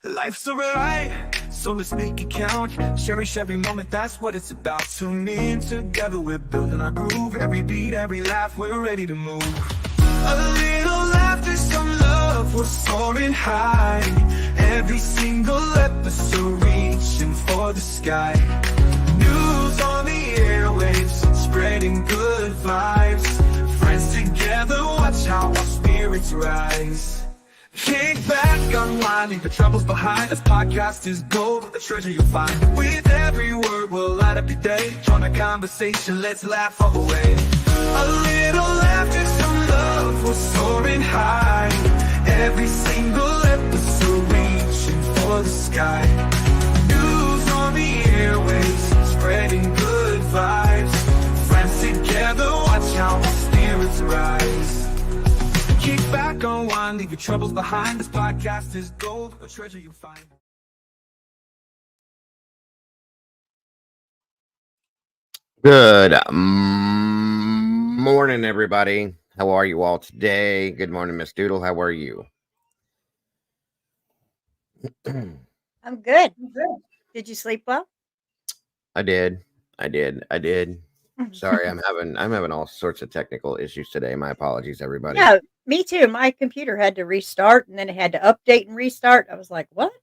Life's a ride, so let's make it count. Cherish every moment, that's what it's about. Tune in together, we're building our groove. Every beat, every laugh, we're ready to move. A little laughter, some love, we're soaring high. Every single episode reaching for the sky. News on the airwaves, spreading good vibes. Friends together, watch how our spirits rise. Kick back, unwind, leave the troubles behind. This podcast is gold, the treasure you'll find. With every word, we'll light up your day. Join the conversation, let's laugh all the way. A little laughter, some love, we're soaring high. Every single episode reaching for the sky. News on the airwaves, spreading good vibes. Friends together, watch how our spirits rise. Kick back, unwind, leave your troubles behind. This podcast is gold, a treasure you'll find. Good morning, everybody. How are you all today? Good morning, Miss Doodle. How are you? I'm good. Did you sleep well? I did. Sorry, I'm having all sorts of technical issues today. My apologies, everybody. Yeah, me too. My computer had to restart and then it had to update and restart. I was like, what?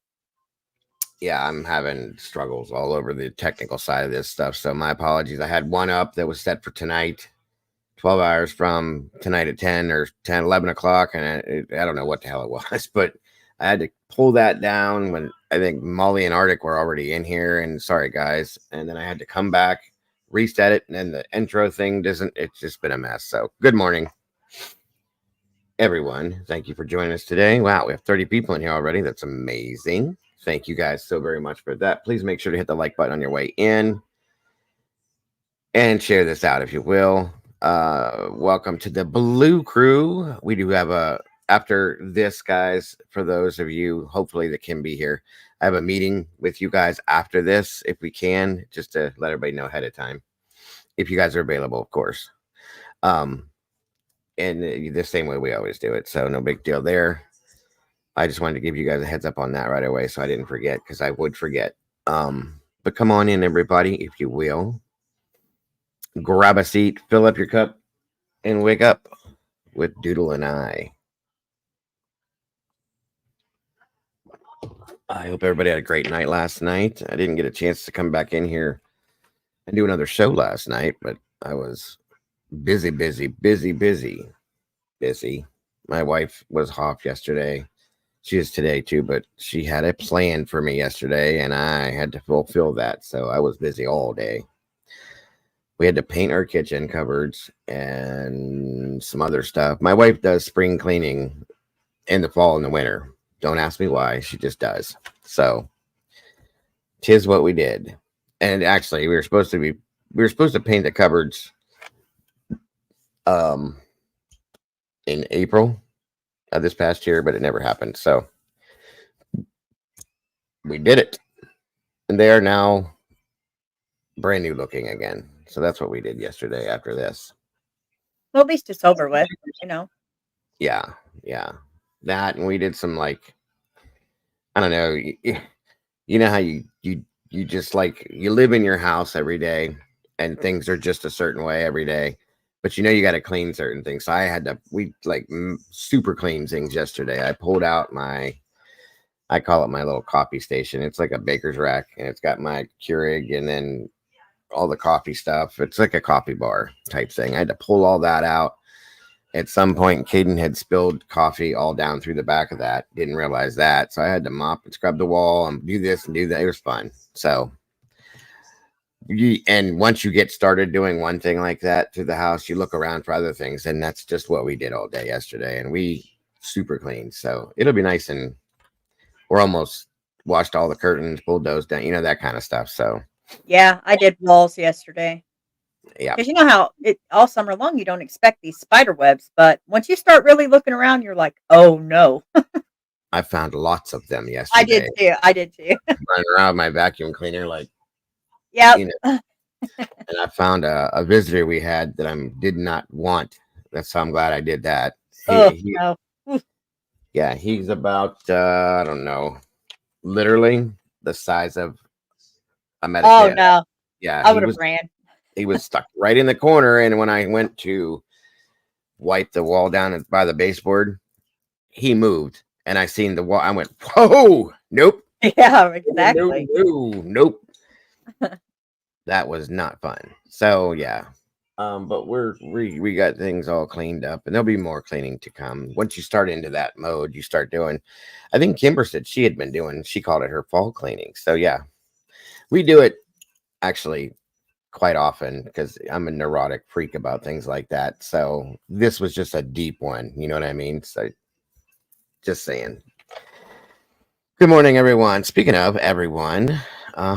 Yeah, I'm having struggles all over the technical side of this stuff. So my apologies. I had one up that was set for tonight, 12 hours from tonight at 10 or 10, 11 o'clock. And I don't know what the hell it was, but I had to pull that down when I think Molly and Arctic were already in here. And sorry, guys. And then I had to come back, reset it, and then the intro thing it's just been a mess. So good morning, everyone. Thank you for joining us today. Wow, we have 30 people in here already. That's amazing. Thank you guys so very much for that. Please make sure to hit the like button on your way in and share this out if you will. Welcome to the Blue Crew. We do have after this, guys, for those of you hopefully that can be here, I have a meeting with you guys after this if we can, just to let everybody know ahead of time if you guys are available, of course. And the same way we always do it, so no big deal there. I just wanted to give you guys a heads up on that right away so I didn't forget, because I would forget. But come on in, everybody, if you will. Grab a seat, fill up your cup, and wake up with Doodle and I. I hope everybody had a great night last night. I didn't get a chance to come back in here and do another show last night, but I was busy. My wife was off yesterday. She is today too, but she had a plan for me yesterday and I had to fulfill that. So I was busy all day. We had to paint our kitchen cupboards and some other stuff. My wife does spring cleaning in the fall and the winter. Don't ask me why. She just does. So 'tis what we did. And actually we were supposed to paint the cupboards in April of this past year, but it never happened. So we did it. And they are now brand new looking again. So that's what we did yesterday after this. Well, at least it's over with, you know. Yeah. That, and we did some, like, I don't know, you know how you just, like, you live in your house every day and things are just a certain way every day. but you got to clean certain things. So I had to, we like super clean things yesterday. I pulled out I call it my little coffee station. It's like a baker's rack, and it's got my Keurig and then all the coffee stuff. It's like a coffee bar type thing. I had to pull all that out. At some point, Caden had spilled coffee all down through the back of that. Didn't realize that. So I had to mop and scrub the wall and do this and do that. It was fun. So, and once you get started doing one thing like that through the house, you look around for other things. And that's just what we did all day yesterday. And we super clean. So it'll be nice. And we're almost washed all the curtains, pulled those down, that kind of stuff. So, Yeah, I did walls yesterday. yeah. Because you know how all summer long you don't expect these spider webs, but once you start really looking around, you're like, oh no. I found lots of them I yesterday. did too. I did too. Running around my vacuum cleaner, like, Yeah. and I found a visitor we had that I did not want. That's how I'm glad I did that. Oh no. Yeah, he's about, I don't know, literally the size of a Oh Medicaid. no. Yeah, I would have ran. he was stuck right in the corner. And when I went to wipe the wall down by the baseboard, he moved. And I seen the wall. I went, whoa, nope. Yeah, exactly. Nope. That was not fun. So yeah. But we got things all cleaned up, and there'll be more cleaning to come. Once you start into that mode, you start doing, I think Kimber said she had been doing, she called it her fall cleaning. So yeah, we do it actually quite often because I'm a neurotic freak about things like that. So this was just a deep one. You know what I mean? So just saying. Good morning, everyone. Speaking of everyone,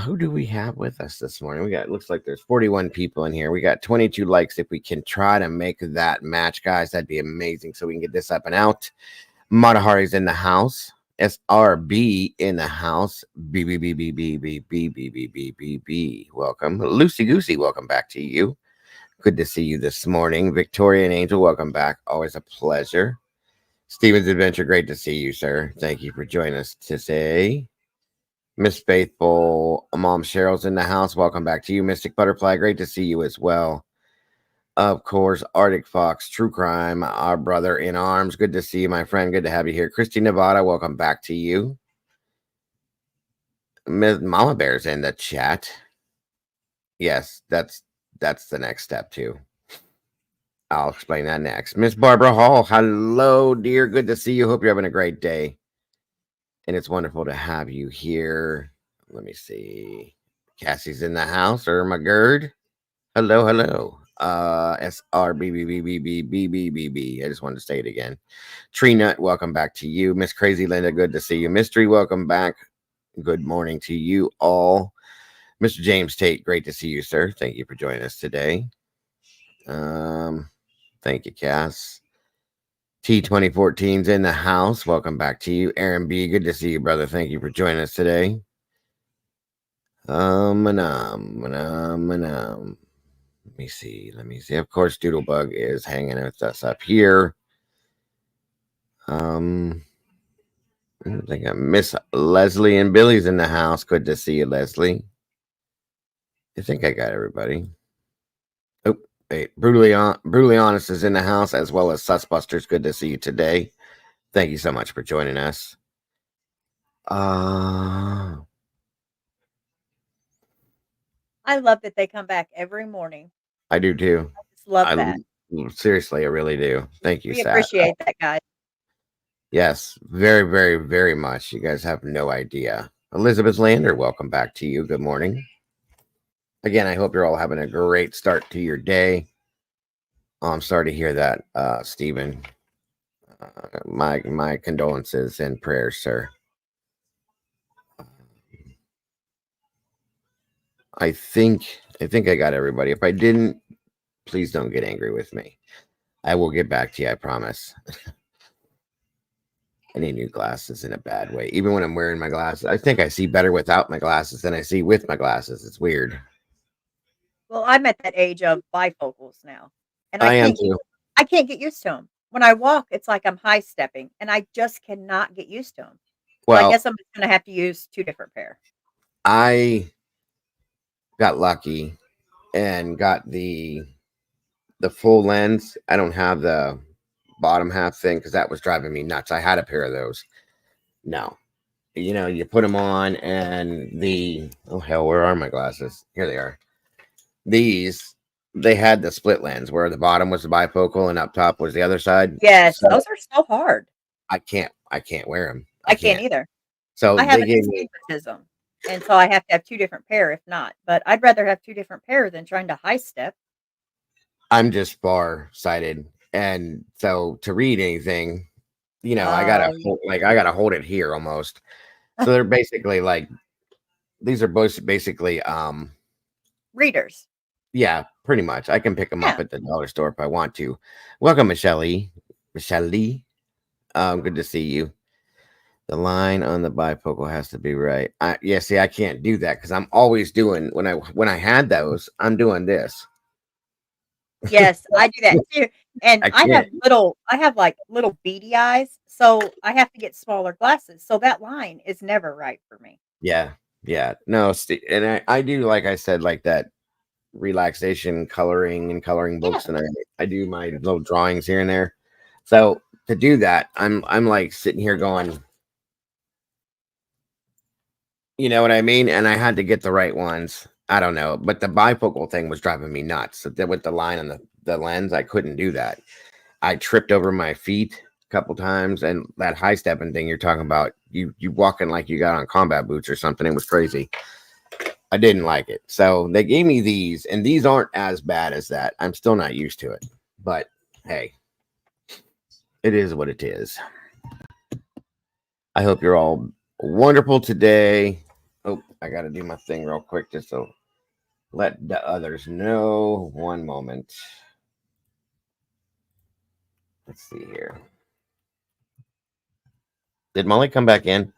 who do we have with us this morning? It looks like there's 41 people in here. We got 22 likes. If we can try to make that match, guys, that'd be amazing. So we can get this up and out. Matahari's in the house. SRB in the house. B. Welcome. Loosey Goosey, welcome back to you. Good to see you this morning. Victoria and Angel, welcome back. Always a pleasure. Steven's Adventure, great to see you, sir. Thank you for joining us today. Miss Faithful, Mom Cheryl's in the house. Welcome back to you. Mystic Butterfly, great to see you as well. Of course, Arctic Fox, True Crime, our brother in arms. Good to see you, my friend. Good to have you here. Christy Nevada, welcome back to you. Ms. Mama Bear's in the chat. Yes, that's the next step too. I'll explain that next. Miss Barbara Hall, hello, dear. Good to see you. Hope you're having a great day. And it's wonderful to have you here. Let me see. Cassie's in the house. Irma Gerd. Hello. SRBBBBBBBBB. I just wanted to say it again. Tree Nut, welcome back to you. Miss Crazy Linda, good to see you. Mystery, welcome back. Good morning to you all. Mr. James Tate, great to see you, sir. Thank you for joining us today. Thank you, Cass. T2014's in the house. Welcome back to you. Aaron B, good to see you, brother. Thank you for joining us today. Let me see. Of course, Doodlebug is hanging with us up here. I think I miss Leslie and Billy's in the house. Good to see you, Leslie. I think I got everybody. Oh, wait. Brutally Honest is in the house, as well as Susbusters. Good to see you today. Thank you so much for joining us. I love that they come back every morning. I do too. I just love that. Seriously, I really do. Thank you, We Sat. appreciate that, guys. Yes, very, very, very much. You guys have no idea. Elizabeth Lander, welcome back to you. Good morning. Again, I hope you're all having a great start to your day. Oh, I'm sorry to hear that, Stephen. My condolences and prayers, sir. I think I got everybody. If I didn't, please don't get angry with me. I will get back to you, I promise. I need new glasses in a bad way. Even when I'm wearing my glasses, I think I see better without my glasses than I see with my glasses. It's weird. Well, I'm at that age of bifocals now, and I am too. I can't get used to them. When I walk, it's like I'm high stepping, and I just cannot get used to them. So I guess I'm just going to have to use two different pair. I got lucky and got the the full lens. I don't have the bottom half thing because that was driving me nuts. I had a pair of those. No, you know, you put them on and oh hell, where are my glasses? Here they are. These, they had the split lens where the bottom was the bifocal and up top was the other side. Yes, So those are so hard. I can't wear them. I can't either. So I have they an gave me. astigmatism, and so I have to have 2 different pair if not, but I'd rather have 2 different pair than trying to high step. I'm just far sighted, and so to read anything, you know, I Oh, gotta hold it here almost. So they're basically like these are both basically readers. yeah, pretty much. I can pick them up Yeah. at the dollar store if I want to. Welcome, Michelle. Michelle Lee. Good to see you. The line on the bifocal has to be right. Yeah, see, I can't do that because I'm always doing when I had those, I'm doing this. Yes, I do that too, and I can't. I have, like, little beady eyes, so I have to get smaller glasses, so that line is never right for me. Yeah, yeah. No, and I do like I said, like that relaxation coloring and coloring Yeah. books, and I do my little drawings here and there. So to do that, I'm like sitting here going, you know what I mean? And I had to get the right ones. I don't know, but the bifocal thing was driving me nuts. So with the line on the lens, I couldn't do that. I tripped over my feet a couple times, and that high stepping thing you're talking about, you walking like you got on combat boots or something. It was crazy. I didn't like it. So they gave me these, and these aren't as bad as that. I'm still not used to it, but hey, it is what it is. I hope you're all wonderful today. Oh, I got to do my thing real quick just to let the others know. One moment. Let's see here. Did Molly come back in?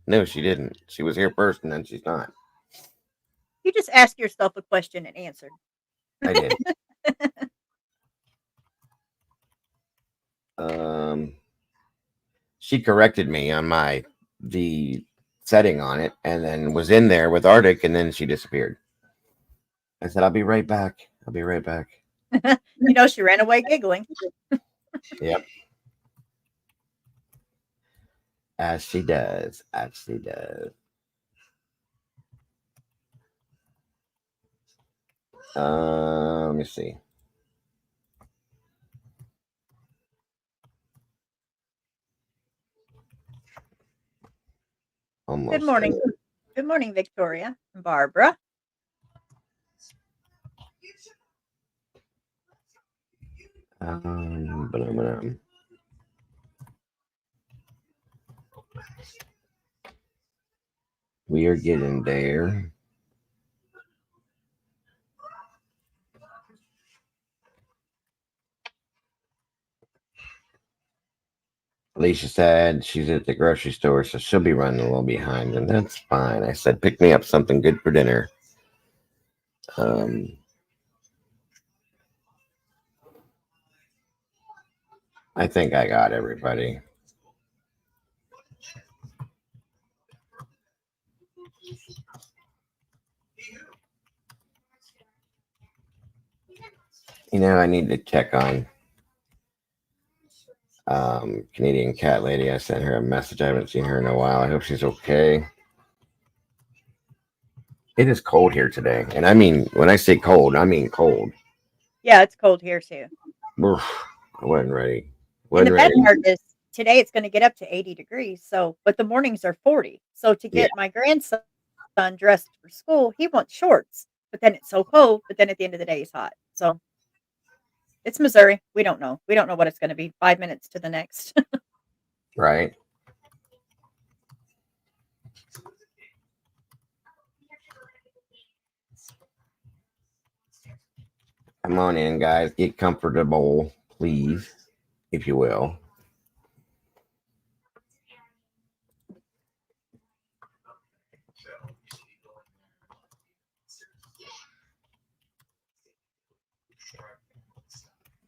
No, she didn't. She was here first, and then she's not. You just ask yourself a question and answer. I did. She corrected me on the setting on it, and then was in there with Arctic, and then she disappeared. I said, "I'll be right back. I'll be right back." You know, she ran away giggling. Yep. As she does. As she does. Let me see. Almost. Good morning. Good morning, Victoria and Barbara. We are getting there. Alicia said she's at the grocery store, so she'll be running a little behind, and that's fine. I said, pick me up something good for dinner. I think I got everybody. You know, I need to check on Canadian cat lady. I sent her a message. I haven't seen her in a while. I hope she's okay. It is cold here today. And I mean, when I say cold, I mean cold. Yeah, it's cold here too. Oof, I wasn't ready. And the bad Wasn't ready. part is today it's going to get up to 80 degrees. So, but the mornings are 40. So to Yeah. get my grandson dressed for school, he wants shorts. But then it's so cold. But then at the end of the day, it's hot. So it's Missouri. We don't know. We don't know what it's going to be. 5 minutes to the next. Right. Come on in, guys. Get comfortable, please, if you will.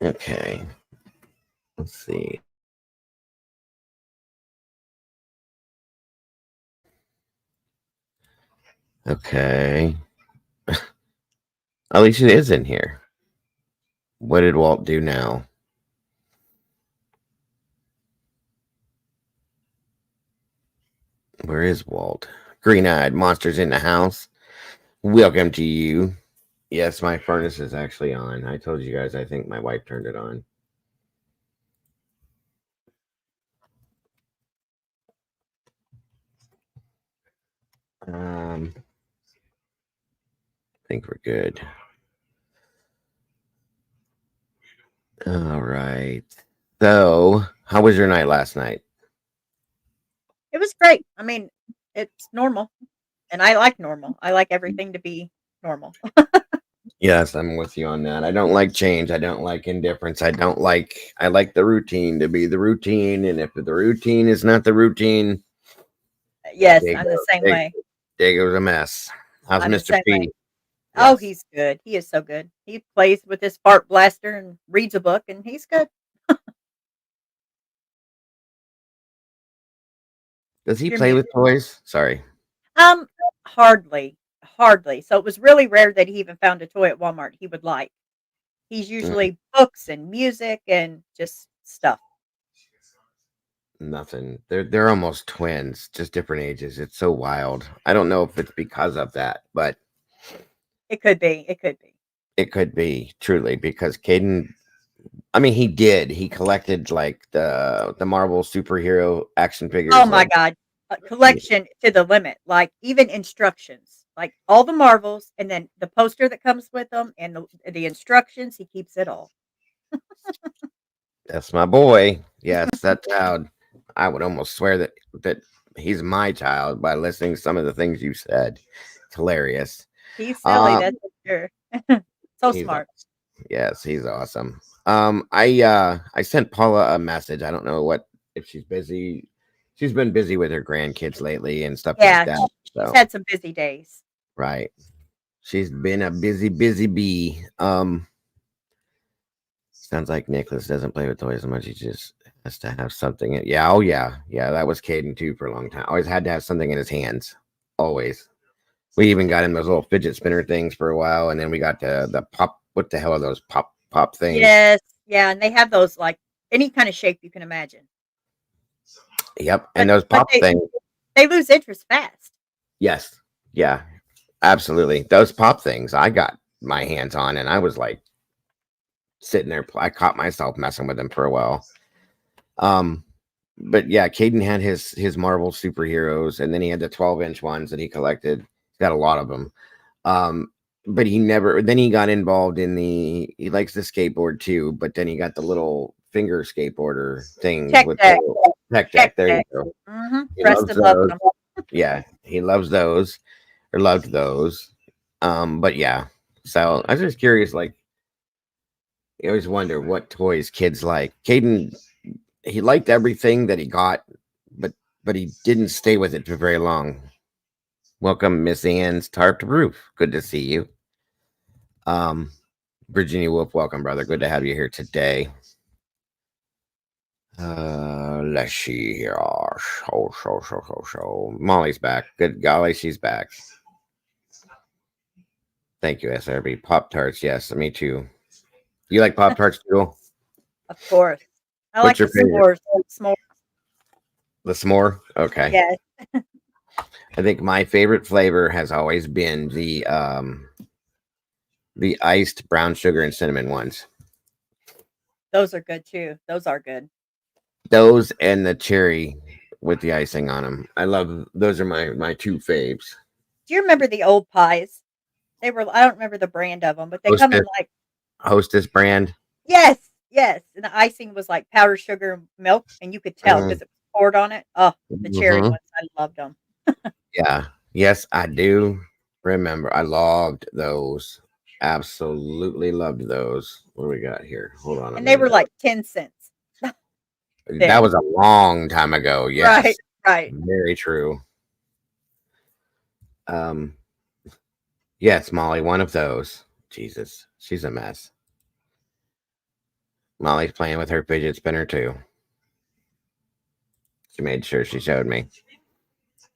Okay. Let's see. Okay. Alicia is in here. What did Walt do now? Where is Walt? Green-eyed monsters in the house. Welcome to you. Yes, my furnace is actually on. I told you guys I think my wife turned it on. I think we're good. All right. So, how was your night last night? It was great. I mean, it's normal, and I like normal. I like everything to be normal. Yes, I'm with you on that. I don't like change. I don't like indifference. I like the routine to be the routine. And if the routine is not the routine, Yes, I'm the Dago, same way. Dago's a mess. How's I'm the Mr. same way. P? Oh, Yes. he's good. He is so good. He plays with his fart blaster and reads a book, and he's good. Does he You're play with muted. toys? Sorry. Um, hardly, hardly. So it was really rare that he even found a toy at Walmart he would like. He's Mm, usually books and music and just stuff. nothing. They're almost twins, just different ages. It's so wild. I don't know if it's because of that, but It could be. It could be. it could be truly because Caden. I mean, he did. He collected like the Marvel superhero action Oh figures. my Like, god. A collection to the limit. Like even instructions. Like all the Marvels and then the poster that comes with them and the instructions, he keeps it all. that's my boy. Yes, that child. I would almost swear that he's my child by listening to some of the things you said. It's hilarious. He's silly, Um, that's for sure. So he's smart. yes, he's awesome. I sent Paula a message. I don't know what if she's busy. She's been busy with her grandkids lately and stuff like Yeah, that. she's So had some busy days. right, she's been a busy bee. Sounds like Nicholas doesn't play with toys as much. He just has to have something. Yeah, oh yeah. That was Caden too for a long time. Always had to have something in his hands. Always. We even got him those little fidget spinner things for a while, and then we got the pop. What the hell are those pop things? Yes, yeah, and they have those like any kind of shape you can imagine. Yep, and But those but pop things. they lose interest fast. Yes, yeah, absolutely. Those pop things I got my hands on, and I was like sitting there. I caught myself messing with them for a while. Um, but yeah, Caden had his Marvel superheroes, and then he had the 12-inch ones that he collected. He's got a lot of them. Um, but he never. Then he got involved in the. He likes the skateboard too, but then he got the little finger skateboarder things Tech with deck, the tech tech deck. There you deck. go. He loves Preston loves those. them. Yeah, he loves those or loved those. But yeah. So I was just curious, like, you always wonder what toys kids like. Caden, he liked everything that he got, but he didn't stay with it for very long. Welcome, Miss Ann's Tarped Roof. Good to see you. Virginia Wolf, welcome, brother. Good to have you here today. Let's see here. Molly's back. Good golly, she's back. Thank you, SRB. Pop Tarts, yes, me too. You like Pop Tarts too? Of course. I What's like your the favorite? s'mores. The s'more? Okay. Yes. I think my favorite flavor has always been the iced brown sugar and cinnamon ones. Those are good too. Those are good. Those and the cherry with the icing on them. I love those are my two faves. Do you remember the old pies? They were I don't remember the brand of them, but they come in Hostess, like Hostess brand. yes, yes, and the icing was like powdered sugar and milk, and you could tell Mm, because it was poured on it. Oh, the cherry mhm. ones, I loved them. Yeah. Yes, I do remember. I loved those. Absolutely loved those. What do we got here? Hold on a And they were minute. like 10 cents That then. was a long time ago. Right, Yes. right. Very true. Um, yes, Molly, one of those. Jesus, she's a mess. Molly's playing with her fidget spinner too. She made sure she showed me.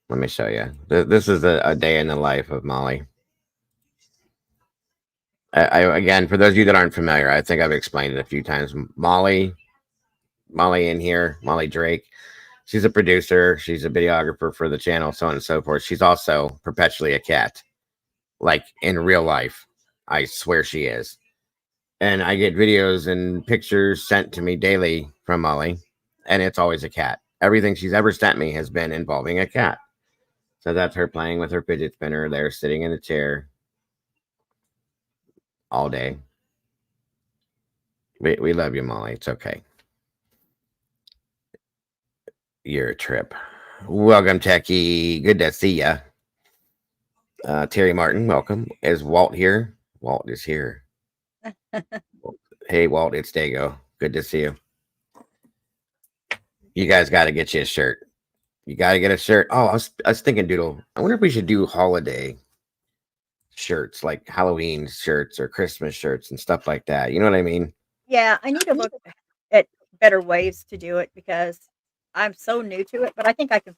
Let me show you. This is a day in the life of Molly. Again, for those of you that aren't familiar, I think I've explained it a few times. Molly in here, Molly Drake. She's a producer. She's a videographer for the channel, so on and so forth. She's also perpetually a cat, like in real life. I swear she is. And I get videos and pictures sent to me daily from Molly, and it's always a cat. Everything she's ever sent me has been involving a cat. So that's her playing with her fidget spinner there, sitting in the chair all day. We love you, Molly. It's okay. Your trip. Welcome, Techie. Good to see ya. Terry Martin, welcome. Is Walt here? Walt is here. Hey, Walt, it's Dago. Good to see you. You guys got to get you a shirt. You got to get a shirt. Oh, I was thinking, Doodle, I wonder if we should do holiday shirts, like Halloween shirts or Christmas shirts and stuff like that. You know what I mean? Yeah, I need to look at better ways to do it because I'm so new to it, but I think I can.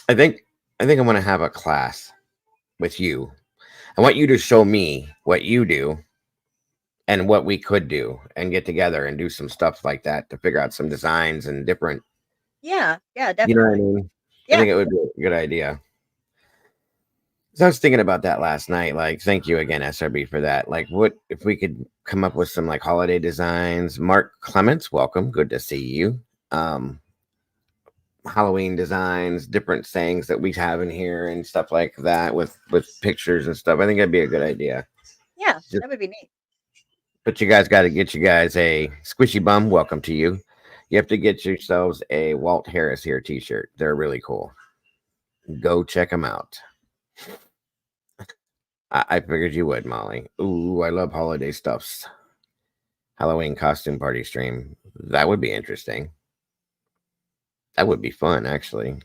I think I want to have a class with you. I want you to show me what you do and what we could do and get together and do some stuff like that to figure out some designs and different. Yeah, You know what I definitely. mean? I Yeah. think it would be a good idea. So I was thinking about that last night. Like, thank you again, SRB, for that. Like, what if we could come up with some like holiday designs? Mark Clements, welcome. Good to see you. Halloween designs, different sayings that we have in here and stuff like that with pictures and stuff. I think that'd be a good idea. Yeah, Just, that would be neat. but you guys got to get you guys a squishy bum. Welcome to you. You have to get yourselves a Walt Harris here t-shirt. They're really cool. Go check them out. I figured you would, Molly. Ooh, I love holiday stuffs. Halloween costume party stream. That would be interesting. That would be fun, actually.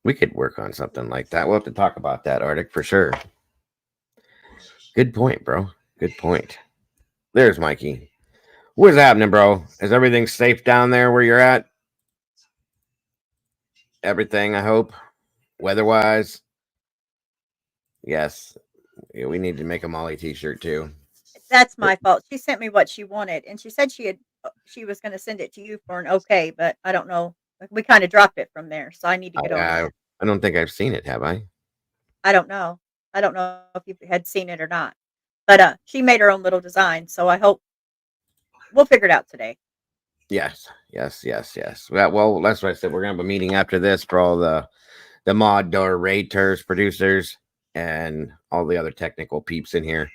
We could work on something like that. We'll have to talk about that, Arctic, for sure. Good point, bro. Good point. There's Mikey. What's happening, bro? Is everything safe down there where you're at? Everything, I hope. Weather-wise. Yes. Yeah, we need to make a Molly t-shirt too. That's my fault. She sent me what she wanted, and she said she was going to send it to you for an okay, but I don't know. We kind of dropped it from there, so I need to get on that. I don't think I've seen it, have I? I don't know. I don't know if you had seen it or not, but she made her own little design, so I hope we'll figure it out today. Yes. Well, that's what I said. We're gonna have a meeting after this for all the moderators, producers, and all the other technical peeps in here,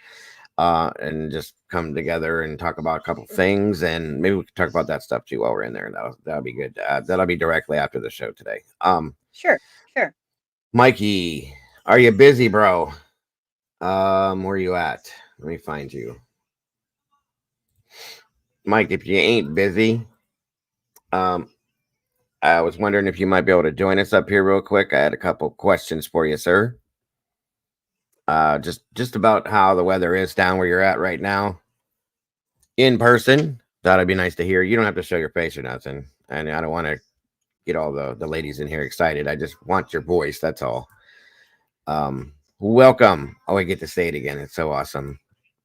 and just come together and talk about a couple things, and maybe we can talk about that stuff too while we're in there. That'll be good. That'll be directly after the show today. Sure. Mikey, are you busy, bro? Where are you at? Let me find you. Mike, if you ain't busy, I was wondering if you might be able to join us up here real quick. I had a couple questions for you, sir. Just about how the weather is down where you're at right now. In person, thought it'd be nice to hear. You don't have to show your face or nothing, and I don't want to get all the ladies in here excited. I just want your voice. That's all. Welcome. Oh, I get to say it again. It's so awesome.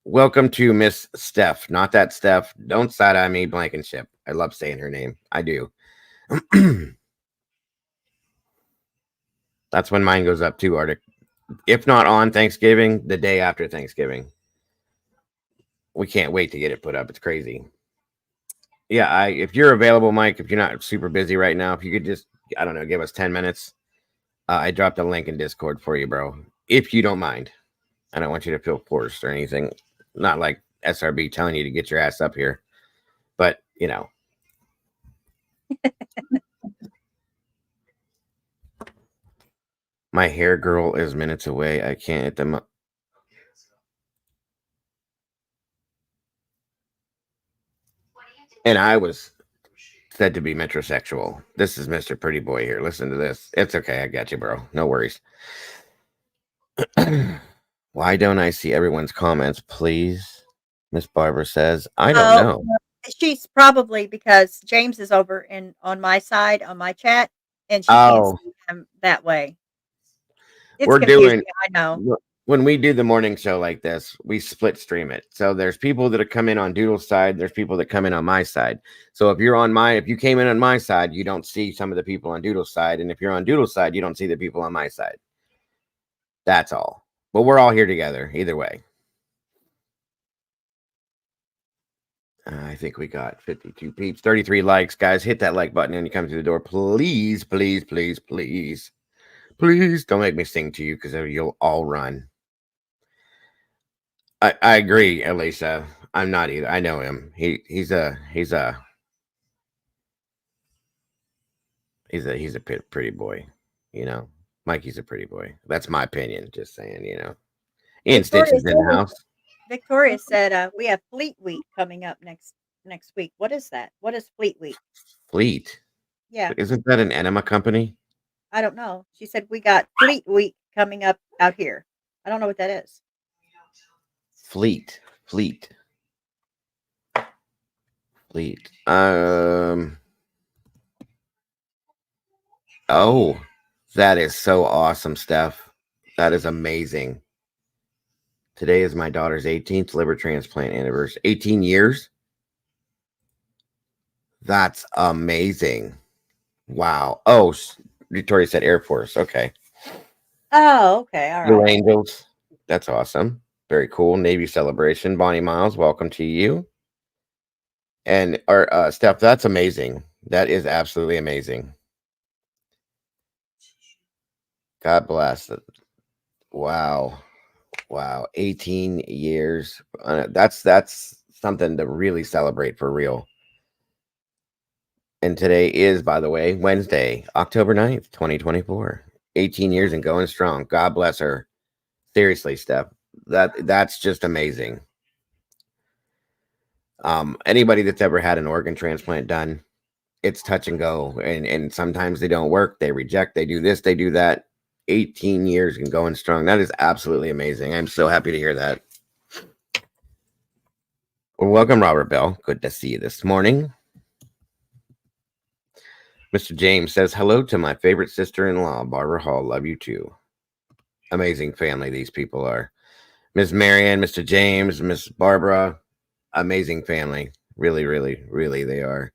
Welcome to Miss Steph. Not that Steph. Don't side eye me, Blankenship. I love saying her name. I do. That's when mine goes up too, Arctic. If not on Thanksgiving, the day after Thanksgiving. We can't wait to get it put up. It's crazy. Yeah, if you're available, Mike, if you're not super busy right now, if you could just, I don't know, give us 10 minutes. I dropped a link in Discord for you, bro. If you don't mind. I don't want you to feel forced or anything. Not like SRB telling you to get your ass up here. But, you know. My hair girl is minutes away. I can't hit them up. And I was said to be metrosexual. This is Mr. Pretty Boy here. Listen to this. It's okay. I got you, bro. No worries. Why don't I see everyone's comments, please? Miss Barbara says, I don't know. She's probably because James is over on my side on my chat, and she can't see him that way. It's confusing, I know. when we do the morning show like this, we split stream it. So there's people that come in on Doodle's side. There's people that come in on my side. So if you came in on my side, you don't see some of the people on Doodle's side. And if you're on Doodle's side, you don't see the people on my side. That's all. But we're all here together either way. I think we got 52 peeps, 33 likes. Guys, hit that like button when you come through the door. Please, please, please, please. Please don't make me sing to you because you'll all run. I agree, Elisa. I'm not either. I know him. He's a pretty boy. You know, Mikey's a pretty boy. That's my opinion. Just saying. You know, and Stitch is in the house. Victoria said we have Fleet Week coming up next week. What is that? What is Fleet Week? Fleet. Yeah. Isn't that an enema company? I don't know. She said we got Fleet Week coming up out here. I don't know what that is. Fleet. Oh, that is so awesome, Steph. That is amazing. Today is my daughter's 18th liver transplant anniversary. 18 years? That's amazing. Wow. Oh, Victoria said Air Force. Okay. Oh, okay. All right. Blue Angels. That's awesome. Very cool. Navy celebration. Bonnie Miles, welcome to you. And our Steph, that's amazing. That is absolutely amazing. God bless. Wow. 18 years. That's something to really celebrate for real. And today is, by the way, Wednesday, October 9th, 2024. 18 years and going strong. God bless her. Seriously, Steph. That's just amazing. Anybody that's ever had an organ transplant done, it's touch and go. And sometimes they don't work. They reject. They do this. They do that. 18 years and going strong. That is absolutely amazing. I'm so happy to hear that. Well, welcome, Robert Bell. Good to see you this morning. Mr. James says, hello to my favorite sister-in-law, Barbara Hall. Love you too. Amazing family these people are. Miss Marianne, Mr. James, Miss Barbara, amazing family. Really, really, really, they are.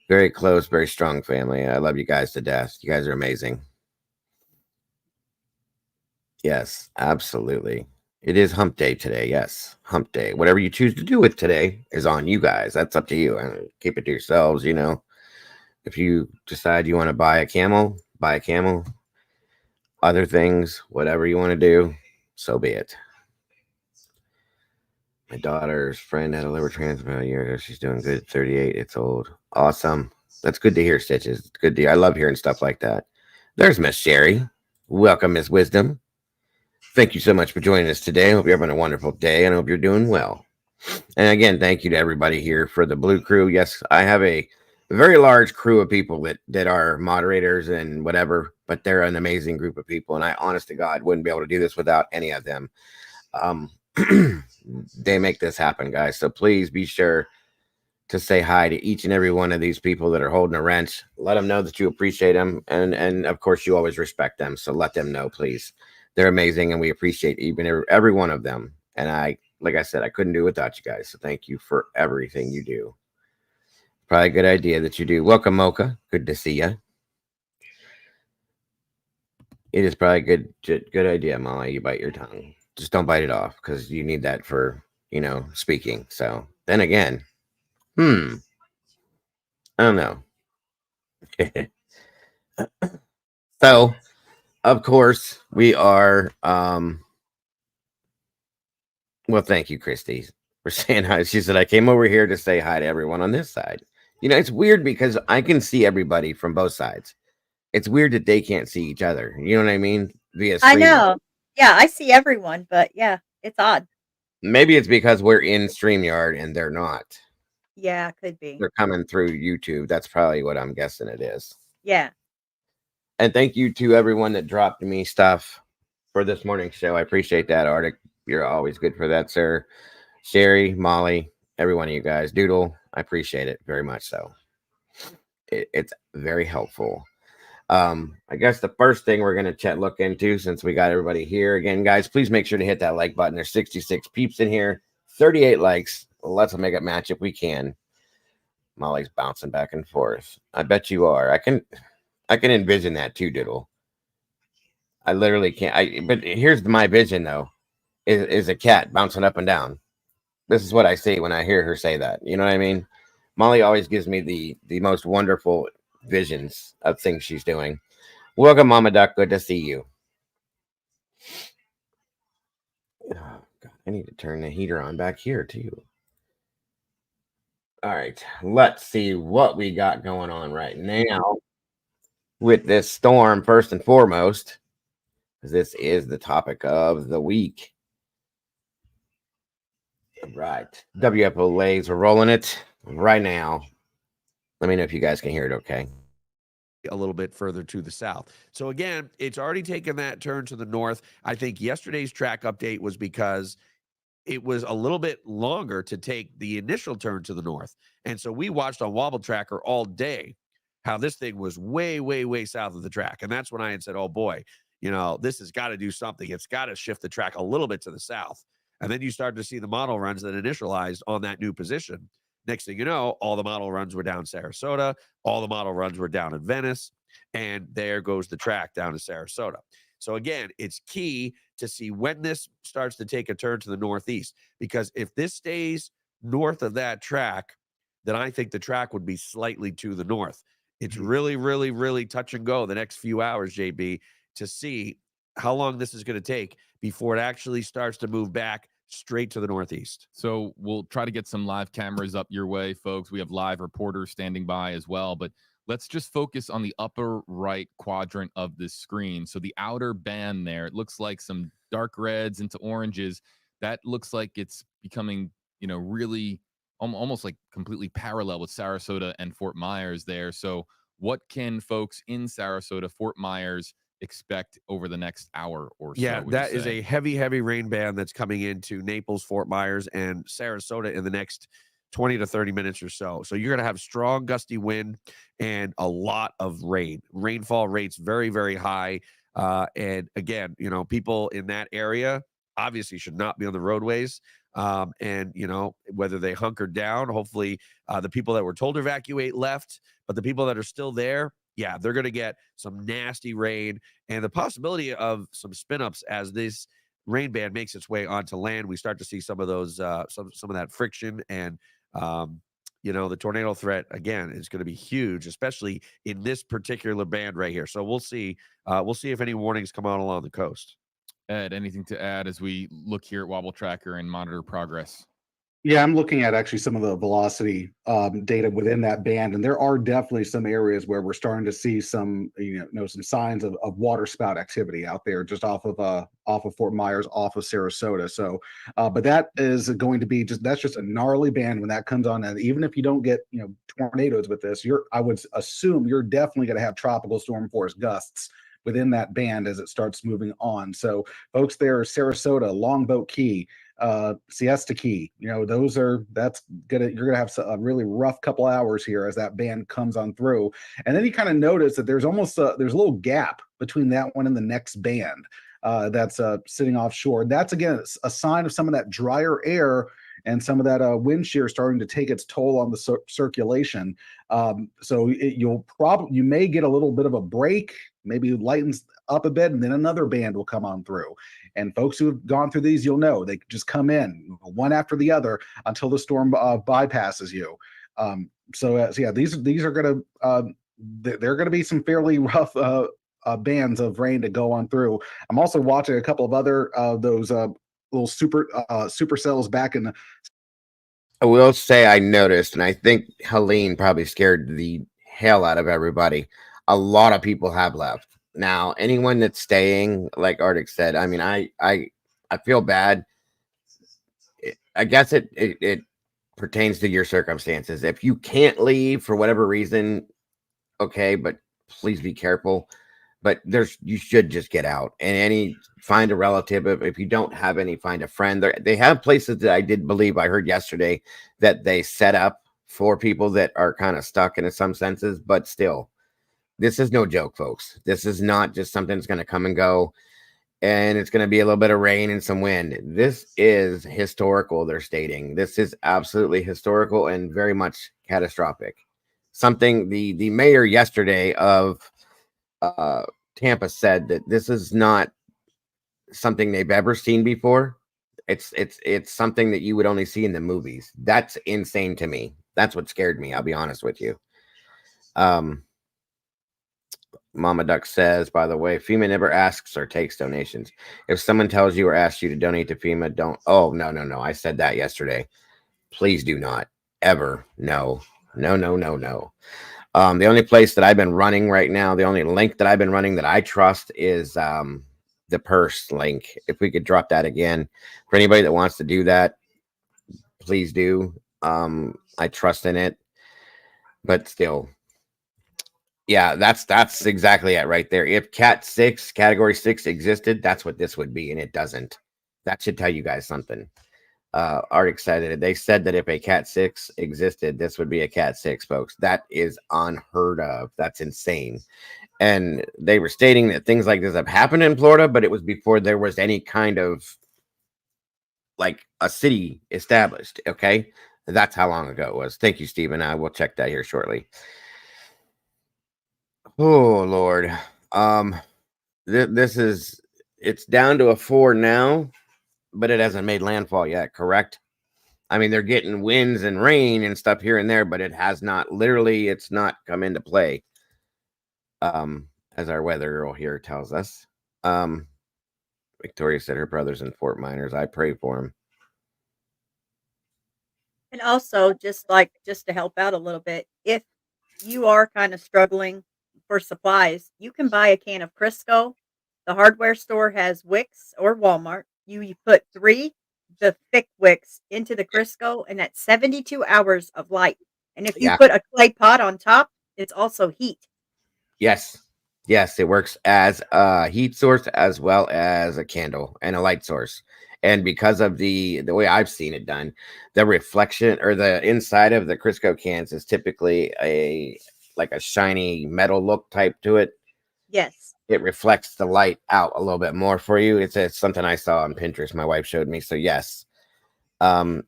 Very close, very strong family. I love you guys to death. You guys are amazing. Yes, absolutely. It is hump day today. Yes, hump day. Whatever you choose to do with today is on you guys. That's up to you. Keep it to yourselves, you know. If you decide you want to buy a camel, buy a camel. Other things, whatever you want to do, so be it. My daughter's friend had a liver transplant a year ago. She's doing good. 38. It's old. Awesome. That's good to hear, Stitches. It's good to hear. I love hearing stuff like that. There's Miss Sherry. Welcome, Miss Wisdom. Thank you so much for joining us today. I hope you're having a wonderful day, and I hope you're doing well. And again, thank you to everybody here for the Blue Crew. Yes, I have a very large crew of people that are moderators and whatever, but they're an amazing group of people. And I, honest to God, wouldn't be able to do this without any of them. They make this happen, guys. So please be sure to say hi to each and every one of these people that are holding a wrench. Let them know that you appreciate them. And of course, you always respect them. So let them know, please. They're amazing, and we appreciate every one of them. And like I said, I couldn't do it without you guys. So thank you for everything you do. Probably a good idea that you do. Welcome, Mocha. Good to see you. It is probably a good idea, Molly. You bite your tongue. Just don't bite it off because you need that for, speaking. So then again, I don't know. So, of course, we are. Well, thank you, Christy, for saying hi. She said, I came over here to say hi to everyone on this side. It's weird because I can see everybody from both sides. It's weird that they can't see each other. You know what I mean? I know. Yeah, I see everyone, but yeah, it's odd. Maybe it's because we're in StreamYard and they're not. Yeah, could be. They're coming through YouTube. That's probably what I'm guessing it is. Yeah. And thank you to everyone that dropped me stuff for this morning's show. I appreciate that, Arctic. You're always good for that, sir. Sherry, Molly, every one of you guys. Doodle, I appreciate it very much so. It's very helpful. I guess the first thing we're going to look into, since we got everybody here again, guys, please make sure to hit that like button. There's 66 peeps in here, 38 likes. Let's make it match if we can. Molly's bouncing back and forth. I bet you are. I can envision that too, Doodle. I literally can't. But here's my vision though, is a cat bouncing up and down. This is what I see when I hear her say that. You know what I mean? Molly always gives me the most wonderful visions of things she's doing. Welcome, Mama Duck. Good to see you. Oh, God, I need to turn the heater on back here too. All right, let's see what we got going on right now with this storm. First and foremost, this is the topic of the week. All right, WFO legs, we're rolling it right now. Let me know if you guys can hear it okay. A little bit further to the south. So again, it's already taken that turn to the north. I think yesterday's track update was because it was a little bit longer to take the initial turn to the north. And so we watched on Wobble Tracker all day how this thing was way, way, way south of the track. And that's when I had said, oh boy, you know, this has got to do something. It's got to shift the track a little bit to the south. And then you start to see the model runs that initialized on that new position. Next thing you know, all the model runs were down Sarasota. All the model runs were down in Venice. And there goes the track down to Sarasota. So again, it's key to see when this starts to take a turn to the northeast, because if this stays north of that track, then I think the track would be slightly to the north. It's really, really, really touch and go the next few hours, JB, to see how long this is going to take before it actually starts to move back straight to the northeast. So we'll try to get some live cameras up your way, folks. We have live reporters standing by as well, but let's just focus on the upper right quadrant of this screen. So the outer band there, it looks like some dark reds into oranges. That looks like it's becoming, you know, really almost like completely parallel with Sarasota and Fort Myers there. So what can folks in Sarasota, Fort Myers expect over the next hour or so? Yeah, that is a heavy, heavy rain band that's coming into Naples, Fort Myers, and Sarasota in the next 20 to 30 minutes or so. So you're going to have strong gusty wind and a lot of rain. Rainfall rates very, very high. And again, you know, people in that area obviously should not be on the roadways. And, you know, whether they hunkered down, hopefully the people that were told to evacuate left, but the people that are still there, yeah, they're going to get some nasty rain and the possibility of some spin-ups as this rain band makes its way onto land. We start to see some of those, some of that friction, and you know, the tornado threat again is going to be huge, especially in this particular band right here. So we'll see if any warnings come out along the coast. Ed, anything to add as we look here at Wobble Tracker and monitor progress? Yeah, I'm looking at actually some of the velocity data within that band, and there are definitely some areas where we're starting to see some, some signs of water spout activity out there, just off of Fort Myers, off of Sarasota. So, but that is going to be that's just a gnarly band when that comes on, and even if you don't get tornadoes with this, I would assume you're definitely going to have tropical storm force gusts within that band as it starts moving on. So, folks, there, Sarasota, Longboat Key, Siesta Key, you're gonna have a really rough couple hours here as that band comes on through. And then you kind of notice that there's almost there's a little gap between that one and the next band that's sitting offshore. That's again a sign of some of that drier air and some of that wind shear starting to take its toll on the circulation. So you may get a little bit of a break, maybe lightens up a bit, and then another band will come on through. And folks who have gone through these, you'll know they just come in one after the other until the storm bypasses you. So yeah, these are going to they're going to be some fairly rough bands of rain to go on through. I'm also watching a couple of other those little supercells back in the. I will say I noticed, and I think Helene probably scared the hell out of everybody. A lot of people have left. Now, anyone that's staying, like Arctic said, I mean, I feel bad. I guess it pertains to your circumstances. If you can't leave for whatever reason, okay, but please be careful. But you should just get out and find a relative. If you don't have any, find a friend. They have places that I did believe I heard yesterday that they set up for people that are kind of stuck in some senses, but still, this is no joke, folks. This is not just something that's going to come and go, and it's going to be a little bit of rain and some wind. This is historical, they're stating. This is absolutely historical and very much catastrophic. Something the mayor yesterday of Tampa said that this is not something they've ever seen before. It's something that you would only see in the movies. That's insane to me. That's what scared me, I'll be honest with you. Mama Duck says, by the way, FEMA never asks or takes donations. If someone tells you or asks you to donate to FEMA, don't. Oh, no. I said that yesterday. Please do not. Ever. No. The only place that I've been running right now, the only link that I've been running that I trust is the purse link. If we could drop that again for anybody that wants to do that, please do. I trust in it, but still, yeah, that's exactly it right there. If category 6 existed, that's what this would be, and it doesn't. That should tell you guys something. Arctic said it. They said that if a cat 6 existed, this would be a cat 6, folks. That is unheard of. That's insane. And they were stating that things like this have happened in Florida, but it was before there was any kind of like a city established. Okay. That's how long ago it was. Thank you, Stephen. I will check that here shortly. Oh, Lord. This is, it's down to a 4 now, but it hasn't made landfall yet. Correct. I mean, they're getting winds and rain and stuff here and there, but it has not literally, it's not come into play. As our weather girl here tells us. Victoria said her brother's in Fort Myers. I pray for him. And also, just to help out a little bit, if you are kind of struggling for supplies, you can buy a can of Crisco. The hardware store has wicks, or Walmart. You put 3 the thick wicks into the Crisco, and that's 72 hours of light. And if you put a clay pot on top, it's also heat. Yes, it works as a heat source as well as a candle and a light source. And because of the way I've seen it done, the reflection or the inside of the Crisco cans is typically a shiny metal look type to it. Yes. It reflects the light out a little bit more for you. It's something I saw on Pinterest. My wife showed me. So yes. Yeah,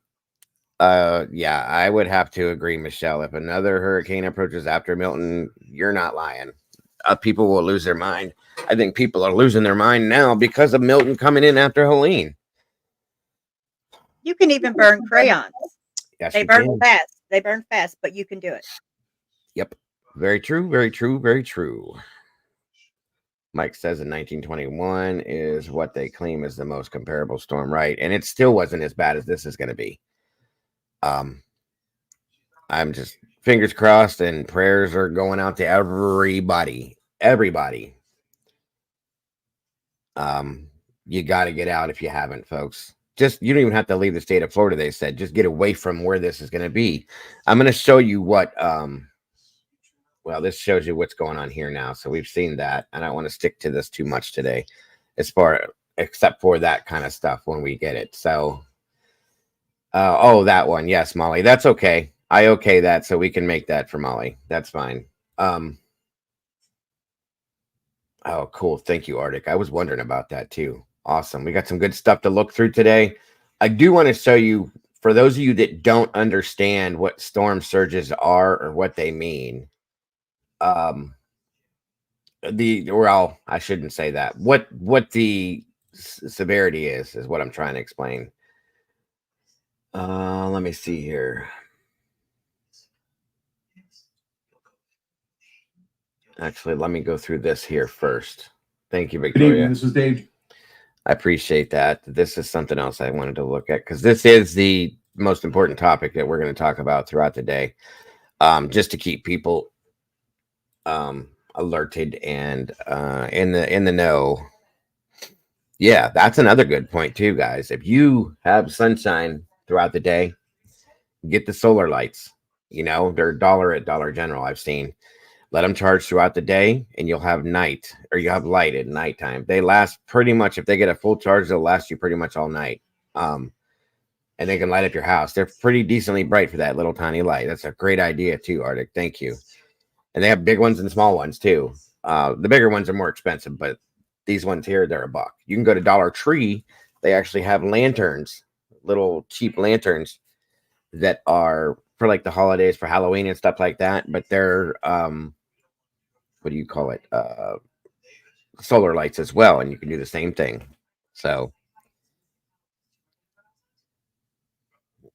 I would have to agree, Michelle. If another hurricane approaches after Milton, you're not lying. People will lose their mind. I think people are losing their mind now because of Milton coming in after Helene. You can even burn crayons. Yes, they burn fast. They burn fast, but you can do it. Yep. Very true. Very true. Very true. Mike says in 1921 is what they claim is the most comparable storm, right? And it still wasn't as bad as this is going to be. I'm just fingers crossed and prayers are going out to everybody. Everybody. You got to get out if you haven't, folks. Just, you don't even have to leave the state of Florida, they said. Just get away from where this is going to be. I'm going to show you what, well, this shows you what's going on here now. So we've seen that. I don't want to stick to this too much today, except for that kind of stuff when we get it. So, oh, that one. Yes, Molly. That's okay. I okay that so we can make that for Molly. That's fine. Oh, cool. Thank you, Arctic. I was wondering about that too. Awesome. We got some good stuff to look through today. I do want to show you, for those of you that don't understand what storm surges are or what they mean. I shouldn't say that. What the severity is what I'm trying to explain. Let me see here. Actually, let me go through this here first. Thank you, Victoria. Good evening. This is Dave. I appreciate that. This is something else I wanted to look at because this is the most important topic that we're going to talk about throughout the day, just to keep people alerted and in the know. Yeah, that's another good point too, guys. If you have sunshine throughout the day, get the solar lights. You know, they're $1 at Dollar General. I've seen. Let them charge throughout the day, and you'll have light at nighttime. They last pretty much, if they get a full charge, they'll last you pretty much all night. And they can light up your house. They're pretty decently bright for that little tiny light. That's a great idea too, Arctic. Thank you. And they have big ones and small ones too. The bigger ones are more expensive, but these ones here, they're $1. You can go to Dollar Tree. They actually have lanterns, little cheap lanterns that are for like the holidays, for Halloween and stuff like that. But they're what do you call it? Solar lights as well, and you can do the same thing. So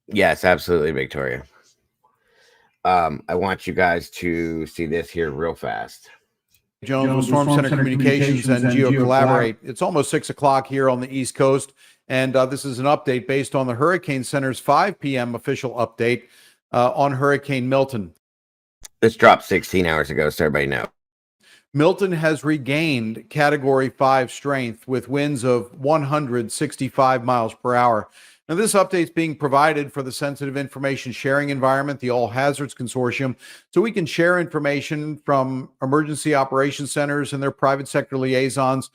yes, absolutely, Victoria. I want you guys to see this here real fast. Jones with Storm Center Communications and GeoCollaborate. It's almost 6 o'clock here on the East Coast, and this is an update based on the Hurricane Center's 5 p.m. official update on Hurricane Milton. This dropped 16 hours ago, so everybody know. Milton has regained Category 5 strength with winds of 165 miles per hour. Now, this update is being provided for the Sensitive Information Sharing Environment, the All Hazards Consortium, so we can share information from emergency operations centers and their private sector liaisons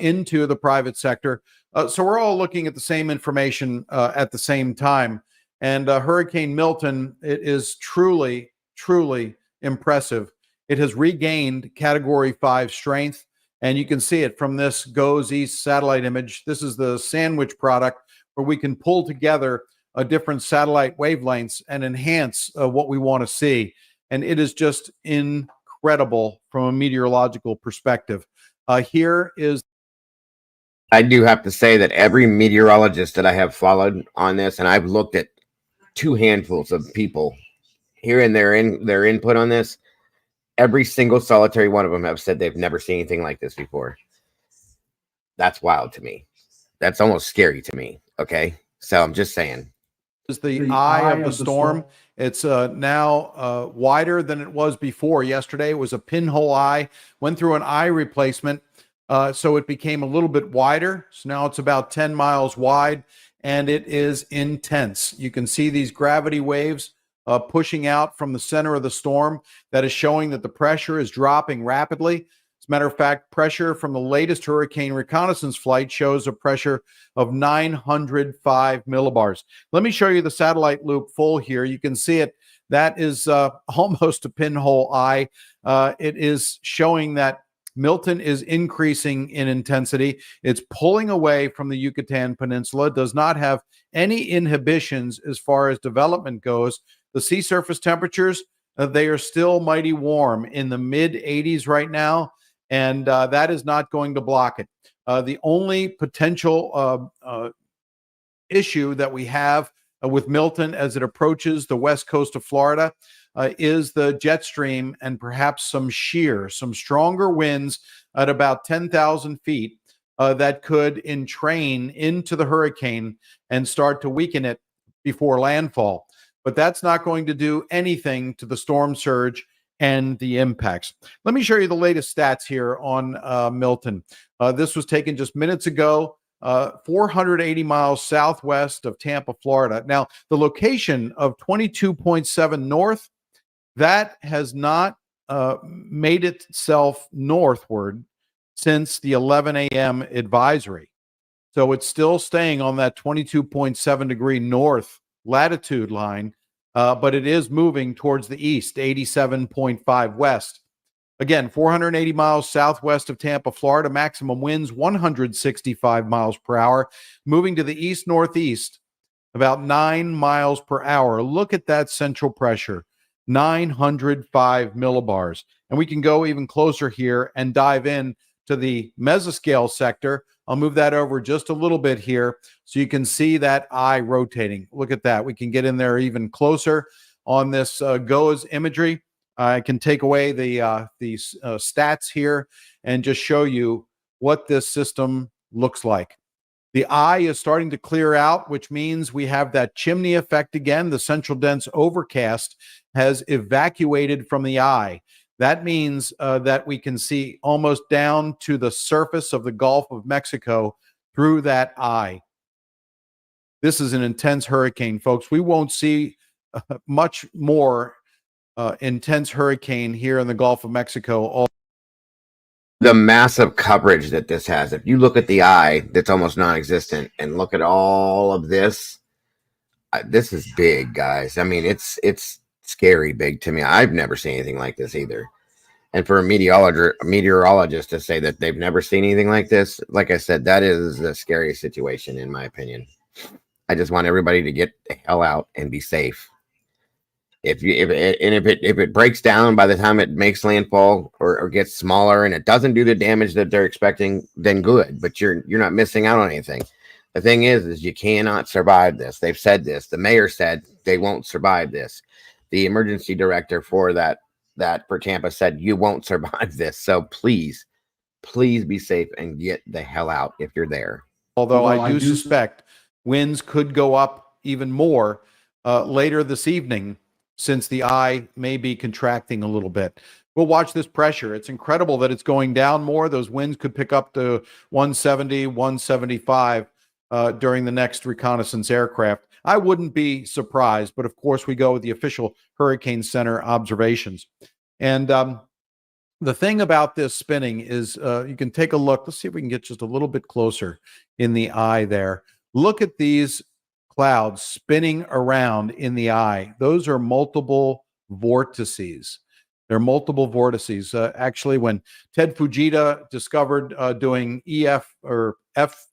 into the private sector. So we're all looking at the same information at the same time. And Hurricane Milton, it is truly, truly impressive. It has regained Category 5 strength, and you can see it from this GOES East satellite image. This is the sandwich product where we can pull together different satellite wavelengths and enhance what we want to see. And it is just incredible from a meteorological perspective. Here is. I do have to say that every meteorologist that I have followed on this, and I've looked at 2 handfuls of people here and their input on this, every single solitary one of them have said they've never seen anything like this before. That's wild to me. That's almost scary to me. Okay, so I'm just saying. Is the eye of the storm. It's now wider than it was before. Yesterday it was a pinhole eye, went through an eye replacement, so it became a little bit wider. So now it's about 10 miles wide, and it is intense. You can see these gravity waves pushing out from the center of the storm. That is showing that the pressure is dropping rapidly. As a matter of fact, pressure from the latest hurricane reconnaissance flight shows a pressure of 905 millibars. Let me show you the satellite loop full here. You can see it. That is almost a pinhole eye. It is showing that Milton is increasing in intensity. It's pulling away from the Yucatan Peninsula, does not have any inhibitions as far as development goes. The sea surface temperatures, they are still mighty warm in the mid 80s right now. And that is not going to block it. The only potential issue that we have with Milton as it approaches the west coast of Florida is the jet stream and perhaps some stronger winds at about 10,000 feet that could entrain into the hurricane and start to weaken it before landfall. But that's not going to do anything to the storm surge and the impacts. Let me show you the latest stats here on Milton. This was taken just minutes ago, 480 miles southwest of Tampa, Florida. Now, the location of 22.7 north, that has not made itself northward since the 11 a.m. advisory. So it's still staying on that 22.7 degree north latitude line. But it is moving towards the east, 87.5 west. Again, 480 miles southwest of Tampa, Florida, maximum winds 165 miles per hour, moving to the east-northeast, about 9 miles per hour. Look at that central pressure, 905 millibars. And we can go even closer here and dive in to the mesoscale sector. I'll move that over just a little bit here so you can see that eye rotating. Look at that. We can get in there even closer on this GOES imagery. I can take away these stats here and just show you what this system looks like. The eye is starting to clear out, which means we have that chimney effect again. The central dense overcast has evacuated from the eye. That means that we can see almost down to the surface of the Gulf of Mexico through that eye. This is an intense hurricane, folks. We won't see much more intense hurricane here in the Gulf of Mexico. The massive coverage that this has. If you look at the eye, that's almost non-existent, and look at all of this, this is big, guys. I mean, it's scary big to me. I've never seen anything like this either. And for a meteorologist to say that they've never seen anything like this, like I said, that is the scariest situation in my opinion. I just want everybody to get the hell out and be safe. If it breaks down by the time it makes landfall or gets smaller and it doesn't do the damage that they're expecting, then good. But you're not missing out on anything. The thing is you cannot survive this. They've said this. The mayor said they won't survive this. The emergency director for for Tampa said you won't survive this. So please be safe and get the hell out if you're there. Although I do suspect winds could go up even more later this evening, since the eye may be contracting a little bit. We'll watch this pressure. It's incredible that it's going down more. Those winds could pick up to 170, 175 during the next reconnaissance aircraft. I wouldn't be surprised, but of course we go with the official Hurricane Center observations. And the thing about this spinning is you can take a look. Let's see if we can get just a little bit closer in the eye there. Look at these clouds spinning around in the eye. Those are multiple vortices. They're multiple vortices. Actually, when Ted Fujita discovered doing EF or F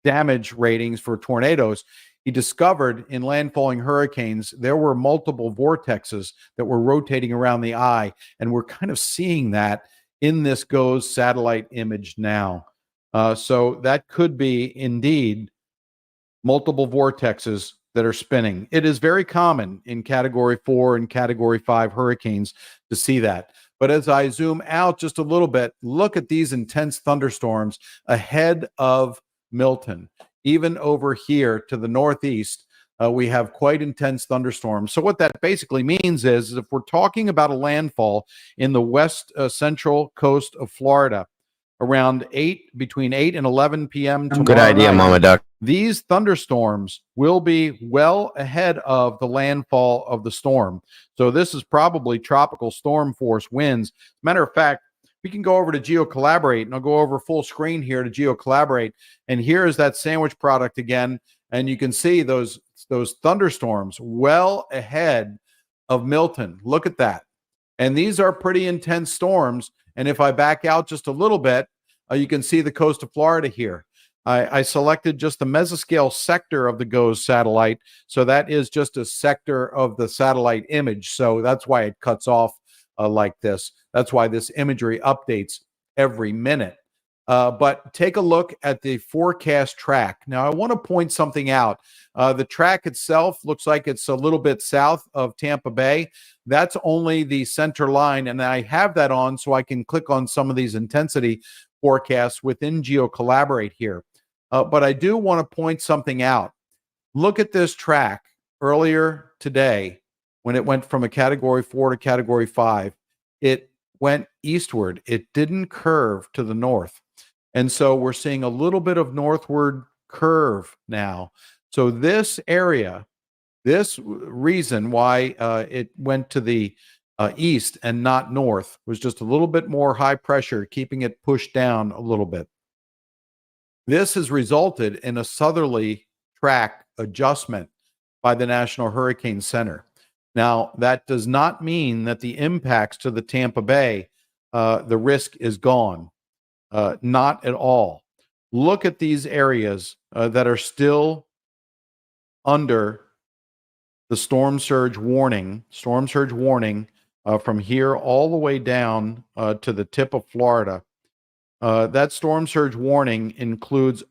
damage ratings for tornadoes, he discovered in landfalling hurricanes, there were multiple vortexes that were rotating around the eye. And we're kind of seeing that in this GOES satellite image now. So that could be indeed multiple vortexes that are spinning. It is very common in Category 4 and Category 5 hurricanes to see that. But as I zoom out just a little bit, look at these intense thunderstorms ahead of Milton. Even over here to the northeast, we have quite intense thunderstorms. So what that basically means is if we're talking about a landfall in the west central coast of Florida, around between 8 and 11 p.m. tomorrow Good idea, night, Mama Duck. these thunderstorms will be well ahead of the landfall of the storm. So this is probably tropical storm force winds. Matter of fact, we can go over to GeoCollaborate, and I'll go over full screen here to GeoCollaborate. And here is that sandwich product again. And you can see those thunderstorms well ahead of Milton. Look at that. And these are pretty intense storms. And if I back out just a little bit, you can see the coast of Florida here. I selected just the mesoscale sector of the GOES satellite. So that is just a sector of the satellite image. So that's why it cuts off like this. That's why this imagery updates every minute. But take a look at the forecast track. Now, I want to point something out. The track itself looks like it's a little bit south of Tampa Bay. That's only the center line, and I have that on so I can click on some of these intensity forecasts within GeoCollaborate here. But I do want to point something out. Look at this track earlier today when it went from a Category 4 to Category 5. It went eastward. It didn't curve to the north. And so we're seeing a little bit of northward curve now. So this area, this reason why it went to the east and not north was just a little bit more high pressure, keeping it pushed down a little bit. This has resulted in a southerly track adjustment by the National Hurricane Center. Now, that does not mean that the impacts to the Tampa Bay, the risk is gone. Not at all. Look at these areas that are still under the storm surge warning from here all the way down to the tip of Florida. That storm surge warning includes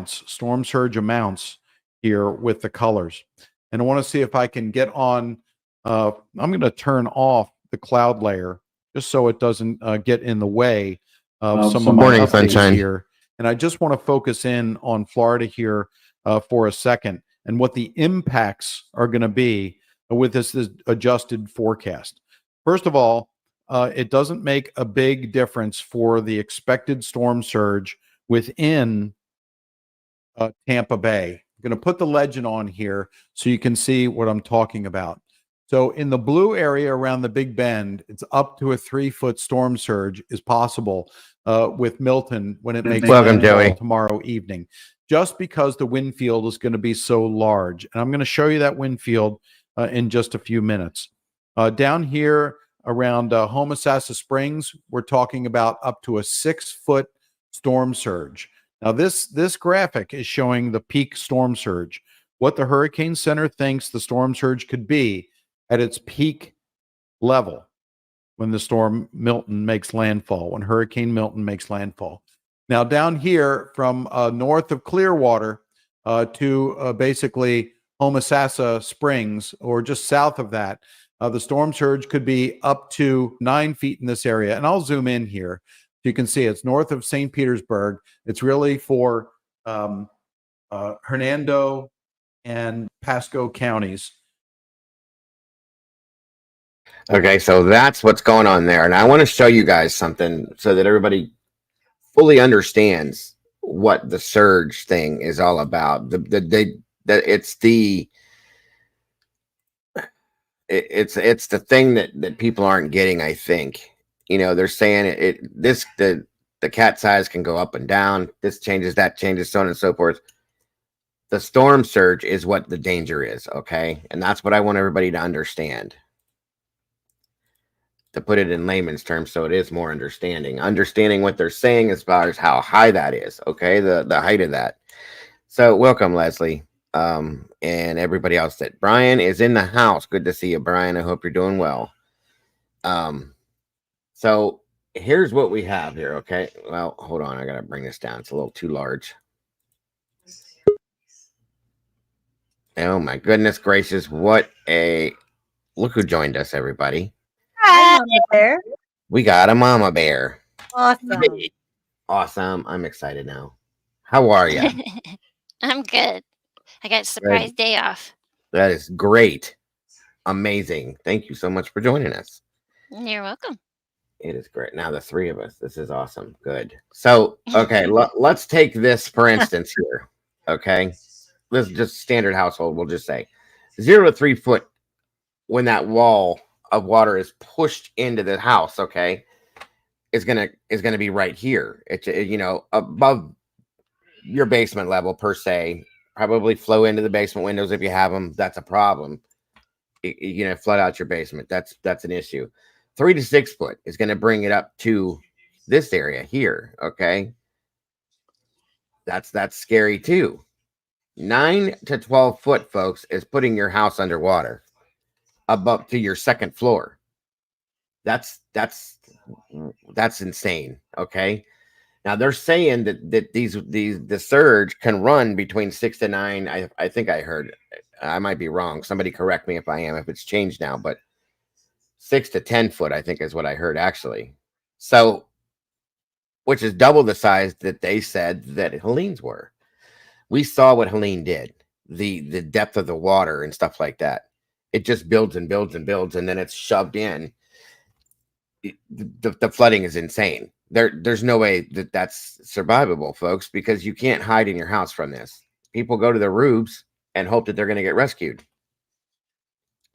storm surge amounts here with the colors. And I want to see if I can get on, I'm going to turn off the cloud layer just so it doesn't get in the way of some of my morning, updates sunshine. here. And I just want to focus in on Florida here for a second and what the impacts are going to be with this adjusted forecast. First of all, it doesn't make a big difference for the expected storm surge within Tampa Bay. I'm going to put the legend on here so you can see what I'm talking about. So in the blue area around the Big Bend, it's up to a 3-foot storm surge is possible with Milton when it makes landfall tomorrow evening, just because the wind field is going to be so large. And I'm going to show you that wind field in just a few minutes. Down here around Homosassa Springs, we're talking about up to a 6-foot storm surge. Now, this graphic is showing the peak storm surge, what the Hurricane Center thinks the storm surge could be at its peak level when the storm Milton makes landfall, when Hurricane Milton makes landfall. Now, down here from north of Clearwater to basically Homosassa Springs, or just south of that, the storm surge could be up to 9 feet in this area. And I'll zoom in here. You can see it's north of St. Petersburg. It's really for Hernando and Pasco counties. Okay, so that's what's going on there. And I want to show you guys something so that everybody fully understands what the surge thing is all about. It's the thing that people aren't getting, I think. You know, they're saying the cat size can go up and down. This changes, that changes, so on and so forth. The storm surge is what the danger is, okay? And that's what I want everybody to understand. To put it in layman's terms so it is more understanding. Understanding what they're saying as far as how high that is, okay? The height of that. So welcome, Leslie. And everybody else. That Brian is in the house. Good to see you, Brian. I hope you're doing well. So here's what we have here, okay? Well, hold on. I got to bring this down. It's a little too large. Oh, my goodness gracious. What a... Look who joined us, everybody. Hi, Mama Bear. We got a mama bear. Awesome. Awesome. I'm excited now. How are you? I'm good. I got a surprise day off. That is great. Amazing. Thank you so much for joining us. You're welcome. It is great. Now the three of us. This is awesome. Good. So, okay, let's take this for instance here. Okay. This is just standard household. We'll just say 0 to 3 foot when that wall of water is pushed into the house. Okay. Is gonna be right here. It's above your basement level per se. Probably flow into the basement windows if you have them. That's a problem. Flood out your basement. That's an issue. 3 to 6 foot is going to bring it up to this area here. Okay. That's scary too. 9 to 12 foot, folks, is putting your house underwater above to your second floor. That's insane. Okay. Now they're saying that the surge can run between 6 to 9. I think I heard, I might be wrong. Somebody correct me if I am, if it's changed now, but 6 to 10 foot, I think is what I heard actually. So, which is double the size that they said that Helene's were. We saw what Helene did, the depth of the water and stuff like that. It just builds and builds and builds, and then it's shoved in. The flooding is insane. There's no way that's survivable, folks, because you can't hide in your house from this. People go to the roofs and hope that they're going to get rescued.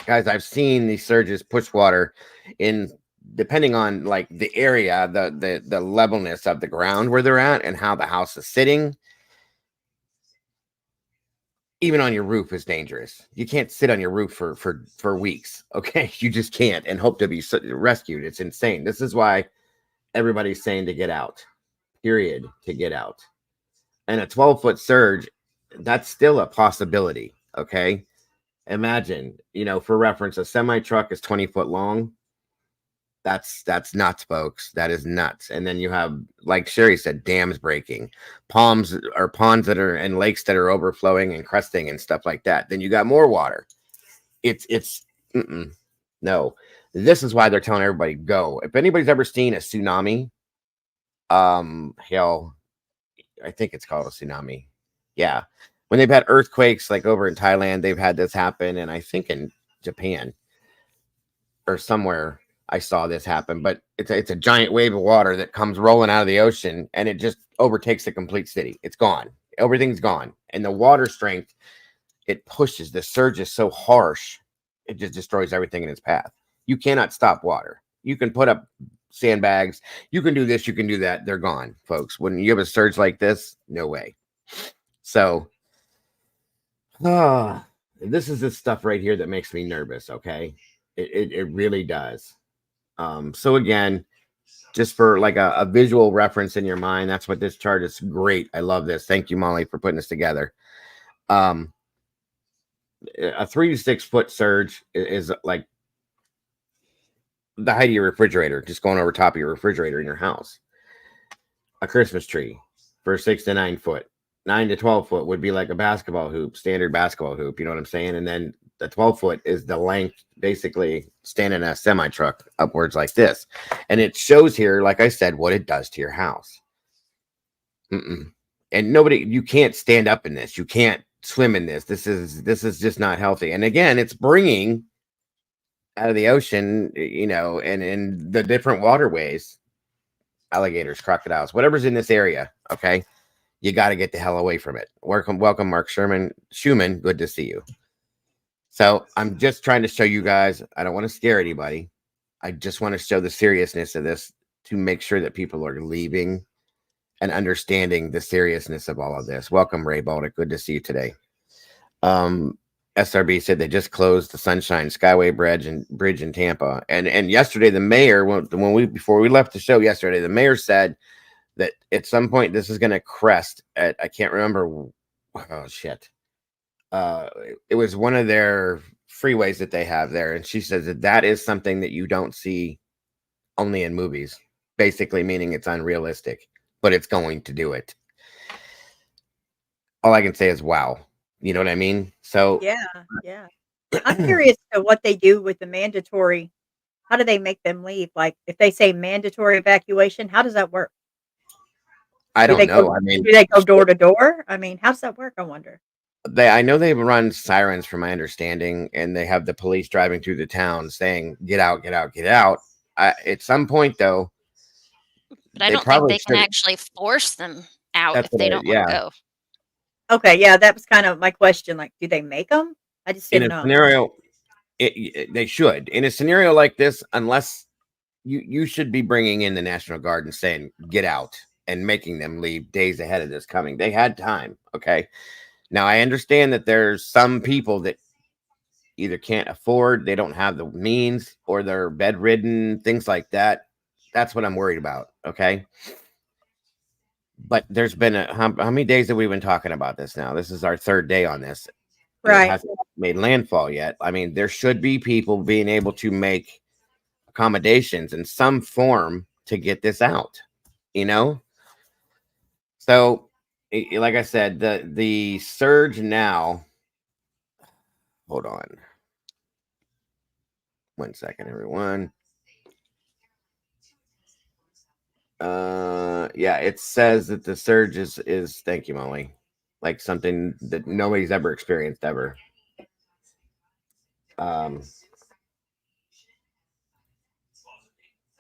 Guys, I've seen these surges push water in, depending on like the area, the levelness of the ground where they're at and how the house is sitting. Even on your roof is dangerous. You can't sit on your roof for weeks. Okay. You just can't and hope to be rescued. It's insane. This is why everybody's saying to get out, period, to get out. And a 12-foot surge, that's still a possibility. Okay. Imagine, for reference, a semi truck is 20 foot long. That's nuts, folks. That is nuts. And then you have, like Sherry said, dams breaking, ponds that are and lakes that are overflowing and cresting and stuff like that. Then you got more water. No. This is why they're telling everybody go. If anybody's ever seen a tsunami, hell, I think it's called a tsunami. Yeah. When they've had earthquakes, like over in Thailand, they've had this happen. And I think in Japan or somewhere, I saw this happen, but it's a giant wave of water that comes rolling out of the ocean and it just overtakes the complete city. It's gone. Everything's gone. And the water strength, it pushes. The surge is so harsh, it just destroys everything in its path. You cannot stop water. You can put up sandbags. You can do this. You can do that. They're gone, folks. When you have a surge like this, no way. So, this is the stuff right here that makes me nervous, okay? It really does. So again, just for like a visual reference in your mind, that's what this chart is. Great. I love this. Thank you, Molly, for putting this together. A 3 to 6 foot surge is like the height of your refrigerator, just going over top of your refrigerator in your house. A Christmas tree for 6 to 9 foot. 9 to 12 foot would be like a basketball hoop, standard basketball hoop. You know what I'm saying? And then the 12 foot is the length, basically standing in a semi truck upwards like this. And it shows here, like I said, what it does to your house. And you can't stand up in this. You can't swim in this. This is just not healthy. And again, it's bringing out of the ocean, you know, and in the different waterways, alligators, crocodiles, whatever's in this area. Okay. You got to get the hell away from it. Welcome, Mark Schumann. Good to see you. So I'm just trying to show you guys, I don't want to scare anybody. I just want to show the seriousness of this to make sure that people are leaving and understanding the seriousness of all of this. Welcome, Ray Baltic. Good to see you today. SRB said they just closed the Sunshine Skyway Bridge in Tampa. And yesterday, the mayor, before we left the show yesterday, the mayor said that at some point this is going to crest at, I can't remember. Oh shit. It was one of their freeways that they have there. And she says that is something that you don't see only in movies, basically meaning it's unrealistic, but it's going to do it. All I can say is, wow. You know what I mean? So yeah. I'm curious to what they do with the mandatory. How do they make them leave? Like if they say mandatory evacuation, how does that work? I don't know. I mean, do they go door to door? I mean, how does that work? I wonder. I know they run sirens from my understanding, and they have the police driving through the town saying, get out, get out, get out. At some point though, but I don't think they can actually force them out if they don't want to go. Okay, yeah, that was kind of my question. Like, do they make them? I just didn't know. Scenario, they should. In a scenario like this, unless you should be bringing in the National Guard and saying, get out, and making them leave days ahead of this coming. They had time, okay? Now, I understand that there's some people that either can't afford, they don't have the means, or they're bedridden, things like that. That's what I'm worried about, okay? But there's been how many days have we been talking about this now? This is our third day on this. Right. It hasn't made landfall yet. I mean, there should be people being able to make accommodations in some form to get this out, you know? So, like I said, the surge now, hold on. 1 second, everyone. Yeah, it says that the surge is thank you, Molly, like something that nobody's ever experienced ever. Hold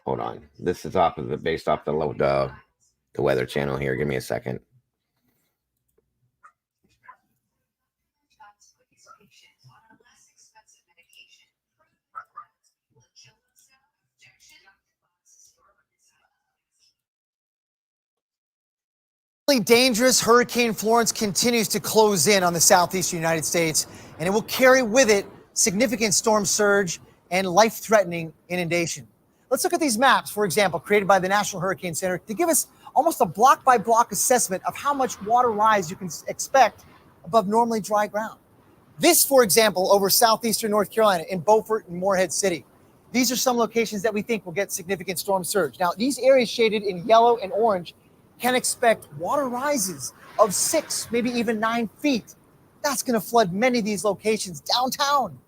on. This is based off the Weather Channel here. Give me a second. Dangerous Hurricane Florence continues to close in on the southeastern United States, and it will carry with it significant storm surge and life-threatening inundation. Let's look at these maps, for example, created by the National Hurricane Center to give us almost a block-by-block assessment of how much water rise you can expect above normally dry ground. This, for example, over southeastern North Carolina in Beaufort and Morehead City. These are some locations that we think will get significant storm surge. Now, these areas shaded in yellow and orange can expect water rises of 6, maybe even 9 feet. That's going to flood many of these locations downtown.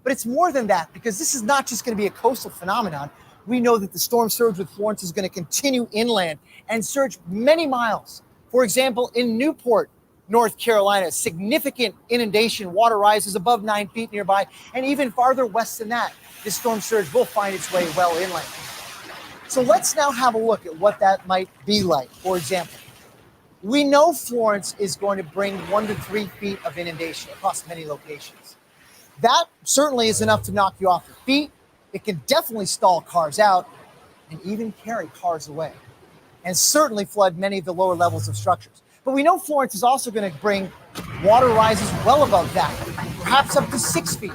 But it's more than that, because this is not just going to be a coastal phenomenon. We know that the storm surge with Florence is going to continue inland and surge many miles. For example, in Newport, North Carolina, significant inundation, water rises above 9 feet nearby, and even farther west than that, this storm surge will find its way well inland. So let's now have a look at what that might be like. For example, we know Florence is going to bring 1 to 3 feet of inundation across many locations. That certainly is enough to knock you off your feet. It can definitely stall cars out and even carry cars away, and certainly flood many of the lower levels of structures. But we know Florence is also going to bring water rises well above that, perhaps up to 6 feet.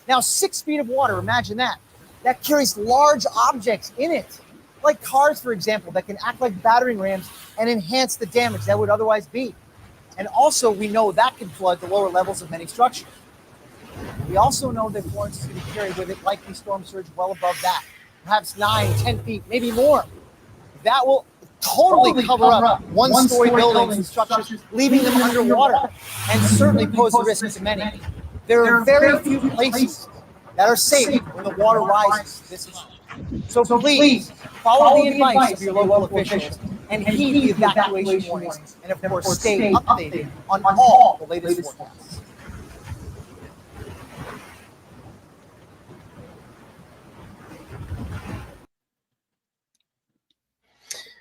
Now, 6 feet of water, imagine that. that carries large objects in it, like cars, for example, that can act like battering rams and enhance the damage that would otherwise be. And also, we know that can flood the lower levels of many structures. We also know that Florence is going to carry with it likely storm surge well above that, perhaps 9, 10 feet, maybe more. That will totally cover up one-story buildings and structures, leaving them underwater, and certainly pose a risk to many. There are very few places that are safe when the water rises this high. So please follow the advice of your local officials and heed the evacuation warnings, and of course stay updated on all the latest forecasts.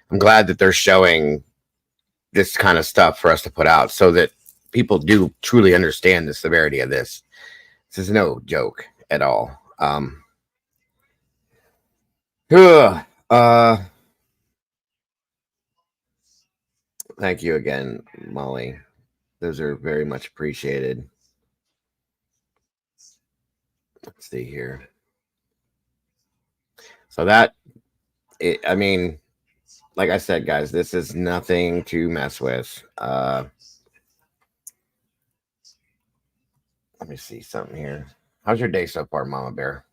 I'm glad that they're showing this kind of stuff for us to put out so that people do truly understand the severity of this. This is no joke at all. Thank you again, Molly. Those are very much appreciated. Let's see here. So I mean, like I said, guys, this is nothing to mess with. Let me see something here. How's your day so far, Mama Bear?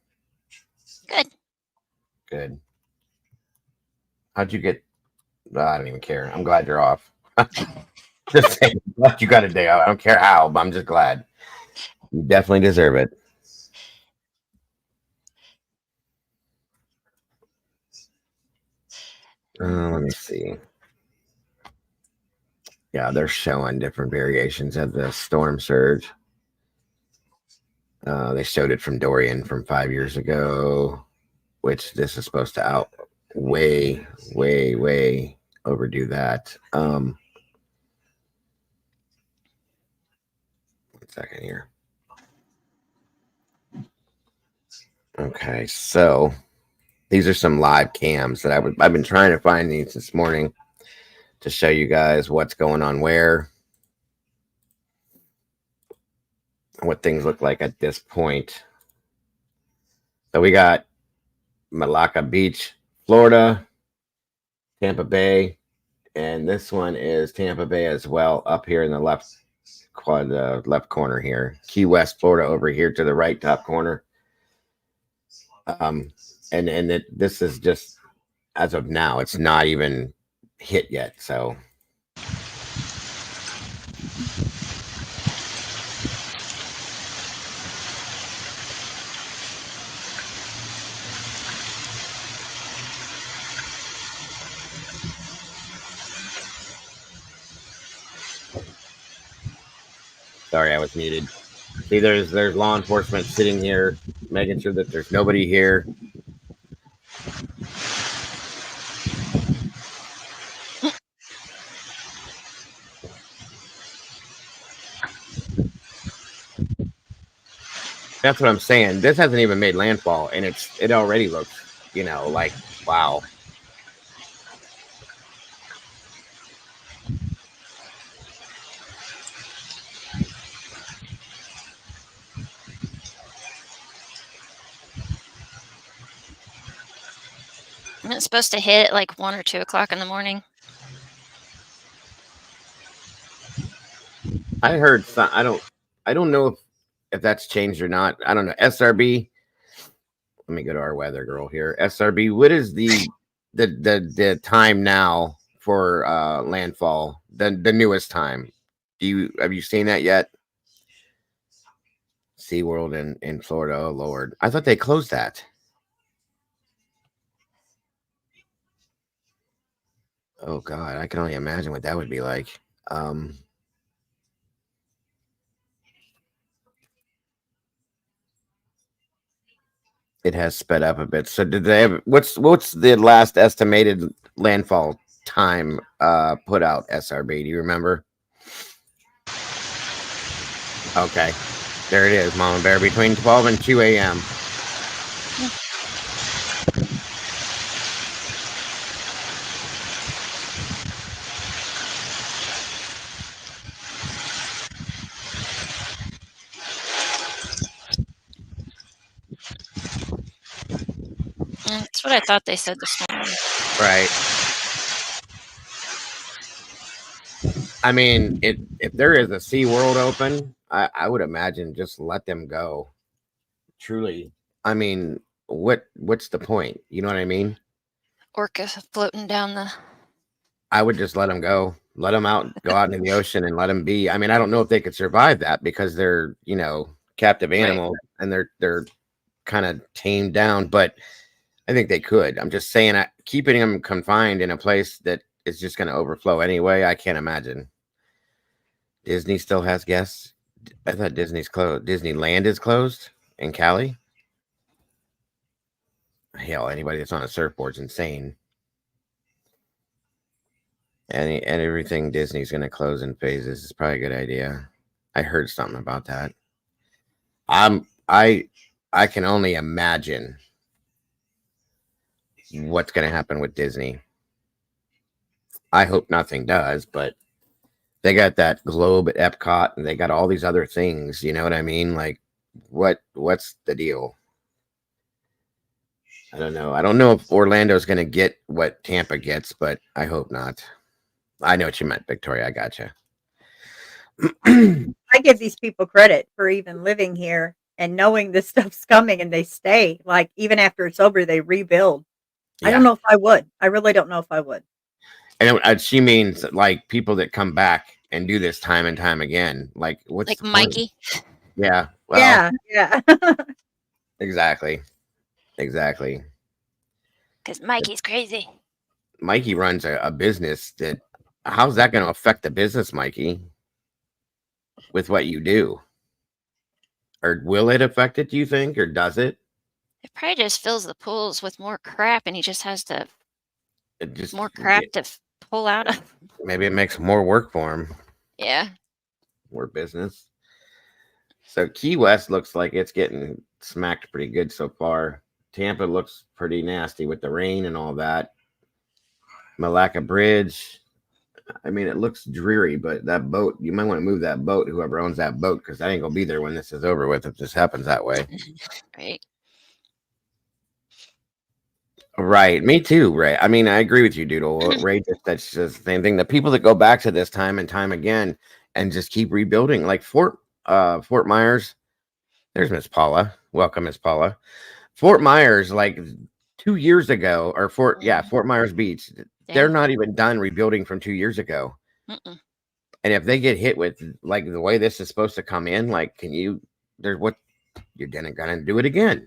Good. Good. How'd you get? I don't even care. I'm glad you're off. Just saying, you got a day off. I don't care how, but I'm just glad. You definitely deserve it. Let me see. Yeah, they're showing different variations of the storm surge. They showed it from Dorian from 5 years ago, which this is supposed to way overdo that. 1 second here. Okay, so these are some live cams that I've been trying to find these this morning to show you guys what's going on where, what things look like at this point. So we got Malacca Beach, Florida, Tampa Bay, and this one is Tampa Bay as well, up here in the left corner here. Key West, Florida, over here to the right top corner. This is just as of now, it's not even hit yet. So sorry, I was muted. See, there's law enforcement sitting here, making sure that there's nobody here. That's what I'm saying. This hasn't even made landfall, and it already looks, like wow. And it's supposed to hit at like 1 or 2 o'clock in the morning. I heard some, I don't know if that's changed or not. I don't know. SRB. Let me go to our weather girl here. SRB, what is the time now for landfall? The newest time. Have you seen that yet? SeaWorld in Florida. Oh Lord. I thought they closed that. Oh God, I can only imagine what that would be like. It has sped up a bit. So did they have what's the last estimated landfall time put out, SRB? Do you remember? Okay. There it is, Mama Bear, between 12 and 2 a.m. That's what I thought they said this morning. Right. I mean, if there is a SeaWorld open, I would imagine just let them go. Truly. I mean, what's the point? You know what I mean? Orca floating down the. I would just let them go. Let them go out into the ocean and let them be. I mean, I don't know if they could survive that because they're, captive animals and they're kind of tamed down, but I think they could. I'm just saying, keeping them confined in a place that is just going to overflow anyway, I can't imagine. Disney still has guests. I thought Disney's closed. Disneyland is closed in Cali. Hell, anybody that's on a surfboard's insane. And everything Disney's going to close in phases is probably a good idea. I heard something about that. I can only imagine what's going to happen with Disney. I hope nothing does, but they got that globe at Epcot and they got all these other things. You know what I mean? Like, what's the deal? I don't know. I don't know if Orlando's going to get what Tampa gets, but I hope not. I know what you meant, Victoria. I gotcha. I give these people credit for even living here and knowing this stuff's coming, and they stay. Like, even after it's over, they rebuild. Yeah. I don't know if I would. I really don't know if I would. And she means like people that come back and do this time and time again. Like, what's Like the point? Mikey. Yeah. Well, Yeah. Exactly. Because Mikey's crazy. Mikey runs a business that. How's that going to affect the business, Mikey? With what you do, or will it affect it? Do you think, or does it? It probably just fills the pools with more crap, and he just has to more crap to pull out of. Maybe it makes more work for him. Yeah. More business. So Key West looks like it's getting smacked pretty good so far. Tampa looks pretty nasty with the rain and all that. Malacca Bridge. I mean, it looks dreary, but that boat, you might want to move that boat, whoever owns that boat, because that ain't going to be there when this is over with if this happens that way. Right. Right. Me too, Ray. I mean, I agree with you, Doodle. Ray that's just the same thing. The people that go back to this time and time again and just keep rebuilding, like Fort Myers. There's Miss Paula. Welcome, Miss Paula. Fort Myers, like 2 years ago, or Fort Myers Beach. They're not even done rebuilding from 2 years ago. And if they get hit with like the way this is supposed to come in, like, you're gonna do it again.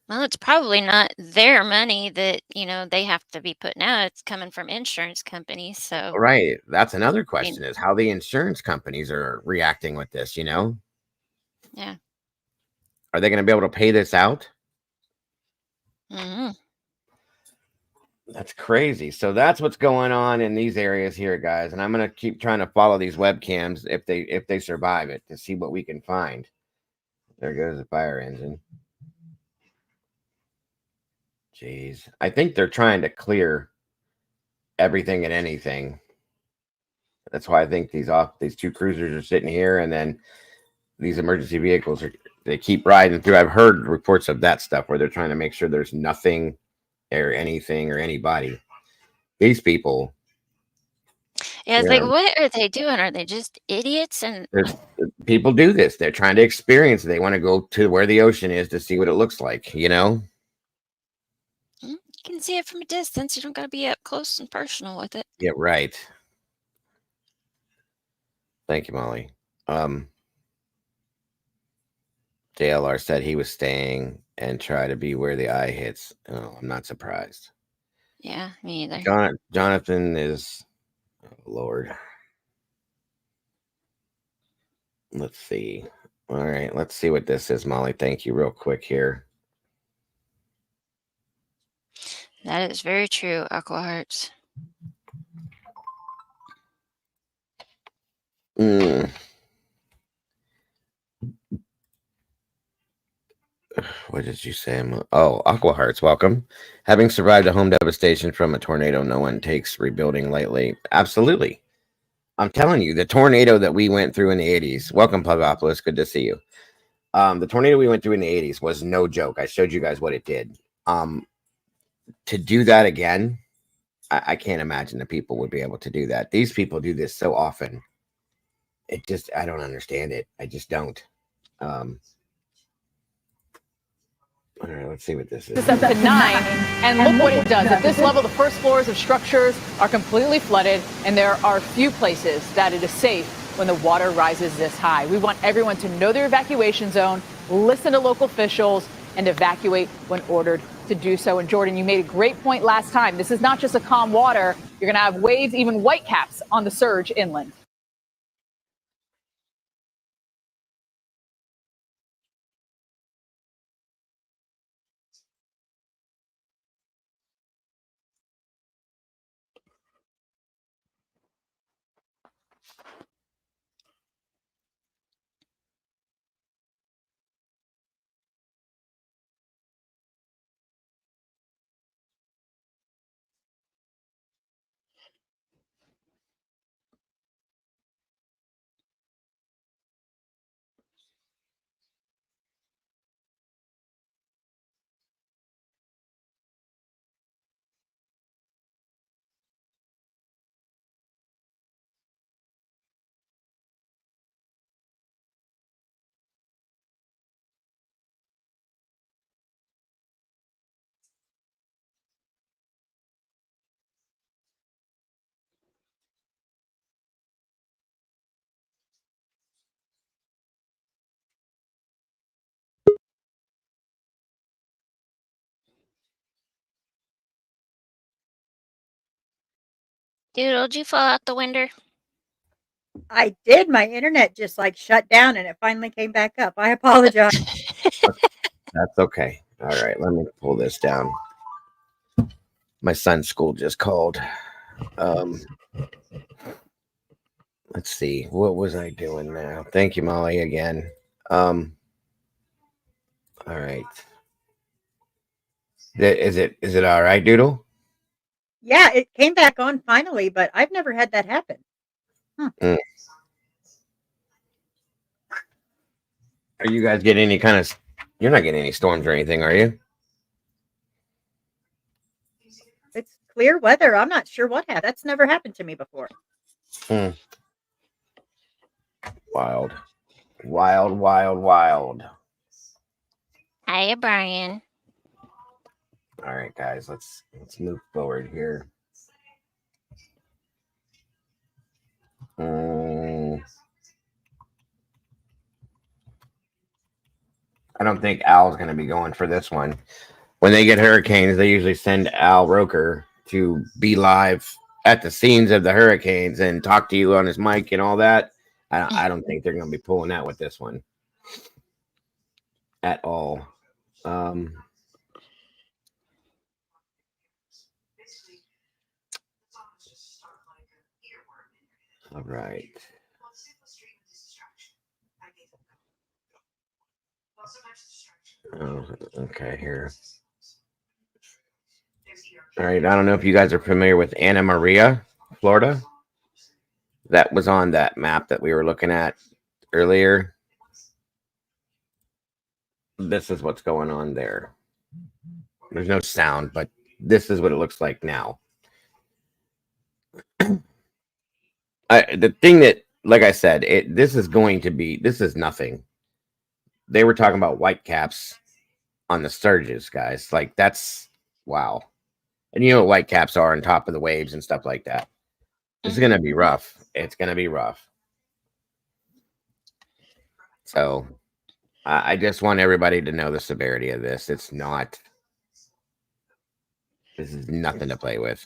Well, it's probably not their money that, they have to be putting out. It's coming from insurance companies. So right. That's another question, is how the insurance companies are reacting with this, Yeah. Are they going to be able to pay this out? Mm-hmm. That's crazy. So that's what's going on in these areas here, guys. And I'm going to keep trying to follow these webcams if they survive it, to see what we can find. There goes the fire engine. Jeez. I think they're trying to clear everything and anything. That's why I think these two cruisers are sitting here, and then these emergency vehicles they keep riding through. I've heard reports of that stuff where they're trying to make sure there's nothing or anything or anybody. These people. Yeah, it's like, what are they doing? Are they just idiots? And people do this. They're trying to experience it. They want to go to where the ocean is to see what it looks like, You can see it from a distance. You don't got to be up close and personal with it. Yeah, right. Thank you, Molly. JLR said he was staying and try to be where the eye hits. Oh, I'm not surprised. Yeah, me either. Jonathan is, Lord. Let's see. All right, let's see what this is, Molly. Thank you real quick here. That is very true, Aqua Hearts. What did you say? Oh, Aqua Hearts, welcome. Having survived a home devastation from a tornado, no one takes rebuilding lightly. Absolutely. I'm telling you, the tornado that we went through in the 80s. Welcome, Plavopolis. Good to see you. The tornado we went through in the 80s was no joke. I showed you guys what it did. to do that again, I can't imagine that people would be able to do that. These people do this so often. I don't understand it. I just don't. All right, let's see what this is. It's up to 9, and look what it does. At this level, the first floors of structures are completely flooded, and there are few places that it is safe when the water rises this high. We want everyone to know their evacuation zone, listen to local officials, and evacuate when ordered to do so. And Jordan, you made a great point last time. This is not just a calm water. You're going to have waves, even whitecaps on the surge inland. Doodle, did you fall out the window? I did. My internet just like shut down and it finally came back up. I apologize. That's okay. All right, let me pull this down. My son's school just called. Let's see. What was I doing now? Thank you, Molly, again. All right. Is it all right, Doodle? Yeah, it came back on finally, but I've never had that happen. Are you guys getting any kind of... You're not getting any storms or anything, are you? It's clear weather. I'm not sure what happened. That's never happened to me before. Wild. Wild, wild, wild. Hiya, Brian. All right, guys, let's move forward here. I don't think Al's going to be going for this one. When they get hurricanes, they usually send Al Roker to be live at the scenes of the hurricanes and talk to you on his mic and all that. I don't think they're going to be pulling that with this one at all. All right. Oh, okay, here. All right, I don't know if you guys are familiar with Anna Maria, Florida. That was on that map that we were looking at earlier. This is what's going on there. There's no sound, but this is what it looks like now. The thing that, like I said, this is nothing. They were talking about whitecaps on the surges, guys. Like, that's wow. And you know what whitecaps are on top of the waves and stuff like that. This is going to be rough. It's going to be rough. So I just want everybody to know the severity of this. This is nothing to play with.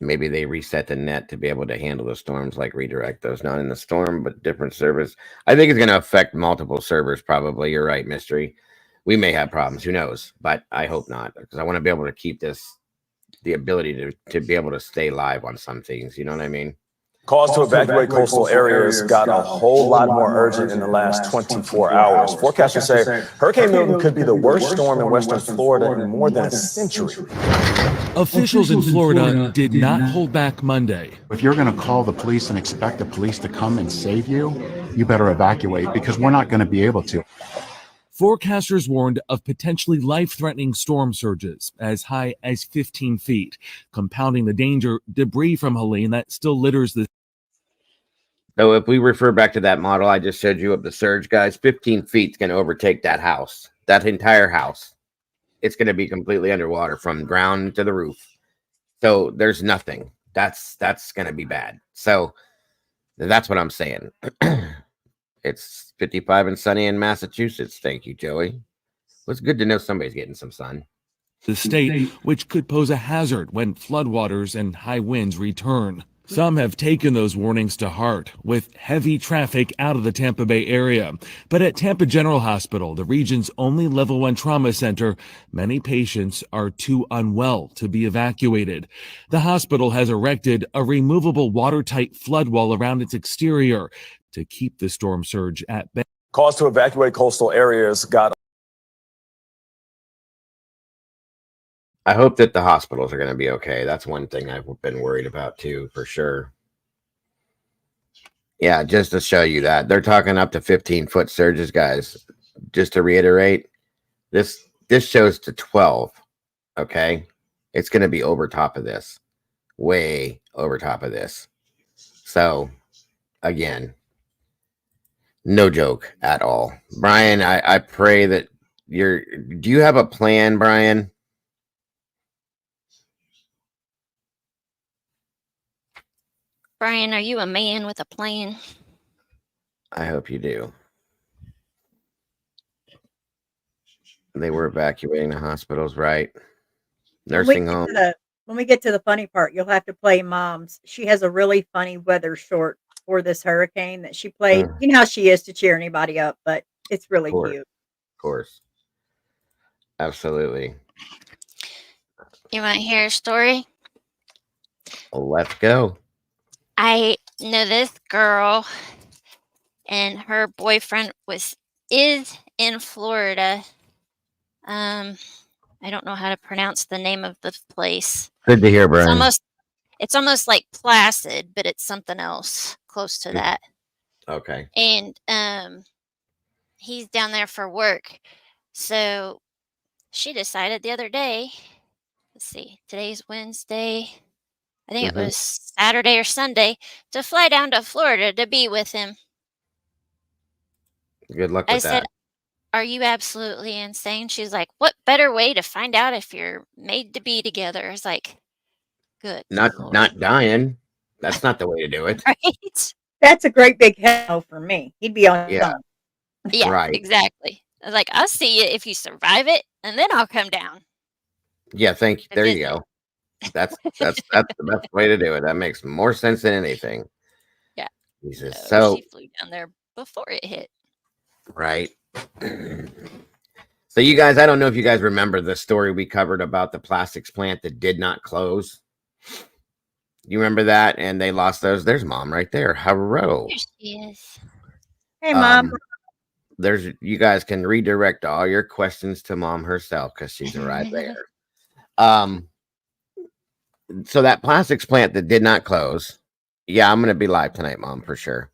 Maybe they reset the net to be able to handle the storms, like redirect those, not in the storm, but different servers. I think it's going to affect multiple servers, probably. You're right, Mystery. We may have problems. Who knows? But I hope not, because I want to be able to keep the ability to be able to stay live on some things. You know what I mean? Calls to evacuate coastal areas got a whole lot more urgent in the last 24 hours. Forecasters say Hurricane Milton could be the worst storm in western Florida in more than a century. Officials in Florida did not hold back Monday. If you're going to call the police and expect the police to come and save you, you better evacuate, because we're not going to be able to. Forecasters warned of potentially life-threatening storm surges as high as 15 feet, compounding the danger debris from Helene that still litters the. So if we refer back to that model I just showed you of the surge, guys, 15 feet is going to overtake that house, that entire house. It's going to be completely underwater from ground to the roof. So there's nothing. That's going to be bad. So that's what I'm saying. It's 55 and sunny in Massachusetts. Thank you, Joey. Well, it's good to know somebody's getting some sun. The state, which could pose a hazard when floodwaters and high winds return. Some have taken those warnings to heart, with heavy traffic out of the Tampa Bay area. But at Tampa General Hospital, the region's only level 1 trauma center, many patients are too unwell to be evacuated. The hospital has erected a removable watertight flood wall around its exterior to keep the storm surge at bay. Calls to evacuate coastal areas got. I hope that the hospitals are going to be okay. That's one thing I've been worried about too, for sure. Yeah, just to show you that they're talking up to 15-foot surges, guys. Just to reiterate, this shows to 12. Okay, it's going to be over top of this, way over top of this. So, again, no joke at all. Brian, I pray that do you have a plan, Brian? Brian, are you a man with a plan? I hope you do. They were evacuating the hospitals, right? Nursing home. When we get to the funny part, you'll have to play Mom's. She has a really funny weather short for this hurricane that she played. You know how she is to cheer anybody up, but it's really cute. Of course. Absolutely. You want to hear a story? Let's go. I know this girl, and her boyfriend is in Florida. I don't know how to pronounce the name of the place. Good to hear, Brian. It's almost like Placid, but it's something else close to that. Okay. And he's down there for work. So she decided the other day, let's see, today's Wednesday. I think it was Saturday or Sunday, to fly down to Florida to be with him. Good luck with that. I said, are you absolutely insane? She's like, what better way to find out if you're made to be together? It's like, good. Not dying. That's not the way to do it. Right? That's a great big hell for me. He'd be on his own. Yeah, right. Exactly. I was like, I'll see you if you survive it, and then I'll come down. Yeah, thank you. There you go. That's the best way to do it. That makes more sense than anything. Yeah. Jesus. So she flew down there before it hit. Right. So you guys, I don't know if you guys remember the story we covered about the plastics plant that did not close. You remember that? And they lost those. There's Mom right there. Hello. There she is. Hey, Mom. You guys can redirect all your questions to Mom herself because she's right there. So that plastics plant that did not close. Yeah, I'm going to be live tonight, Mom, for sure.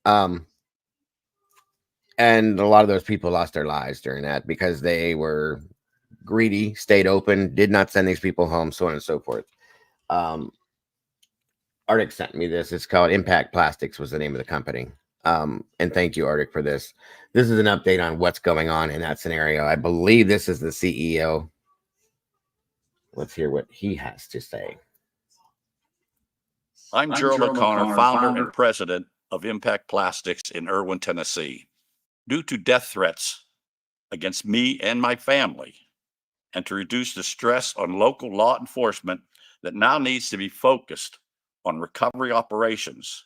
And a lot of those people lost their lives during that because they were greedy, stayed open, did not send these people home, so on and so forth. Arctic sent me this. It's called Impact Plastics was the name of the company. And thank you, Arctic, for this. This is an update on what's going on in that scenario. I believe this is the CEO. Let's hear what he has to say. I'm Gerald O'Connor, founder and president of Impact Plastics in Irwin, Tennessee. Due to death threats against me and my family, and to reduce the stress on local law enforcement that now needs to be focused on recovery operations,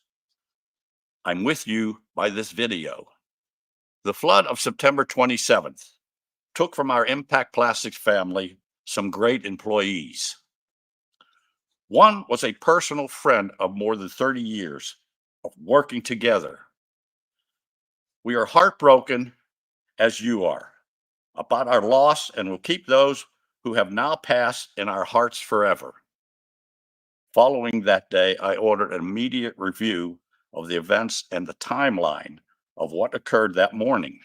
I'm with you by this video. The flood of September 27th took from our Impact Plastics family some great employees. One was a personal friend of more than 30 years of working together. We are heartbroken, as you are, about our loss, and will keep those who have now passed in our hearts forever. Following that day, I ordered an immediate review of the events and the timeline of what occurred that morning.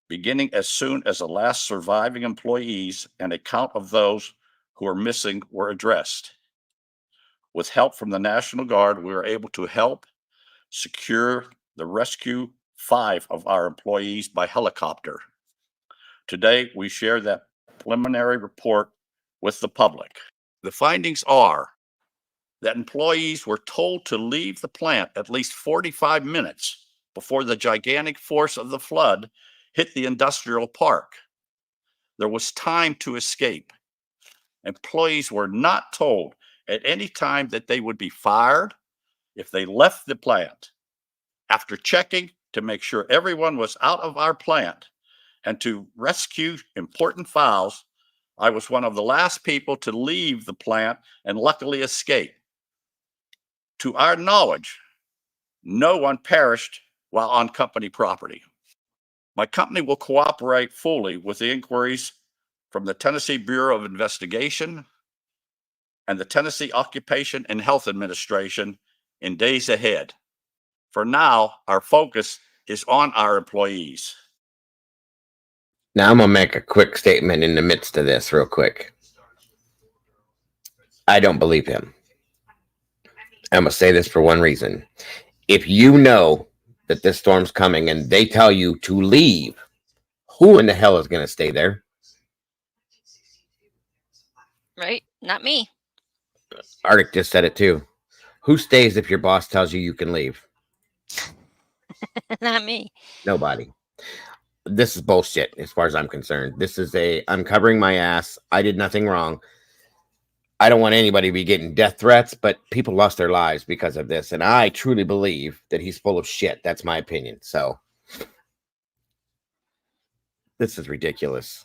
beginning as soon as the last surviving employees and a count of those who are missing were addressed. With help from the National Guard, we were able to help secure the rescue 5 of our employees by helicopter. Today, we share that preliminary report with the public. The findings are that employees were told to leave the plant at least 45 minutes before the gigantic force of the flood hit the industrial park. There was time to escape. Employees were not told at any time that they would be fired if they left the plant. After checking to make sure everyone was out of our plant and to rescue important files, I was one of the last people to leave the plant and luckily escape. To our knowledge, no one perished while on company property. My company will cooperate fully with the inquiries from the Tennessee Bureau of Investigation and the Tennessee Occupation and Health Administration in days ahead. For now, our focus is on our employees. Now I'm going to make a quick statement in the midst of this real quick. I don't believe him. I'm going to say this for one reason. If you know that this storm's coming and they tell you to leave, who in the hell is going to stay there? Right? Not me. Arctic just said it too. Who stays if your boss tells you can leave? Not me. Nobody. This is bullshit as far as I'm concerned. I'm covering my ass. I did nothing wrong. I don't want anybody to be getting death threats, but people lost their lives because of this. And I truly believe that he's full of shit. That's my opinion. So this is ridiculous.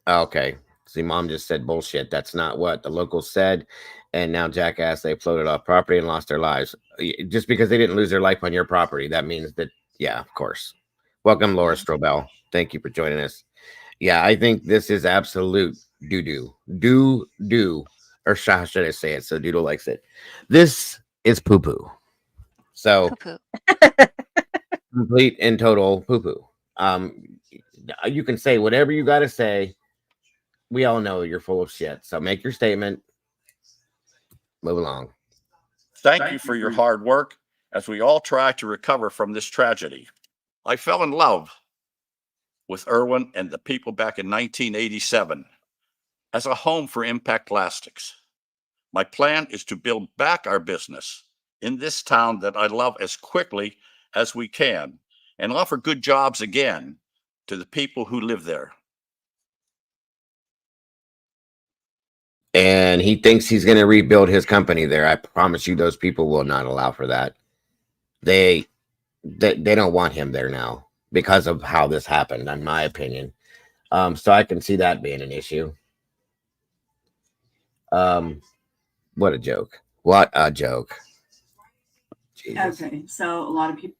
Okay. See, mom just said bullshit. That's not what the locals said. And now jackass, they floated off property and lost their lives. Just because they didn't lose their life on your property, that means that, yeah, of course. Welcome, Laura Strobel. Thank you for joining us. Yeah, I think this is absolute doo-doo. Doo-doo. Or how should I say it? So Doodle likes it. This is poo-poo. So Poo-poo. complete and total poo-poo. You can say whatever you got to say. We all know you're full of shit. So make your statement. Move along. Thank you for your hard work as we all try to recover from this tragedy. I fell in love with Irwin and the people back in 1987 as a home for impact plastics. My plan is to build back our business in this town that I love as quickly as we can and offer good jobs again to the people who live there. And he thinks he's going to rebuild his company there. I promise you those people will not allow for that. They don't want him there now because of how this happened, in my opinion. So I can see that being an issue. What a joke. What a joke. Jesus. Okay, so a lot of people.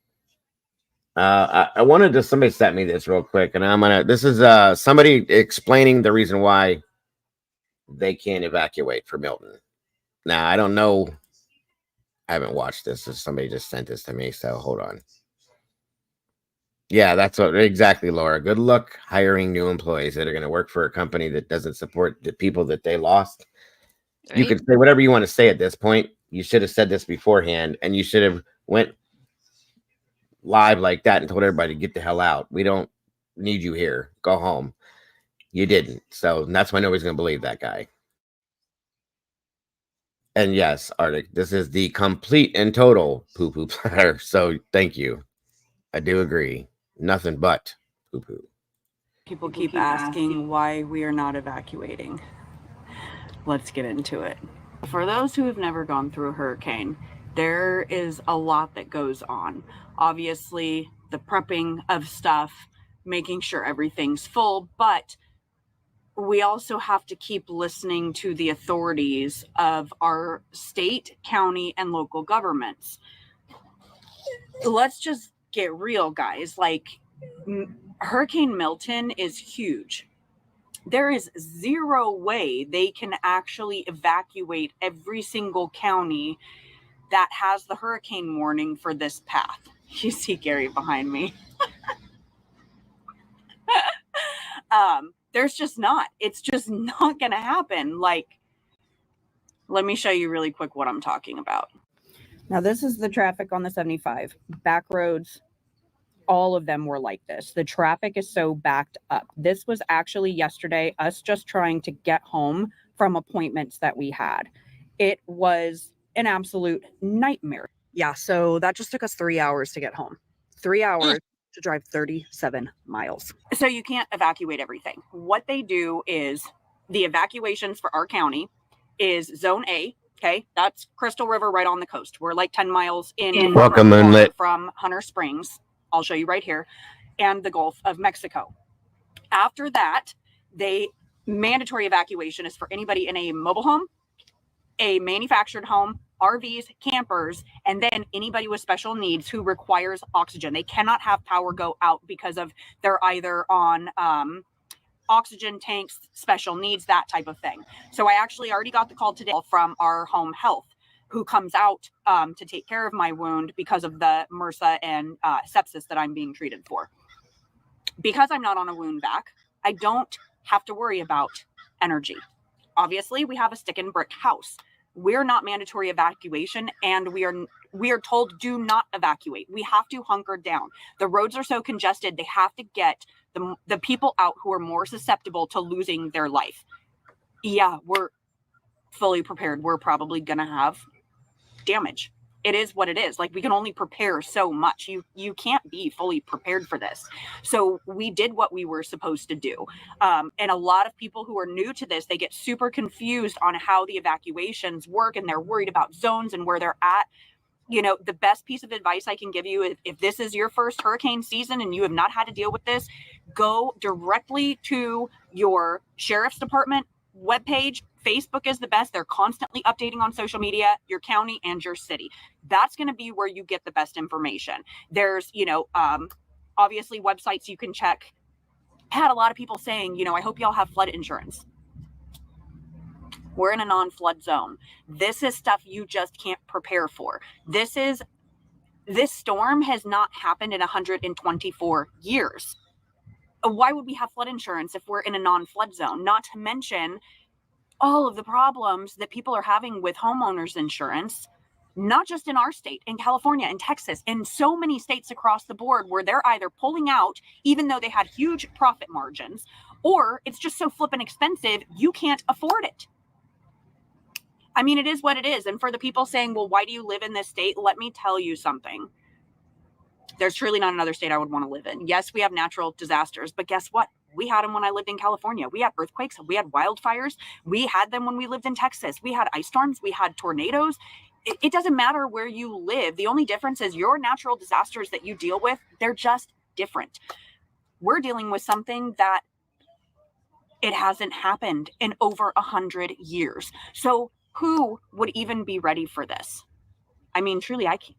I wanted to, somebody sent me this real quick, and this is somebody explaining the reason why they can't evacuate for Milton. Now, I don't know. I haven't watched this. Somebody just sent this to me, so hold on. Yeah, that's what exactly, Laura. Good luck hiring new employees that are going to work for a company that doesn't support the people that they lost. Right. You can say whatever you want to say at this point. You should have said this beforehand, and you should have went live like that and told everybody to get the hell out. We don't need you here. Go home. You didn't. So that's why nobody's going to believe that guy. And yes, Arctic, this is the complete and total poo-poo platter. So thank you. I do agree. Nothing but poo-poo. People keep asking why we are not evacuating. Let's get into it. For those who have never gone through a hurricane, there is a lot that goes on. Obviously, the prepping of stuff, making sure everything's full, but we also have to keep listening to the authorities of our state, county, and local governments. Let's just get real, guys. Like, Hurricane Milton is huge. There is zero way they can actually evacuate every single county that has the hurricane warning for this path. You see Gary behind me. There's just not. It's just not going to happen. Like, let me show you really quick what I'm talking about. Now, this is the traffic on the 75. Back roads, all of them were like this. The traffic is so backed up. This was actually yesterday, us just trying to get home from appointments that we had. It was an absolute nightmare. Yeah, so that just took us 3 hours to get home. 3 hours to drive 37 miles. So you can't evacuate everything. What they do is the evacuations for our county is Zone A. Okay, that's Crystal River right on the coast. We're like 10 miles in Welcome, Moonlit. from Hunter Springs. I'll show you right here, and the Gulf of Mexico. After that, mandatory evacuation is for anybody in a mobile home, a manufactured home, RVs, campers, and then anybody with special needs who requires oxygen. They cannot have power go out because of they're either on oxygen tanks, special needs, that type of thing. So I actually already got the call today from our home health, who comes out to take care of my wound because of the MRSA and sepsis that I'm being treated for. Because I'm not on a wound vac, I don't have to worry about energy. Obviously, we have a stick and brick house. We're not mandatory evacuation, and we are told do not evacuate. We have to hunker down. The roads are so congested, they have to get the people out who are more susceptible to losing their life. Yeah, we're fully prepared. We're probably gonna have damage. It is what it is. Like, we can only prepare so much. You can't be fully prepared for this. So we did what we were supposed to do. And a lot of people who are new to this, they get super confused on how the evacuations work, and they're worried about zones and where they're at. You know, the best piece of advice I can give you, if this is your first hurricane season and you have not had to deal with this, go directly to your sheriff's department webpage. Facebook is the best. They're constantly updating on social media, your county and your city. That's going to be where you get the best information. There's, obviously websites you can check. I had a lot of people saying, I hope y'all have flood insurance. We're in a non-flood zone. This is stuff you just can't prepare for. This storm has not happened in 124 years. Why would we have flood insurance if we're in a non-flood zone? Not to mention all of the problems that people are having with homeowners insurance, not just in our state, in California, in Texas, in so many states across the board, where they're either pulling out, even though they had huge profit margins, or it's just so flippin' expensive, you can't afford it. I mean, it is what it is. And for the people saying, well, why do you live in this state? Let me tell you something. There's truly not another state I would want to live in. Yes, we have natural disasters, but guess what? We had them when I lived in California. We had earthquakes. We had wildfires. We had them when we lived in Texas. We had ice storms. We had tornadoes. It doesn't matter where you live. The only difference is your natural disasters that you deal with, they're just different. We're dealing with something that it hasn't happened in over 100 years. So who would even be ready for this? I mean, truly, I can't.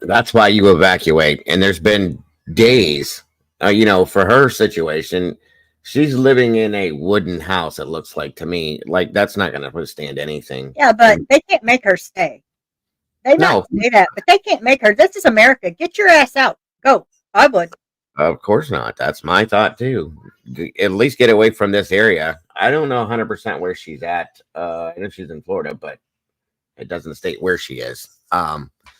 That's why you evacuate. And there's been days, for her situation, she's living in a wooden house, it looks like to me. Like, that's not going to withstand anything. Yeah, but they can't make her stay. They might say that, but they can't make her. This is America. Get your ass out. Go. I would. Of course not. That's my thought too. At least get away from this area. I don't know 100% where she's at. I know she's in Florida, but it doesn't state where she is.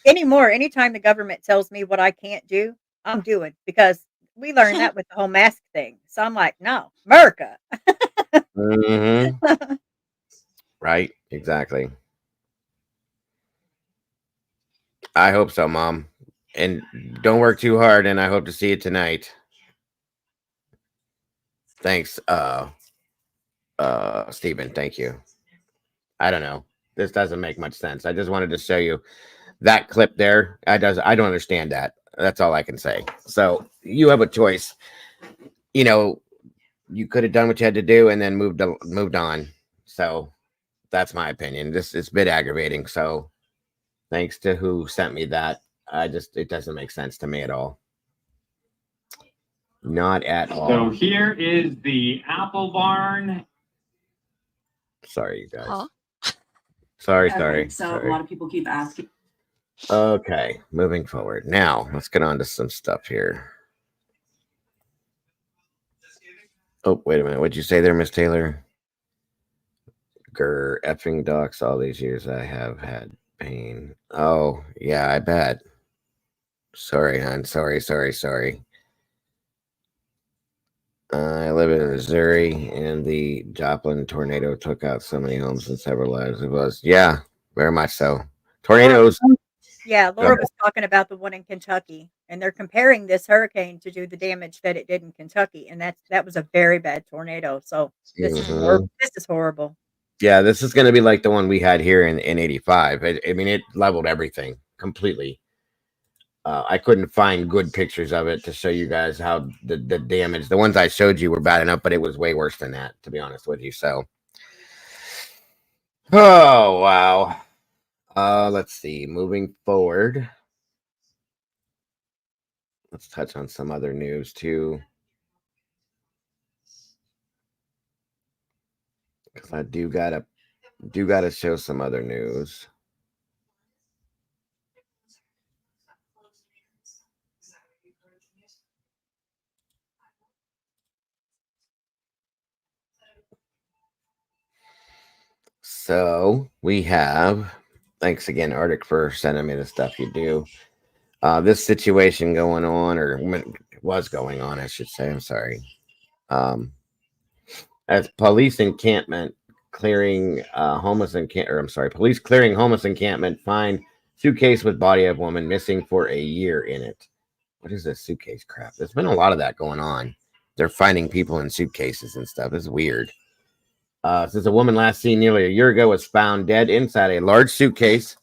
Anymore, anytime the government tells me what I can't do, I'm doing, because we learned that with the whole mask thing. So I'm like, no, America. Mm-hmm. Right. Exactly. I hope so, Mom. And don't work too hard, and I hope to see you tonight. Thanks, Stephen. Thank you. I don't know. This doesn't make much sense. I just wanted to show you that clip there. I don't understand that. That's all I can say. So you have a choice. You could have done what you had to do and then moved on. So that's my opinion. It's a bit aggravating. So thanks to who sent me that. It doesn't make sense to me at all. Not at all. So here is the apple barn. Sorry, you guys. Huh? Sorry. So a lot of people keep asking. Okay, moving forward. Now, let's get on to some stuff here. Oh, wait a minute. What'd you say there, Miss Taylor? Grr, effing docs. All these years I have had pain. Oh, yeah, I bet. Sorry, hon. Sorry. I live in Missouri, and the Joplin tornado took out so many homes and several lives. It was, yeah, very much so. Tornadoes. Yeah, Go Laura ahead. was talking about the one in Kentucky, and they're comparing this hurricane to do the damage that it did in Kentucky, and that was a very bad tornado. So Mhm. this is horrible. Yeah, this is going to be like the one we had here in 85. I mean, it leveled everything completely. I couldn't find good pictures of it to show you guys how the damage. The ones I showed you were bad enough, but it was way worse than that, to be honest with you. So, oh wow. Let's see. Moving forward, let's touch on some other news too, because I do gotta show some other news. So we have. Thanks again, Arctic, for sending me the stuff you do. This situation going on, or was going on, I should say. I'm sorry. As police encampment clearing police clearing homeless encampment find suitcase with body of woman missing for a year in it. What is this suitcase crap? There's been a lot of that going on. They're finding people in suitcases and stuff. It's weird. Since a woman last seen nearly a year ago was found dead inside a large suitcase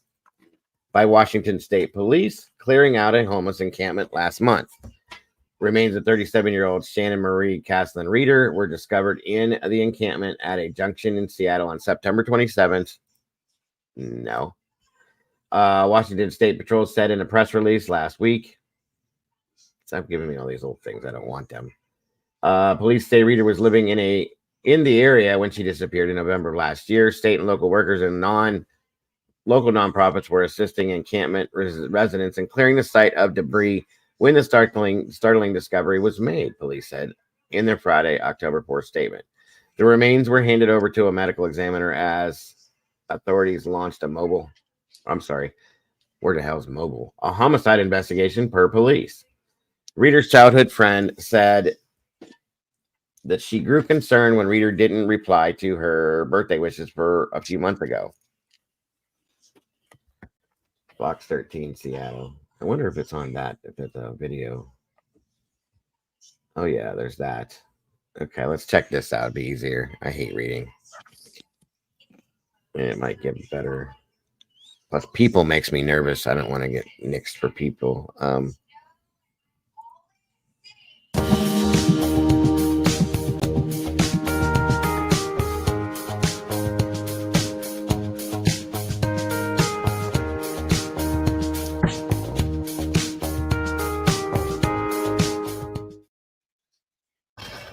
by Washington State Police clearing out a homeless encampment last month. Remains of 37-year-old Shannon Marie Caslin Reeder were discovered in the encampment at a junction in Seattle on September 27th. No. Washington State Patrol said in a press release last week. Stop giving me all these old things. I don't want them. Police say Reeder was living in the area when she disappeared in November of last year. State and local workers and local nonprofits were assisting encampment residents in clearing the site of debris when the startling discovery was made, police said in their Friday, October 4th statement. The remains were handed over to a medical examiner as authorities launched a where the hell's mobile? A homicide investigation per police. Reeder's childhood friend said that she grew concerned when Reeder didn't reply to her birthday wishes for a few months ago. Fox 13 Seattle. I wonder if it's on that, if it's a video. Oh, yeah, there's that. Okay, let's check this out. It'd be easier. I hate reading. It might get better. Plus, people makes me nervous. I don't want to get nixed for people.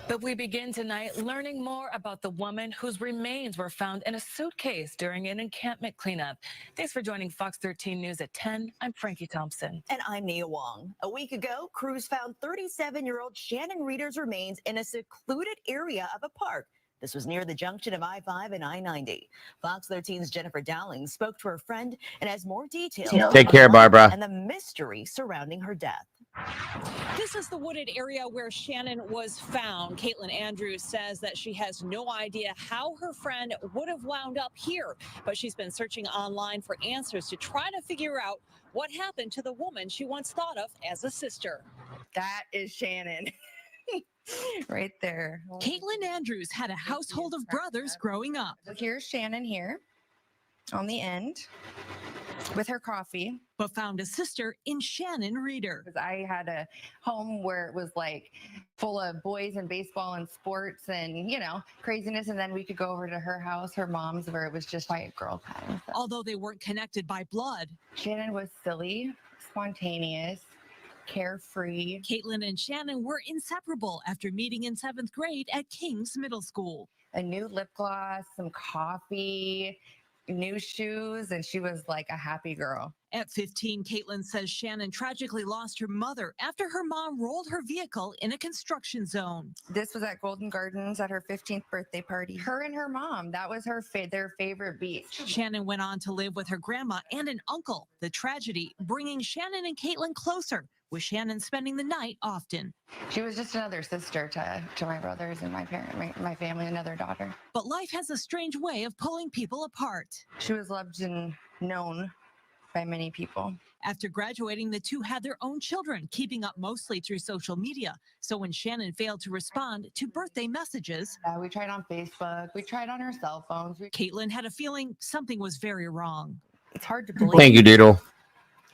But we begin tonight learning more about the woman whose remains were found in a suitcase during an encampment cleanup. Thanks for joining Fox 13 News at 10. I'm Frankie Thompson. And I'm Nia Wong. A week ago, crews found 37-year-old Shannon Reeder's remains in a secluded area of a park. This was near the junction of I-5 and I-90. Fox 13's Jennifer Dowling spoke to her friend and has more details. Take care, Barbara. And the mystery surrounding her death. This is the wooded area where Shannon was found. Caitlin Andrews says that she has no idea how her friend would have wound up here, but she's been searching online for answers to try to figure out what happened to the woman she once thought of as a sister. That is Shannon. Right there. Caitlin Andrews had a household of brothers growing up. Here's Shannon here on the end with her coffee. But found a sister in Shannon Reeder. I had a home where it was like full of boys and baseball and sports and, you know, craziness. And then we could go over to her house, her mom's, where it was just quiet girl time. Although they weren't connected by blood. Shannon was silly, spontaneous, carefree. Caitlin and Shannon were inseparable after meeting in 7th grade at King's Middle School. A new lip gloss, some coffee, new shoes, and she was like a happy girl. At 15, Caitlin says Shannon tragically lost her mother after her mom rolled her vehicle in a construction zone. This was at Golden Gardens at her 15th birthday party. Her and her mom, that was their favorite beach. Shannon went on to live with her grandma and an uncle. The tragedy bringing Shannon and Caitlin closer, with Shannon spending the night often. She was just another sister to my brothers and my family, another daughter. But life has a strange way of pulling people apart. She was loved and known by many people. After graduating, the two had their own children, keeping up mostly through social media. So when Shannon failed to respond to birthday messages, we tried on Facebook, we tried on her cell phones. Caitlin had a feeling something was very wrong. It's hard to believe. Thank you, Doodle.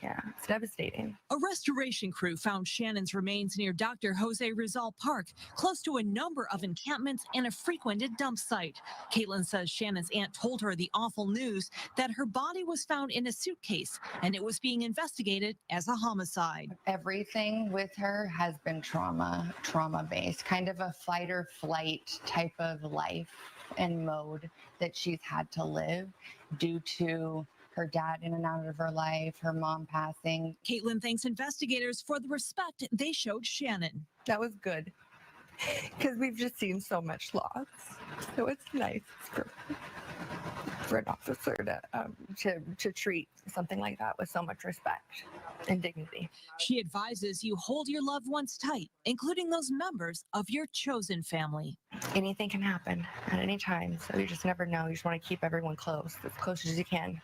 Yeah, it's devastating. A restoration crew found Shannon's remains near Dr. Jose Rizal Park, close to a number of encampments and a frequented dump site. Caitlin says Shannon's aunt told her the awful news that her body was found in a suitcase and it was being investigated as a homicide. Everything with her has been trauma-based, kind of a fight or flight type of life and mode that she's had to live due to her dad in and out of her life, her mom passing. Caitlin thanks investigators for the respect they showed Shannon. That was good because we've just seen so much loss. So it's nice for an officer to treat something like that with so much respect and dignity. She advises you hold your loved ones tight, including those members of your chosen family. Anything can happen at any time, so you just never know. You just want to keep everyone close, as close as you can.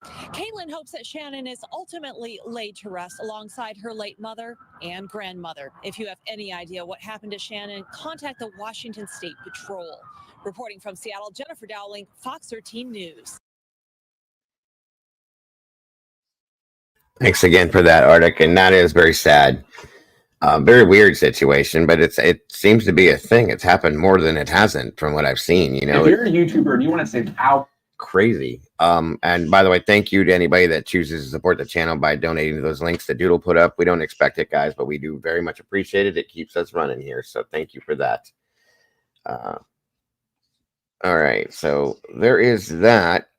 Caitlin hopes that Shannon is ultimately laid to rest alongside her late mother and grandmother. If you have any idea what happened to Shannon, contact the Washington State Patrol. Reporting from Seattle, Jennifer Dowling, Fox 13 News. Thanks again for that, Arctic. And that is very sad. Very weird situation, but it seems to be a thing. It's happened more than it hasn't from what I've seen. You know, if you're a YouTuber and you want to say how crazy. And by the way, thank you to anybody that chooses to support the channel by donating to those links that Doodle put up. We don't expect it, guys, but we do very much appreciate it. It keeps us running here. So thank you for that. All right. So there is that.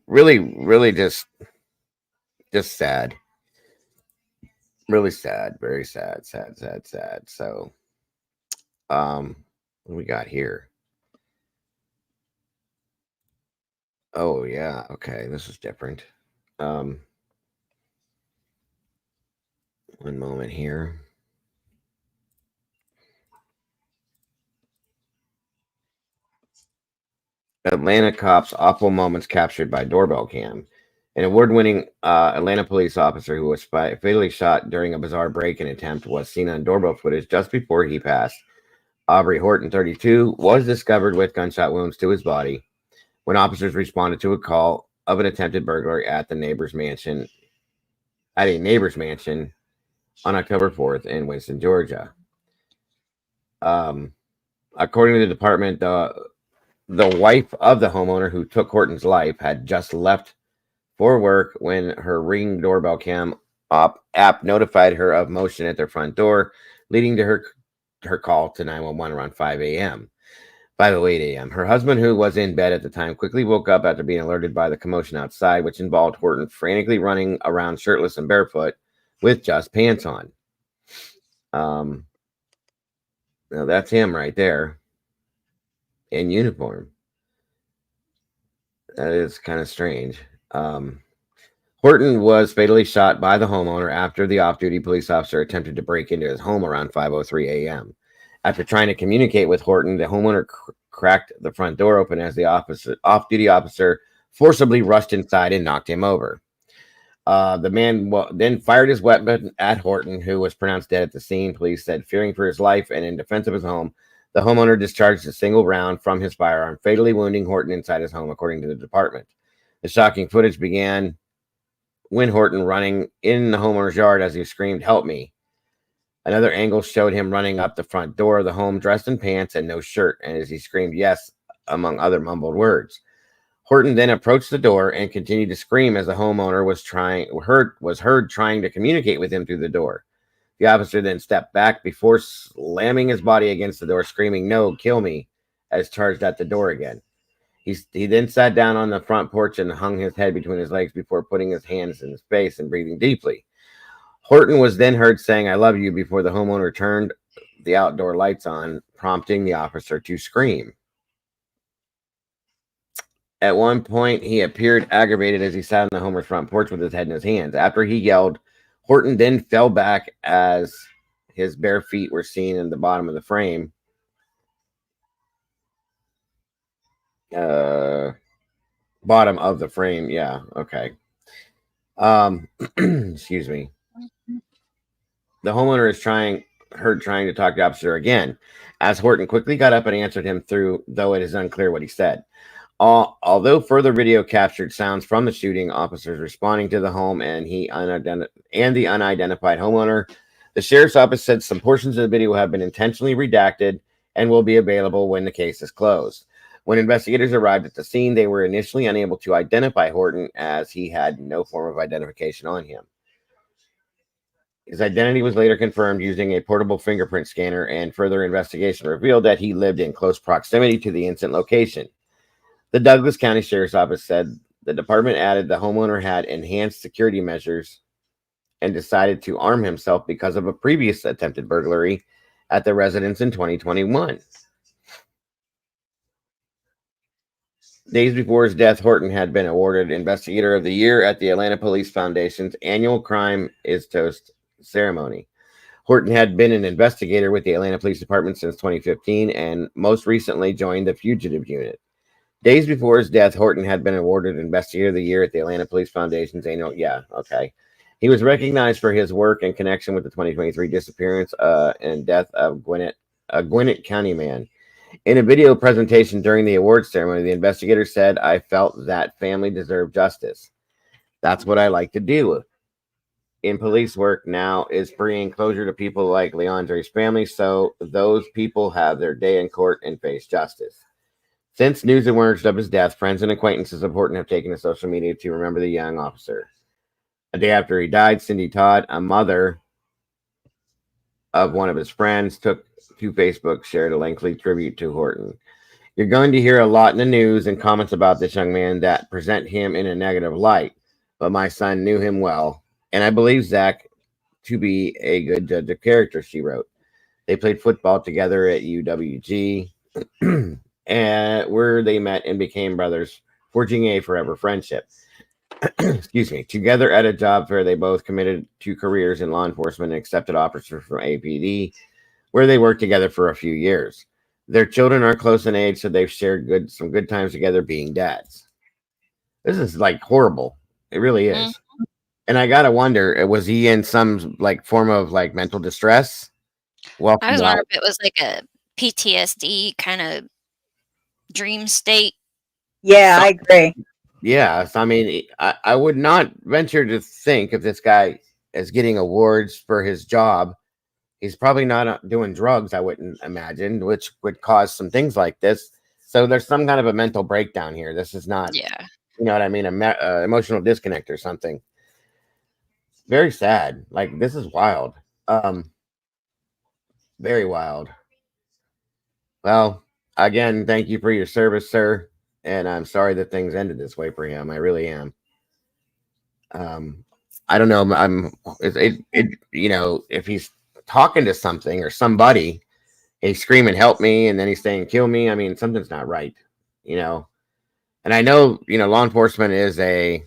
Really just sad. Really sad. Very sad. Sad. So what do we got here? Oh yeah, okay, this is different. One moment here. Atlanta cops' awful moments captured by doorbell cam. An award-winning Atlanta police officer who was fatally shot during a bizarre break-in attempt was seen on doorbell footage just before he passed. Aubrey Horton, 32, was discovered with gunshot wounds to his body when officers responded to a call of an attempted burglary at a neighbor's mansion on October 4th in Winston, Georgia. According to the department, the wife of the homeowner who took Horton's life had just left for work when her Ring doorbell cam app notified her of motion at their front door, leading to her call to 911 around 5 a.m. 5:08 a.m. Her husband, who was in bed at the time, quickly woke up after being alerted by the commotion outside, which involved Horton frantically running around shirtless and barefoot with just pants on. Now that's him right there in uniform. That is kind of strange. Horton was fatally shot by the homeowner after the off-duty police officer attempted to break into his home around 5:03 a.m. After trying to communicate with Horton, the homeowner cracked the front door open as the off-duty officer forcibly rushed inside and knocked him over. The man then fired his weapon at Horton, who was pronounced dead at the scene. Police said, fearing for his life and in defense of his home, the homeowner discharged a single round from his firearm, fatally wounding Horton inside his home, according to the department. The shocking footage began when Horton running in the homeowner's yard as he screamed, "Help me." Another angle showed him running up the front door of the home dressed in pants and no shirt, and as he screamed yes, among other mumbled words. Horton then approached the door and continued to scream as the homeowner was heard trying to communicate with him through the door. The officer then stepped back before slamming his body against the door, screaming, "No, kill me," as charged at the door again. He then sat down on the front porch and hung his head between his legs before putting his hands in his face and breathing deeply. Horton was then heard saying, "I love you," before the homeowner turned the outdoor lights on, prompting the officer to scream. At one point, he appeared aggravated as he sat on the homeowner's front porch with his head in his hands. After he yelled, Horton then fell back as his bare feet were seen in the bottom of the frame. Bottom of the frame, yeah, okay. Excuse me. The homeowner is heard trying to talk to the officer again, as Horton quickly got up and answered him though it is unclear what he said. Although further video captured sounds from the shooting, officers responding to the home and the unidentified homeowner, the sheriff's office said some portions of the video have been intentionally redacted and will be available when the case is closed. When investigators arrived at the scene, they were initially unable to identify Horton as he had no form of identification on him. His identity was later confirmed using a portable fingerprint scanner, and further investigation revealed that he lived in close proximity to the incident location. The Douglas County Sheriff's Office said the department added the homeowner had enhanced security measures and decided to arm himself because of a previous attempted burglary at the residence in 2021. Days before his death, Horton had been awarded Investigator of the Year at the Atlanta Police Foundation's annual Crime is Toast ceremony. Horton had been an investigator with the Atlanta Police Department since 2015 and most recently joined the Fugitive Unit. Days before his death, Horton had been awarded Investigator of the Year at the Atlanta Police Foundation's annual. Yeah, okay. He was recognized for his work in connection with the 2023 disappearance and death of a Gwinnett County man. In a video presentation during the awards ceremony, the investigator said, "I felt that family deserved justice. That's what I like to do in police work now, is bringing closure to people like Leandre's family so those people have their day in court and face justice." Since news emerged of his death, friends and acquaintances of Horton have taken to social media to remember the young officer. A day after he died, Cindy Todd, a mother of one of his friends, took to Facebook, shared a lengthy tribute to Horton. "You're going to hear a lot in the news and comments about this young man that present him in a negative light, but my son knew him well, and I believe Zach to be a good judge of character," she wrote. They played football together at UWG, and where they met and became brothers, forging a forever friendship. Excuse me. Together at a job fair, they both committed to careers in law enforcement and accepted offers from APD, where they worked together for a few years. Their children are close in age, so they've shared some good times together being dads. This is like horrible. It really is. Mm-hmm. And I gotta wonder, was he in some like form of like mental distress? Well, I was wondering if it was like a PTSD kind of dream state. Yeah, I agree. Yes, I mean, I would not venture to think if this guy is getting awards for his job, he's probably not doing drugs, I wouldn't imagine, which would cause some things like this. So there's some kind of a mental breakdown here. This is not, you know what I mean, emotional disconnect or something. Very sad. Like, this is wild. Very wild. Well, again, thank you for your service, sir. And I'm sorry that things ended this way for him. I really am. I don't know. You know, if he's talking to something or somebody, he's screaming, "Help me," and then he's saying, "Kill me." I mean, something's not right, you know. And I know, you know, law enforcement is a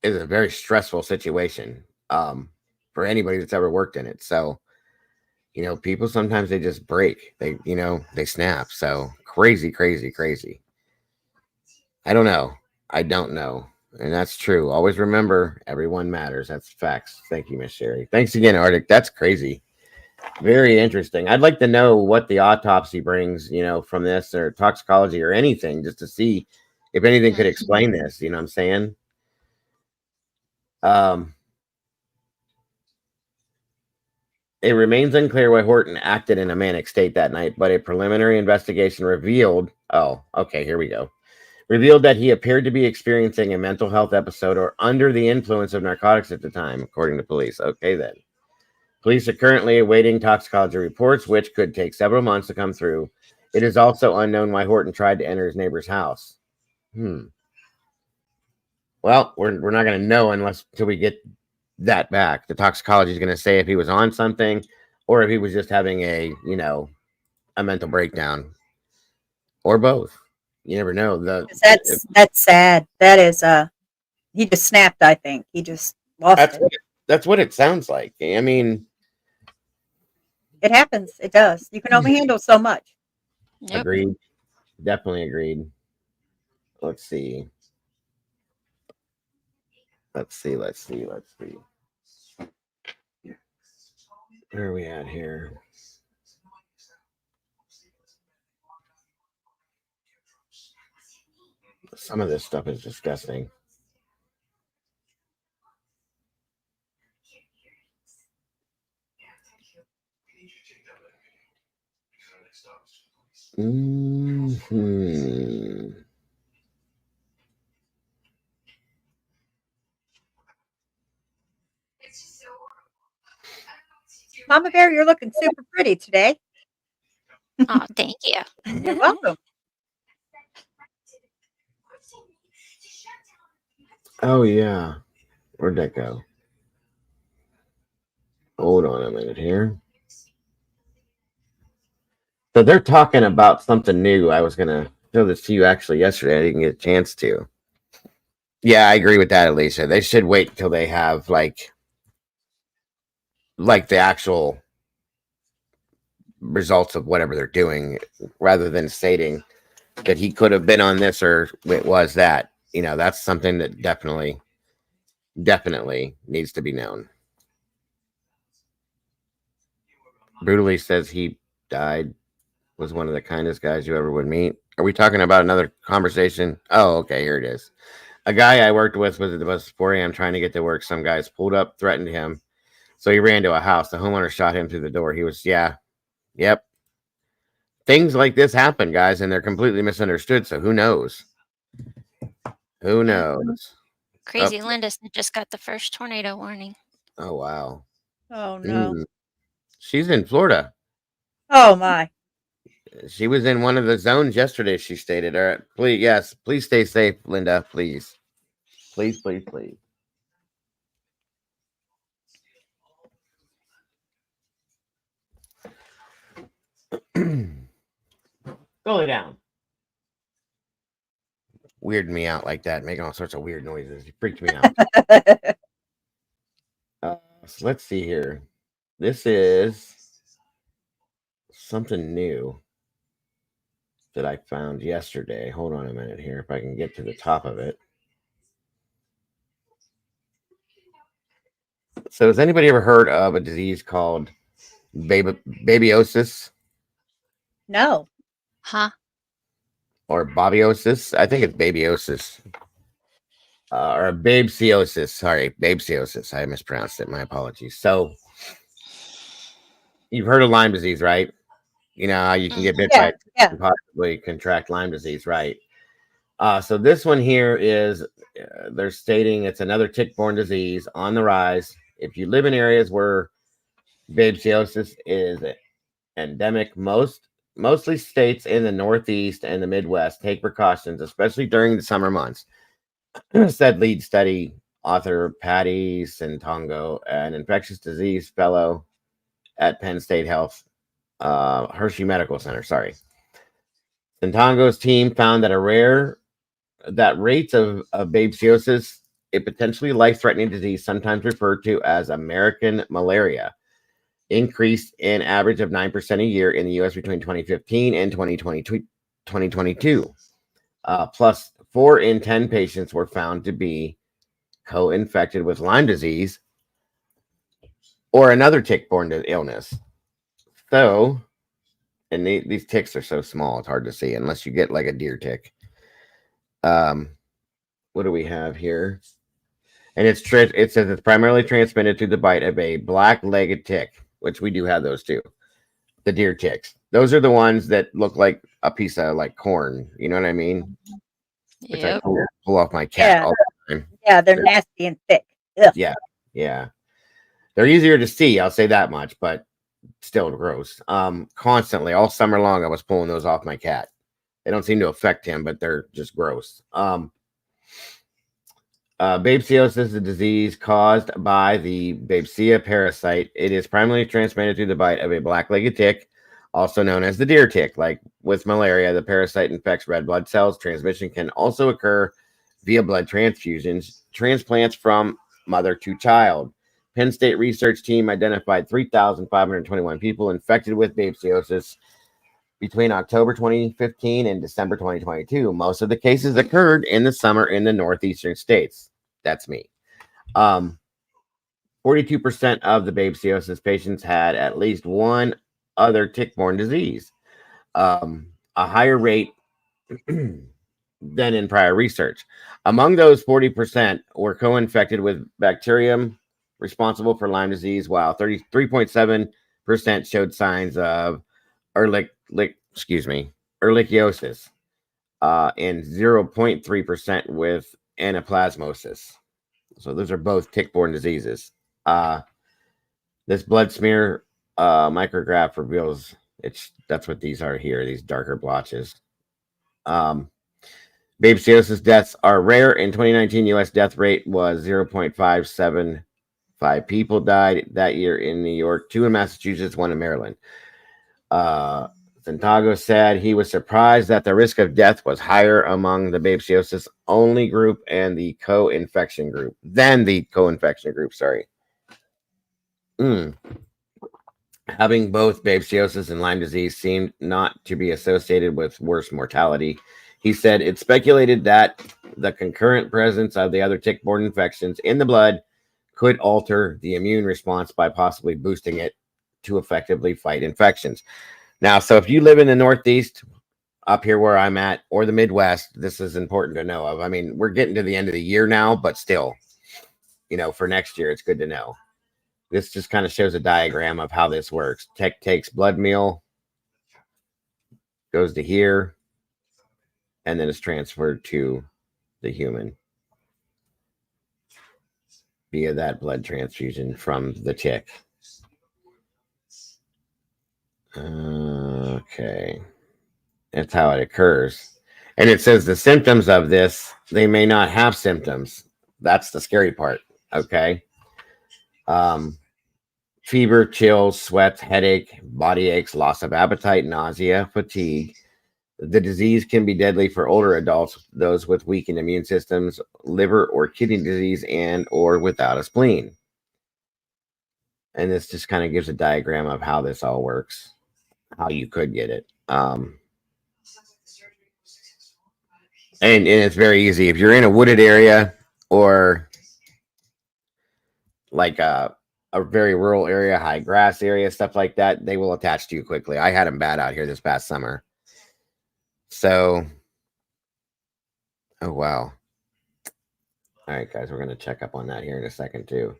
very stressful situation for anybody that's ever worked in it. So, you know, people sometimes they just break. They snap. So crazy. I don't know. And that's true. Always remember, everyone matters. That's facts. Thank you, Miss Sherry. Thanks again, Arctic. That's crazy. Very interesting. I'd like to know what the autopsy brings, you know, from this, or toxicology or anything, just to see if anything could explain this. You know what I'm saying? It remains unclear why Horton acted in a manic state that night, but a preliminary investigation revealed, revealed that he appeared to be experiencing a mental health episode or under the influence of narcotics at the time, according to police. Okay, then. Police are currently awaiting toxicology reports, which could take several months to come through. It is also unknown why Horton tried to enter his neighbor's house. Well, we're not going to know until we get that back. The toxicology is going to say if he was on something or if he was just having a mental breakdown or both. You never know. That's sad. That is he just snapped, I think. He just lost it. That's what it sounds like. I mean, it happens. It does. You can only handle so much. Yep. Agreed. Definitely agreed. Let's see. Where are we at here? Some of this stuff is disgusting. Mama Bear, you're looking super pretty today. Oh, thank you. You're welcome. Oh yeah. Where'd that go? Hold on a minute here. So they're talking about something new. I was gonna show this to you actually yesterday. I didn't get a chance to. Yeah, I agree with that, Alicia. They should wait until they have like the actual results of whatever they're doing, rather than stating that he could have been on this or it was that. That's something that definitely needs to be known. Brutally says he died, was one of the kindest guys you ever would meet. Are we talking about another conversation? Oh, okay, here it is. A guy I worked with was at the bus at 4 a.m. trying to get to work. Some guys pulled up, threatened him. So he ran to a house. The homeowner shot him through the door. He was, yep. Things like this happen, guys, and they're completely misunderstood. So who knows? Who knows? Crazy Linda just got the first tornado warning. Oh, wow. Oh, no. She's in Florida. Oh, my. She was in one of the zones yesterday, she stated. All right, please stay safe, Linda, please. Please. Go lay down. Weirded me out like that, making all sorts of weird noises. It freaked me out. So let's see here. This is something new that I found yesterday. Hold on a minute here, if I can get to the top of it. So has anybody ever heard of a disease called babyosis? No. Huh? Or babyosis? I think it's babyosis. Or babesiosis. Sorry, babesiosis. I mispronounced it. My apologies. So you've heard of Lyme disease, right? You know how you can get bit by it and possibly contract Lyme disease, right? So this one here is, they're stating it's another tick-borne disease on the rise. If you live in areas where babesiosis is endemic, mostly states in the Northeast and the Midwest take precautions, especially during the summer months. Said lead study author Patty Santongo, an infectious disease fellow at Penn State Health Hershey Medical Center. Sorry. Santongo's team found that rates of babesiosis, a potentially life-threatening disease sometimes referred to as American malaria, increased in average of 9% a year in the U.S. between 2015 and 2022. Plus, 4 in 10 patients were found to be co-infected with Lyme disease or another tick-borne illness. So, and these ticks are so small, it's hard to see unless you get like a deer tick. What do we have here? And it says it's primarily transmitted through the bite of a black-legged tick, which we do have those too. The deer ticks. Those are the ones that look like a piece of like corn. You know what I mean? Which I pull off my cat all the time. Yeah, they're nasty and thick. Ugh. Yeah. They're easier to see, I'll say that much, but still gross. Constantly all summer long, I was pulling those off my cat. They don't seem to affect him, but they're just gross. Babesiosis is a disease caused by the Babesia parasite. It is primarily transmitted through the bite of a black-legged tick, also known as the deer tick. Like with malaria, the parasite infects red blood cells. Transmission can also occur via blood transfusions, transplants from mother to child. Penn State research team identified 3,521 people infected with babesiosis between October 2015 and December 2022. Most of the cases occurred in the summer in the northeastern states. That's me. 42% of the babesiosis patients had at least one other tick-borne disease, a higher rate than in prior research. Among those, 40% were co-infected with bacterium responsible for Lyme disease, while 33.7% showed signs of ehrlichiosis, and 0.3% with anaplasmosis. So those are both tick-borne diseases. This blood smear micrograph reveals that's what these are here, these darker blotches. Babesiosis deaths are rare. In 2019, U.S. death rate was 0.575 people died that year in New York, 2 in Massachusetts, 1 in Maryland. Dago said he was surprised that the risk of death was higher among the babesiosis only group and the co-infection group Sorry. Having both babesiosis and Lyme disease seemed not to be associated with worse mortality. He said it's speculated that the concurrent presence of the other tick-borne infections in the blood could alter the immune response by possibly boosting it to effectively fight infections. Now, so if you live in the Northeast, up here where I'm at, or the Midwest, this is important to know of. I mean, we're getting to the end of the year now, but still, for next year, it's good to know. This just kind of shows a diagram of how this works. Tick takes blood meal, goes to here, and then is transferred to the human via that blood transfusion from the tick. Okay. That's how it occurs. And it says the symptoms of this, they may not have symptoms. That's the scary part. Okay. Fever, chills, sweats, headache, body aches, loss of appetite, nausea, fatigue. The disease can be deadly for older adults, those with weakened immune systems, liver or kidney disease, and or without a spleen. And this just kind of gives a diagram of how this all works, how you could get it. And it's very easy. If you're in a wooded area or like a very rural area, high grass area, stuff like that, they will attach to you quickly. I had them bad out here this past summer. So, oh, wow. All right, guys, we're going to check up on that here in a second, too.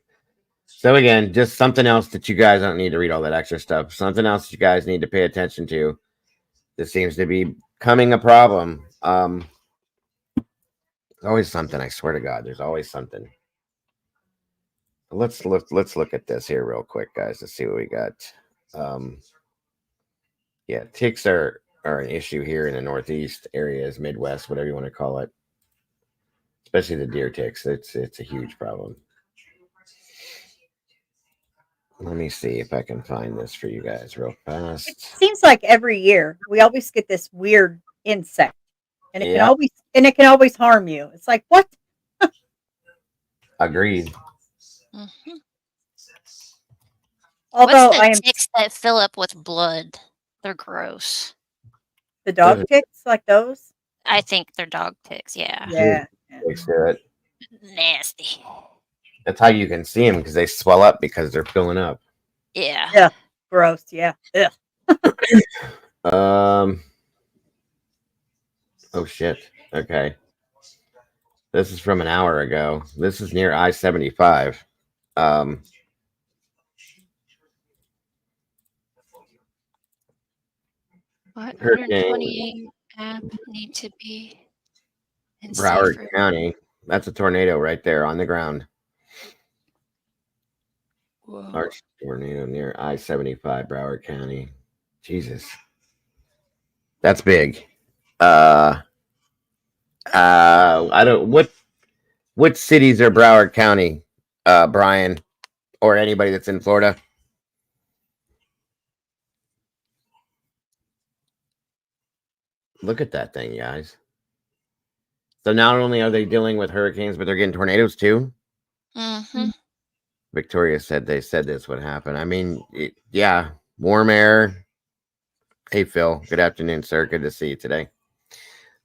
So, again, just something else that you guys don't need to read all that extra stuff. Something else you guys need to pay attention to. This seems to be becoming a problem. There's always something. I swear to God, there's always something. Let's look at this here real quick, guys, to see what we got. Yeah, ticks are an issue here in the Northeast areas, Midwest, whatever you want to call it. Especially the deer ticks. It's a huge problem. Let me see if I can find this for you guys real fast. It seems like every year we always get this weird insect, and it can always harm you. It's like, what? Agreed. Mm-hmm. Although What's the ticks that fill up with blood? They're gross. The dog ticks, like those? I think they're dog ticks. Yeah. Yeah. Ticks do it. Nasty. That's how you can see them, because they swell up because they're filling up. Yeah. Yeah. Gross. Yeah. Ugh. Oh shit. Okay. This is from an hour ago. This is near I-75. 128 app need to be in Broward safer. County. That's a tornado right there on the ground. Large tornado near I-75, Broward County. Jesus. That's big. I don't, what cities are Broward County, Brian, or anybody that's in Florida? Look at that thing, guys. So not only are they dealing with hurricanes, but they're getting tornadoes too. Mm-hmm. Victoria said they said this would happen. I mean, yeah, warm air. Hey, Phil. Good afternoon, sir. Good to see you today.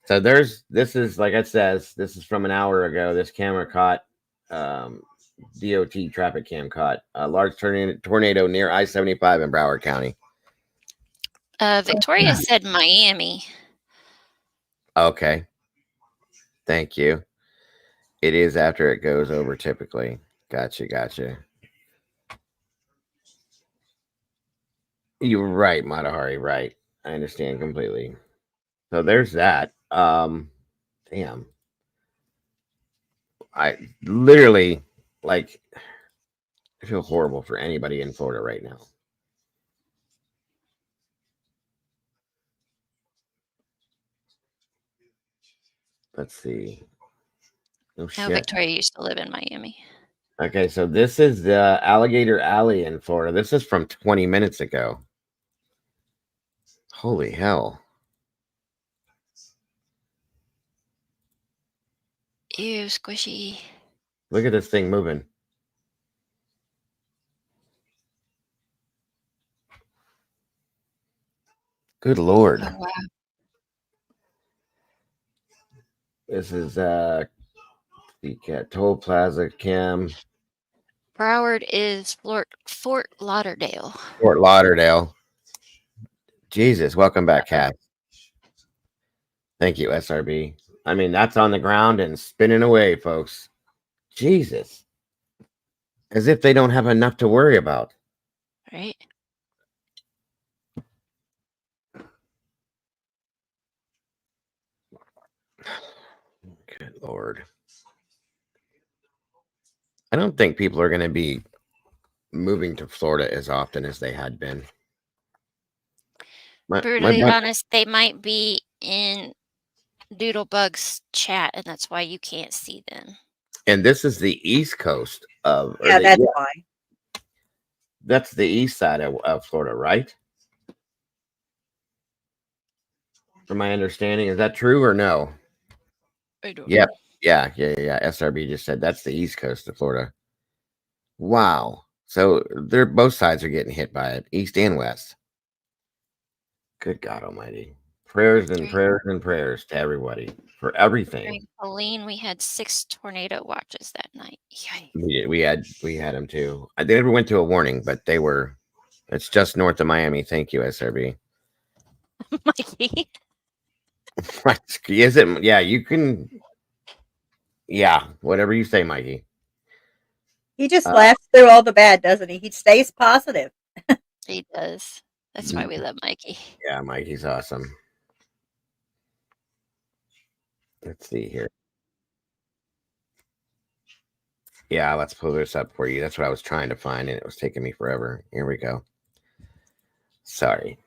So this is, like it says, this is from an hour ago. This camera caught, DOT traffic cam caught a large tornado near I-75 in Broward County. Victoria said Miami. Okay. Thank you. It is after it goes over typically. Gotcha. You're right, Matahari, right. I understand completely. So there's that. Damn. I literally, like, I feel horrible for anybody in Florida right now. Let's see. Oh, No, shit. Victoria used to live in Miami. Okay, so this is the Alligator Alley in Florida. This is from 20 minutes ago. Holy hell. Ew, squishy. Look at this thing moving. Good Lord. Oh, wow. This is the Toll Plaza Cam. Broward is Fort Lauderdale. Fort Lauderdale. Jesus, welcome back, Kat. Thank you, SRB. I mean, that's on the ground and spinning away, folks. Jesus. As if they don't have enough to worry about. Right? Good Lord. I don't think people are going to be moving to Florida as often as they had been. Brutally honest, they might be in Doodlebug's chat, and that's why you can't see them. And this is the east coast of... Yeah, that's why. That's the east side of Florida, right? From my understanding, is that true or no? I don't Yep. know. Yeah. SRB just said that's the east coast of Florida. Wow. So they're both sides are getting hit by it, east and west. Good God Almighty. Prayers and prayers and prayers to everybody for everything. During Helene, we had 6 tornado watches that night. Yikes. We had them too. They never went to a warning, but they were. It's just north of Miami. Thank you, SRB. Mikey. What is it? Yeah, you can. Yeah, whatever you say, Mikey. He just laughs through all the bad, doesn't he? He stays positive. He does. That's why we love Mikey. Yeah, Mikey's awesome. Let's see here. Yeah, let's pull this up for you. That's what I was trying to find, and it was taking me forever. Here we go. Sorry.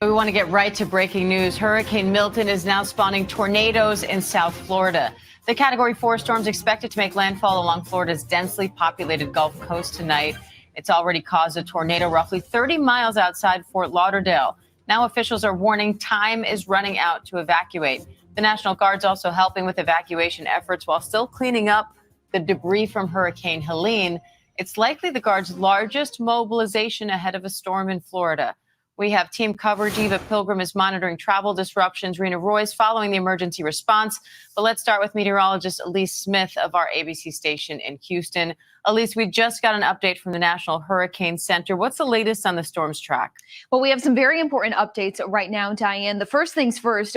We want to get right to breaking news. Hurricane Milton is now spawning tornadoes in South Florida. The Category 4 storm is expected to make landfall along Florida's densely populated Gulf Coast tonight. It's already caused a tornado roughly 30 miles outside Fort Lauderdale. Now officials are warning time is running out to evacuate. The National Guard's also helping with evacuation efforts while still cleaning up the debris from Hurricane Helene. It's likely the Guard's largest mobilization ahead of a storm in Florida. We have team coverage. Eva Pilgrim is monitoring travel disruptions. Rena Roy's following the emergency response. But let's start with meteorologist Elise Smith of our ABC station in Houston. Elise, we just got an update from the National Hurricane Center. What's the latest on the storm's track? Well, we have some very important updates right now, Diane. The first things first,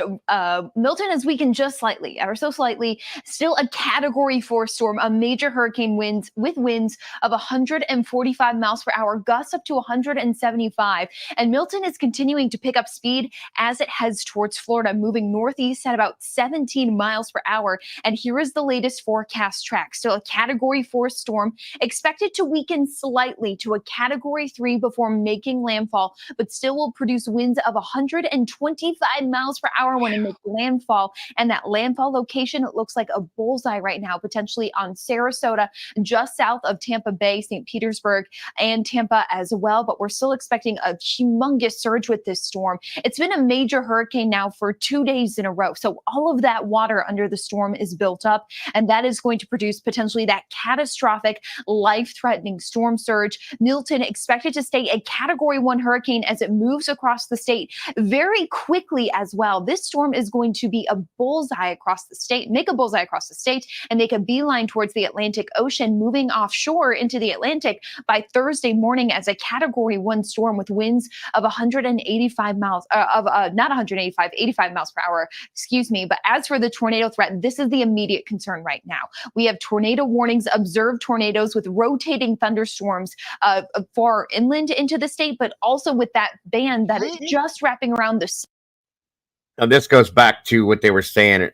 Milton has weakened just slightly, ever so slightly. Still a Category 4 storm, a major hurricane winds with winds of 145 miles per hour, gusts up to 175. And Milton Milton is continuing to pick up speed as it heads towards Florida, moving northeast at about 17 miles per hour. And here is the latest forecast track. Still a Category 4 storm, expected to weaken slightly to a Category 3 before making landfall, but still will produce winds of 125 miles per hour when it makes landfall. And that landfall location, it looks like a bullseye right now, potentially on Sarasota, just south of Tampa Bay, St. Petersburg, and Tampa as well. But we're still expecting a humongous surge with this storm. It's been a major hurricane now for 2 days in a row. So all of that water under the storm is built up, and that is going to produce potentially that catastrophic, life-threatening storm surge. Milton expected to stay a Category 1 hurricane as it moves across the state very quickly as well. This storm is going to be a bullseye across the state, make a bullseye across the state, and make a beeline towards the Atlantic Ocean, moving offshore into the Atlantic by Thursday morning as a Category 1 storm with winds of 185 miles, not 185, 85 miles per hour, excuse me. But as for the tornado threat, this is the immediate concern right now. We have tornado warnings, observed tornadoes with rotating thunderstorms far inland into the state, but also with that band that is just wrapping around the. Now, this goes back to what they were saying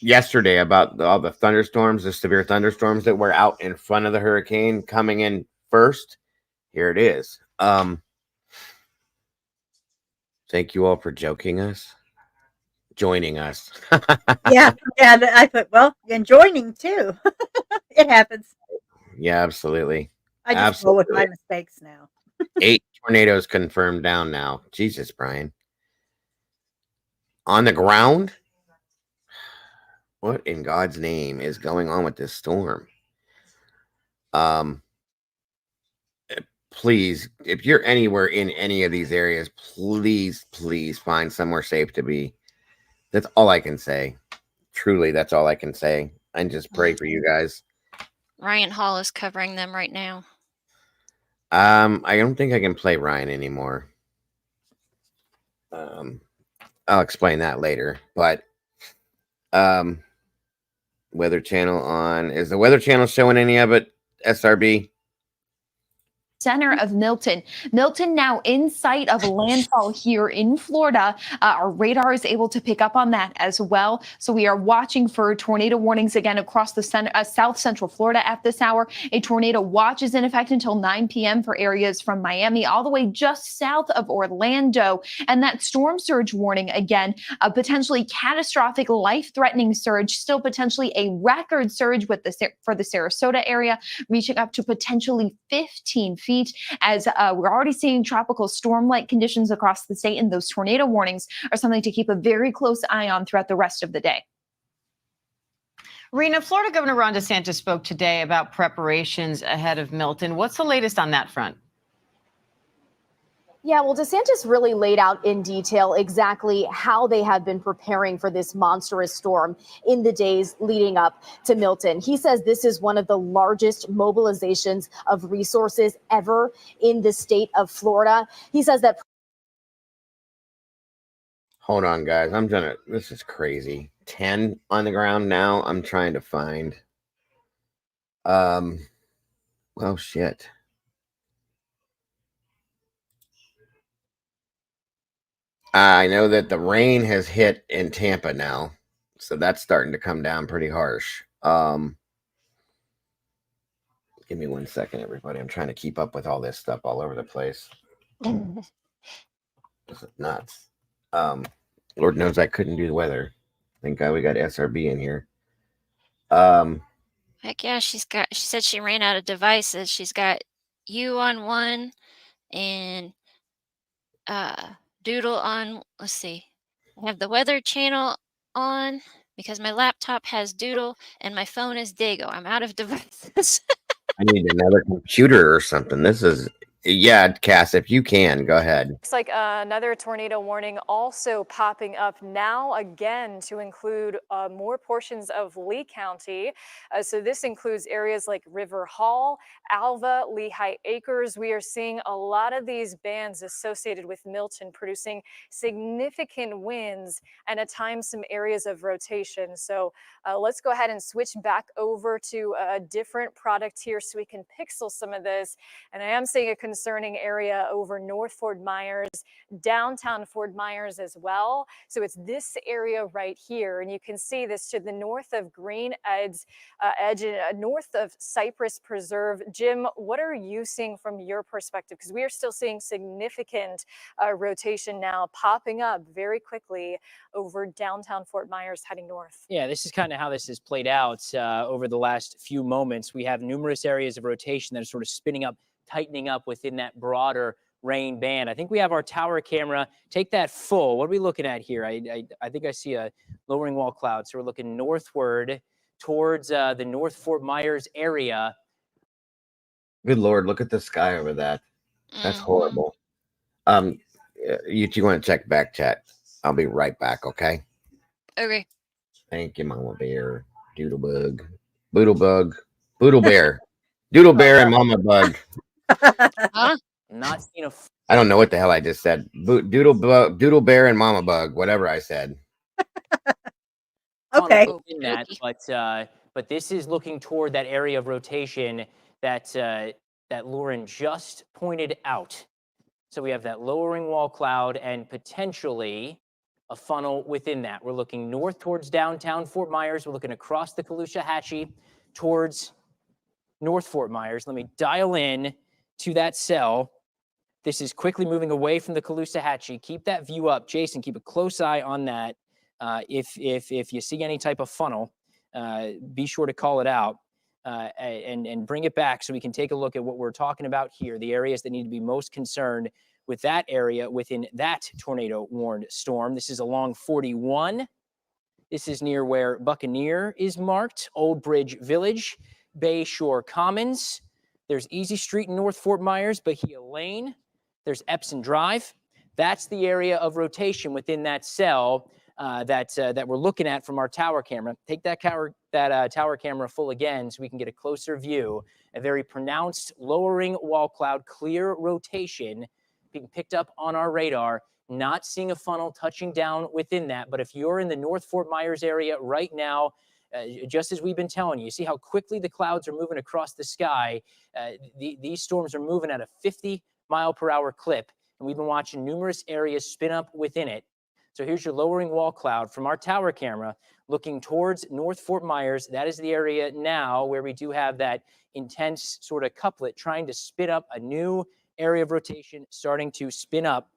yesterday about all the thunderstorms, the severe thunderstorms that were out in front of the hurricane coming in first. Here it is. Thank you all for joining us. Yeah, I thought, well, and joining too. It happens. Yeah, absolutely. I just go with my mistakes now. 8 tornadoes confirmed down now. Jesus, Brian. On the ground? What in God's name is going on with this storm? Please, if you're anywhere in any of these areas, please find somewhere safe to be. That's all I can say. Truly, that's all I can say. And just pray for you guys. Ryan Hall is covering them right now. I don't think I can play Ryan anymore. I'll explain that later. But Weather Channel on. Is the Weather Channel showing any of it, SRB? Center of Milton. Milton now in sight of landfall here in Florida. Our radar is able to pick up on that as well. So we are watching for tornado warnings again across the south central Florida at this hour. A tornado watch is in effect until 9 p.m. for areas from Miami all the way just south of Orlando. And that storm surge warning again, a potentially catastrophic, life-threatening surge, still potentially a record surge with for the Sarasota area, reaching up to potentially 15 feet. As we're already seeing tropical storm-like conditions across the state, and those tornado warnings are something to keep a very close eye on throughout the rest of the day. Rena, Florida Governor Ron DeSantis spoke today about preparations ahead of Milton. What's the latest on that front? Yeah, well, DeSantis really laid out in detail exactly how they have been preparing for this monstrous storm in the days leading up to Milton. He says this is one of the largest mobilizations of resources ever in the state of Florida. He says that. Hold on, guys. This is crazy. 10 on the ground now. I'm trying to find. Well, shit. I know that the rain has hit in Tampa now, so that's starting to come down pretty harsh. Give me 1 second, everybody. I'm trying to keep up with all this stuff all over the place. This is nuts. Lord knows I couldn't do the weather. Thank God we got SRB in here. Heck yeah, she said she ran out of devices. She's got you on one and Doodle on. Let's see. I have the Weather Channel on because my laptop has Doodle and my phone is Dago. I'm out of devices. I need another computer or something. This is, yeah, Cass, if you can, go ahead. Looks like another tornado warning also popping up now again to include more portions of Lee County. So this includes areas like River Hall, Alva, Lehigh Acres. We are seeing a lot of these bands associated with Milton producing significant winds and at times some areas of rotation. So let's go ahead and switch back over to a different product here so we can pixel some of this. And I am seeing a concerning area over North Fort Myers, downtown Fort Myers as well. So it's this area right here. And you can see this to the north of Green Edge, north of Cypress Preserve. Jim, what are you seeing from your perspective? Because we are still seeing significant rotation now popping up very quickly over downtown Fort Myers heading north. Yeah, this is kind of how this has played out over the last few moments. We have numerous areas of rotation that are sort of spinning up, tightening up within that broader rain band. I think we have our tower camera. Take that full. What are we looking at here? I think I see a lowering wall cloud. So we're looking northward towards the North Fort Myers area. Good Lord, look at the sky over that. That's horrible. You two want to check back chat? I'll be right back, okay? Okay. Thank you, Mama Bear. Doodle Bug. Boodle Bug. Boodle Bear. Doodle Bear and Mama Bug. Huh? Not seeing a. I don't know what the hell I just said. Doodle Bear and Mama Bug, whatever I said. Okay. In that, but this is looking toward that area of rotation that that Lauren just pointed out. So we have that lowering wall cloud and potentially a funnel within that. We're looking north towards downtown Fort Myers. We're looking across the Caloosahatchee towards North Fort Myers. Let me dial in to that cell. This is quickly moving away from the Caloosahatchee. Keep that view up. Jason, keep a close eye on that. If you see any type of funnel, be sure to call it out and bring it back so we can take a look at what we're talking about here, the areas that need to be most concerned with that area within that tornado-warned storm. This is along 41. This is near where Buccaneer is marked, Old Bridge Village, Bay Shore Commons. There's Easy Street in North Fort Myers, Bahia Lane. There's Epson Drive. That's the area of rotation within that cell that we're looking at from our tower camera. Take that tower camera full again so we can get a closer view. A very pronounced lowering wall cloud, clear rotation being picked up on our radar. Not seeing a funnel touching down within that. But if you're in the North Fort Myers area right now, just as we've been telling you, see how quickly the clouds are moving across the sky. These storms are moving at a 50-mile-per-hour clip. And we've been watching numerous areas spin up within it. So here's your lowering wall cloud from our tower camera looking towards North Fort Myers. That is the area now where we do have that intense sort of couplet trying to spin up a new area of rotation, starting to spin up.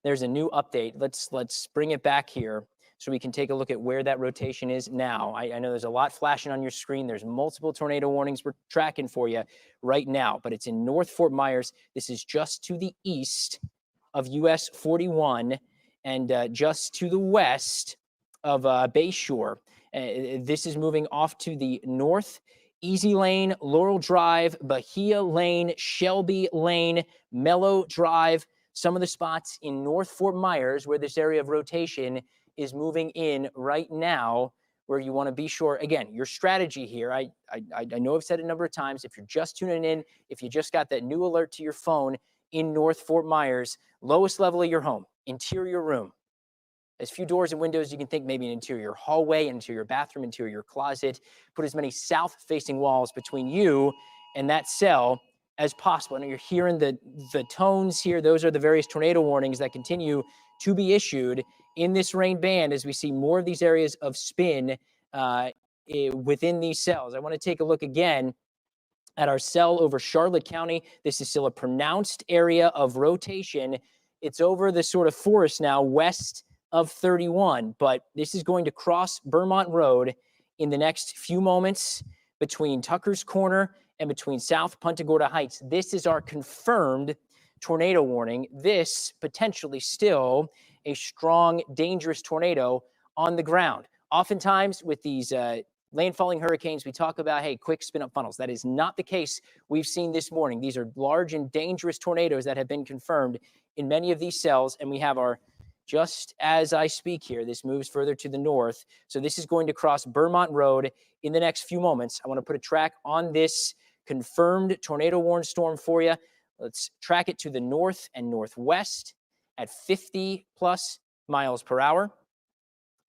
There's a new update. Let's bring it back here so we can take a look at where that rotation is now. I know there's a lot flashing on your screen. There's multiple tornado warnings we're tracking for you right now, but it's in North Fort Myers. This is just to the east of US 41 and just to the west of Bayshore. This is moving off to the north. Easy Lane, Laurel Drive, Bahia Lane, Shelby Lane, Mellow Drive. Some of the spots in North Fort Myers where this area of rotation is moving in right now, where you want to be sure, again, your strategy here, I know I've said it a number of times, if you're just tuning in, if you just got that new alert to your phone in North Fort Myers, lowest level of your home, interior room. As few doors and windows, you can think maybe an interior hallway, interior bathroom, interior closet. Put as many south-facing walls between you and that cell as possible. I know you're hearing the tones here. Those are the various tornado warnings that continue to be issued in this rain band as we see more of these areas of spin within these cells. I want to take a look again at our cell over Charlotte County. This is still a pronounced area of rotation. It's over the sort of forest now west of 31, but this is going to cross Vermont Road in the next few moments between Tucker's Corner and between South Punta Gorda Heights. This is our confirmed tornado warning. This potentially still a strong, dangerous tornado on the ground. Oftentimes with these landfalling hurricanes, we talk about, hey, quick spin up funnels. That is not the case we've seen this morning. These are large and dangerous tornadoes that have been confirmed in many of these cells, and we have our, just as I speak here, this moves further to the north. So this is going to cross Vermont Road in the next few moments. I want to put a track on this confirmed tornado warned storm for you. Let's track it to the north and northwest at 50 plus miles per hour.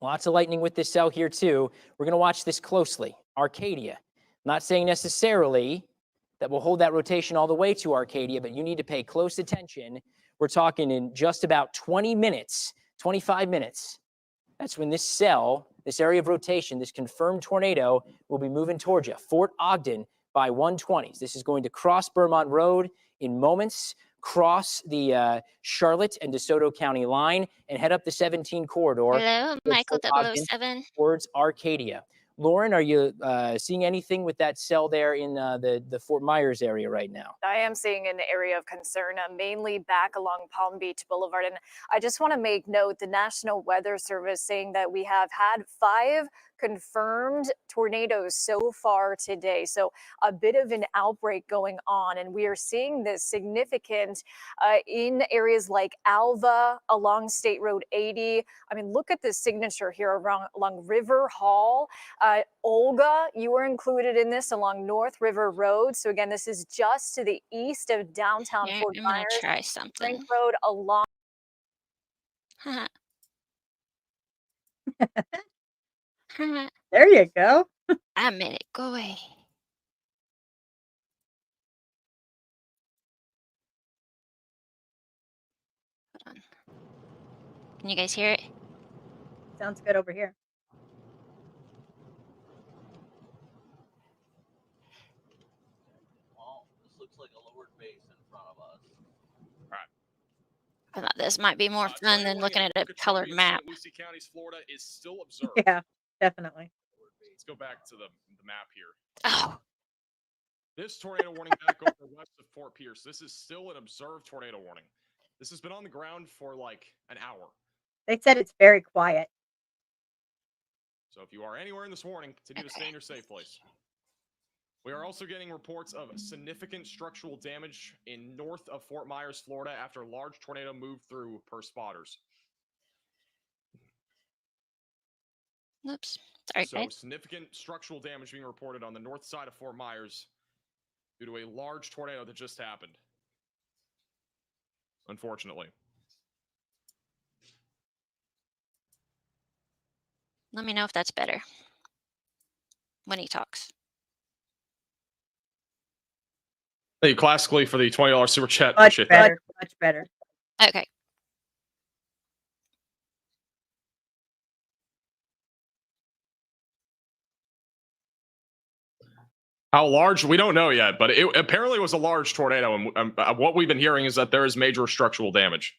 Lots of lightning with this cell here too. We're going to watch this closely. Arcadia. Not saying necessarily that will hold that rotation all the way to Arcadia, but you need to pay close attention. We're talking in just about 20 minutes, 25 minutes. That's when this cell, this area of rotation, this confirmed tornado will be moving towards you. Fort Ogden by 120s. This is going to cross Beaumont Road in moments, cross the Charlotte and DeSoto County line, and head up the 17 corridor. Hello, Michael Fort Ogden 007. towards Arcadia. Lauren, are you seeing anything with that cell there in the Fort Myers area right now? I am seeing an area of concern, mainly back along Palm Beach Boulevard. And I just want to make note, the National Weather Service saying that we have had 5 confirmed tornadoes so far today. So a bit of an outbreak going on. And we are seeing this significant in areas like Alva, along State Road 80. I mean, look at the signature here along River Hall. Olga, you were included in this along North River Road. So again, this is just to the east of downtown Here, Fort I'm Myers. gonna try something. Brink Road along. There you go. I made it go away. Hold on. Can you guys hear it? Sounds good over here. This looks like a lowered base in front of us. I thought this might be more fun than looking at a colored map. Lucy County's Florida is still observed. Yeah, definitely. Let's go back to the map here. Oh. This tornado warning back over west of Fort Pierce. This is still an observed tornado warning. This has been on the ground for like an hour. They said it's very quiet. So if you are anywhere in this warning, continue to stay in your safe place. We are also getting reports of significant structural damage in north of Fort Myers, Florida, after a large tornado moved through, per spotters. Oops. Sorry, So guys. significant structural damage being reported on the north side of Fort Myers due to a large tornado that just happened. Unfortunately. Let me know if that's better when he talks. Thank you classically for the $20 super chat. Much Appreciate better. that. Much better. Okay. How large? We don't know yet, but it apparently was a large tornado. And what we've been hearing is that there is major structural damage.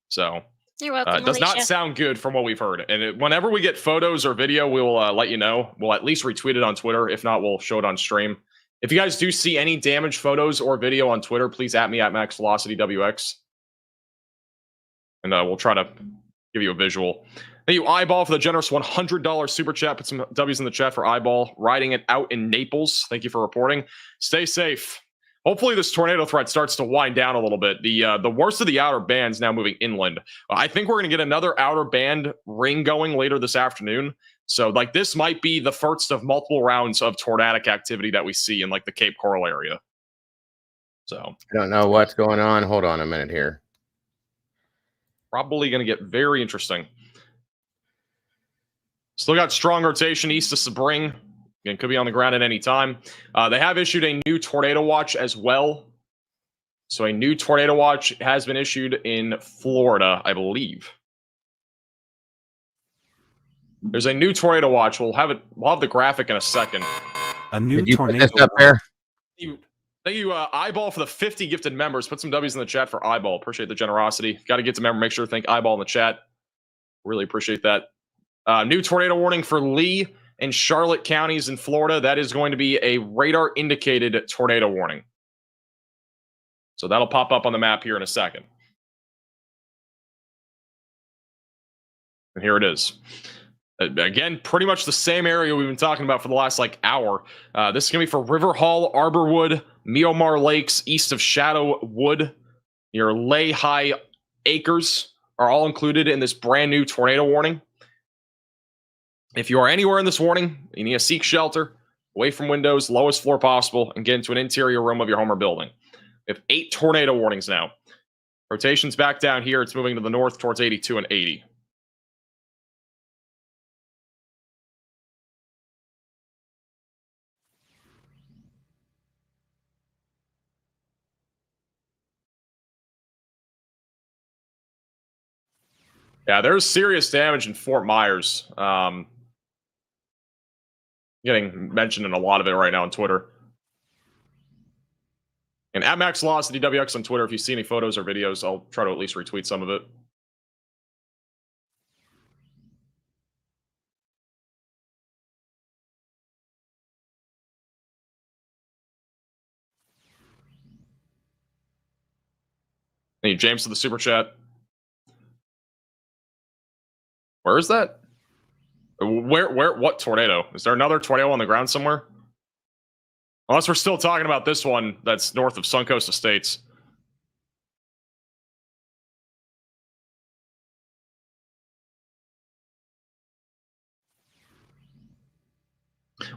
So You're welcome, it does not Alicia. sound good from what we've heard. And whenever we get photos or video, we will let you know. We'll at least retweet it on Twitter. If not, we'll show it on stream. If you guys do see any damaged photos or video on Twitter, please at me at MaxVelocityWX. And we'll try to give you a visual. Thank you, Eyeball, for the generous $100 super chat. Put some W's in the chat for Eyeball. Riding it out in Naples. Thank you for reporting. Stay safe. Hopefully this tornado threat starts to wind down a little bit. The worst of the outer band's now moving inland. I think we're going to get another outer band ring going later this afternoon. So like this might be the first of multiple rounds of tornadic activity that we see in like the Cape Coral area. So I don't know what's going on. Hold on a minute here. Probably going to get very interesting. Still got strong rotation east of Sebring. Again, could be on the ground at any time. They have issued a new tornado watch as well. So a new tornado watch has been issued in Florida, I believe. There's a new tornado watch. We'll have the graphic in a second. A new Did you tornado. put this up there? Thank you, Eyeball, for the 50 gifted members. Put some W's in the chat for Eyeball. Appreciate the generosity. Got to get to member. Make sure to thank Eyeball in the chat. Really appreciate that. New tornado warning for Lee and Charlotte counties in Florida. That is going to be a radar indicated tornado warning. So that'll pop up on the map here in a second. And here it is. Again, pretty much the same area we've been talking about for the last hour. This is going to be for River Hall, Arborwood, Miomar Lakes, east of Shadow Wood. Your Lay High Acres are all included in this brand new tornado warning. If you are anywhere in this warning, you need to seek shelter, away from windows, lowest floor possible, and get into an interior room of your home or building. We have 8 tornado warnings now. Rotation's back down here. It's moving to the north towards 82 and 80. Yeah, there's serious damage in Fort Myers. Getting mentioned in a lot of it right now on Twitter. And at Max Velocity WX on Twitter, if you see any photos or videos, I'll try to at least retweet some of it. Thank you, James, for the super chat. Where is that? What tornado? Is there another tornado on the ground somewhere? Unless we're still talking about this one that's north of Suncoast Estates.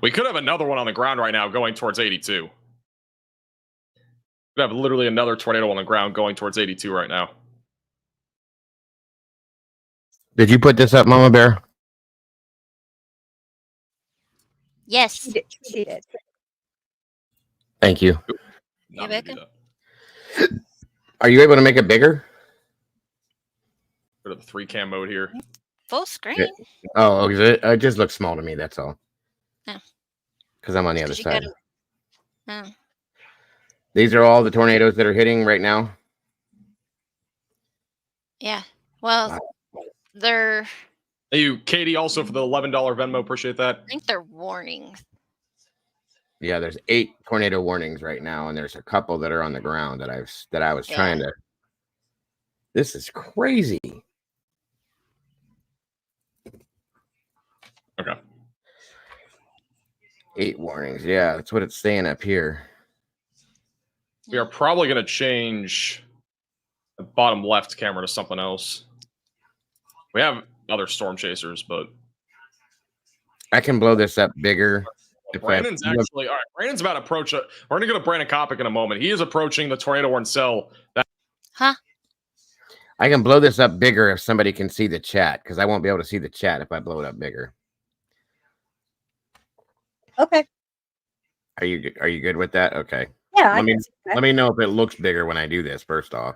We could have another one on the ground right now going towards 82. We could have literally another tornado on the ground going towards 82 right now. Did you put this up, Mama Bear? Yes. She did. Thank you. You're welcome. Are you able to make it bigger? Go to the 3-cam mode here. Full screen. Oh, it just looks small to me. That's all. Oh. Because I'm on the other side. Oh. These are all the tornadoes that are hitting right now. Yeah. Well, they're. Thank you, Katie, also for the $11 Venmo. Appreciate that. I think they're warnings. Yeah, there's 8 tornado warnings right now, and there's a couple that are on the ground that I was trying to. This is crazy. Okay. 8 warnings. Yeah, that's what it's saying up here. We are probably going to change the bottom left camera to something else. We have other storm chasers, but I can blow this up bigger. Brandon's actually all right. Brandon's about to approach it. We're going to go to Brandon Kopic in a moment. He is approaching the tornado warning cell. Huh? I can blow this up bigger if somebody can see the chat, because I won't be able to see the chat if I blow it up bigger. Okay. Are you good with that? Okay. Yeah. Let me know if it looks bigger when I do this. First off.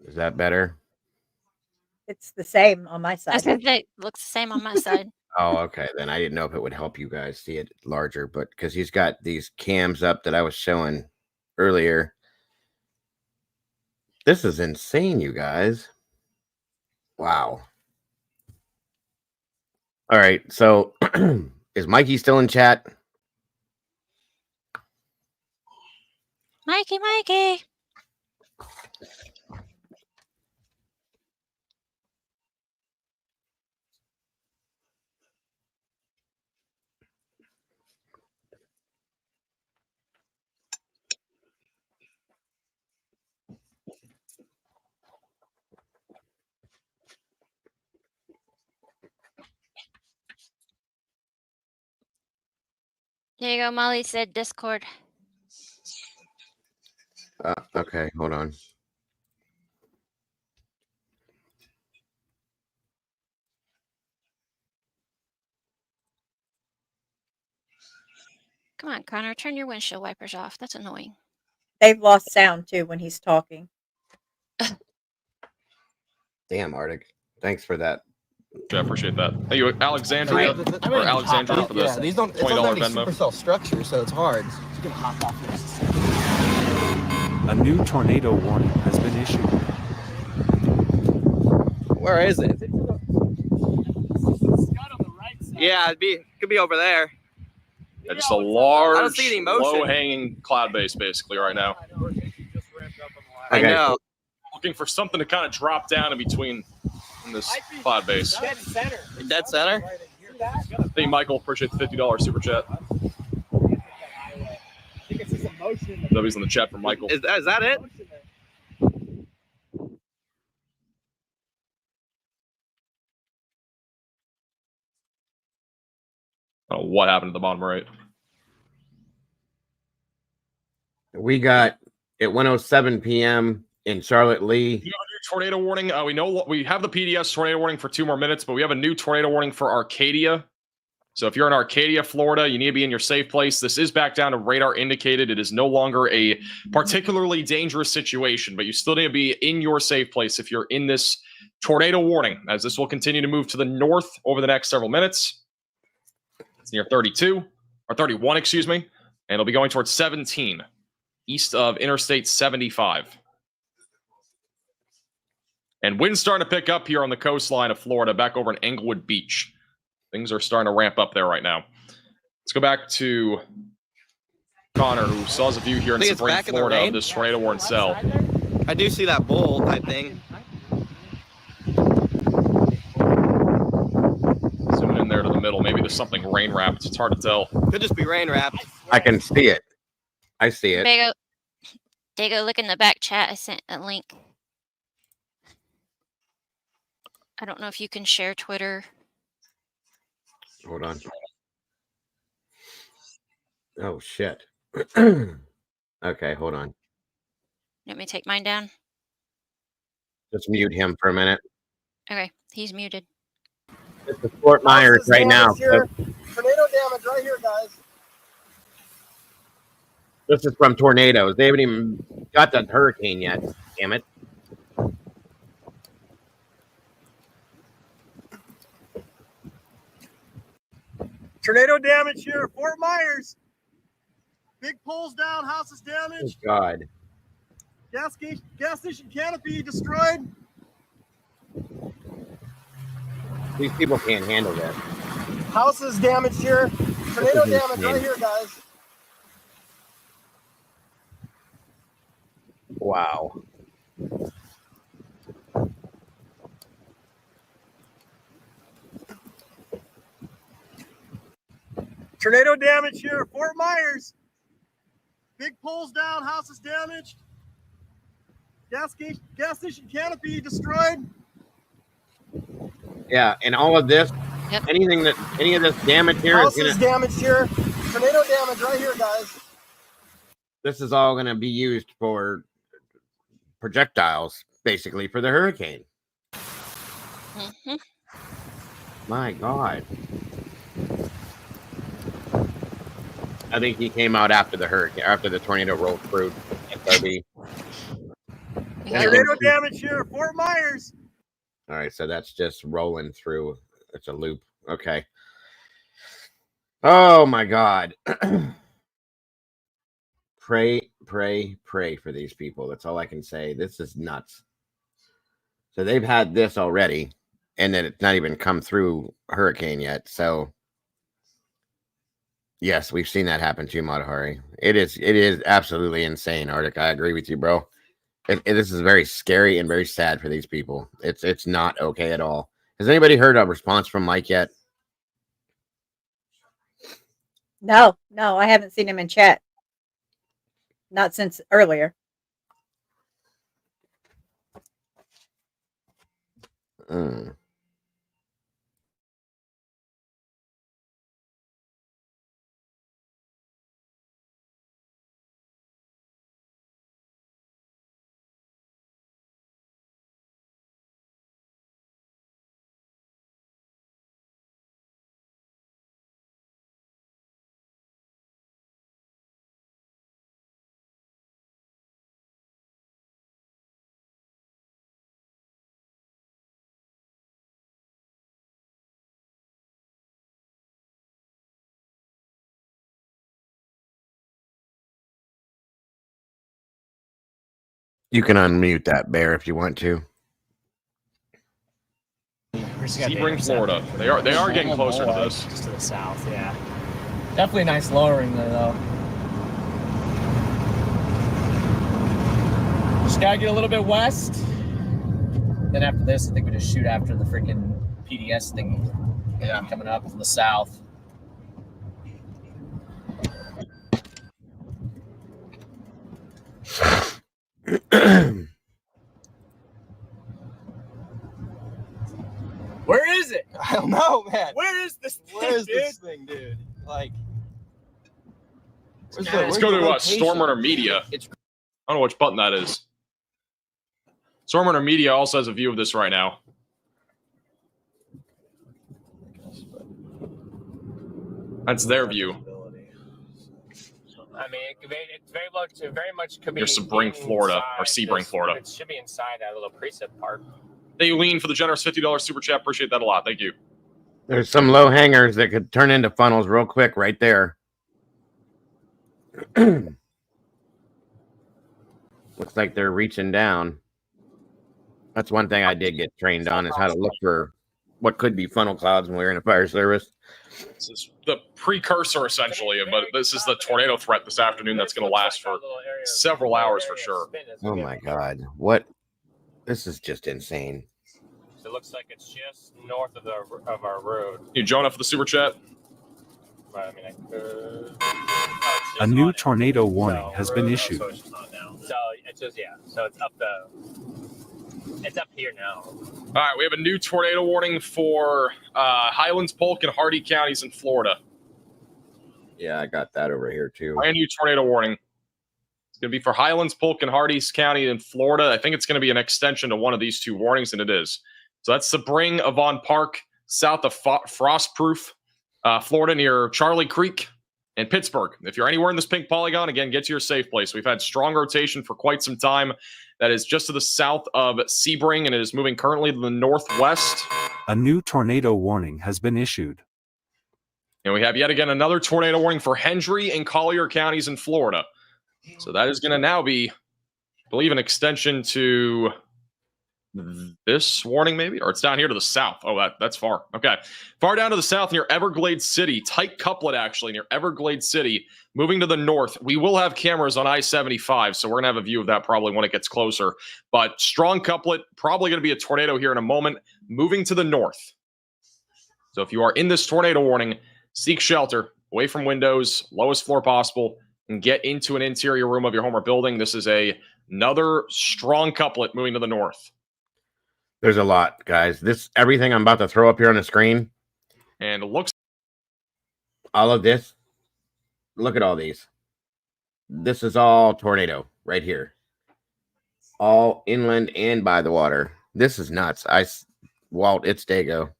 Is that better? It's the same on my side. It looks the same on my side. Oh, okay. Then I didn't know if it would help you guys see it larger, but because he's got these cams up that I was showing earlier. This is insane, you guys. Wow. All right. So is Mikey still in chat? Mikey. There you go. Molly said Discord. Okay. Hold on. Come on, Connor. Turn your windshield wipers off. That's annoying. They've lost sound too when he's talking. Damn, Arctic. Thanks for that. Yeah, I appreciate that. Thank you, Alexandria, or Alexandra, for this these don't. It's $20 not Venmo. supercell structure, so it's hard. You can hop off this. A new tornado warning has been issued. Where is it? Yeah, could be over there. Yeah, just a large, I don't see any motion. low-hanging cloud base, basically, right now. I know. Looking for something to kind of drop down in between in this cloud base. Dead center. Thank you, Michael. Appreciate the $50 super chat. W's in the chat from Michael. Is that it? I don't know what happened to the bottom right. We got at 1:07 p.m. in Charlotte Lee. We got a new tornado warning. We know we have the PDS tornado warning for 2 more minutes, but we have a new tornado warning for Arcadia. So if you're in Arcadia, Florida, you need to be in your safe place. This is back down to radar indicated. It is no longer a particularly dangerous situation, but you still need to be in your safe place if you're in this tornado warning, as this will continue to move to the north over the next several minutes. It's near 32, or 31, excuse me, and it'll be going towards 17, east of Interstate 75. And wind's starting to pick up here on the coastline of Florida, back over in Englewood Beach. Things are starting to ramp up there right now. Let's go back to Connor, who saw a view here in Sabine, Florida, of this tornado-warned cell. I do see that bowl type thing. Zooming in there to the middle. Maybe there's something rain-wrapped. It's hard to tell. Could just be rain-wrapped. I can see it. I see it. Dago, look in the back chat. I sent a link. I don't know if you can share Twitter. Hold on. Oh, shit. Okay, hold on. Let me take mine down. Just mute him for a minute. Okay, he's muted. This is Fort Myers right now. Tornado damage right here, guys. This is from tornadoes. They haven't even got the hurricane yet. Damn it. Tornado damage here, Fort Myers. Big poles down, houses Oh, damaged. God. Gas station canopy destroyed. These people can't handle this. Houses damaged here. Tornado This is damage insane. right here, guys. Wow. Tornado damage here, Fort Myers. Big poles down, houses damaged. Gas station canopy destroyed. Yeah, and all of this, any of this damage here is Houses gonna, damaged here. Tornado damage right here, guys. this is all gonna be used for projectiles, basically, for the hurricane. My God. I think he came out after the hurricane, after the tornado rolled through SRB. Tornado damage here, Fort Myers. All right, so that's just rolling through. It's a loop. Okay. Oh my God. Pray for these people. That's all I can say. This is nuts. So they've had this already, and then it's not even come through hurricane yet. So yes, we've seen that happen too, Matahari. It is absolutely insane, Arctic. I agree with you, bro. This is very scary and very sad for these people. It's not okay at all. Has anybody heard a response from Mike yet? No, I haven't seen him in chat. Not since earlier. You can unmute that, Bear, if you want to. Sebring, Florida. They are getting closer to this. Just to the south, yeah. Definitely nice lowering there, though. Just gotta get a little bit west. Then after this, I think we just shoot after the freaking PDS thing. Yeah, coming up from the south. Where is it? I don't know, man. Where is this thing, Where is dude? this thing, dude? Like, Let's go to Storm Runner Media. I don't know which button that is. Storm Runner Media also has a view of this right now. That's their view. I mean, it's very much could be Near Sebring, Florida, or Sebring, Florida. It should be inside that little precip park. Thank you, Lean, for the generous $50 super chat. Appreciate that a lot. Thank you. There's some low hangers that could turn into funnels real quick right there. Looks like they're reaching down. That's one thing I did get trained on, is how to look for what could be funnel clouds when we were in a fire service. This is the precursor, essentially, but this is the tornado threat this afternoon that's going to last for several hours for sure. Oh my God. What? This is just insane. It looks like it's just north of our road. You join up for the super chat? But, I mean, A new tornado warning has been issued. So it's just, yeah. So it's up here now. All right, we have a new tornado warning for Highlands, Polk, and Hardee counties in Florida. Yeah, I got that over here too. Brand new tornado warning. It's going to be for Highlands, Polk, and Hardee's County in Florida. I think it's going to be an extension to one of these two warnings, and it is. So that's Sebring, Avon Park, south of Frostproof, Florida, near Charlie Creek, and Pittsburgh. If you're anywhere in this pink polygon, again, get to your safe place. We've had strong rotation for quite some time. That is just to the south of Sebring, and it is moving currently to the northwest. A new tornado warning has been issued. And we have yet again another tornado warning for Hendry and Collier counties in Florida. So that is going to now be, I believe, an extension to this warning, maybe? Or it's down here to the south. Oh, that's far. Okay. Far down to the south near Everglades City. Tight couplet, actually, near Everglades City. Moving to the north. We will have cameras on I-75, so we're going to have a view of that probably when it gets closer. But strong couplet, probably going to be a tornado here in a moment. Moving to the north. So if you are in this tornado warning, seek shelter, away from windows, lowest floor possible, and get into an interior room of your home or building. This is another strong couplet moving to the north. There's a lot, guys. Everything I'm about to throw up here on the screen. And it looks. All of this. Look at all these. This is all tornado right here. All inland and by the water. This is nuts. Walt, it's Dago.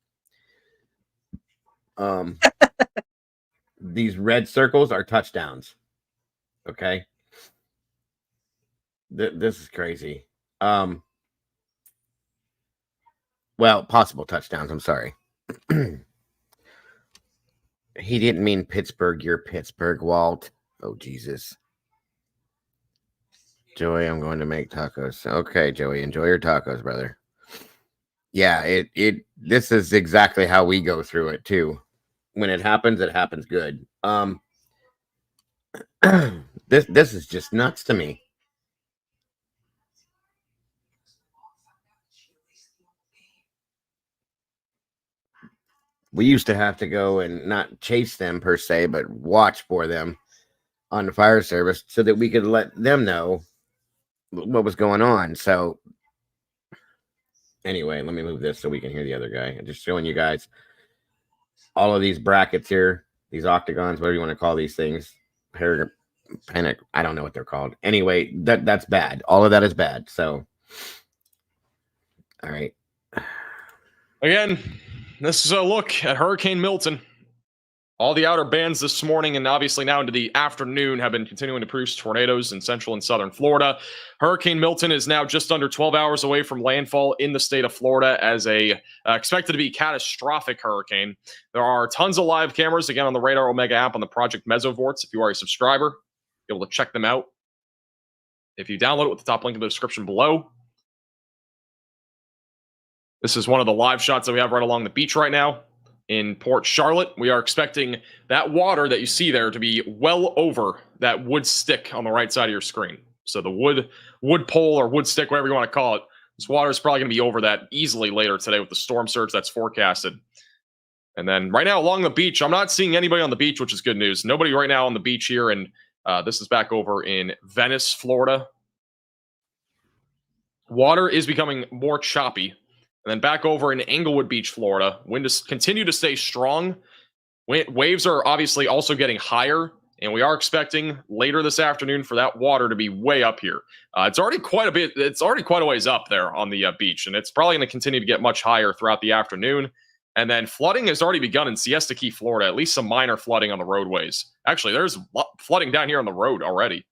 These red circles are touchdowns. Okay. This is crazy. Well, possible touchdowns. I'm sorry. He didn't mean Pittsburgh. You're Pittsburgh, Walt. Oh, Jesus. Joey, I'm going to make tacos. Okay, Joey, enjoy your tacos, brother. Yeah, this is exactly how we go through it, too. When it happens good. This is just nuts to me. We used to have to go and not chase them per se, but watch for them on the fire service so that we could let them know what was going on. So anyway, let me move this so we can hear the other guy. I'm just showing you guys all of these brackets here, these octagons, whatever you want to call these things. Panic. I don't know what they're called. Anyway, that's bad. All of that is bad. So, all right. Again, this is a look at Hurricane Milton. All the outer bands this morning and obviously now into the afternoon have been continuing to produce tornadoes in central and southern Florida. Hurricane Milton is now just under 12 hours away from landfall in the state of Florida as expected to be catastrophic hurricane. There are tons of live cameras, again, on the Radar Omega app on the Project Mesovorts. If you are a subscriber, you're able to check them out. If you download it with the top link in the description below. This is one of the live shots that we have right along the beach right now in Port Charlotte. We are expecting that water that you see there to be well over that wood stick on the right side of your screen. So the wood pole or wood stick, whatever you want to call it, this water is probably going to be over that easily later today with the storm surge that's forecasted. And then right now along the beach, I'm not seeing anybody on the beach, which is good news. Nobody right now on the beach here, and this is back over in Venice, Florida. Water is becoming more choppy. And then back over in Englewood Beach, Florida, wind is continue to stay strong. Waves are obviously also getting higher, and we are expecting later this afternoon for that water to be way up here. It's already quite a bit. It's already quite a ways up there on the beach, and it's probably going to continue to get much higher throughout the afternoon. And then flooding has already begun in Siesta Key, Florida, at least some minor flooding on the roadways. Actually, there's flooding down here on the road already.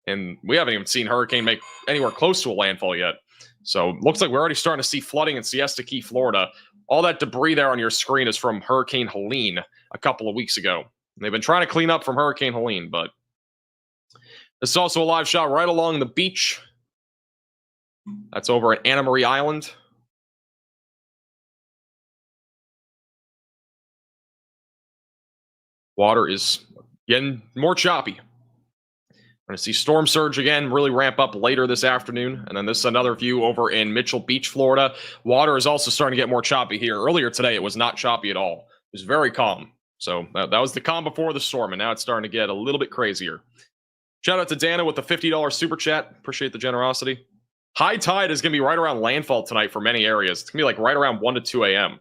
And we haven't even seen hurricane make anywhere close to a landfall yet. So looks like we're already starting to see flooding in Siesta Key, Florida. All that debris there on your screen is from Hurricane Helene a couple of weeks ago. They've been trying to clean up from Hurricane Helene, but this is also a live shot right along the beach. That's over at Anna Marie Island. Water is getting more choppy. We're going to see storm surge again really ramp up later this afternoon. And then this is another view over in Mitchell Beach, Florida. Water is also starting to get more choppy here. Earlier today, it was not choppy at all. It was very calm. So that was the calm before the storm, and now it's starting to get a little bit crazier. Shout out to Dana with the $50 super chat. Appreciate the generosity. High tide is going to be right around landfall tonight for many areas. It's going to be like right around 1 to 2 a.m.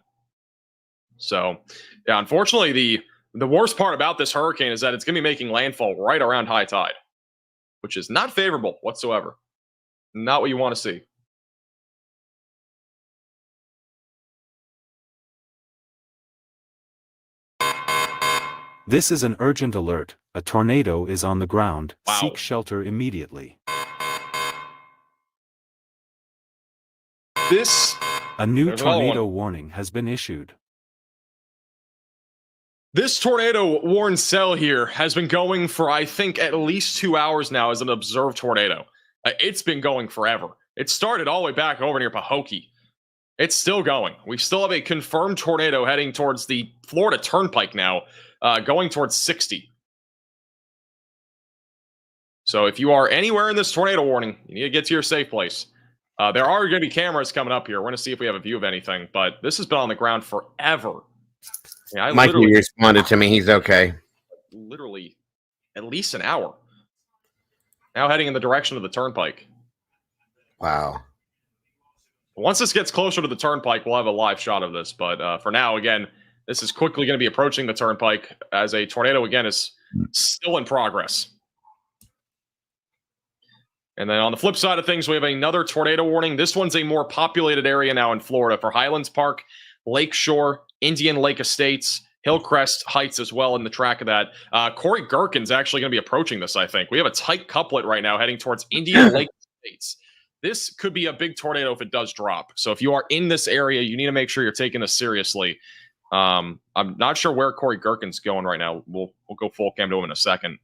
So, yeah, unfortunately, the worst part about this hurricane is that it's going to be making landfall right around high tide, which is not favorable whatsoever. Not what you want to see. This is an urgent alert. A tornado is on the ground. Wow. Seek shelter immediately. A new tornado warning has been issued. This tornado warning cell here has been going for, I think, at least 2 hours now as an observed tornado. It's been going forever. It started all the way back over near Pahokee. It's still going. We still have a confirmed tornado heading towards the Florida Turnpike now, going towards 60. So if you are anywhere in this tornado warning, you need to get to your safe place. There are going to be cameras coming up here. We're going to see if we have a view of anything, but this has been on the ground forever. Yeah, Mikey responded to me. He's okay. Literally at least an hour. Now heading in the direction of the turnpike. Wow. Once this gets closer to the turnpike, we'll have a live shot of this. But for now, again, this is quickly going to be approaching the turnpike as a tornado, again, is still in progress. And then on the flip side of things, we have another tornado warning. This one's a more populated area now in Florida for Highlands Park, Lakeshore, Indian Lake Estates, Hillcrest Heights as well in the track of that. Corey Gherkin's actually going to be approaching this, I think. We have a tight couplet right now heading towards Indian Lake Estates. This could be a big tornado if it does drop. So if you are in this area, you need to make sure you're taking this seriously. I'm not sure where Corey Gherkin's going right now. We'll go full cam to him in a second.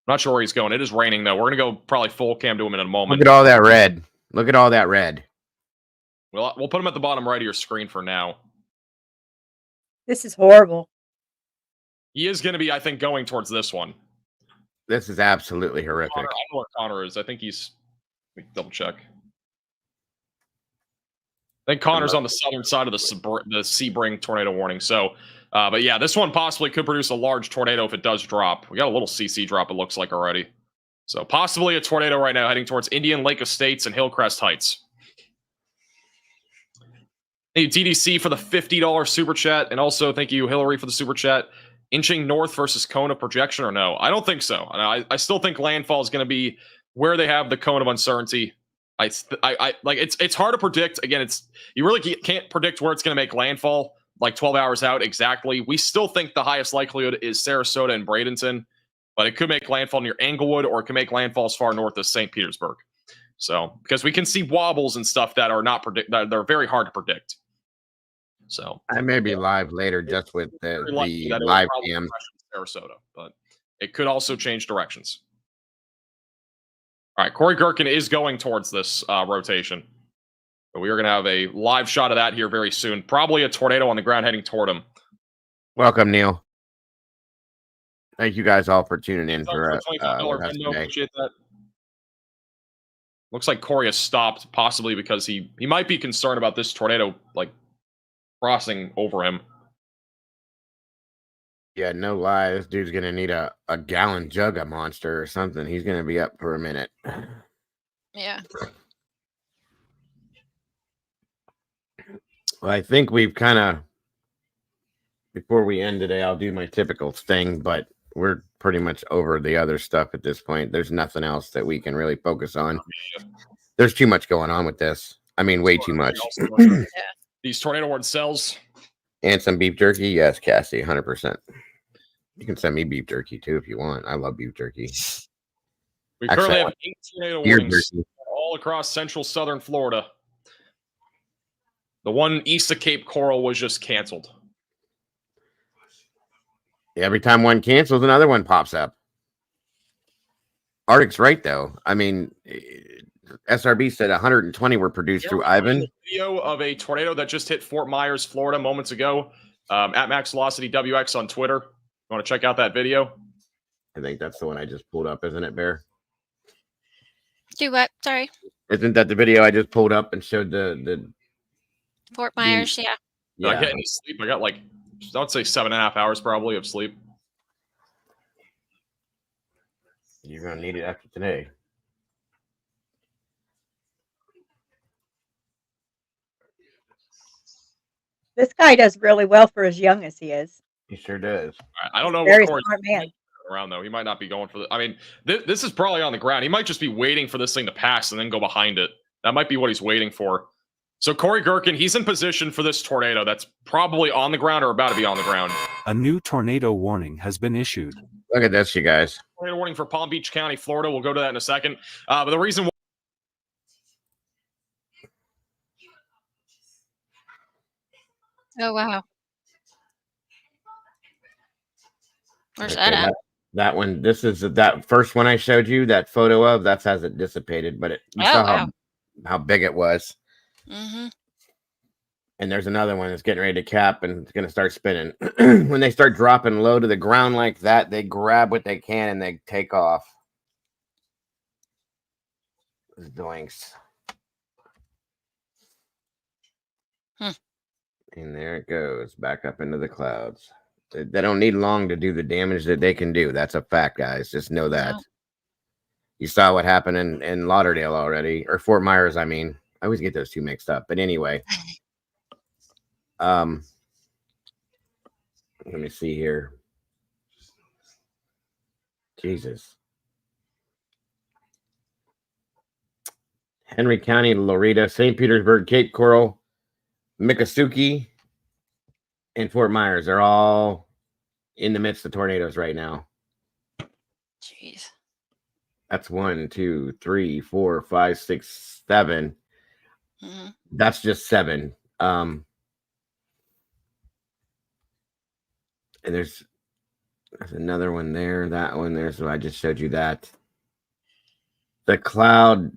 Not sure where he's going. It is raining, though. We're going to go probably full cam to him in a moment. Look at all that red. Look at all that red. We'll put him at the bottom right of your screen for now. This is horrible. He is going to be, I think, going towards this one. This is absolutely horrific. I don't know where Connor is. I think he's... Let me double check. I think Connor's on the southern side of the Sebring tornado warning. So, but yeah, this one possibly could produce a large tornado if it does drop. We got a little CC drop, it looks like, already. So possibly a tornado right now heading towards Indian Lake Estates and Hillcrest Heights. Thank you, TDC, for the $50 super chat. And also thank you, Hillary, for the super chat. Inching north versus cone of projection or no? I don't think so. I still think landfall is going to be where they have the cone of uncertainty. I like it's hard to predict. Again, you really can't predict where it's going to make landfall like 12 hours out exactly. We still think the highest likelihood is Sarasota and Bradenton, but it could make landfall near Englewood or it can make landfall as far north as St. Petersburg. So because we can see wobbles and stuff that are not they're very hard to predict. So I may be live later just with the live cam. Sarasota, but it could also change directions. All right, Corey Gherkin is going towards this rotation. But we are going to have a live shot of that here very soon. Probably a tornado on the ground heading toward him. Welcome, Neil. Thank you guys all for tuning in for us today. Appreciate that. Looks like Corey has stopped, possibly because he might be concerned about this tornado like crossing over him. Yeah, no lie. This dude's going to need a gallon jug of Monster or something. He's going to be up for a minute. Yeah. Well, I think we've kind of, before we end today, I'll do my typical thing, but we're pretty much over the other stuff at this point. There's nothing else that we can really focus on. There's too much going on with this. I mean, way too much. Yeah. these tornado warning cells. And some beef jerky? Yes, Cassie, 100%. You can send me beef jerky too if you want. I love beef jerky. We Actually, currently have 8 tornado deer warnings jerky. all across central southern Florida. The one east of Cape Coral was just canceled. Every time one cancels, another one pops up. Arctic's right, though. I mean, SRB said 120 were produced through Ivan. Video of a tornado that just hit Fort Myers, Florida, moments ago. At Max Velocity WX on Twitter. You want to check out that video? I think that's the one I just pulled up, isn't it, Bear? Do what? Sorry. Isn't that the video I just pulled up and showed the Fort Myers, yeah. Did I get any sleep? I got like, I would say 7.5 hours probably of sleep. You're going to need it after today. This guy does really well for as young as he is. He sure does. I don't know Very what Corey's smart man. around though. He might not be going for the. I mean, this is probably on the ground. He might just be waiting for this thing to pass and then go behind it. That might be what he's waiting for. So Corey Gherkin, he's in position for this tornado that's probably on the ground or about to be on the ground. A new tornado warning has been issued. Look at this, you guys. Tornado warning for Palm Beach County, Florida. We'll go to that in a second. But the reason why Oh, wow. Where's Okay, that at? that one, this is that first one I showed you, that photo of, that's as it dissipated, but you saw wow. how big it was. Mm-hmm. And there's another one that's getting ready to cap and it's going to start spinning. When they start dropping low to the ground like that, they grab what they can and they take off. Doinks. And there it goes, back up into the clouds. They don't need long to do the damage that they can do. That's a fact, guys. Just know that. Wow. You saw what happened in Lauderdale already, or Fort Myers, I mean. I always get those two mixed up. But anyway. Let me see here. Jesus. Henry County, Loretta, St. Petersburg, Cape Coral, Miccosukee, and Fort Myers are all in the midst of tornadoes right now. Jeez. That's 1, 2, 3, 4, 5, 6, 7. Mm-hmm. That's just 7. And there's another one there. That one there. So I just showed you that. The cloud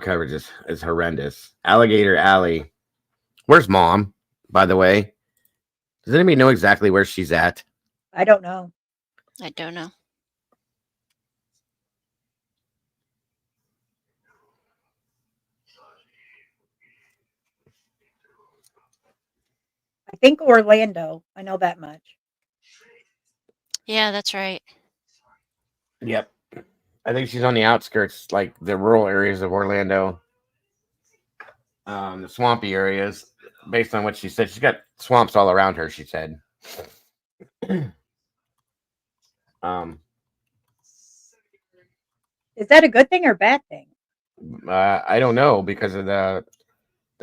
coverage is horrendous. Alligator Alley. Where's Mom, by the way? Does anybody know exactly where she's at? I don't know. I don't know. I think Orlando. I know that much. Yeah, that's right. Yep. I think she's on the outskirts, like the rural areas of Orlando. The swampy areas, based on what she said. She's got swamps all around her, she said. Is that a good thing or bad thing? I don't know, because of the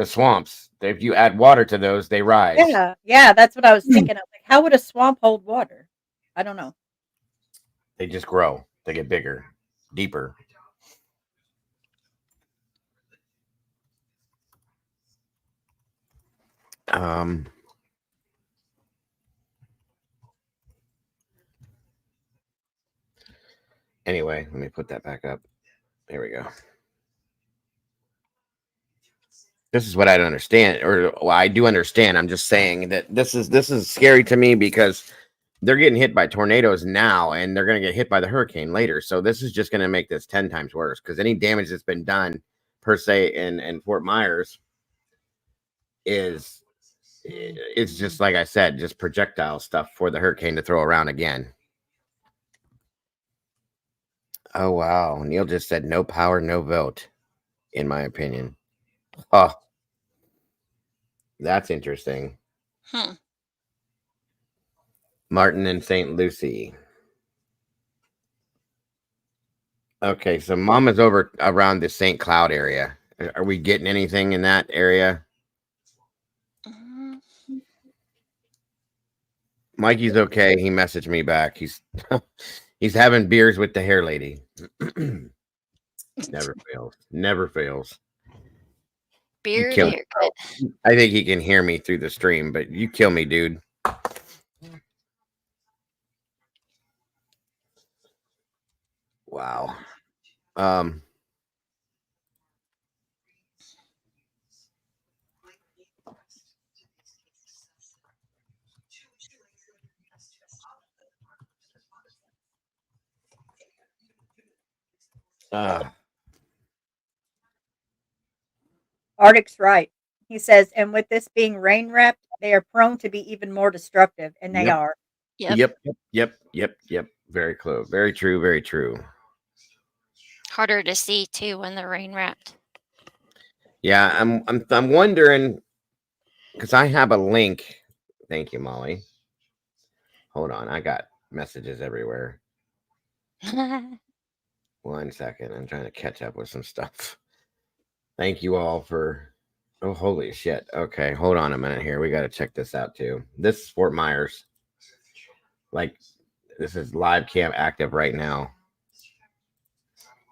swamps. If you add water to those, they rise. Yeah, that's what I was thinking. I was like, how would a swamp hold water? I don't know. They just grow. They get bigger, deeper. Anyway, let me put that back up. There we go. This is what I don't understand, or well, I do understand. I'm just saying that this is scary to me because they're getting hit by tornadoes now, and they're going to get hit by the hurricane later. So this is just going to make this 10 times worse, because any damage that's been done, per se, in Fort Myers is just, like I said, just projectile stuff for the hurricane to throw around again. Oh, wow. Neil just said no power, no vote, in my opinion. Oh, that's interesting. Martin and St. Lucie. Okay, so Mom is over around the St. Cloud area. Are we getting anything in that area? Mikey's okay. He messaged me back. He's he's having beers with the hair lady. Never fails. Never fails. Beard haircut. I think he can hear me through the stream, but you kill me, dude. Wow. Arctic's right. He says, and with this being rain wrapped, they are prone to be even more destructive, and they Yep. are. Yep. Very close. Very true. Very true. Harder to see too when they're rain wrapped. Yeah, I'm wondering because I have a link. Thank you, Molly. Hold on, I got messages everywhere. 1 second, I'm trying to catch up with some stuff. Thank you all for. Oh, holy shit. Okay, hold on a minute here. We got to check this out too. This is Fort Myers. Like, this is live cam active right now.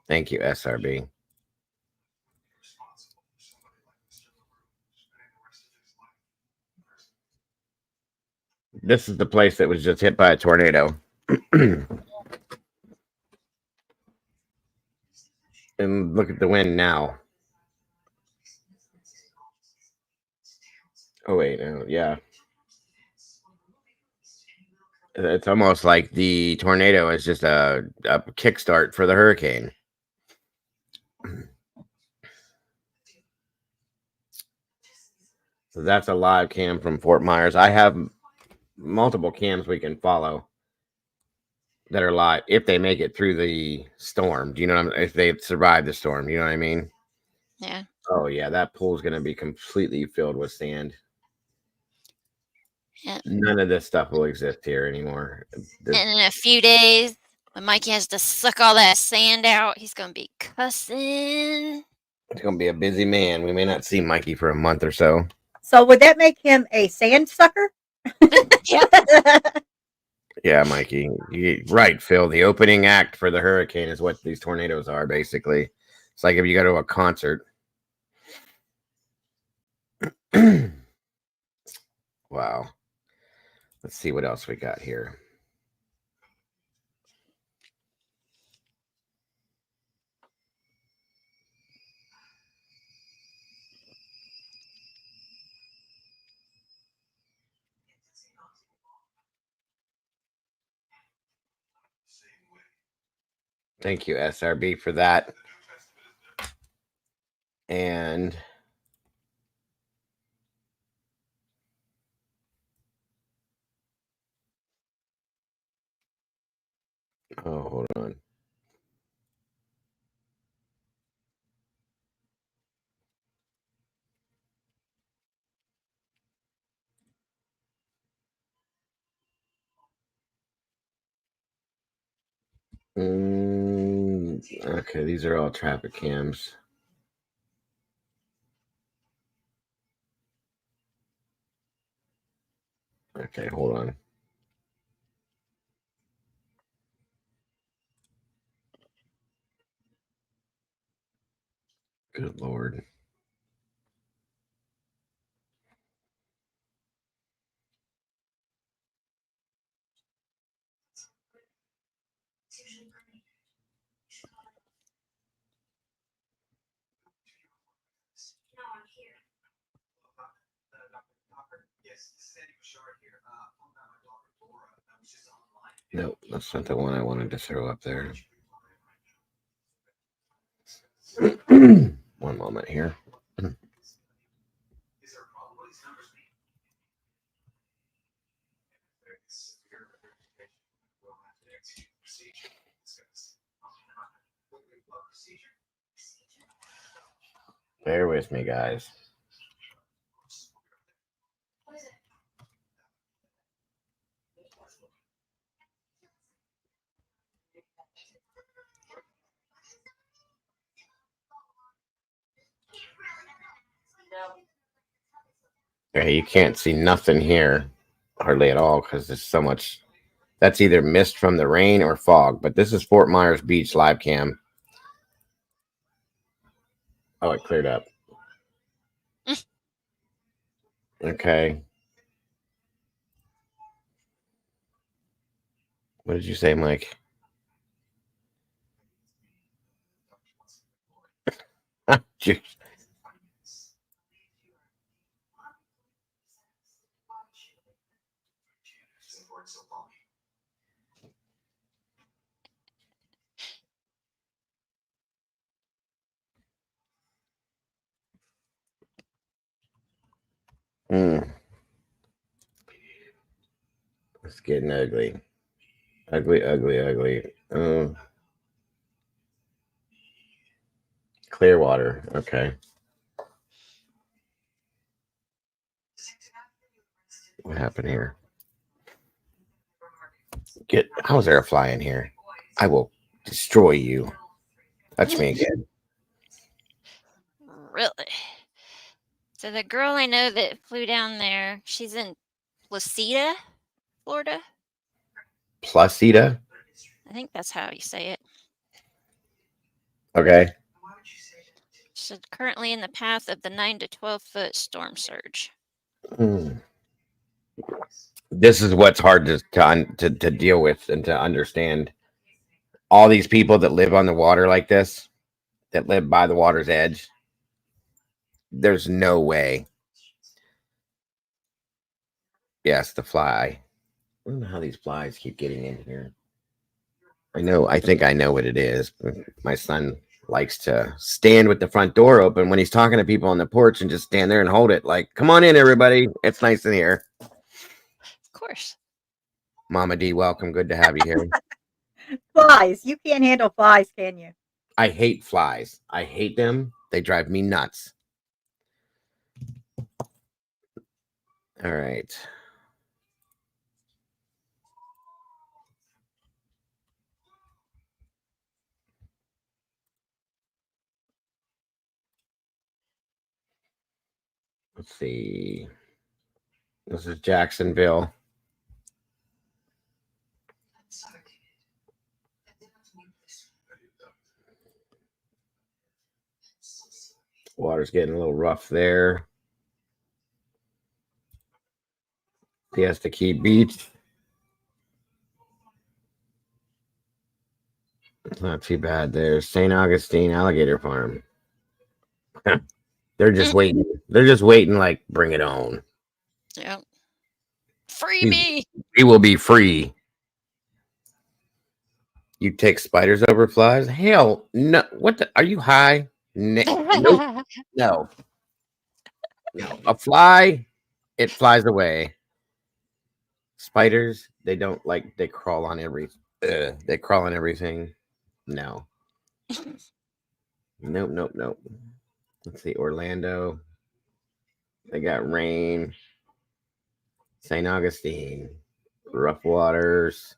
Thank you, SRB. This is the place that was just hit by a tornado. And look at the wind now. Oh, wait. Yeah. It's almost like the tornado is just a kickstart for the hurricane. So that's a live cam from Fort Myers. I have multiple cams we can follow that are live if they make it through the storm. Do you know what I mean? If they survive the storm, you know what I mean? Yeah. Oh yeah, that pool's gonna be completely filled with sand. Yeah. None of this stuff will exist here anymore. And in a few days, when Mikey has to suck all that sand out, he's gonna be cussing. It's gonna be a busy man. We may not see Mikey for a month or so. So would that make him a sand sucker? Yeah, Mikey. Right, Phil. The opening act for the hurricane is what these tornadoes are, basically. It's like if you go to a concert. Wow. Let's see what else we got here. Thank you, SRB, for that. And oh, hold on. Okay, these are all traffic cams. Okay, hold on. Good Lord. Nope, that's not the one I wanted to throw up there. One moment here. Bear with me, guys. Okay, you can't see nothing here. hardly at all because there's so much. That's either mist from the rain or fog. But this is Fort Myers Beach live cam. Oh, it cleared up. Okay. What did you say, Mike? Jeez. It's getting ugly. Ugly. Clearwater. Okay. What happened here? How is there a fly in here? I will destroy you. Touch me again. Really? So the girl I know that flew down there, she's in Placida, Florida. Placida? I think that's how you say it. Okay. She's currently in the path of the 9 to 12 foot storm surge. This is what's hard to deal with and to understand. All these people that live on the water like this, that live by the water's edge, there's no way. Yes, the fly. I don't know how these flies keep getting in here. I think I know what it is. My son likes to stand with the front door open when he's talking to people on the porch and just stand there and hold it like, come on in, everybody. It's nice in here. Of course. Mama D, welcome. Good to have you here. Flies. You can't handle flies, can you? I hate flies. I hate them. They drive me nuts. All right. Let's see. This is Jacksonville. Water's getting a little rough there. Fiesta Key Beach. It's not too bad there. St. Augustine Alligator Farm. They're just waiting. They're just waiting like, bring it on. Yep. Free me. We will be free. You take spiders over flies? Hell no. What the? Are you high? Nope. No. A fly, it flies away. Spiders, they don't like, they crawl on they crawl on everything. No. Nope. Let's see, Orlando. They got rain. St. Augustine. Rough Waters.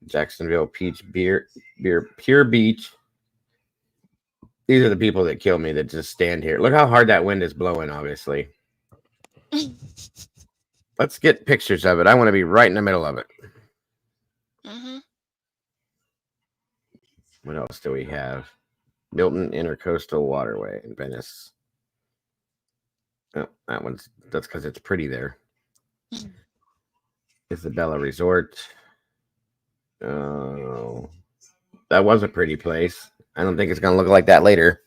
Jacksonville Peach Pure Beach. These are the people that kill me that just stand here. Look how hard that wind is blowing, obviously. Let's get pictures of it. I want to be right in the middle of it. What else do we have? Milton Intercoastal Waterway in Venice. Oh, that's because it's pretty there. Isabella Resort. Oh, that was a pretty place. I don't think it's going to look like that later.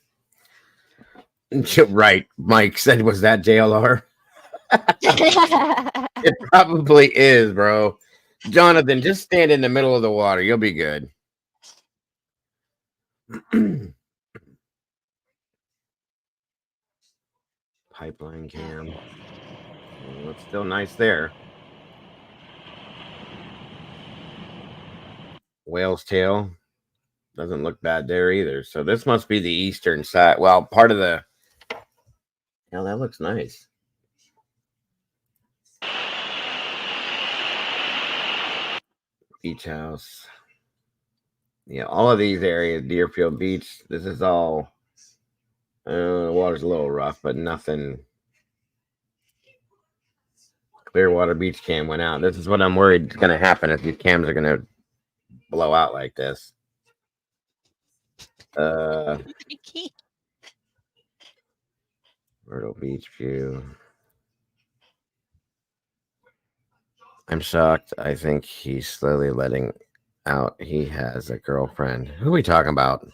Right. Mike said, was that JLR? It probably is, bro. Jonathan, just stand in the middle of the water. You'll be good. Pipeline cam. Well, it's still nice there. Whale's tail. Doesn't look bad there either. So this must be the eastern side. Well, part of the... Hell, that looks nice. Beach house. Yeah, all of these areas, Deerfield Beach, this is all... the water's a little rough, but nothing Clearwater Beach cam went out. This is what I'm worried is going to happen if these cams are going to blow out like this. Myrtle Beach view. I'm shocked. I think he's slowly letting out he has a girlfriend. Who are we talking about?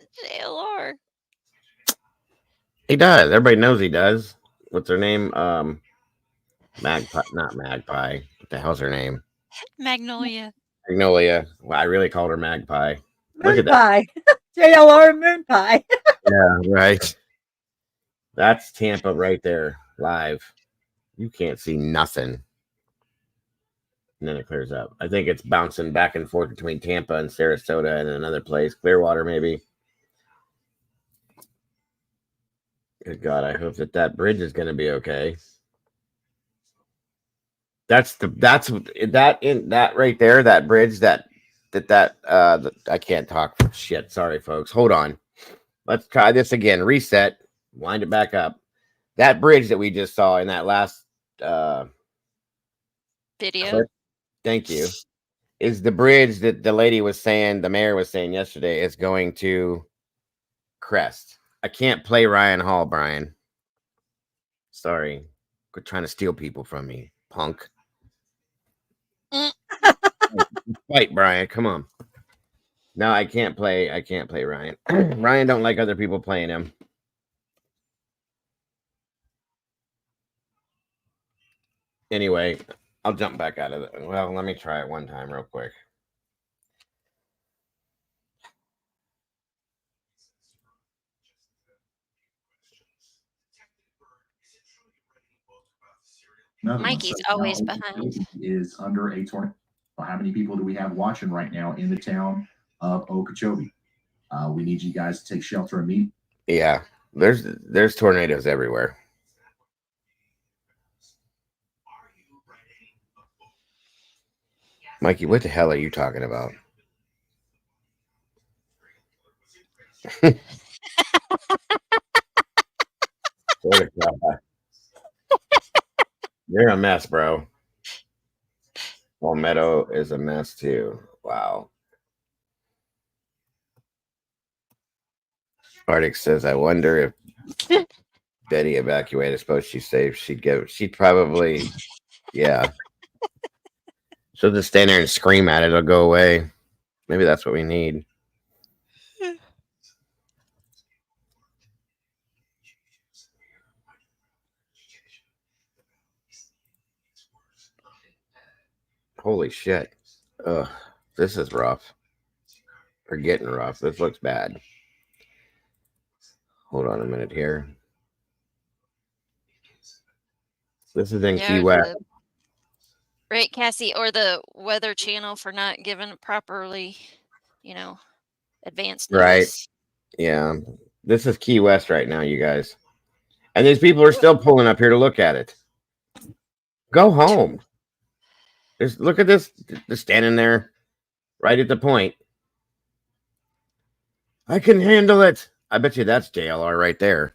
JLR. He does. Everybody knows he does. What's her name? Magpie, not Magpie. What the hell's her name? Magnolia. Magnolia. Well, I really called her Magpie. Look Moon at that. pie. JLR moon pie. Yeah, right. That's Tampa right there, live. You can't see nothing. And then it clears up. I think it's bouncing back and forth between Tampa and Sarasota and another place. Clearwater, maybe. Good God, I hope that bridge is going to be okay. That right there, that bridge, I can't talk for shit. Sorry, folks. Hold on. Let's try this again. Reset. Wind it back up. That bridge that we just saw in that last video. Clip, thank you. Is the bridge that the lady was saying, the mayor was saying yesterday, is going to crest. I can't play Ryan Hall, Brian. Sorry. Quit trying to steal people from me, punk. Fight, Brian. Come on. No, I can't play Ryan. Ryan don't like other people playing him. Anyway, I'll jump back out of it. Well, let me try it one time real quick. Mikey's always behind. Is under a tornado. How many people do we have watching right now in the town of Okeechobee? We need you guys to take shelter and meet. Yeah, there's tornadoes everywhere. Mikey, what the hell are you talking about? You're a mess, bro. Palmetto is a mess too. Wow. Arctic says, I wonder if Betty evacuated. Suppose she's safe. She'd probably, yeah. She'll just stand there and scream at it. It'll go away. Maybe that's what we need. Holy shit. Ugh, this is rough. We're getting rough. This looks bad. Hold on a minute here. This is in Key West. Right, Cassie, or the Weather Channel for not giving properly, advanced notice. Right. Yeah. This is Key West right now, you guys. And these people are still pulling up here to look at it. Go home. Look at this. Just standing there right at the point. I can handle it. I bet you that's JLR right there.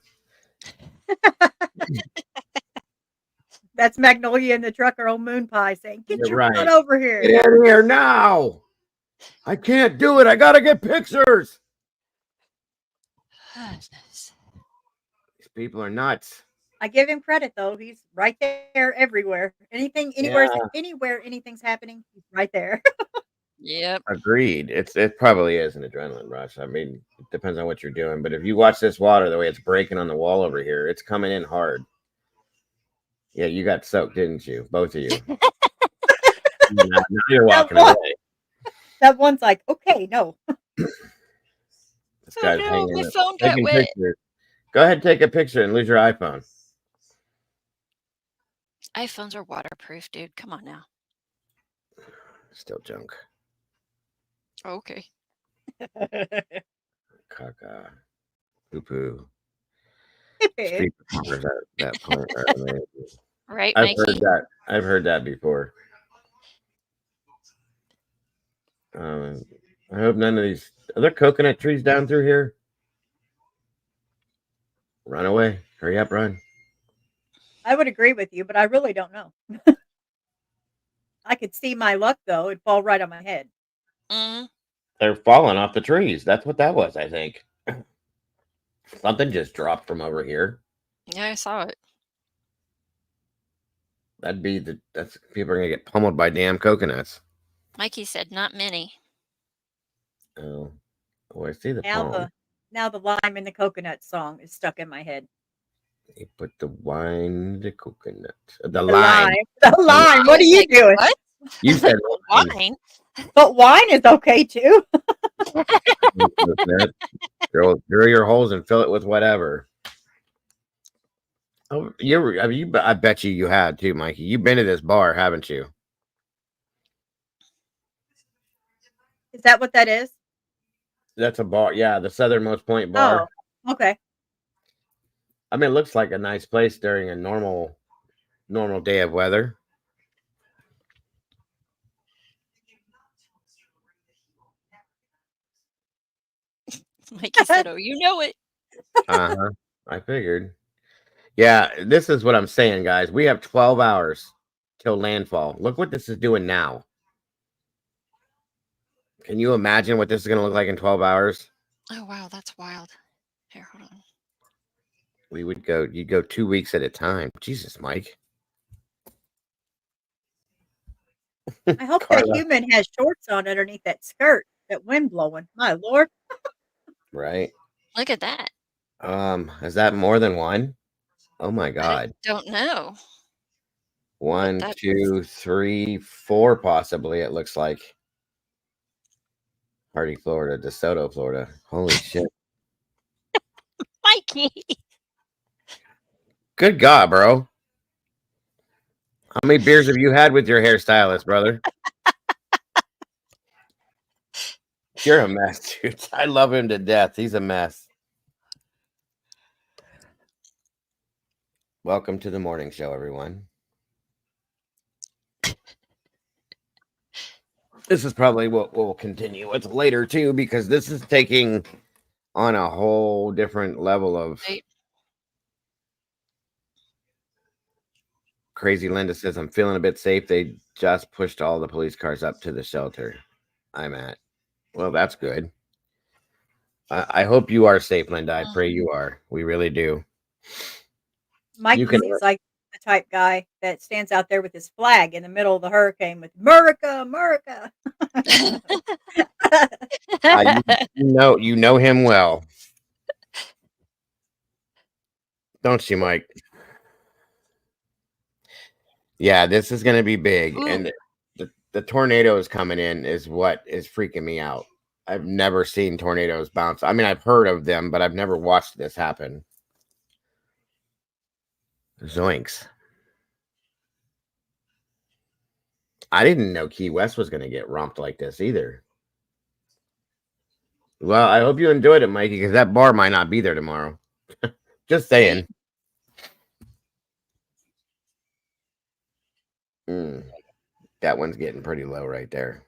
That's Magnolia in the truck, her old moon pie, saying, "Get your butt over here. Get in here now. I can't do it. I got to get pictures." These people are nuts. I give him credit though. He's right there everywhere. Anywhere anything's happening, he's right there. Yep. Agreed. It probably is an adrenaline rush. I mean, it depends on what you're doing. But if you watch this water, the way it's breaking on the wall over here, it's coming in hard. Yeah, you got soaked, didn't you? Both of you. now you're walking away. That one's like, okay, no. This guy's hanging my up, phone got taking wet. pictures. Go ahead and take a picture and lose your iPhone. iPhones are waterproof, dude. Come on now. Still junk. Okay. Caca. Poo-poo. Street performers at that point are amazing. Right, I've Mikey? heard that. I've heard that before. I hope none of these. Are there coconut trees down through here? Run away. Hurry up, run. I would agree with you, but I really don't know. I could see my luck though; it'd fall right on my head. Mm. They're falling off the trees. That's what that was, I think. Something just dropped from over here. Yeah, I saw it. That's people are gonna get pummeled by damn coconuts. Mikey said not many. Oh, I see the Now palm. the lime in the coconut song is stuck in my head. You put the wine, the coconut, the lime. lime. The lime. What are you doing? What? You said wine. Wine. But wine is okay too. Drill your holes and fill it with whatever. Oh, I bet you had too, Mikey. You've been to this bar, haven't you? Is that what that is? That's a bar. Yeah, the Southernmost Point bar. Oh, okay. I mean, it looks like a nice place during a normal day of weather. Mikey said, "Oh, you know it." I figured. Yeah, this is what I'm saying, guys. We have 12 hours till landfall. Look what this is doing now. Can you imagine what this is going to look like in 12 hours? Oh wow, that's wild. Here, hold on. You'd go 2 weeks at a time. Jesus, Mike. I hope that human has shorts on underneath that skirt, that wind blowing. My Lord. Right. Look at that. Is that more than one? Oh my God. Don't know. 1, 2, 3, 4, possibly. It looks like Hardy, Florida, DeSoto, Florida. Holy shit! Mikey. Good God, bro! How many beers have you had with your hairstylist, brother? You're a mess, dude. I love him to death. He's a mess. Welcome to the morning show, everyone. This is probably what we'll continue with later too, because this is taking on a whole different level of crazy. Linda says, I'm feeling a bit safe. They just pushed all the police cars up to the shelter I'm at. Well, that's good. I hope you are safe, Linda. I pray you are. We really do. Mikey seems like the type guy that stands out there with his flag in the middle of the hurricane with America, America. You know him well, don't you, Mike? Yeah, this is going to be big. Ooh. And the tornadoes coming in is what is freaking me out. I've never seen tornadoes bounce. I mean, I've heard of them, but I've never watched this happen. Zoinks. I didn't know Key West was going to get romped like this either. Well, I hope you enjoyed it, Mikey, because that bar might not be there tomorrow. Just saying. That one's getting pretty low right there.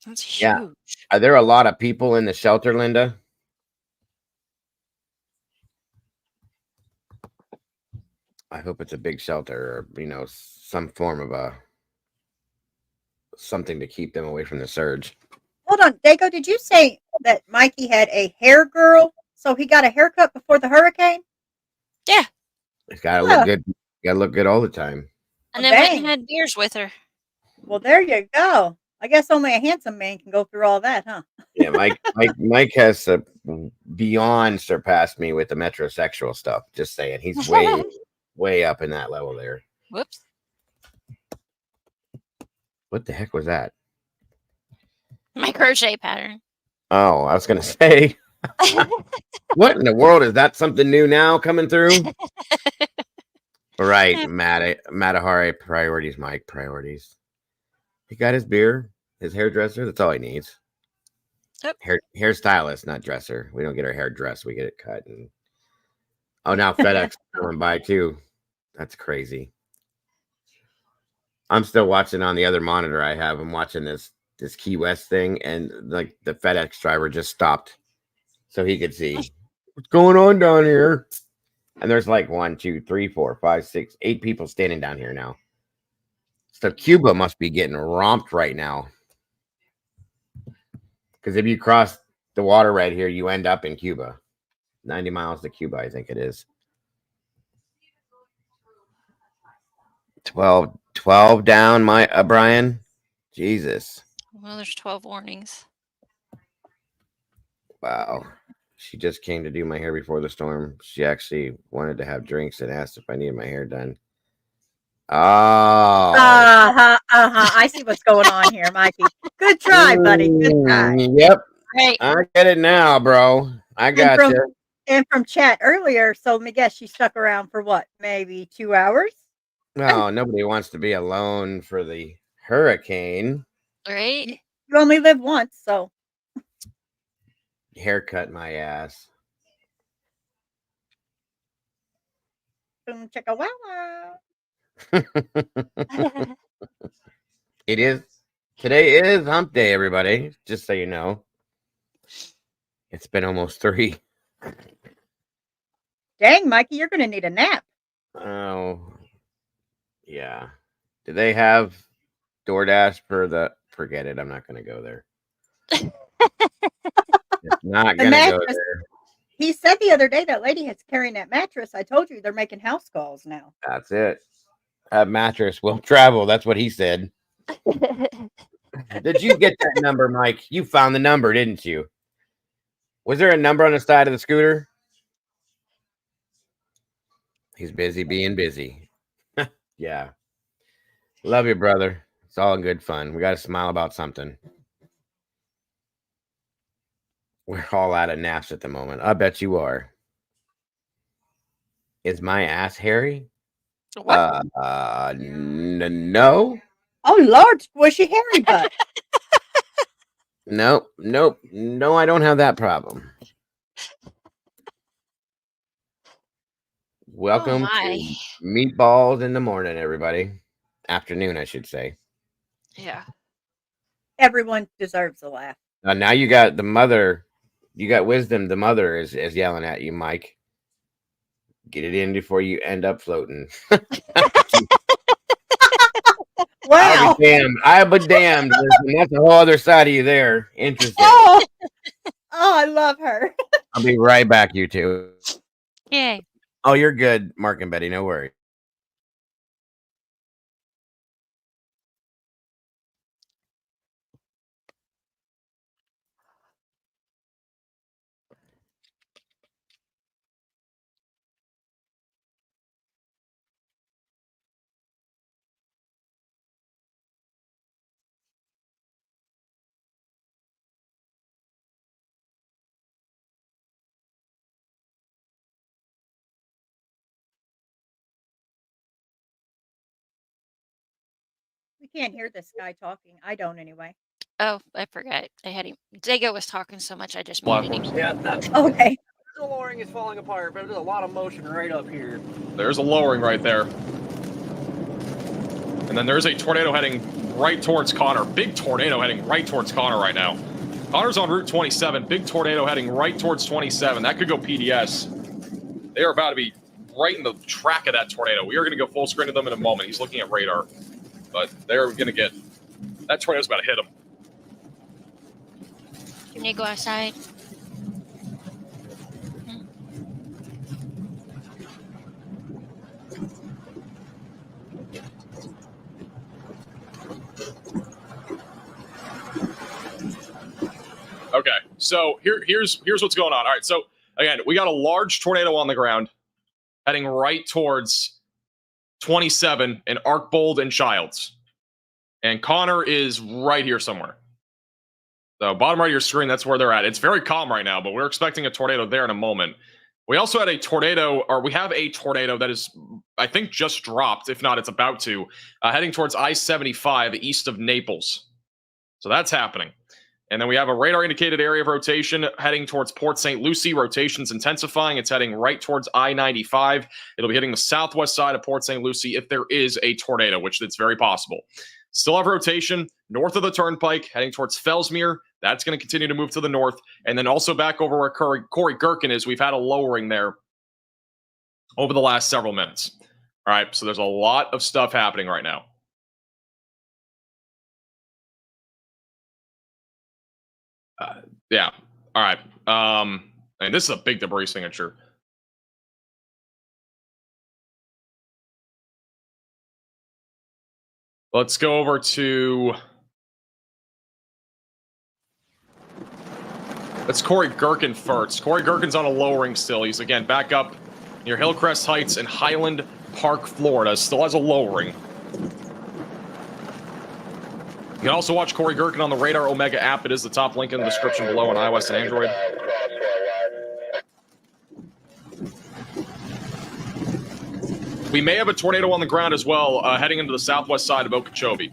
That's huge. Yeah. Are there a lot of people in the shelter, Linda? I hope it's a big shelter or, some form of something to keep them away from the surge. Hold on, Dago, did you say that Mikey had a hair girl? So he got a haircut before the hurricane? Yeah. It's got to look good. Got to look good all the time. And then went and had beers with her. Well, there you go. I guess only a handsome man can go through all that, huh? Yeah, Mike has beyond surpassed me with the metrosexual stuff. Just saying, he's way up in that level there. Whoops. What the heck was that? My crochet pattern. Oh, I was gonna say, what in the world is that? Something new now coming through? Right, Matahari priorities, Mike priorities. He got his beer, his hairdresser. That's all he needs. Yep. Hairstylist, not dresser. We don't get our hair dressed. We get it cut. And now FedEx coming by too. That's crazy. I'm still watching on the other monitor I have. I'm watching this Key West thing, and like the FedEx driver just stopped so he could see what's going on down here. And there's like 1, 2, 3, 4, 5, 6, 8 people standing down here now. So Cuba must be getting romped right now. Because if you cross the water right here, you end up in Cuba. 90 miles to Cuba, I think it is. 12 down, my Brian. Jesus. Well, there's 12 warnings. Wow. She just came to do my hair before the storm. She actually wanted to have drinks and asked if I needed my hair done. Oh. I see what's going on here, Mikey. Good try, buddy. Good try. Yep. Right. I get it now, bro. I got you. And from chat earlier, so let me guess, she stuck around for what? Maybe 2 hours? No, nobody wants to be alone for the hurricane. Right? You only live once, so. Haircut my ass. Boom, chicka wow wow. It is. Today is hump day, everybody. Just so you know. It's been almost 3. Dang, Mikey, you're going to need a nap. Oh. Yeah. Do they have DoorDash for the... Forget it. I'm not going to go there. It's not going to go there. He said the other day that lady is carrying that mattress. I told you they're making house calls now. That's it. That mattress will travel. That's what he said. Did you get that number, Mike? You found the number, didn't you? Was there a number on the side of the scooter? He's busy being busy. Yeah. Love you, brother. It's all in good fun. We got to smile about something. We're all out of naps at the moment. I bet you are. Is my ass hairy? What? No. Oh, Lord, squishy hairy butt. Nope. No, I don't have that problem. Welcome to Meatballs in the morning, everybody. Afternoon, I should say. Yeah. Everyone deserves a laugh. Now you got the mother. You got wisdom. The mother is yelling at you, Mike. Get it in before you end up floating. Wow. I'll be damned. That's a whole other side of you there. Interesting. Oh, I love her. I'll be right back, you two. Yay. Oh, you're good, Mark and Betty. No worries. We can't hear this guy talking. I don't anyway. Oh, I forgot. I had him. Dago was talking so much, I just muted him. Yeah, that's okay. The lowering is falling apart, but there's a lot of motion right up here. There's a lowering right there. And then there's a tornado heading right towards Connor. Big tornado heading right towards Connor right now. Connor's on Route 27. Big tornado heading right towards 27. That could go PDS. They are about to be right in the track of that tornado. We are going to go full screen to them in a moment. He's looking at radar. But they're going to get... That tornado's about to hit him. Can you go outside? Okay, so here's what's going on. All right, so again, we got a large tornado on the ground heading right towards 27 in Arkbold and Childs. And Connor is right here somewhere. So bottom right of your screen, that's where they're at. It's very calm right now, but we're expecting a tornado there in a moment. We also had a tornado, or we have a tornado that is, I think, just dropped. If not, it's about to, heading towards I-75 east of Naples. So that's happening. And then we have a radar indicated area of rotation heading towards Port St. Lucie. Rotation's intensifying. It's heading right towards I-95. It'll be hitting the southwest side of Port St. Lucie if there is a tornado, which it's very possible. Still have rotation north of the turnpike heading towards Fellsmere. That's going to continue to move to the north. And then also back over where Corey Gherkin is. We've had a lowering there over the last several minutes. All right, so there's a lot of stuff happening right now. Yeah. All right. And this is a big debris signature. Let's go over to. That's Corey Gherkin first. Corey Gherkin's on a lowering still. He's again back up near Hillcrest Heights in Highland Park, Florida. Still has a lowering. You can also watch Corey Gherkin on the Radar Omega app. It is the top link in the description below on iOS and Android. We may have a tornado on the ground as well, heading into the southwest side of Okeechobee.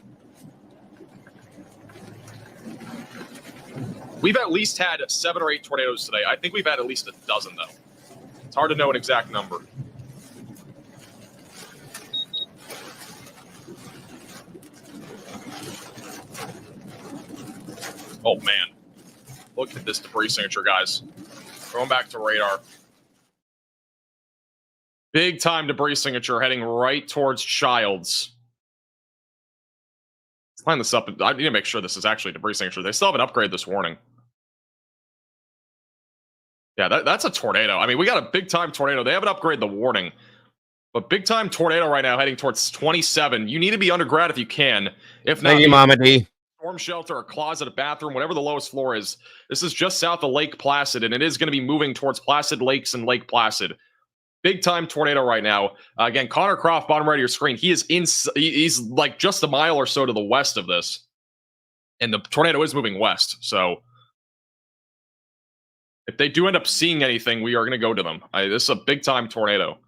We've at least had 7 or 8 tornadoes today. I think we've had at least a dozen, though. It's hard to know an exact number. Oh, man. Look at this debris signature, guys. Going back to radar. Big time debris signature heading right towards Childs. Let's line this up. I need to make sure this is actually a debris signature. They still haven't upgraded this warning. Yeah, that's a tornado. I mean, we got a big time tornado. They haven't upgraded the warning. But big time tornado right now heading towards 27. You need to be underground if you can. If not, Thank you, Mama D. Storm shelter, a closet, a bathroom, whatever the lowest floor is. This is just south of Lake Placid, and it is going to be moving towards Placid Lakes and Lake Placid. Big time tornado right now. Again, Connor Croft, bottom right of your screen. He's like just a mile or so to the west of this, and the tornado is moving west. So if they do end up seeing anything, we are going to go to them. This is a big time tornado.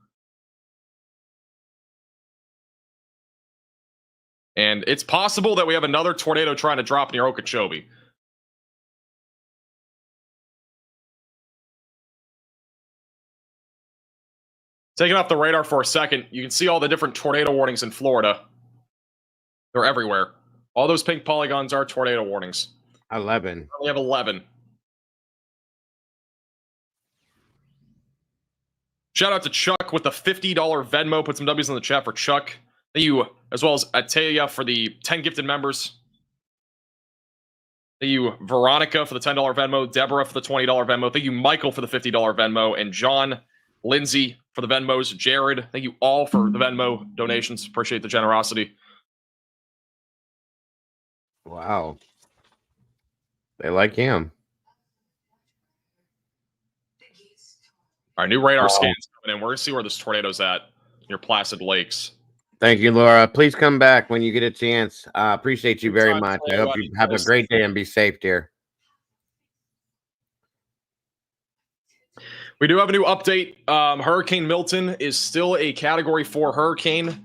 And it's possible that we have another tornado trying to drop near Okeechobee. Taking off the radar for a second, you can see all the different tornado warnings in Florida. They're everywhere. All those pink polygons are tornado warnings. 11. We have 11. Shout out to Chuck with the $50 Venmo. Put some W's in the chat for Chuck. Thank you, as well as Ataya for the 10 gifted members. Thank you, Veronica, for the $10 Venmo. Deborah for the $20 Venmo. Thank you, Michael, for the $50 Venmo. And John, Lindsay, for the Venmos. Jared, thank you all for the Venmo donations. Appreciate the generosity. Wow. They like him. All right, new radar scans coming in. We're going to see where this tornado's at near Placid Lakes. Thank you, Laura. Please come back when you get a chance. Appreciate you very much. I hope you have a great day and be safe, dear. We do have a new update. Hurricane Milton is still a Category 4 hurricane.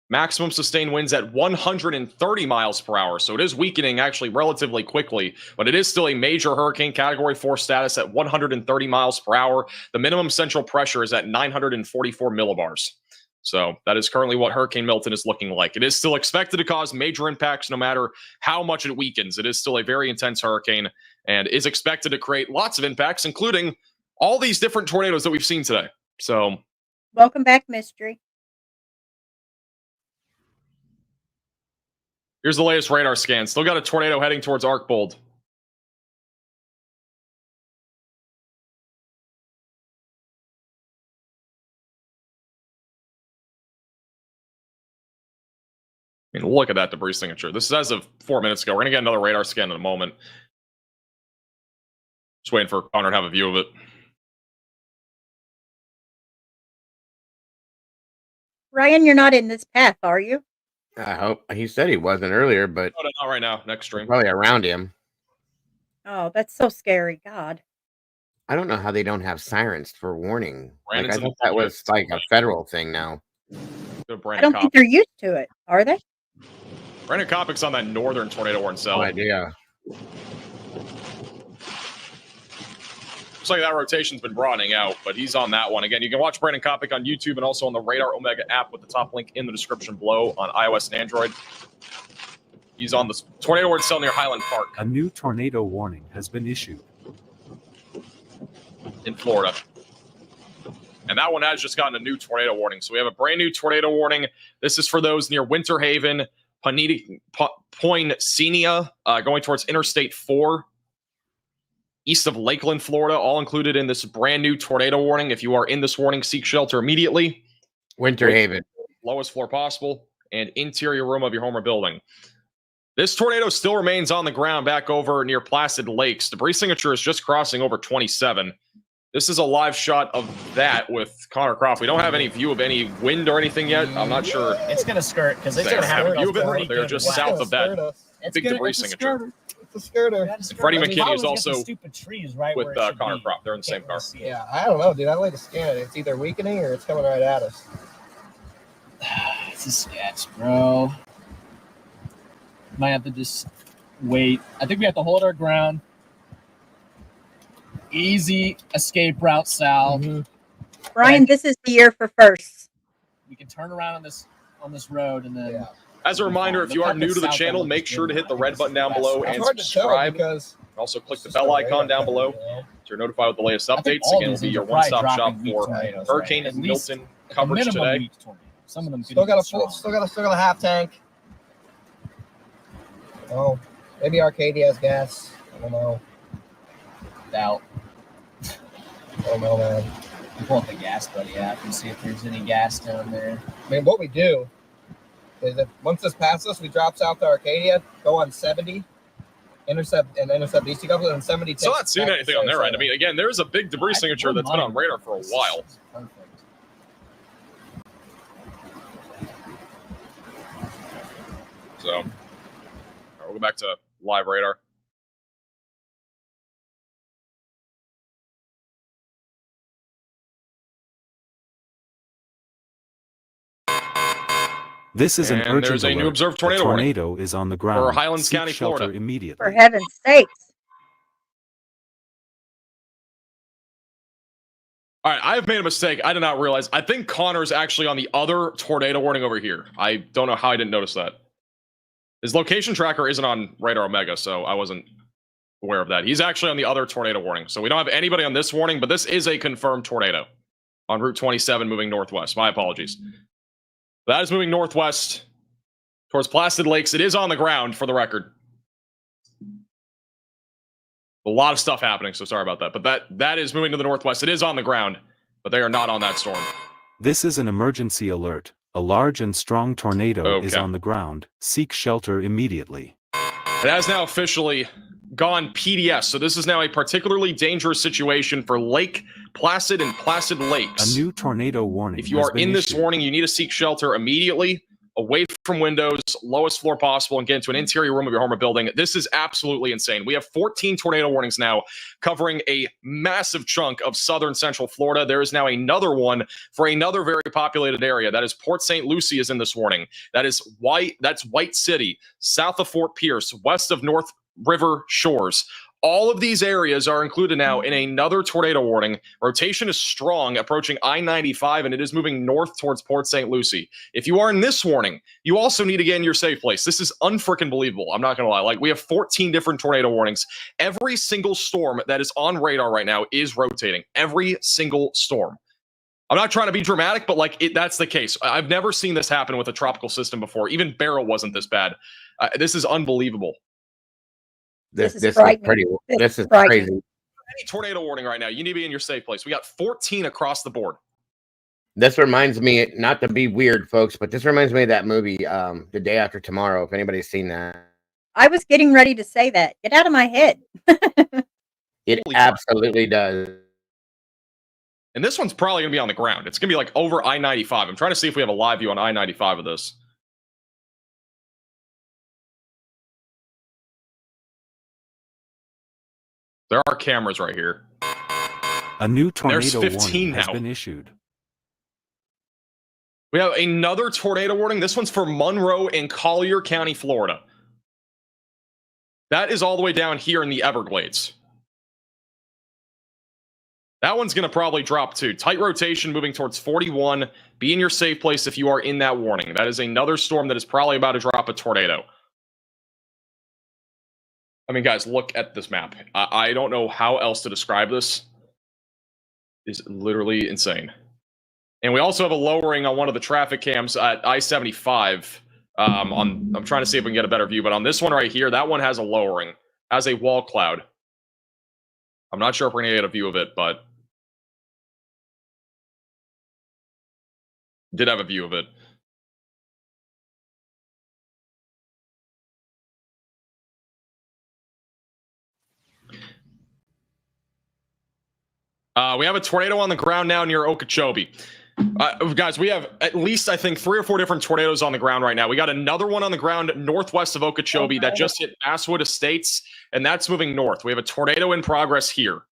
Maximum sustained winds at 130 miles per hour. So it is weakening actually relatively quickly, but it is still a major hurricane, Category 4 status at 130 miles per hour. The minimum central pressure is at 944 millibars. So that is currently what Hurricane Milton is looking like. It is still expected to cause major impacts no matter how much it weakens. It is still a very intense hurricane and is expected to create lots of impacts, including all these different tornadoes that we've seen today. So, welcome back, Mystery. Here's the latest radar scan. Still got a tornado heading towards Arkbold. I mean, look at that debris signature. This is as of 4 minutes ago. We're going to get another radar scan in a moment. Just waiting for Connor to have a view of it. Ryan, you're not in this path, are you? I hope. He said he wasn't earlier, but no, not right now. Next stream. Probably around him. Oh, that's so scary. God. I don't know how they don't have sirens for warning. Like, I thought that was like a federal thing now. I don't think they're used to it, are they? Brandon Kopic's on that northern tornado warning cell. No idea. Looks like that rotation's been broadening out, but he's on that one. Again, you can watch Brandon Kopic on YouTube and also on the Radar Omega app with the top link in the description below on iOS and Android. He's on the tornado warning cell near Highland Park. A new tornado warning has been issued In Florida. And that one has just gotten a new tornado warning. So we have a brand new tornado warning. This is for those near Winter Haven, Poinciana, going towards Interstate 4, east of Lakeland, Florida, all included in this brand new tornado warning. If you are in this warning, seek shelter immediately. Winter Haven. Lowest floor possible, and interior room of your home or building. This tornado still remains on the ground back over near Placid Lakes. Debris signature is just crossing over 27. This is a live shot of that with Connor Croft. We don't have any view of any wind or anything yet. I'm not sure. It's going to skirt because They it's going to have have a view of it. pretty They're good just wind. south of that big debris signature. It's a skirter. And Freddie McKinney is also stupid trees right with where it should Connor be. Croft. They're in the same car. Yeah, I don't know, dude. I like to scan it. It's either weakening or it's coming right at us. It's a sketch, bro. Might have to just wait. I think we have to hold our ground. Easy escape route south. Brian, this is the year for firsts. We can turn around on this road and then. As a reminder, if you are new to the channel, make sure to hit the red button down below and subscribe. Also, click the bell icon down below so you're notified with the latest updates. Again, it'll be your one-stop shop for Hurricane and Milton coverage today. Some of them still got a half tank. Oh, maybe Arcadia has gas. I don't know. Doubt. Oh no, man. Pull up the gas buddy app and see if there's any gas down there. I mean, what we do is if once this passes us, we drop south to Arcadia, go on 70, intercept these two couples, and 70 Still not seeing anything on their end. I mean, again, there's a big debris signature that's been on radar for a while. So, all right, we'll go back to live radar. This is an And urgent there's a new alert. observed A tornado warning tornado is on the ground. for Highlands Seek County, shelter Florida. immediately. For heaven's sakes. All right, I have made a mistake. I did not realize. I think Connor's actually on the other tornado warning over here. I don't know how I didn't notice that. His location tracker isn't on Radar Omega, so I wasn't aware of that. He's actually on the other tornado warning. So we don't have anybody on this warning, but this is a confirmed tornado on Route 27 moving northwest. My apologies. That is moving northwest towards Placid Lakes. It is on the ground, for the record. A lot of stuff happening, so sorry about that. But that is moving to the northwest. It is on the ground, but they are not on that storm. This is an emergency alert. A large and strong tornado is on the ground. Seek shelter immediately. It has now officially gone PDS, so this is now a particularly dangerous situation for Lake Placid and Placid Lakes. A new tornado warning. If you are in this warning, you need to seek shelter immediately, away from windows, lowest floor possible, and get into an interior room of your home or building. This is absolutely insane. We have 14 tornado warnings now covering a massive chunk of southern central Florida. There is now another one for another very populated area. That is Port St. Lucie is in this warning. That's White City, south of Fort Pierce, west of North River Shores. All of these areas are included now in another tornado warning. Rotation is strong, approaching I-95, and it is moving north towards Port St. Lucie. If you are in this warning, you also need to get in your safe place. This is unfreaking believable. I'm not going to lie. Like, we have 14 different tornado warnings. Every single storm that is on radar right now is rotating. Every single storm. I'm not trying to be dramatic, but that's the case. I've never seen this happen with a tropical system before. Even Beryl wasn't this bad. This is unbelievable. This is pretty. This is crazy. Any tornado warning right now, you need to be in your safe place. We got 14 across the board. This reminds me, not to be weird, folks, but this reminds me of that movie, The Day After Tomorrow. If anybody's seen that, I was getting ready to say that. Get out of my head. it absolutely does. And this one's probably gonna be on the ground. It's gonna be like over I-95. I'm trying to see if we have a live view on I-95 of this. There are cameras right here. A new tornado There's 15 warning has now. been issued. We have another tornado warning. This one's for Monroe and Collier County, Florida. That is all the way down here in the Everglades. That one's going to probably drop too. Tight rotation moving towards 41. Be in your safe place if you are in that warning. That is another storm that is probably about to drop a tornado. I mean, guys, look at this map. I don't know how else to describe this. It's literally insane. And we also have a lowering on one of the traffic cams at I-75. I'm trying to see if we can get a better view, but on this one right here, that one has a lowering, has a wall cloud. I'm not sure if we're going to get a view of it, but did have a view of it. We have a tornado on the ground now near Okeechobee. Guys, we have at least, I think, 3 or 4 different tornadoes on the ground right now. We got another one on the ground northwest of Okeechobee that just hit Basswood Estates, and that's moving north. We have a tornado in progress here.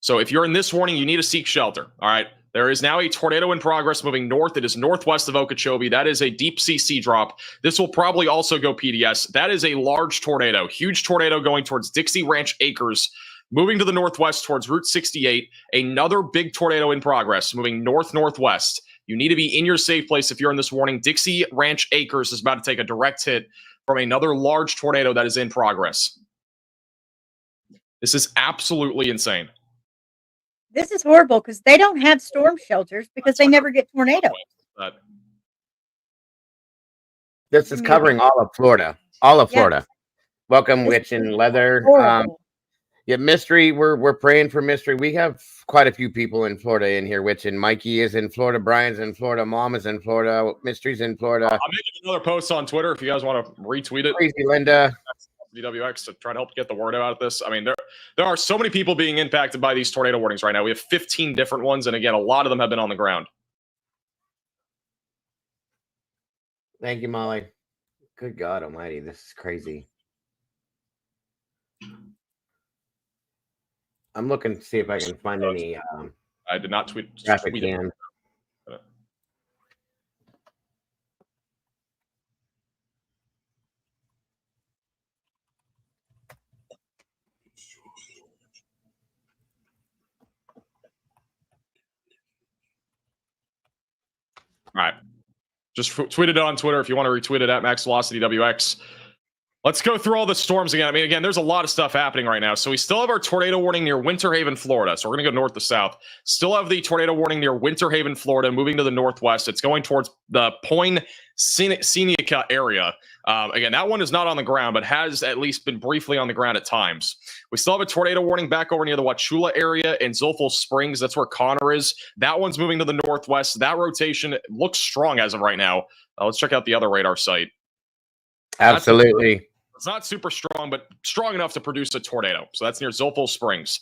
So if you're in this warning, you need to seek shelter. All right. There is now a tornado in progress moving north. It is northwest of Okeechobee. That is a deep CC drop. This will probably also go PDS. That is a large tornado, huge tornado going towards Dixie Ranch Acres. Moving to the northwest towards Route 68, another big tornado in progress, moving north-northwest. You need to be in your safe place if you're in this warning. Dixie Ranch Acres is about to take a direct hit from another large tornado that is in progress. This is absolutely insane. This is horrible because they don't have storm shelters because they never get tornadoes. This is covering all of Florida. All of Florida. Yes. Welcome, Witch and Leather. Yeah, Mystery, we're praying for Mystery. We have quite a few people in Florida in here. Witch and Mikey is in Florida. Brian's in Florida. Mom is in Florida. Mystery's in Florida. I'm making another post on Twitter if you guys want to retweet it. Crazy Linda. DWX to try to help get the word out of this. I mean, there are so many people being impacted by these tornado warnings right now. We have 15 different ones, and again, a lot of them have been on the ground. Thank you, Molly. Good God Almighty, this is crazy. I'm looking to see if I can find any. I did not tweet. Traffic cam. All right. Just tweet it on Twitter if you want to retweet it at MaxVelocityWX. Let's go through all the storms again. I mean, again, there's a lot of stuff happening right now. So we still have our tornado warning near Winter Haven, Florida. So we're going to go north to south. Still have the tornado warning near Winter Haven, Florida, moving to the northwest. It's going towards the Poinciana area. Again, that one is not on the ground, but has at least been briefly on the ground at times. We still have a tornado warning back over near the Wauchula area in Zolfo Springs. That's where Connor is. That one's moving to the northwest. That rotation looks strong as of right now. Let's check out the other radar site. Absolutely. It's not super strong, but strong enough to produce a tornado. So that's near Zolfo Springs.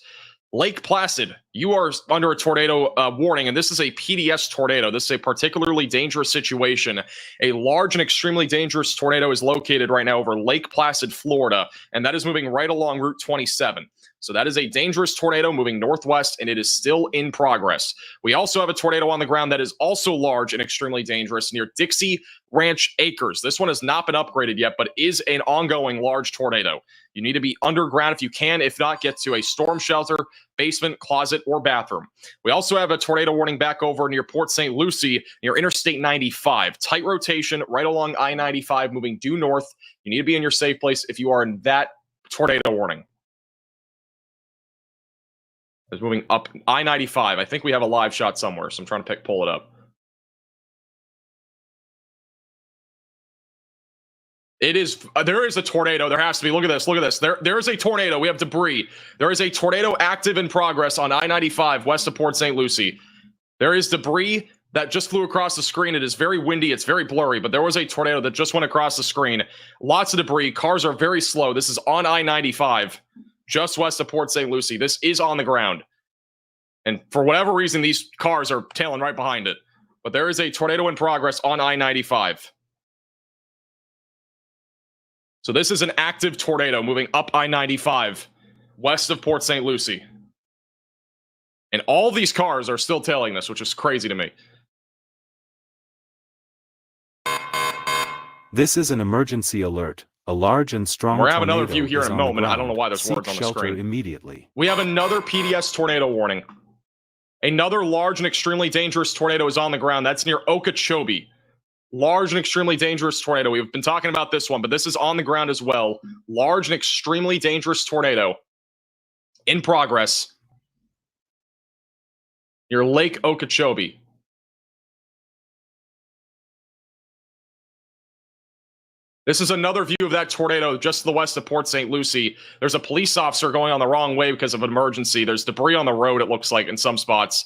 Lake Placid, you are under a tornado warning, and this is a PDS tornado. This is a particularly dangerous situation. A large and extremely dangerous tornado is located right now over Lake Placid, Florida, and that is moving right along Route 27. So that is a dangerous tornado moving northwest, and it is still in progress. We also have a tornado on the ground that is also large and extremely dangerous near Dixie Ranch Acres. This one has not been upgraded yet, but is an ongoing large tornado. You need to be underground if you can. If not, get to a storm shelter, basement, closet, or bathroom. We also have a tornado warning back over near Port St. Lucie, near Interstate 95. Tight rotation right along I-95, moving due north. You need to be in your safe place if you are in that tornado warning. It's moving up I-95. I think we have a live shot somewhere, so I'm trying to pull it up. It is. There is a tornado. There has to be. Look at this. Look at this. There is a tornado. We have debris. There is a tornado active in progress on I-95 west of Port St. Lucie. There is debris that just flew across the screen. It is very windy. It's very blurry, but there was a tornado that just went across the screen. Lots of debris. Cars are very slow. This is on I-95, just west of Port St. Lucie. This is on the ground. And for whatever reason, these cars are tailing right behind it. But there is a tornado in progress on I-95. So this is an active tornado moving up I-95 west of Port St. Lucie. And all these cars are still tailing this, which is crazy to me. This is an emergency alert. A large and strong We're having tornado another view here is in a on the moment. I ground. don't know why there's Seek words on the shelter screen. Immediately. We have another PDS tornado warning. Another large and extremely dangerous tornado is on the ground. That's near Okeechobee. Large and extremely dangerous tornado. We've been talking about this one, but this is on the ground as well. Large and extremely dangerous tornado in progress near Lake Okeechobee. This is another view of that tornado just to the west of Port St. Lucie. There's a police officer going on the wrong way because of an emergency. There's debris on the road, it looks like, in some spots.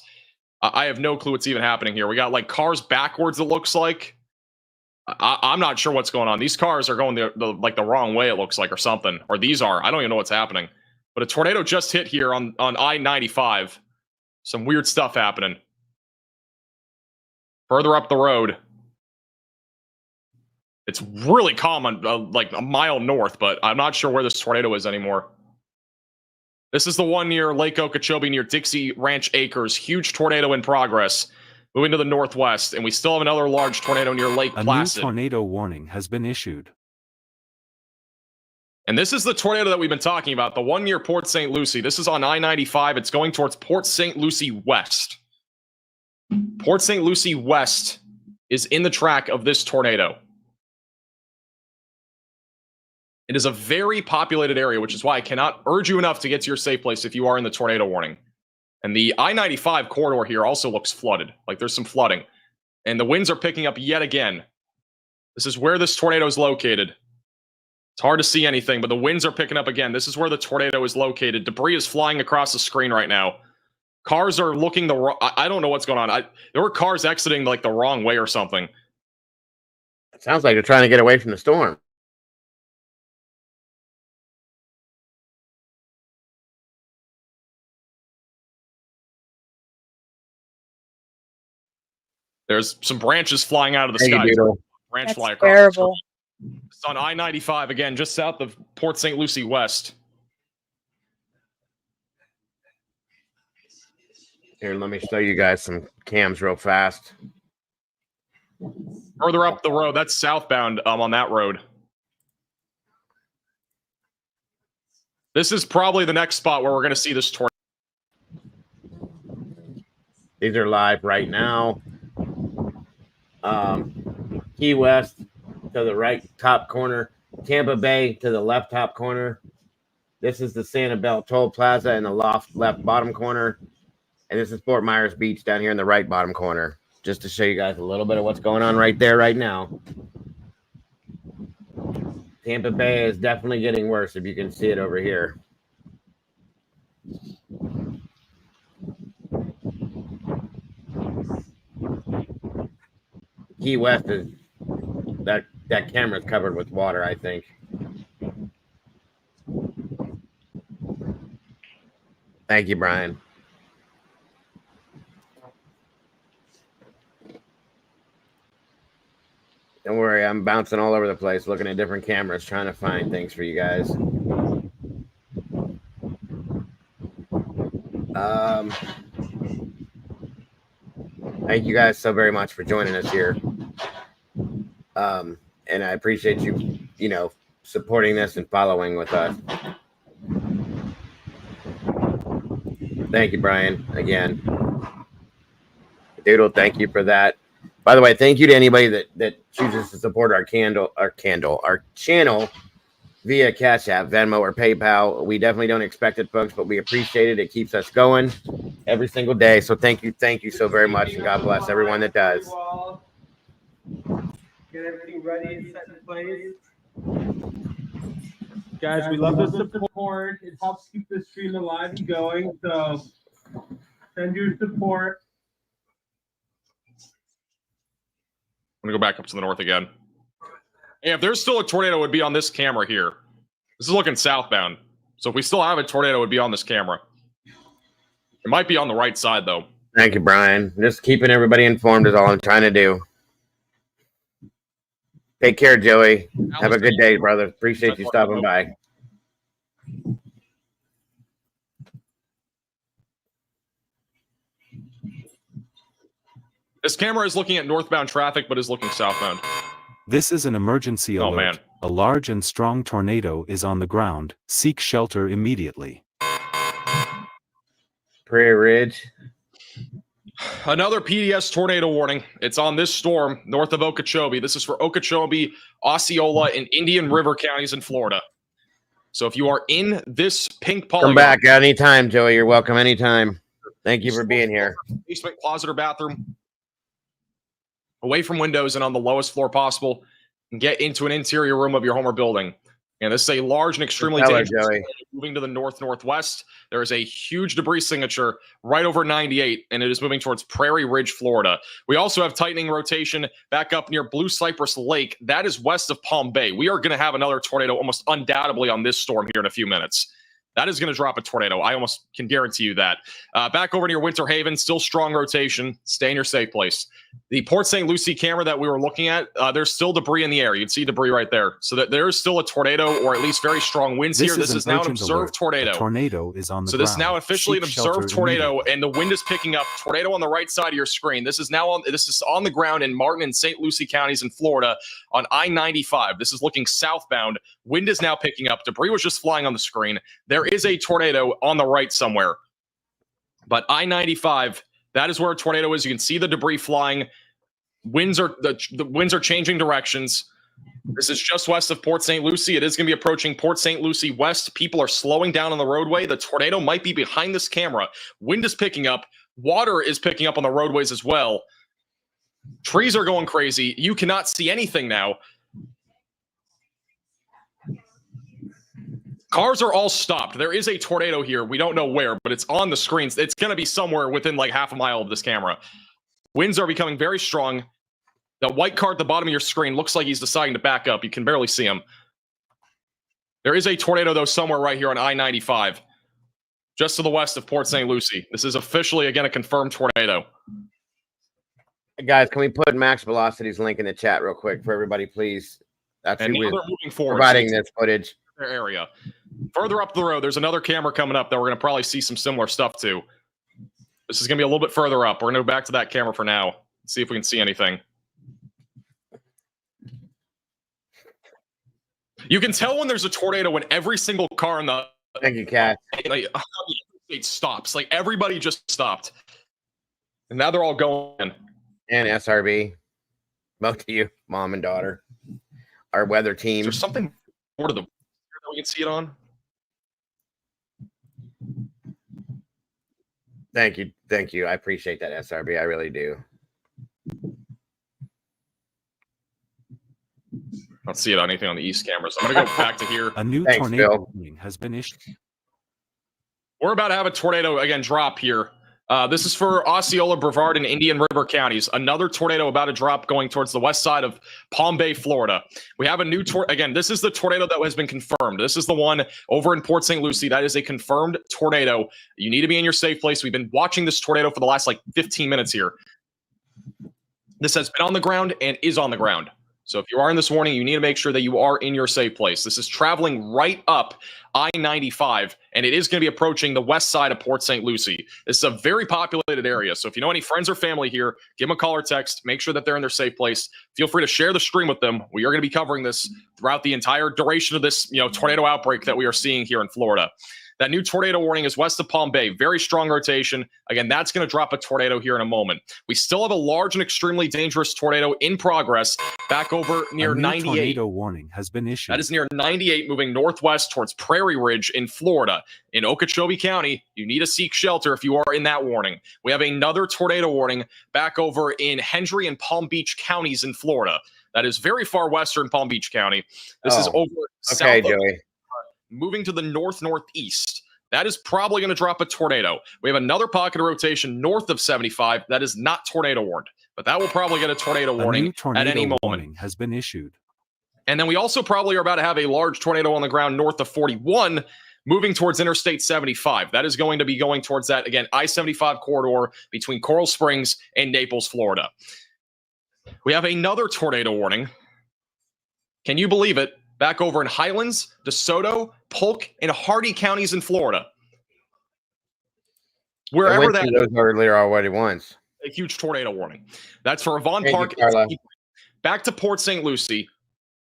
I have no clue what's even happening here. We got like cars backwards, it looks like. I'm not sure what's going on. These cars are going the wrong way, it looks like, or something. Or these are. I don't even know what's happening. But a tornado just hit here on I-95. Some weird stuff happening. Further up the road. It's really calm on like a mile north, but I'm not sure where this tornado is anymore. This is the one near Lake Okeechobee, near Dixie Ranch Acres. Huge tornado in progress. Moving to the northwest, and we still have another large tornado near Lake Placid. A new tornado warning has been issued. And this is the tornado that we've been talking about, the one near Port St. Lucie. This is on I-95. It's going towards Port St. Lucie West. Port St. Lucie West is in the track of this tornado. It is a very populated area, which is why I cannot urge you enough to get to your safe place if you are in the tornado warning. And the I-95 corridor here also looks flooded. Like there's some flooding. And the winds are picking up yet again. This is where this tornado is located. It's hard to see anything, but the winds are picking up again. This is where the tornado is located. Debris is flying across the screen right now. Cars are looking the wrong... I don't know what's going on. There were cars exiting like the wrong way or something. It sounds like they're trying to get away from the storm. There's some branches flying out of the Hey, sky. Doodle. Branch That's fly across. terrible. It's on I-95 again, just south of Port St. Lucie West. Here, let me show you guys some cams real fast. Further up the road, that's southbound on that road. This is probably the next spot where we're going to see this tornado. These are live right now. Key West to the right top corner. Tampa Bay to the left top corner. This is the Sanibel Toll Plaza in the left bottom corner. And this is Fort Myers Beach down here in the right bottom corner. Just to show you guys a little bit of what's going on right there right now. Tampa Bay is definitely getting worse if you can see it over here. Key West is that camera's covered with water, I think. Thank you, Brian. Don't worry, I'm bouncing all over the place, looking at different cameras, trying to find things for you guys. Thank you guys so very much for joining us here. And I appreciate you, supporting this and following with us. Thank you, Brian, again. Doodle, thank you for that. By the way, thank you to anybody that chooses to support our channel via Cash App, Venmo, or PayPal. We definitely don't expect it, folks, but we appreciate it. It keeps us going every single day. So thank you so very much, and God bless everyone that does. Get everything ready and set in place. Guys, we love the support. It helps keep the stream alive and going. So send your support. I'm going to go back up to the north again. Hey, if there's still a tornado, it would be on this camera here. This is looking southbound. So if we still have a tornado, it would be on this camera. It might be on the right side, though. Thank you, Brian. Just keeping everybody informed is all I'm trying to do. Take care, Joey. Have a good day, brother. Appreciate you stopping by. This camera is looking at northbound traffic, but is looking southbound. This is an emergency alert. Oh, man. A large and strong tornado is on the ground. Seek shelter immediately. Prairie Ridge. Another PDS tornado warning. It's on this storm north of Okeechobee. This is for Okeechobee, Osceola, and Indian River counties in Florida. So if you are in this pink polygon... Come back anytime, Joey. You're welcome anytime. Thank you for being here. Basement, closet, or bathroom. Away from windows and on the lowest floor possible. and get into an interior room of your home or building. And this is a large and extremely Hello, dangerous Joey. moving to the north-northwest. There is a huge debris signature right over 98, and it is moving towards Prairie Ridge, Florida. We also have tightening rotation back up near Blue Cypress Lake. That is west of Palm Bay. We are going to have another tornado almost undoubtedly on this storm here in a few minutes. That is going to drop a tornado. I almost can guarantee you that. Back over near Winter Haven, still strong rotation. Stay in your safe place. The Port St. Lucie camera that we were looking at, there's still debris in the air. You can see debris right there. So that there is still a tornado or at least very strong winds here. This is now an observed tornado. A tornado is on the So ground. this is now officially an observed tornado, and the wind is picking up. Tornado on the right side of your screen. This is on the ground in Martin and St. Lucie counties in Florida on I-95. This is looking southbound. Wind is now picking up. Debris was just flying on the screen. There is a tornado on the right somewhere. But I-95, that is where a tornado is. You can see the debris flying. The winds are changing directions. This is just west of Port St. Lucie. It is going to be approaching Port St. Lucie west. People are slowing down on the roadway. The tornado might be behind this camera. Wind is picking up. Water is picking up on the roadways as well. Trees are going crazy. You cannot see anything now. Cars are all stopped. There is a tornado here. We don't know where, but it's on the screens. It's going to be somewhere within like half a mile of this camera. Winds are becoming very strong. The white car at the bottom of your screen looks like he's deciding to back up. You can barely see him. There is a tornado, though, somewhere right here on I-95, just to the west of Port St. Lucie. This is officially, again, a confirmed tornado. Hey guys, can we put Max Velocity's link in the chat real quick for everybody, please? That's And who now we're they're moving forward. providing this footage. Their area. Further up the road, there's another camera coming up that we're going to probably see some similar stuff to. This is going to be a little bit further up. We're going to go back to that camera for now. See if we can see anything. You can tell when there's a tornado when every single car in the Thank you, Kat. It stops. Like everybody just stopped. And now they're all going. And SRB. Both of you, mom and daughter. Our weather team. There's something more to the that we can see it on. Thank you. Thank you. I appreciate that, SRB. I really do. I don't see it on anything on the east cameras. I'm going to go back to here. A new Thanks, tornado warning has been issued. We're about to have a tornado again drop here. This is for Osceola, Brevard, and Indian River counties. Another tornado about to drop going towards the west side of Palm Bay, Florida. We have a new again, this is the tornado that has been confirmed. This is the one over in Port St. Lucie. That is a confirmed tornado. You need to be in your safe place. We've been watching this tornado for the last like 15 minutes here. This has been on the ground and is on the ground. So if you are in this warning, you need to make sure that you are in your safe place. This is traveling right up I-95, and it is going to be approaching the west side of Port St. Lucie. This is a very populated area. So if you know any friends or family here, give them a call or text. Make sure that they're in their safe place. Feel free to share the stream with them. We are going to be covering this throughout the entire duration of this, tornado outbreak that we are seeing here in Florida. That new tornado warning is west of Palm Bay. Very strong rotation. Again, that's going to drop a tornado here in a moment. We still have a large and extremely dangerous tornado in progress back over near 98. Tornado warning has been issued. That is near 98, moving northwest towards Prairie Ridge in Florida. In Okeechobee County, you need to seek shelter if you are in that warning. We have another tornado warning back over in Hendry and Palm Beach counties in Florida. That is very far western Palm Beach County. This is over south Joey. moving to the north-northeast. That is probably going to drop a tornado. We have another pocket of rotation north of 75. That is not tornado warned, but that will probably get a tornado warning at any moment. Warning has been issued. And then we also probably are about to have a large tornado on the ground north of 41, moving towards Interstate 75. That is going to be going towards that, again, I-75 corridor between Coral Springs and Naples, Florida. We have another tornado warning. Can you believe it? Back over in Highlands, DeSoto, Polk, and Hardy counties in Florida. Wherever that those earlier already once. A huge tornado warning. That's for Avon Thank Park. you, Carla. Back to Port St. Lucie.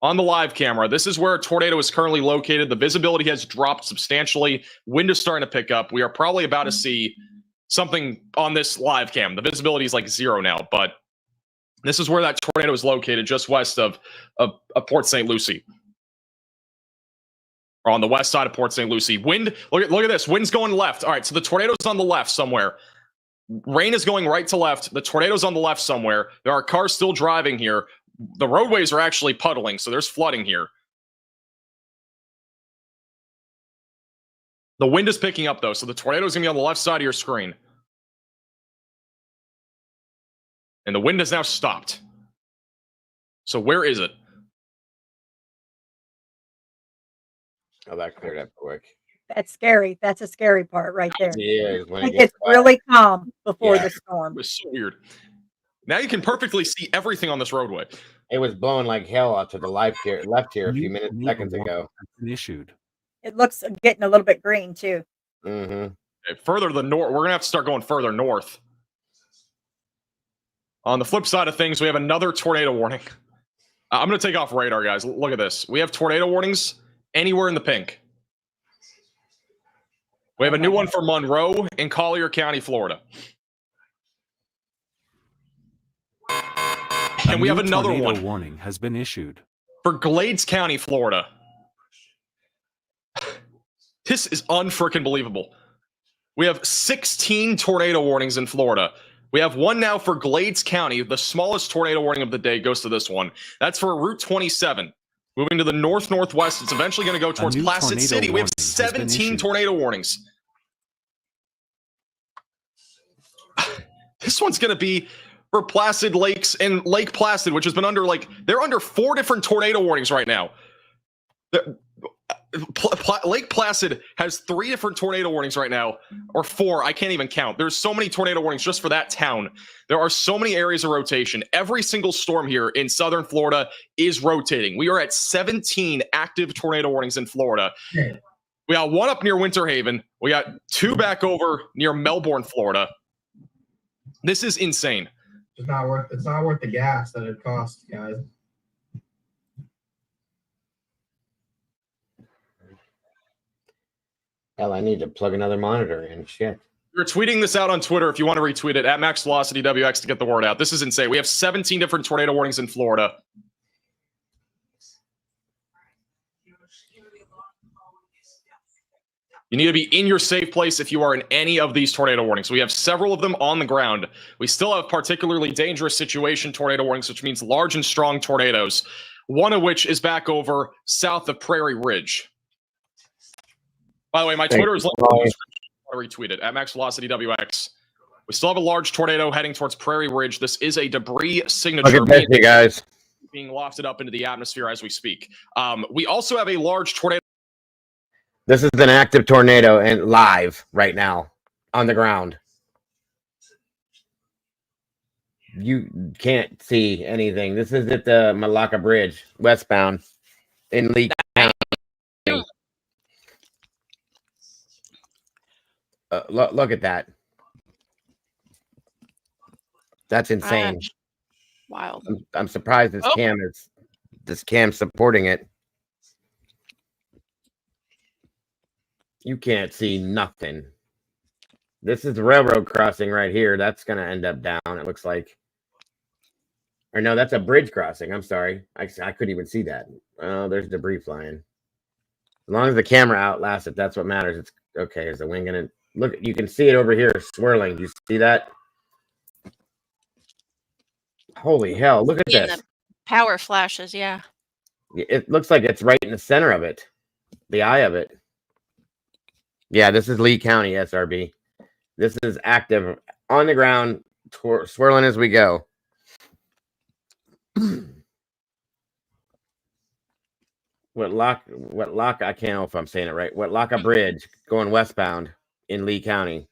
On the live camera, this is where a tornado is currently located. The visibility has dropped substantially. Wind is starting to pick up. We are probably about to see something on this live cam. The visibility is like 0 now, but this is where that tornado is located, just west of Port St. Lucie. Or on the west side of Port St. Lucie. Wind, look at this. Wind's going left. All right, so the tornado's on the left somewhere. Rain is going right to left. The tornado's on the left somewhere. There are cars still driving here. the roadways are actually puddling, so there's flooding here. The wind is picking up, though, so the tornado is going to be on the left side of your screen. And the wind has now stopped. So where is it? Oh, that cleared up quick. That's scary. That's a scary part right there. Yeah, when It it gets gets really calm before Yeah. the storm. It was so weird. Now you can perfectly see everything on this roadway. It was blowing like hell out to the left here a few seconds ago. Issued. It looks getting a little bit green too. Mm-hmm. Okay, further to the north, we're going to have to start going further north. On the flip side of things, we have another tornado warning. I'm going to take off radar, guys. Look at this. We have tornado warnings anywhere in the pink. We have a new one for Monroe in Collier County, Florida. And we have another one. Warning has been issued for Glades County, Florida. This is unfreaking believable. We have 16 tornado warnings in Florida. We have one now for Glades County. The smallest tornado warning of the day goes to this one. That's for Route 27. Moving to the north-northwest, it's eventually going to go towards Placid City. We have 17 tornado warnings. This one's going to be for Placid Lakes and Lake Placid, which has been under they're under 4 different tornado warnings right now. Lake Placid has 3 different tornado warnings right now, or 4. I can't even count. There's so many tornado warnings just for that town. There are so many areas of rotation. Every single storm here in southern Florida is rotating. We are at 17 active tornado warnings in Florida. We got 1 up near Winter Haven. We got 2 back over near Melbourne, Florida. This is insane. It's not worth the gas that it costs, guys. Hell, I need to plug another monitor in. Shit. We're tweeting this out on Twitter if you want to retweet it at Max Velocity WX to get the word out. This is insane. We have 17 different tornado warnings in Florida. You need to be in your safe place if you are in any of these tornado warnings. We have several of them on the ground. We still have particularly dangerous situation tornado warnings, which means large and strong tornadoes, one of which is back over south of Prairie Ridge. By the way, my Twitter is linked in the description. I want to retweet it at Max Velocity WX. We still have a large tornado heading towards Prairie Ridge. This is a debris signature Look at this, you guys. Being lofted up into the atmosphere as we speak. We also have a large tornado. This is an active tornado and live right now on the ground. You can't see anything. This is at the Malacca Bridge, westbound in Lee County. Look at that. That's insane. Wild. I'm surprised this cam's supporting it. You can't see nothing. This is the railroad crossing right here. That's going to end up down, it looks like. Or no, that's a bridge crossing. I'm sorry. I couldn't even see that. Oh, there's debris flying. As long as the camera outlasts it, that's what matters. It's okay. Is the wind going to... Look, you can see it over here swirling. Do you see that? Holy hell, look at this. The power flashes, yeah. It looks like it's right in the center of it. The eye of it. Yeah, this is Lee County, SRB. This is active on the ground, swirling as we go. What I can't know if I'm saying it right. Watlaka Bridge going westbound in Lee County.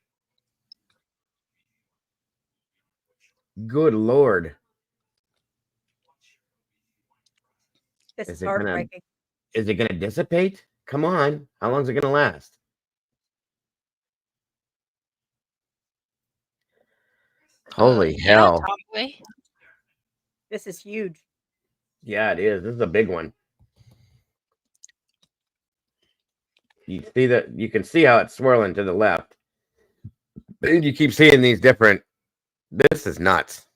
Good Lord. This is heartbreaking. Is it gonna dissipate? Come on. How long is it gonna last? Holy hell. This is huge. Yeah, it is. This is a big one. You see that? You can see how it's swirling to the left. And you keep seeing these different. This is nuts.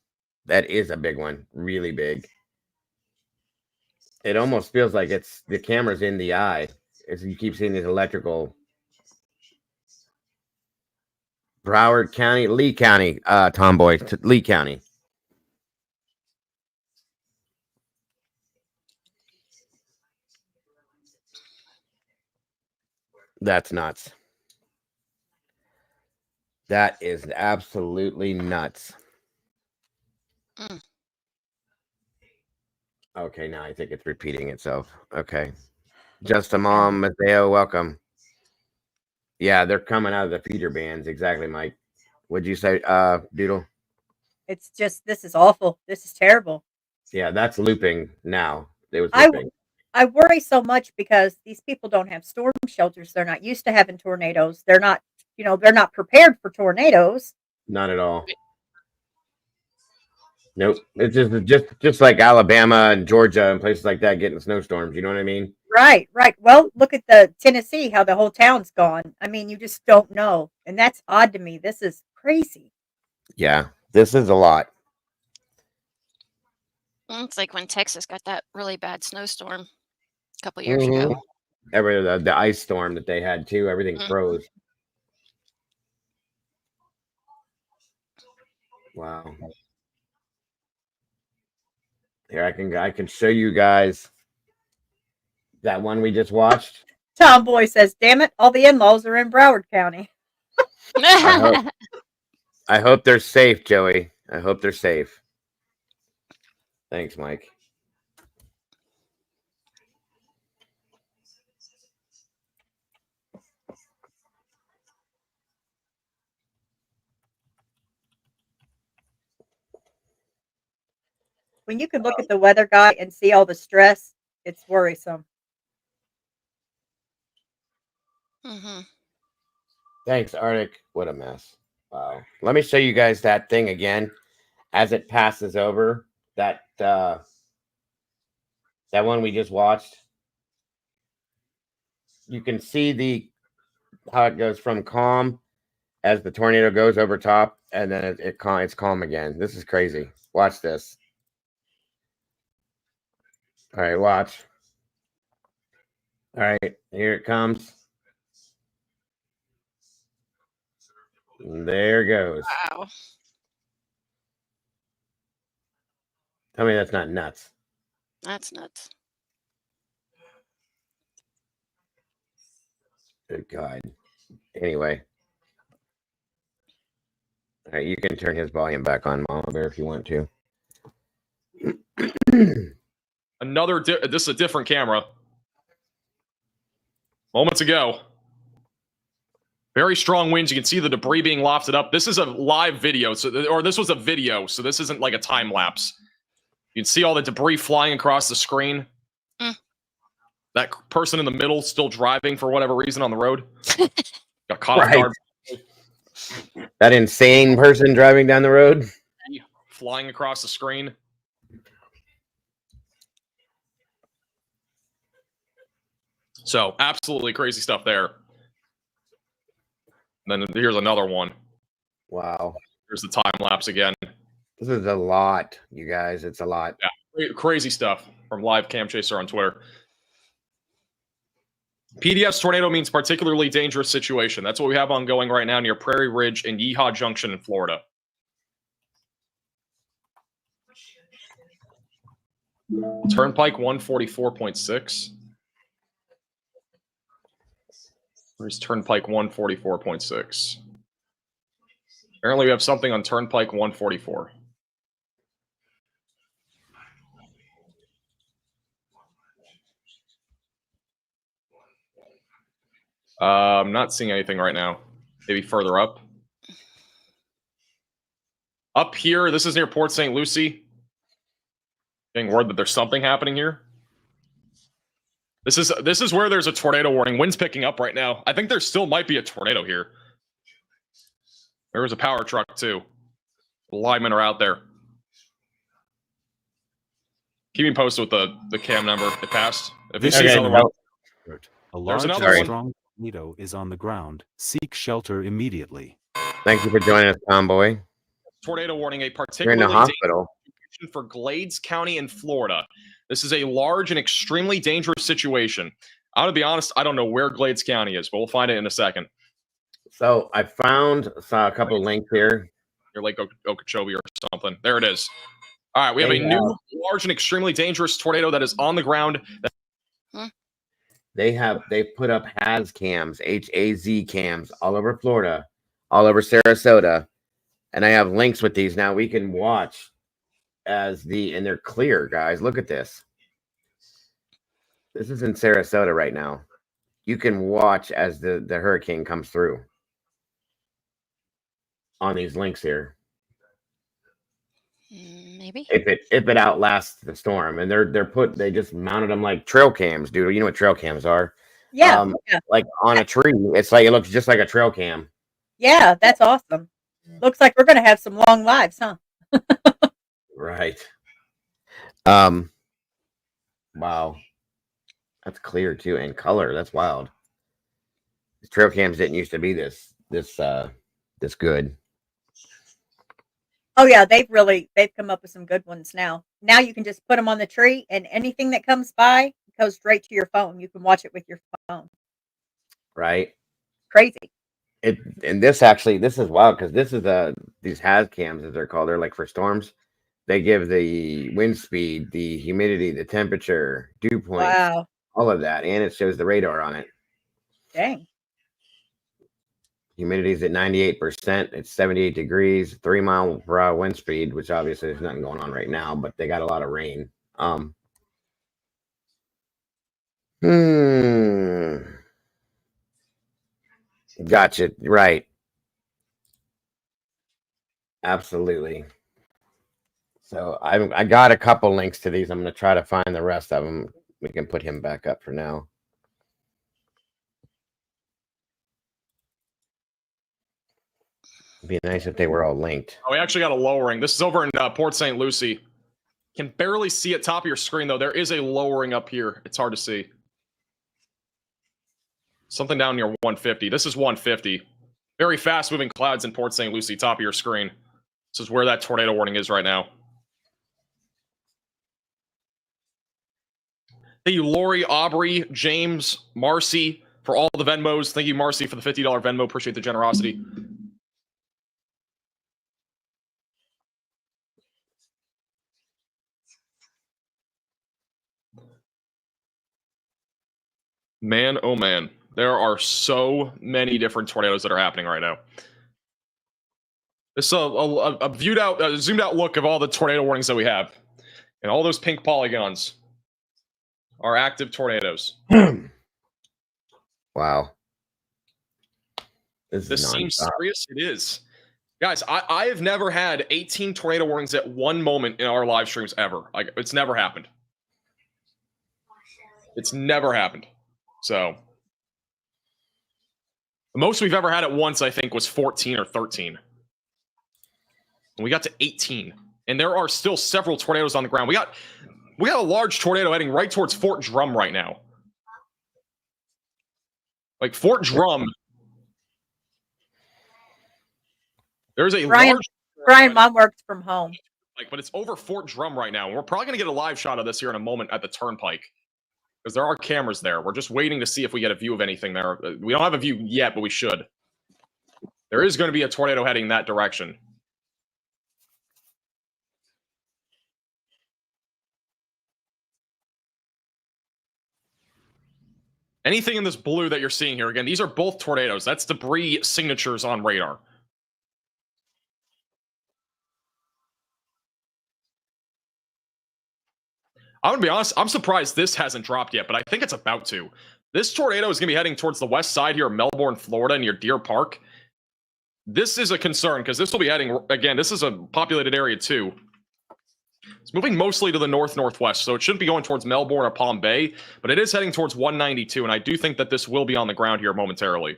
That is a big one. Really big. It almost feels like it's the camera's in the eye as you keep seeing these electrical. Broward County, Lee County, Tomboy, Lee County. That's nuts. That is absolutely nuts. Okay, now I think it's repeating itself. Okay. Just a mom, Mateo, welcome. Yeah, they're coming out of the feeder bands. Exactly, Mike. What'd you say, Doodle? It's just, this is awful. This is terrible. Yeah, that's looping now. It was I looping. I worry so much because these people don't have storm shelters. They're not used to having tornadoes. They're not, they're not prepared for tornadoes. Not at all. Nope. It's just like Alabama and Georgia and places like that getting snowstorms. You know what I mean? Right, right. Well, look at the Tennessee, how the whole town's gone. I mean, you just don't know. And that's odd to me. This is crazy. Yeah, this is a lot. It's like when Texas got that really bad snowstorm a couple years ago. The ice storm that they had too, everything froze. Wow. Here I can show you guys that one we just watched. Tomboy says, "Damn it, all the in-laws are in Broward County." I hope they're safe, Joey. I hope they're safe. Thanks, Mike. When you can look at the weather guy and see all the stress, it's worrisome. Thanks, Arctic. What a mess. Wow. Let me show you guys that thing again as it passes over. That one we just watched. You can see how it goes from calm as the tornado goes over top, and then it's calm again. This is crazy. Watch this. All right, watch. All right, here it comes. There it goes. Wow. Tell me that's not nuts. That's nuts. Good God. Anyway. All right, you can turn his volume back on, Mama Bear, if you want to. This is a different camera. Moments ago. Very strong winds. You can see the debris being lofted up. This is a live video, or this was a video, so this isn't like a time lapse. You can see all the debris flying across the screen. That person in the middle still driving for whatever reason on the road. Got caught off guard. That insane person driving down the road. Flying across the screen. So, absolutely crazy stuff there. And then here's another one. Wow. Here's the time lapse again. This is a lot, you guys. It's a lot. Yeah, crazy stuff from Live Cam Chaser on Twitter. PDS tornado means particularly dangerous situation. That's what we have ongoing right now near Prairie Ridge and Yeehaw Junction in Florida. Turnpike 144.6. Where's Turnpike 144.6? Apparently we have something on Turnpike 144. I'm not seeing anything right now. Maybe further up. Up here, this is near Port St. Lucie. Getting word that there's something happening here. This is where there's a tornado warning. Wind's picking up right now. I think there still might be a tornado here. There was a power truck too. The linemen are out there. Keep me posted with the cam number. It passed. If you see another one. A large and strong tornado is on the ground. Seek shelter immediately. Thank you for joining us, Tomboy. Tornado warning, a particularly You're in the hospital. For Glades County in Florida. This is a large and extremely dangerous situation. I'm going to be honest, I don't know where Glades County is, but we'll find it in a second. So I saw a couple of links here. Near Lake Okeechobee or something. There it is. All right, we have a new, large and extremely dangerous tornado that is on the ground. They put up HAZ cams, HAZ cams all over Florida, all over Sarasota, and I have links with these now. We can watch and they're clear, guys. Look at this. This is in Sarasota right now. You can watch as the hurricane comes through on these links here. Maybe if it outlasts the storm, and they just mounted them like trail cams, dude. You know what trail cams are? Yeah, Like on a tree. It's like it looks just like a trail cam. yeah, that's awesome. Looks like we're gonna have some long lives, huh? Right. Wow. That's clear too, and color. That's wild. These trail cams didn't used to be this good. Oh yeah, they've come up with some good ones now. Now you can just put them on the tree, and anything that comes by goes straight to your phone. You can watch it with your phone. Right. Crazy. This is wild because this is these HAZ cams, as they're called. They're like for storms. They give the wind speed, the humidity, the temperature, dew points, Wow. all of that, and it shows the radar on it. Dang. Humidity is at 98%. It's 78 degrees, 3 mile per hour wind speed, which obviously there's nothing going on right now, but they got a lot of rain. Gotcha. Right. Absolutely. So I got a couple links to these. I'm going to try to find the rest of them. We can put him back up for now. It'd be nice if they were all linked. Oh, we actually got a lowering. This is over in Port St. Lucie. Can barely see at top of your screen, though. There is a lowering up here. It's hard to see. Something down near 150. This is 150. Very fast-moving clouds in Port St. Lucie, top of your screen. This is where that tornado warning is right now. Thank you, Lori, Aubrey, James, Marcy, for all the Venmos. Thank you, Marcy, for the $50 Venmo. Appreciate the generosity. Man, oh man. There are so many different tornadoes that are happening right now. This is a viewed out, zoomed out look of all the tornado warnings that we have. And all those pink polygons are active tornadoes. Wow. This seems serious. It is. Guys, I have never had 18 tornado warnings at one moment in our live streams ever. Like, it's never happened. It's never happened. So, the most we've ever had at once, I think, was 14 or 13. And we got to 18. And there are still several tornadoes on the ground. We got a large tornado heading right towards Fort Drum right now. Like, Fort Drum. There's a large... Brian, Mom works from home. But it's over Fort Drum right now. And we're probably going to get a live shot of this here in a moment at the Turnpike. Because there are cameras there. We're just waiting to see if we get a view of anything there. We don't have a view yet, but we should. There is going to be a tornado heading that direction. Anything in this blue that you're seeing here, again, these are both tornadoes. That's debris signatures on radar. I'm going to be honest, I'm surprised this hasn't dropped yet, but I think it's about to. This tornado is going to be heading towards the west side here of Melbourne, Florida, near Deer Park. This is a concern because this will be heading, again, this is a populated area too. It's moving mostly to the north-northwest, so it shouldn't be going towards Melbourne or Palm Bay, but it is heading towards 192, and I do think that this will be on the ground here momentarily.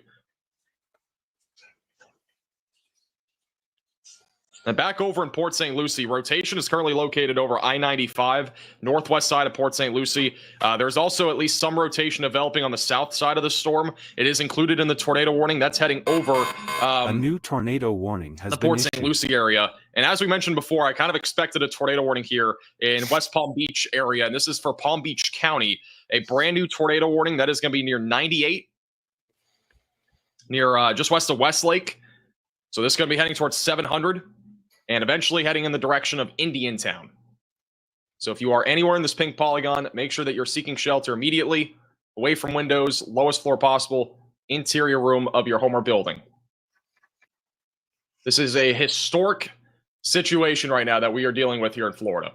And back over in Port St. Lucie, rotation is currently located over I-95, northwest side of Port St. Lucie. There's also at least some rotation developing on the south side of the storm. It is included in the tornado warning. That's heading over a new tornado warning has the been Port St. Lucie area. And as we mentioned before, I kind of expected a tornado warning here in West Palm Beach area. And this is for Palm Beach County, a brand new tornado warning that is going to be near 98, near just west of Westlake. So this is going to be heading towards 700. And eventually heading in the direction of Indiantown. So if you are anywhere in this pink polygon, make sure that you're seeking shelter immediately, away from windows, lowest floor possible, interior room of your home or building. This is a historic situation right now that we are dealing with here in Florida.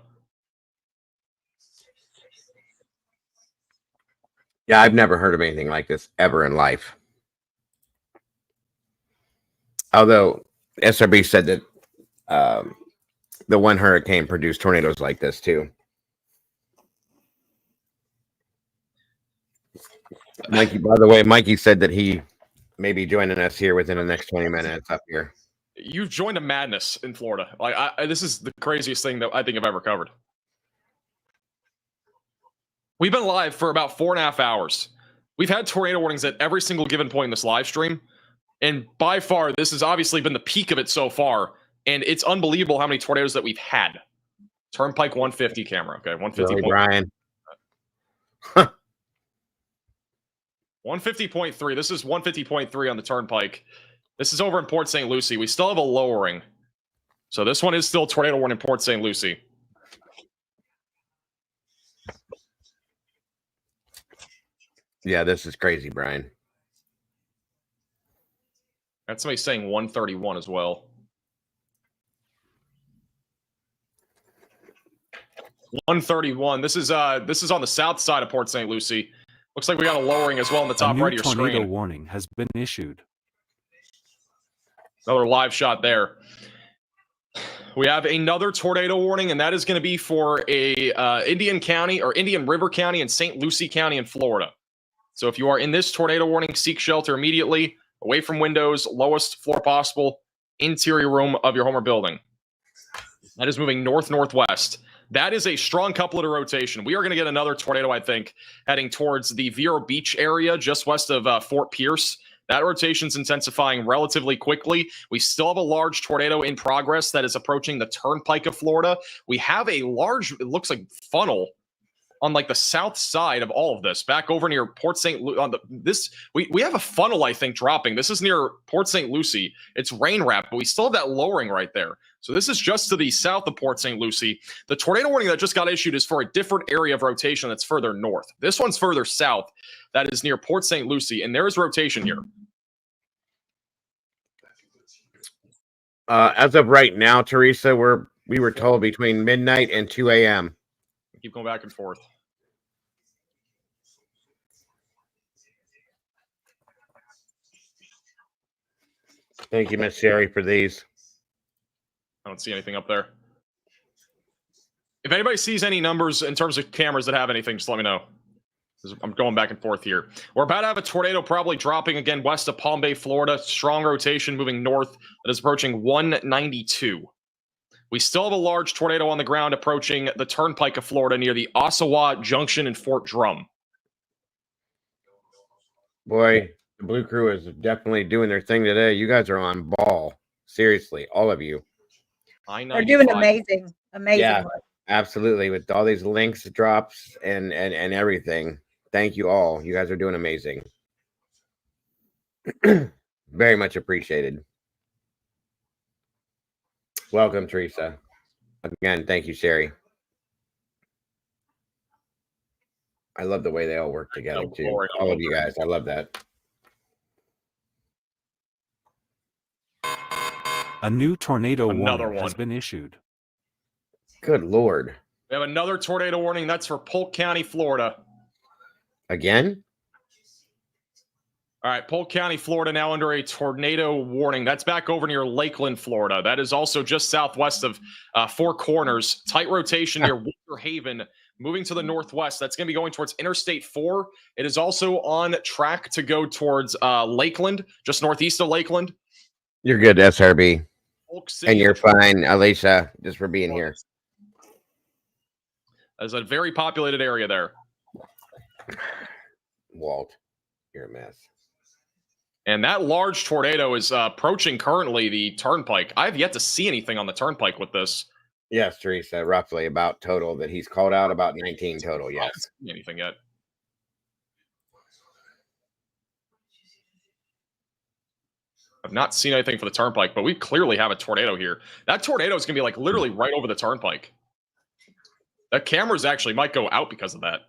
Yeah, I've never heard of anything like this ever in life. Although SRB said that the one hurricane produced tornadoes like this too. Mikey, by the way, Mikey said that he may be joining us here within the next 20 minutes up here. You've joined a madness in Florida. Like this is the craziest thing that I think I've ever covered. We've been live for about 4.5 hours. We've had tornado warnings at every single given point in this live stream. And by far, this has obviously been the peak of it so far. And it's unbelievable how many tornadoes that we've had. Turnpike 150 camera. Okay, 150. Really, Brian? 150.3. This is 150.3 on the Turnpike. This is over in Port St. Lucie. We still have a lowering. So this one is still tornado warning in Port St. Lucie. Yeah, this is crazy, Brian. That's somebody saying 131 as well. 131. This is on the south side of Port St. Lucie. Looks like we got a lowering as well on the top right of your tornado screen. warning has been issued. Another live shot there. We have another tornado warning, and that is going to be for a Indian County or Indian River County and St. Lucie County in Florida. So if you are in this tornado warning, seek shelter immediately, away from windows, lowest floor possible, interior room of your home or building. That is moving north-northwest. That is a strong couplet of rotation. We are going to get another tornado, I think, heading towards the Vero Beach area, just west of Fort Pierce. That rotation's intensifying relatively quickly. We still have a large tornado in progress that is approaching the Turnpike of Florida. We have a large, it looks like, funnel on like the south side of all of this, back over near Port St. Lucie. We have a funnel, I think, dropping. This is near Port St. Lucie. It's rain wrapped, but we still have that lowering right there. So this is just to the south of Port St. Lucie. The tornado warning that just got issued is for a different area of rotation that's further north. This one's further south. That is near Port St. Lucie, and there is rotation here. As of right now, Teresa, we were told between midnight and 2 a.m. Keep going back and forth. Thank you, Miss Sherry, for these. I don't see anything up there. If anybody sees any numbers in terms of cameras that have anything, just let me know. I'm going back and forth here. We're about to have a tornado probably dropping again west of Palm Bay, Florida. Strong rotation moving north that is approaching 192. We still have a large tornado on the ground approaching the Turnpike of Florida near the Ottawa Junction and Fort Drum. Boy, the Blue Crew is definitely doing their thing today. You guys are on ball. Seriously, all of you. They're doing amazing. Amazing Yeah, work. absolutely. With all these links, drops, and everything. Thank you all. You guys are doing amazing. Very much appreciated. Welcome, Teresa. Again, thank you, Sherry. I love the way they all work together, too. All of you guys. I love that. A new tornado Another warning has one. been issued. Good Lord. We have another tornado warning. That's for Polk County, Florida. Again? All right, Polk County, Florida, now under a tornado warning. That's back over near Lakeland, Florida. That is also just southwest of Four Corners. Tight rotation near Winter Haven, moving to the northwest. That's going to be going towards Interstate 4. It is also on track to go towards Lakeland, just northeast of Lakeland. You're good, SRB. Polk City. And you're fine, Alicia, just for being here. That's a very populated area there. Walt, you're a mess. And that large tornado is approaching currently the Turnpike. I have yet to see anything on the Turnpike with this. Yes, Teresa, roughly about total that he's called out, about 19 total, I yes. haven't seen anything yet. I've not seen anything for the Turnpike, but we clearly have a tornado here. That tornado is going to be like literally right over the Turnpike. That cameras actually might go out because of that.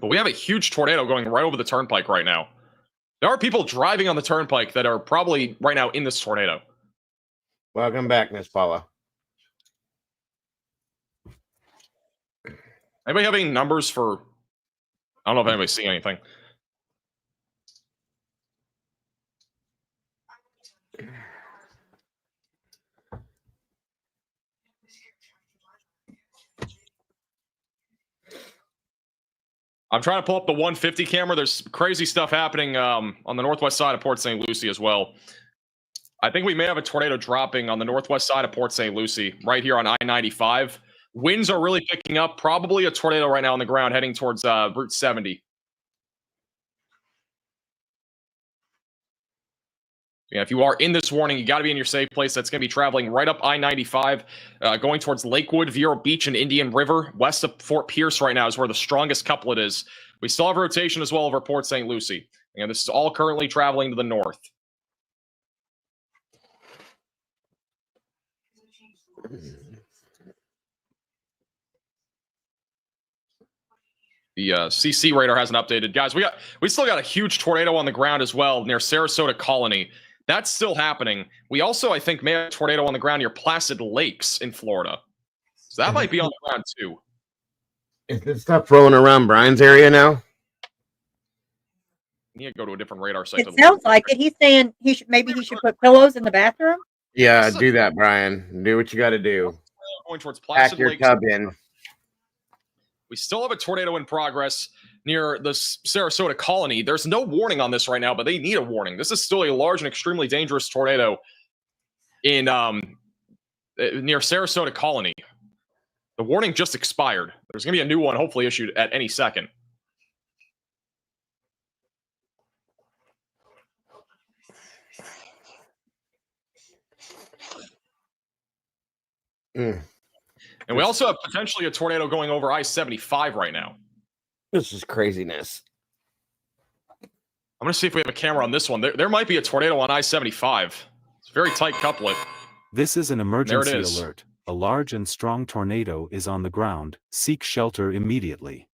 But we have a huge tornado going right over the turnpike right now. There are people driving on the turnpike that are probably right now in this tornado. Welcome back, Miss Paula. Anybody have any numbers for... I don't know if anybody's seeing anything. I'm trying to pull up the 150 camera. There's crazy stuff happening on the northwest side of Port St. Lucie as well. I think we may have a tornado dropping on the northwest side of Port St. Lucie, right here on I-95. Winds are really picking up. Probably a tornado right now on the ground heading towards Route 70. Yeah, if you are in this warning, you got to be in your safe place. That's going to be traveling right up I-95, going towards Lakewood, Vero Beach, and Indian River. West of Fort Pierce right now is where the strongest couplet is. We still have rotation as well over Port St. Lucie. And this is all currently traveling to the north. The CC radar hasn't updated. Guys, we still got a huge tornado on the ground as well near Sarasota Colony. That's still happening. We also, I think, may have a tornado on the ground near Placid Lakes in Florida. So that might be on the ground too. Is this stuff rolling around Brian's area now? You need to go to a different radar site. It sounds like it. He's saying he should put pillows in the bathroom. Yeah, do that, Brian. Do what you got to do. Going towards Placid Pack your Lakes. tub in. We still have a tornado in progress near the Sarasota Colony. There's no warning on this right now, but they need a warning. This is still a large and extremely dangerous tornado in near Sarasota Colony. The warning just expired. There's going to be a new one hopefully issued at any second. And we also have potentially a tornado going over I-75 right now. This is craziness. I'm going to see if we have a camera on this one. There might be a tornado on I-75. It's a very tight couplet. This is an emergency There it is. alert. A large and strong tornado is on the ground. Seek shelter immediately.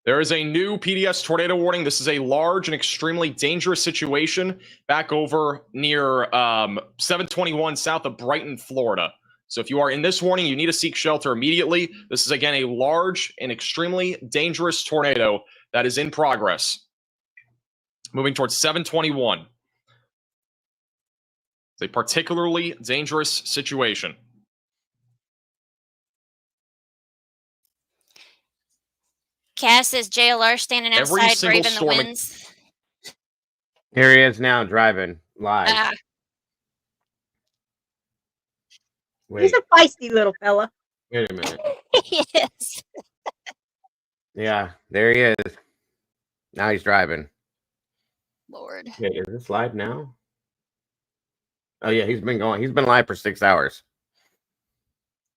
There is a new PDS tornado warning. This is a large and extremely dangerous situation back over near 721 south of Brighton, Florida. So if you are in this warning, you need to seek shelter immediately. This is, again, a large and extremely dangerous tornado that is in progress. Moving towards 721. It's a particularly dangerous situation. Cass says JLR standing Every outside, single braving the storm- winds. Here he is now, driving live. Wait, He's a feisty little fella. wait a minute. Yes. Yeah, there he is. Now he's driving. Lord. Okay, is this live now? Oh yeah, he's been going. He's been live for 6 hours.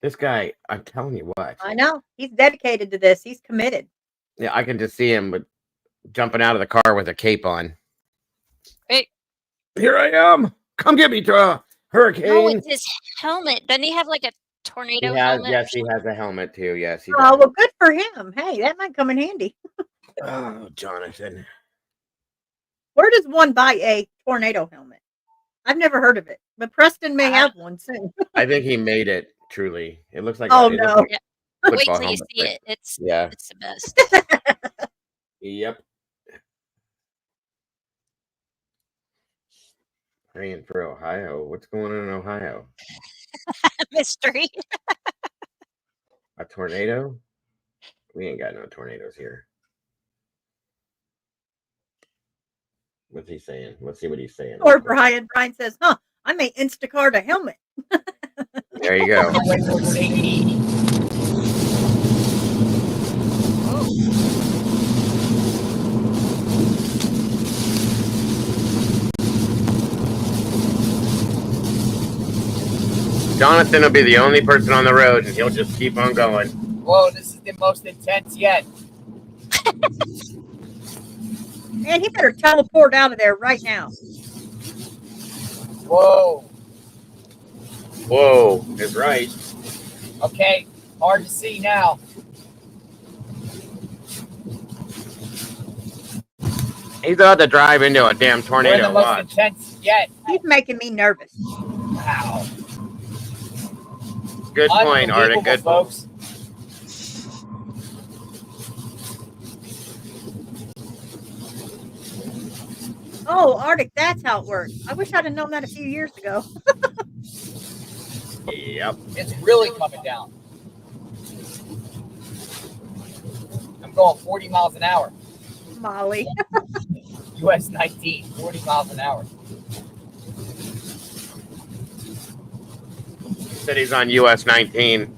This guy, I'm telling you what. I know. He's dedicated to this. He's committed. Yeah, I can just see him with jumping out of the car with a cape on. Hey. Here I am. Come get me, hurricane. Oh, it's his helmet. Doesn't he have like a tornado He has, helmet? yes, he has a helmet too. Yes, he Oh, does. well, good for him. Hey, that might come in handy. Oh, Jonathan. Where does one buy a tornado helmet? I've never heard of it, but Preston may have one soon. I think he made it. Truly, it looks like. Oh, it looks no. like Yeah. a Wait football till you helmet, see but- it. It's Yeah. it's the best. Yep. Praying for Ohio. What's going on in Ohio? Mystery. A tornado? We ain't got no tornadoes here. What's he saying? Let's see what he's saying. Or Brian. Brian says, huh, I may Instacart a helmet. There you go. Jonathan will be the only person on the road, and he'll just keep on going. Whoa, this is the most intense yet. Man, he better teleport out of there right now. Whoa. Whoa, is right. Okay, hard to see now. He's about to drive into a damn We're in tornado. the most Watch. intense yet. He's making me nervous. Wow. Good point, Arctic. Unbelievable, Good point. folks. Oh, Arctic, that's how it works. I wish I'd have known that a few years ago. Yep. It's really coming down. I'm going 40 miles an hour. Molly. US 19, 40 miles an hour. Said he's on US 19.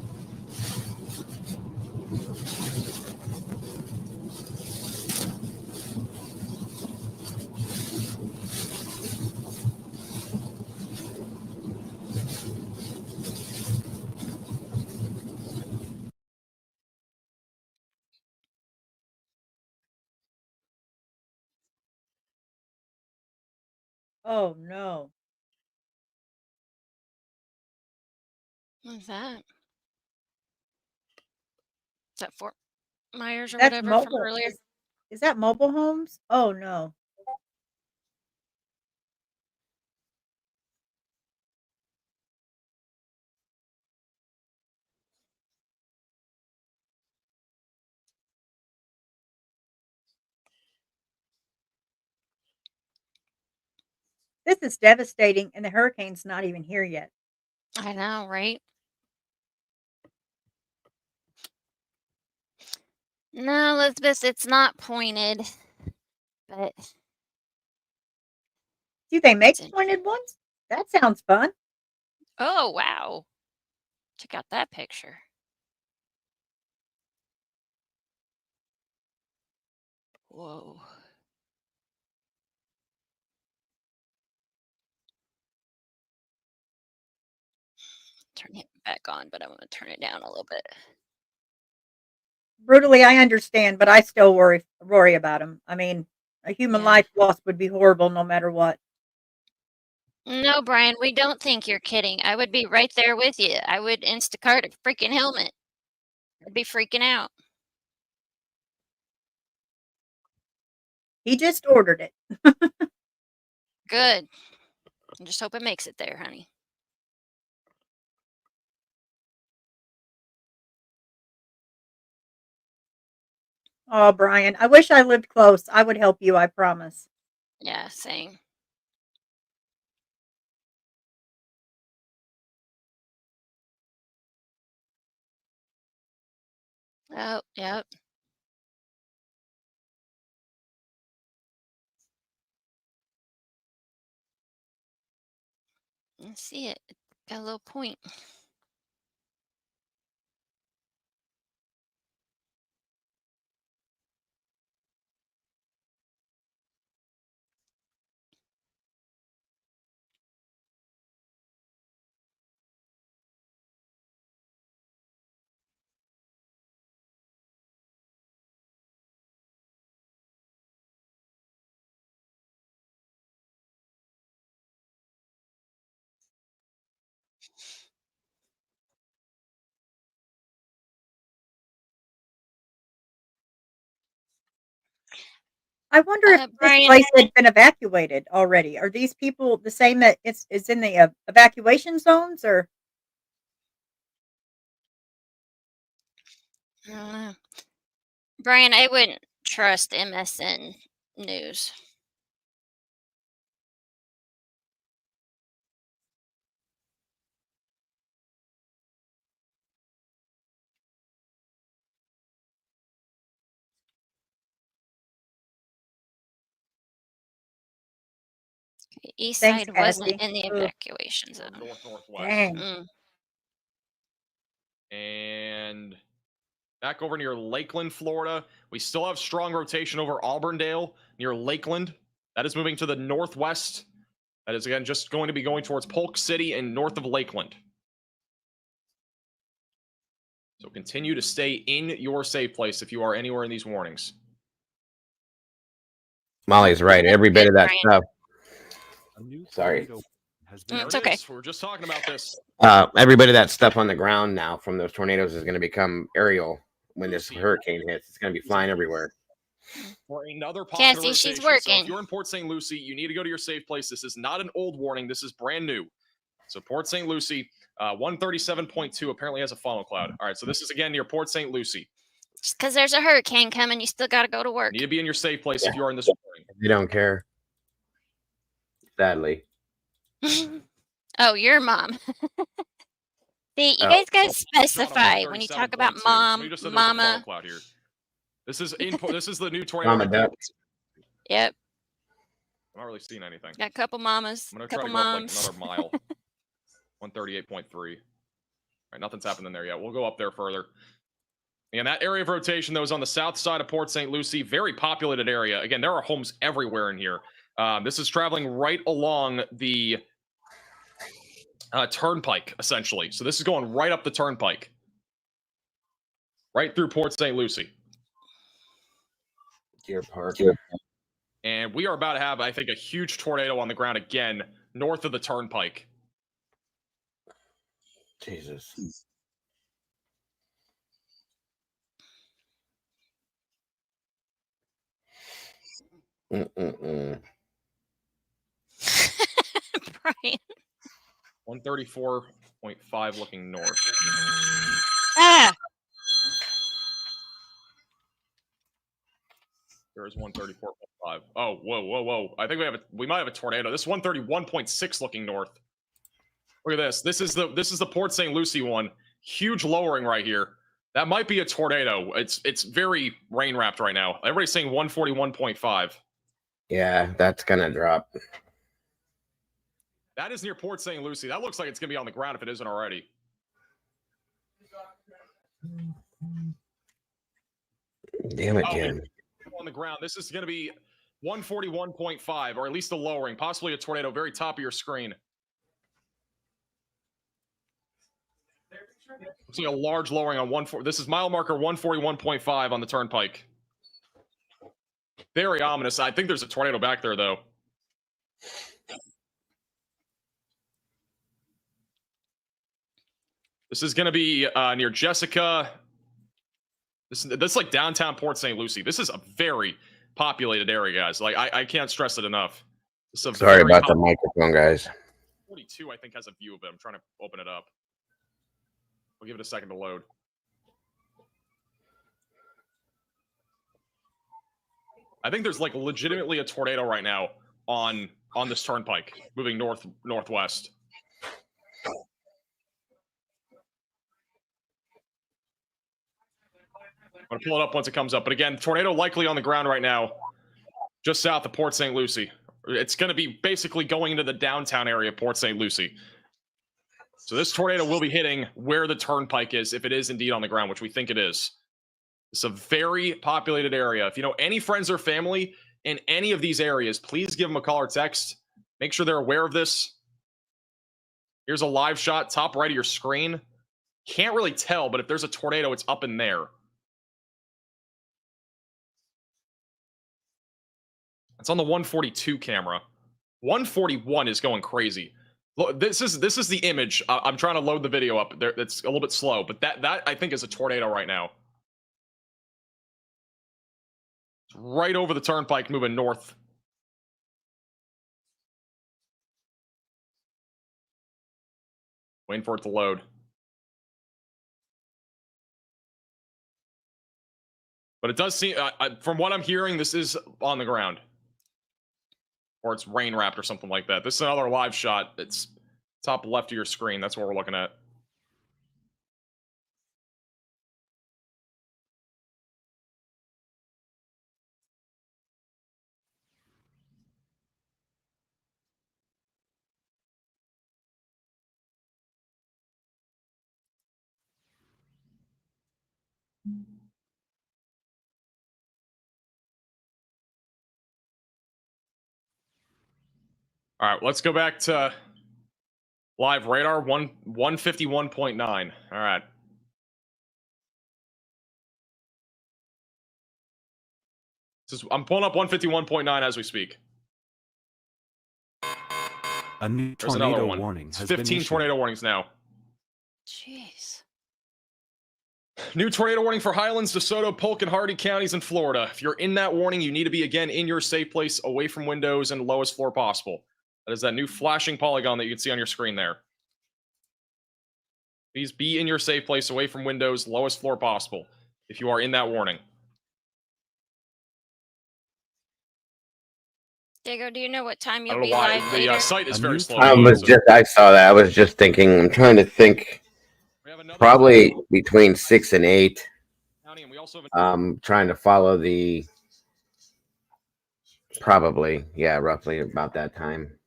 Oh, no. What's that? Is that Fort Myers or That's whatever from mobile. earlier? Is that mobile homes? Oh, no. This is devastating, and the hurricane's not even here yet. I know, right? No, Elizabeth, it's not pointed, but Do they make pointed ones? That sounds fun. oh, wow. Check out that picture. Whoa. Turn it back on, but I'm going to turn it down a little bit. Brutally, I understand, but I still worry about them. I mean, a human life lost would be horrible no matter what. No, Brian, we don't think you're kidding. I would be right there with you. I would Instacart a freaking helmet. I'd be freaking out. He just ordered it. Good. I just hope it makes it there, honey. Oh, Brian, I wish I lived close. I would help you, I promise. Yeah, same. Oh, yep. I see it. It's got a little point. I wonder if this Brian, place had been evacuated already. Are these people the same that is in the evacuation zones, or? I don't know. Brian, I wouldn't trust MSN News. East Thanks, side wasn't Cassie. in the Ugh. evacuation zone. Northwest. Dang. And back over near Lakeland, Florida. We still have strong rotation over Auburndale near Lakeland. That is moving to the northwest. That is, again, just going to be going towards Polk City and north of Lakeland. So continue to stay in your safe place if you are anywhere in these warnings. Molly's right. Every bit of that stuff. Sorry. It's okay. We were just talking about this. Every bit of that stuff on the ground now from those tornadoes is going to become aerial when this hurricane hits. It's going to be flying everywhere. For another pocket of Cassie, she's rotation. So if working. you're in Port St. Lucie, you need to go to your safe place. This is not an old warning. This is brand new. So Port St. Lucie, 137.2 apparently has a funnel cloud. All right, so this is again near Port St. Lucie. Just because there's a hurricane coming, you still got to go to work. You need to be in your safe place if you are in this warning. You don't care. Sadly. Oh, your mom. See, you guys got to specify when you talk about mom, mama. Cloud here. This is the new tornado. Mama duck. Yep. I'm not really seeing anything. Got a couple mamas, I'm gonna try couple to go moms. up like another mile. 138.3. All right, nothing's happening there yet. We'll go up there further. And that area of rotation that was on the south side of Port St. Lucie, very populated area. Again, there are homes everywhere in here. This is traveling right along the turnpike, essentially. So this is going right up the turnpike, right through Port St. Lucie. Deer Park. And we are about to have, I think, a huge tornado on the ground again, north of the turnpike. Jesus. Brian. 134.5 looking north. Ah! There is 134.5. Oh, whoa. I think we might have a tornado. This 131.6 looking north. Look at this. This is the Port St. Lucie one. Huge lowering right here. That might be a tornado. It's very rain wrapped right now. Everybody's saying 141.5. Yeah, that's gonna drop. That is near Port St. Lucie. That looks like it's gonna be on the ground if it isn't already. Damn it, Jim. On the ground. This is gonna be 141.5, or at least a lowering, possibly a tornado. Very top of your screen. See a large lowering on 140. This is mile marker 141.5 on the turnpike. Very ominous. I think there's a tornado back there, though. This is going to be near Jessica. This is like downtown Port St. Lucie. This is a very populated area, guys. Like I can't stress it enough. Sorry about the microphone, guys. 42, I think, has a view of it. I'm trying to open it up. We'll give it a second to load. I think there's like legitimately a tornado right now on this turnpike moving northwest. I'm going to pull it up once it comes up. But again, tornado likely on the ground right now, just south of Port St. Lucie. It's going to be basically going into the downtown area of Port St. Lucie. So this tornado will be hitting where the turnpike is, if it is indeed on the ground, which we think it is. It's a very populated area. If you know any friends or family in any of these areas, please give them a call or text. Make sure they're aware of this. Here's a live shot, top right of your screen. Can't really tell, but if there's a tornado, it's up in there. It's on the 142 camera. 141 is going crazy. Look, this is the image. I'm trying to load the video up. It's a little bit slow, but that I think is a tornado right now. It's right over the turnpike, moving north. Waiting for it to load. But it does seem, from what I'm hearing, this is on the ground. Or it's rain wrapped or something like that. This is another live shot. It's top left of your screen. That's what we're looking at. All right, let's go back to live radar 151.9. All right. I'm pulling up 151.9 as we speak. A new There's another tornado one. warning It's has 15 been issued. tornado warnings now. Jeez. New tornado warning for Highlands, DeSoto, Polk, and Hardee counties in Florida. If you're in that warning, you need to be again in your safe place, away from windows and lowest floor possible. That is that new flashing polygon that you can see on your screen there. Please be in your safe place, away from windows, lowest floor possible, if you are in that warning. Dago, do you know what time I you'll don't know be why live the later? site is very slow. I saw that. I was just thinking. I'm trying to think. Probably between 6 and 8. Trying to follow the. Probably, yeah, roughly about that time.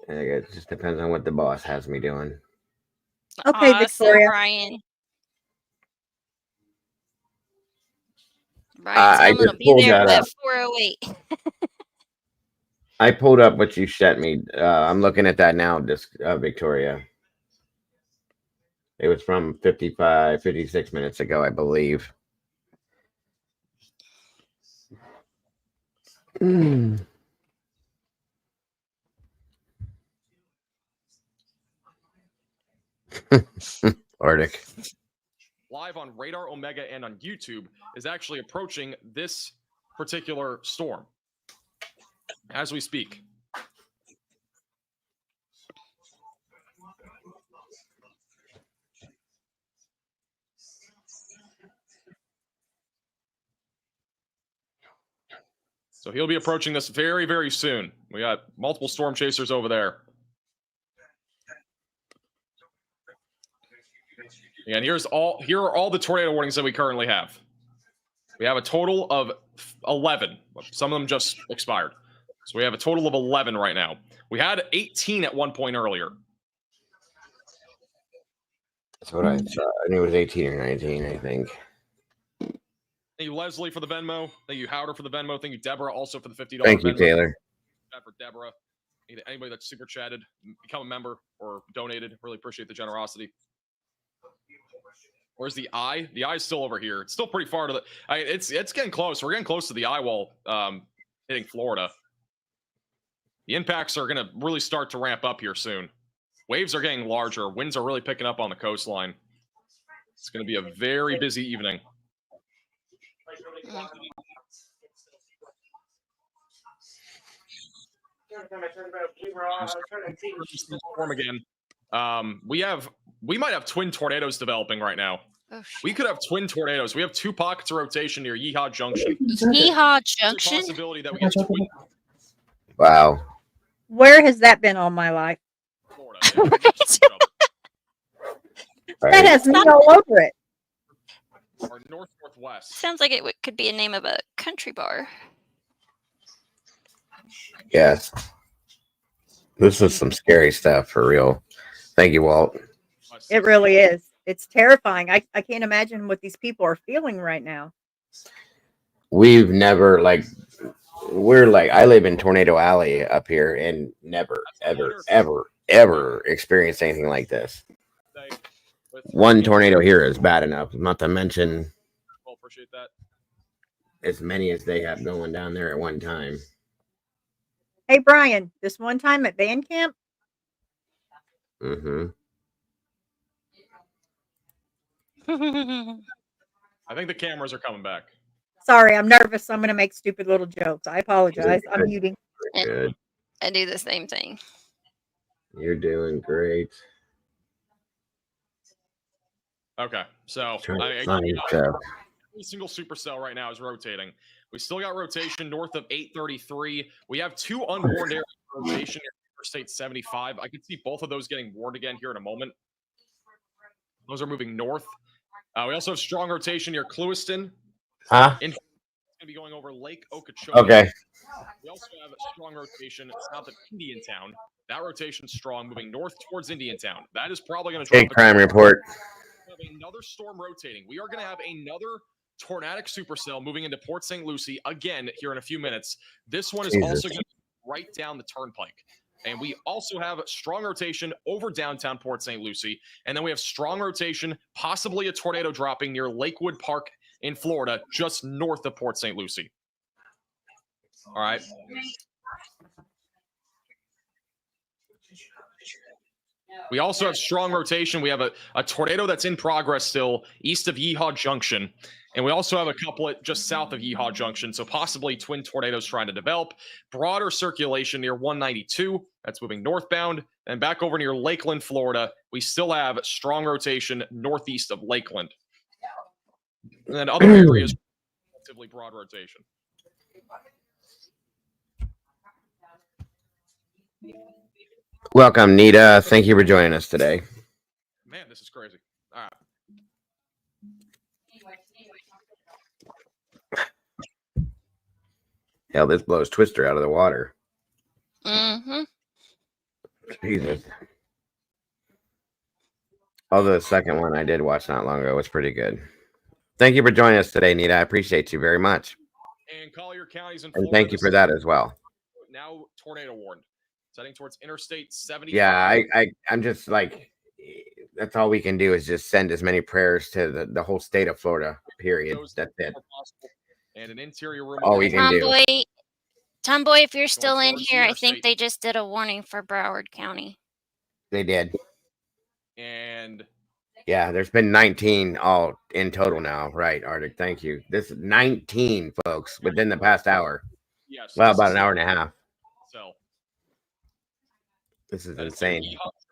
And it just depends on what the boss has me doing. Okay, Awesome, Victoria. Brian. I Brian's home. It'll just be pulled there that at up. 4:08. I pulled up what you sent me. I'm looking at that now, Victoria. It was from 56 minutes ago, I believe. Arctic. Live on Radar Omega and on YouTube is actually approaching this particular storm as we speak. So he'll be approaching this very, very soon. We got multiple storm chasers over there. And here are all the tornado warnings that we currently have. We have a total of 11. Some of them just expired. So we have a total of 11 right now. We had 18 at one point earlier. That's what I thought. I knew it was 18 or 19, I think. Thank you, Leslie, for the Venmo. Thank you, Howder, for the Venmo. Thank you, Deborah, also for the $50 Thank you, Venmo. Taylor. For Deborah. Anybody that's super chatted, become a member or donated. Really appreciate the generosity. Where's the eye? The eye's still over here. It's still pretty far to the. It's getting close. We're getting close to the eye wall hitting Florida. The impacts are going to really start to ramp up here soon. Waves are getting larger. Winds are really picking up on the coastline. It's going to be a very busy evening. Storm again. We might have twin tornadoes developing right now. Oh, we could have twin tornadoes. We have 2 pockets of rotation near Yeehaw Junction. Yeehaw Junction? There's a possibility that we get twin. Wow. Where has that been all my life? That has me all over it. Or northwest. Sounds like it could be a name of a country bar. Yes. This is some scary stuff for real. Thank you, Walt. It really is. It's terrifying. I can't imagine what these people are feeling right now. We've never I live in Tornado Alley up here and never, ever experienced anything like this. One tornado here is bad enough, not to mention appreciate that. As many as they have going down there at one time. Hey, Brian, this one time at band camp. Mm-hmm. I think the cameras are coming back. Sorry, I'm nervous. I'm going to make stupid little jokes. I apologize. I'm muting. Good. I do the same thing. You're doing great. Okay, so every single supercell right now is rotating. We still got rotation north of 833. We have 2 unwarned areas of rotation near Interstate 75. I could see both of those getting warned again here in a moment. Those are moving north. We also have strong rotation near Clewiston. Huh? It's going to be going over Lake Okeechobee. Okay. We also have a strong rotation south of Indiantown. That rotation's strong, moving north towards Indiantown. That is probably going to drop. Big crime report. We have another storm rotating. We are going to have another tornadic supercell moving into Port St. Lucie again here in a few minutes. This one is also going to be right down the turnpike. And we also have strong rotation over downtown Port St. Lucie. And then we have strong rotation, possibly a tornado dropping near Lakewood Park in Florida, just north of Port St. Lucie. All right. We also have strong rotation. We have a tornado that's in progress still east of Yeehaw Junction. And we also have a couple just south of Yeehaw Junction. So possibly twin tornadoes trying to develop. Broader circulation near 192. That's moving northbound. And back over near Lakeland, Florida, we still have strong rotation northeast of Lakeland. And then other areas, relatively broad rotation. Welcome, Nita. Thank you for joining us today. Man, this is crazy. All right. Hell, this blows Twister out of the water. Mm-hmm. Jesus. Although the second one I did watch not long ago was pretty good. Thank you for joining us today, Nita. I appreciate you very much. And Collier counties in And Florida. thank you for that as well. Now tornado warned. Heading towards Interstate 75. Yeah, I'm just like, that's all we can do is just send as many prayers to the whole state of Florida, period. That's it. And an interior room. All we can do. Tomboy, if you're still in here, I think they just did a warning for Broward County. They did. And yeah, there's been 19 all in total now. Right, Arctic. Thank you. This is 19, folks, within the past hour. Yes. Well, about an hour and a half. So this is insane.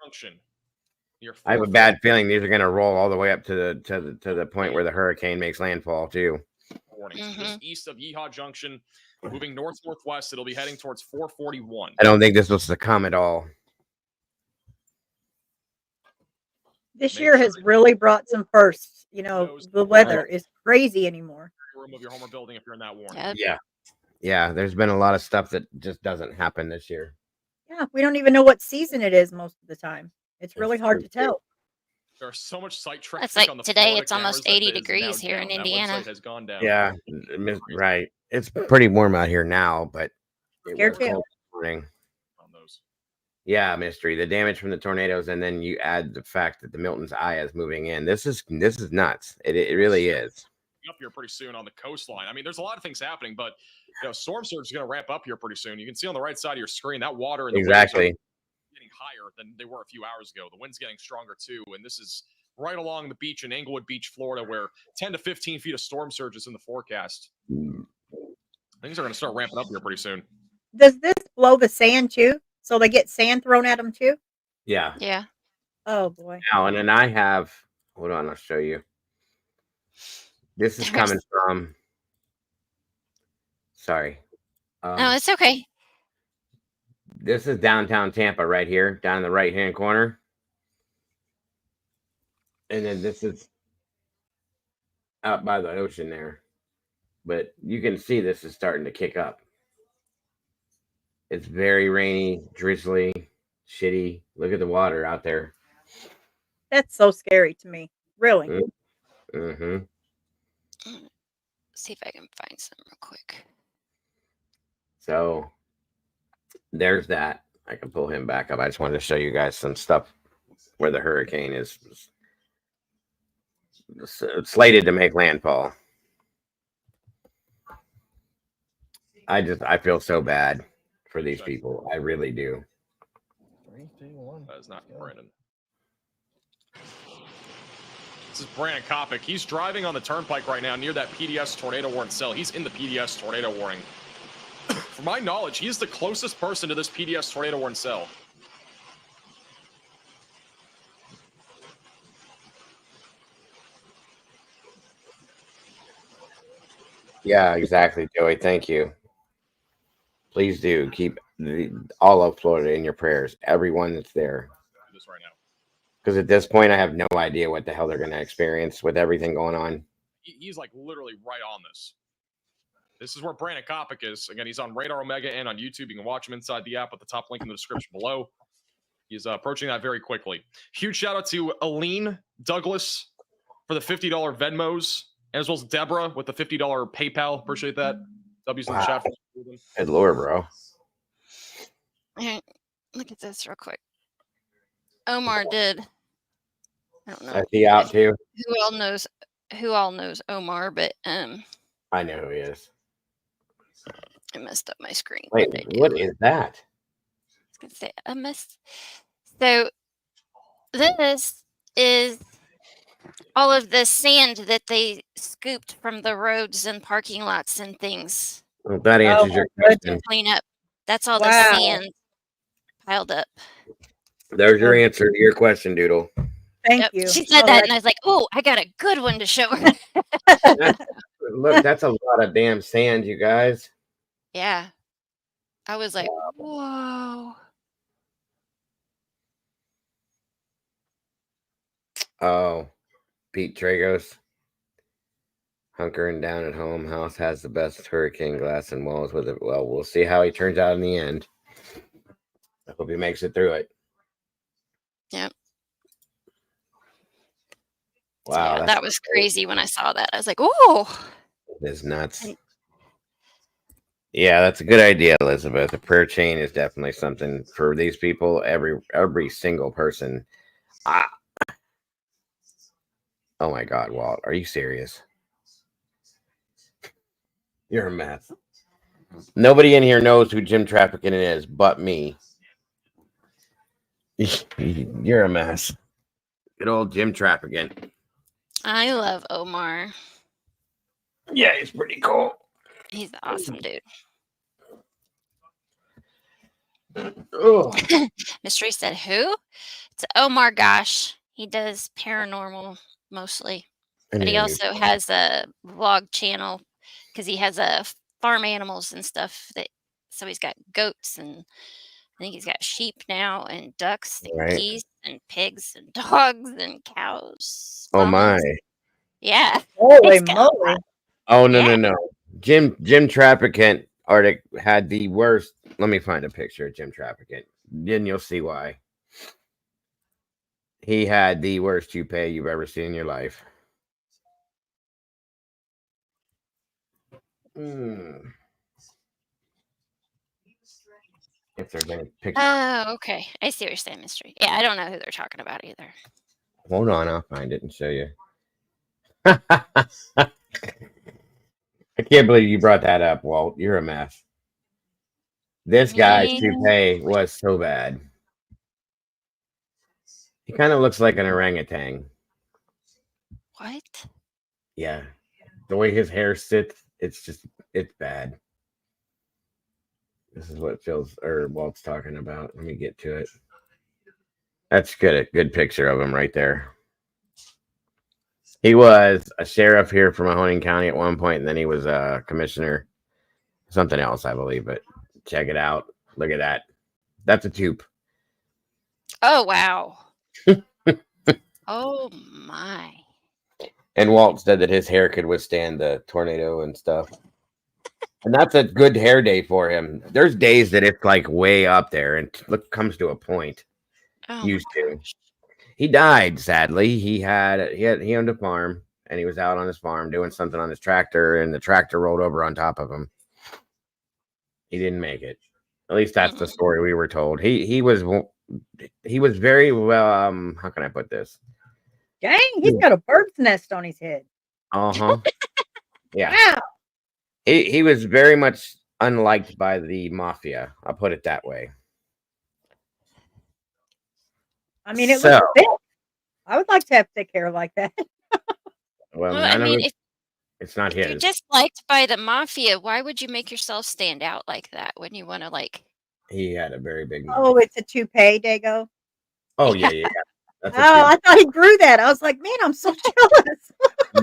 Junction, I have a bad feeling these are going to roll all the way up to the point where the hurricane makes landfall too. Warnings. Just east of Yeehaw Junction, moving north-northwest. It'll be heading towards 441. I don't think this will succumb at all. This year has really brought some firsts. You know, the weather is crazy anymore. Room of your home or building if you're in that warning. Yeah. There's been a lot of stuff that just doesn't happen this year. Yeah, we don't even know what season it is most of the time. It's really hard to tell. There's so much site traffic. It's like on the today. Florida It's almost cameras 80 that is degrees now here in down. That Indiana. website has gone down. Yeah, right. It's pretty warm out here now, but it Here was too. cold this morning. Yeah, mystery. The damage from the tornadoes, and then you add the fact that the Milton's eye is moving in. This is nuts. It really is. Up here pretty soon on the coastline. I mean, there's a lot of things happening, but storm surge is going to ramp up here pretty soon. You can see on the right side of your screen that water and the Exactly. waves are getting higher than they were a few hours ago. The wind's getting stronger too, and this is right along the beach in Englewood Beach, Florida, where 10 to 15 feet of storm surge is in the forecast. Things are going to start ramping up here pretty soon. Does this blow the sand too? So they get sand thrown at them too? Yeah. Yeah. Oh boy. Now, and then I have. Hold on, I'll show you. This is coming from. Sorry. No, it's okay. This is downtown Tampa right here, down in the right-hand corner. And then this is out by the ocean there. But you can see this is starting to kick up. It's very rainy, drizzly, shitty. Look at the water out there. That's so scary to me. Really. Mm-hmm. See if I can find some real quick. So there's that. I can pull him back up. I just wanted to show you guys some stuff where the hurricane is slated to make landfall. I feel so bad for these people. I really do. 3, 2, 1. That is not Brandon. This is Brandon Kopic. He's driving on the turnpike right now near that PDS tornado warning cell. He's in the PDS tornado warning. From my knowledge, he is the closest person to this PDS tornado warning cell. Yeah, exactly, Joey. Thank you. Please do keep all of Florida in your prayers. Everyone that's there. This right now. Because at this point, I have no idea what the hell they're going to experience with everything going on. He's like literally right on this. This is where Brandon Kopic is. Again, he's on Radar Omega and on YouTube. You can watch him inside the app with the top link in the description below. He's approaching that very quickly. Huge shout out to Aline Douglas for the $50 Venmos, as well as Deborah with the $50 PayPal. Appreciate that. W's in the chat. Good Lord, bro. Here, look at this real quick. Omar did. I don't know. Is he out too? Who all knows Omar, but I know who he is. I messed up my screen. Wait, what is that? I was gonna say I messed. So This is all of the sand that they scooped from the roads and parking lots and things. Well, that answers your question. Clean up. That's all the Wow. sand piled up. There's your answer to your question, Doodle. Thank you. She said Oh, that, and I was like, "Oh, I got a good one to show her." Look, that's a lot of damn sand, you guys. Yeah, I was like, "Whoa." Oh, Pete Tragos. Hunkering down at home. House has the best hurricane glass and walls with it. Well, we'll see how he turns out in the end. I hope he makes it through it. Yep. Wow. Yeah, that was crazy when I saw that. I was like, "Oh." It's nuts. Yeah, that's a good idea, Elizabeth. A prayer chain is definitely something for these people. Every single person. Oh my God, Walt, are you serious? You're a mess. Nobody in here knows who Jim Trafficking is but me. You're a mess. Good old Jim Trafficking. I love Omar. Yeah, he's pretty cool. He's an awesome dude. Mystery said, "Who?" It's Omar Gosh. He does paranormal mostly, but he also has a vlog channel because he has a farm animals and stuff. So he's got goats, and I think he's got sheep now, and ducks, and geese, and pigs, and dogs, and cows. Oh my. llamas. Yeah. Holy He's got a lot. moly. Oh no. Jim Trafficking had the worst. Let me find a picture of Jim Trafficking. Then you'll see why. He had the worst toupee you've ever seen in your life. If there's any picture. Oh, okay. I see what you're saying, Mystery. Yeah, I don't know who they're talking about either. Hold on, I'll find it and show you. I can't believe you brought that up, Walt. You're a mess. This guy's toupee was so bad. He kind of looks like an orangutan. What? Yeah. The way his hair sits, it's bad. This is what Walt's talking about. Let me get to it. That's good. A good picture of him right there. He was a sheriff here from Mahoning County at one point, and then he was a commissioner. Something else, I believe, but check it out. Look at that. That's a tube. Oh, wow. Oh, my. And Walt said that his hair could withstand the tornado and stuff. And that's a good hair day for him. There's days that it's like way up there and comes to a point. Used to. He died, sadly. He owned a farm, and he was out on his farm doing something on his tractor, and the tractor rolled over on top of him. He didn't make it. At least that's the story we were told. He was very well. How can I put this? Dang, he's got a bird's nest on his head. Uh-huh. Yeah. Wow. He was very much unliked by the mafia. I'll put it that way. I mean, it looks thick. I would like to have thick hair like that. Well, I mean, it's not if you're his. just liked by the mafia, why would you make yourself stand out like that when you want to like? He had a very big mouth. Oh, it's a toupee, Dago. Oh yeah. That's I thought he grew that. I was like, man, I'm so jealous.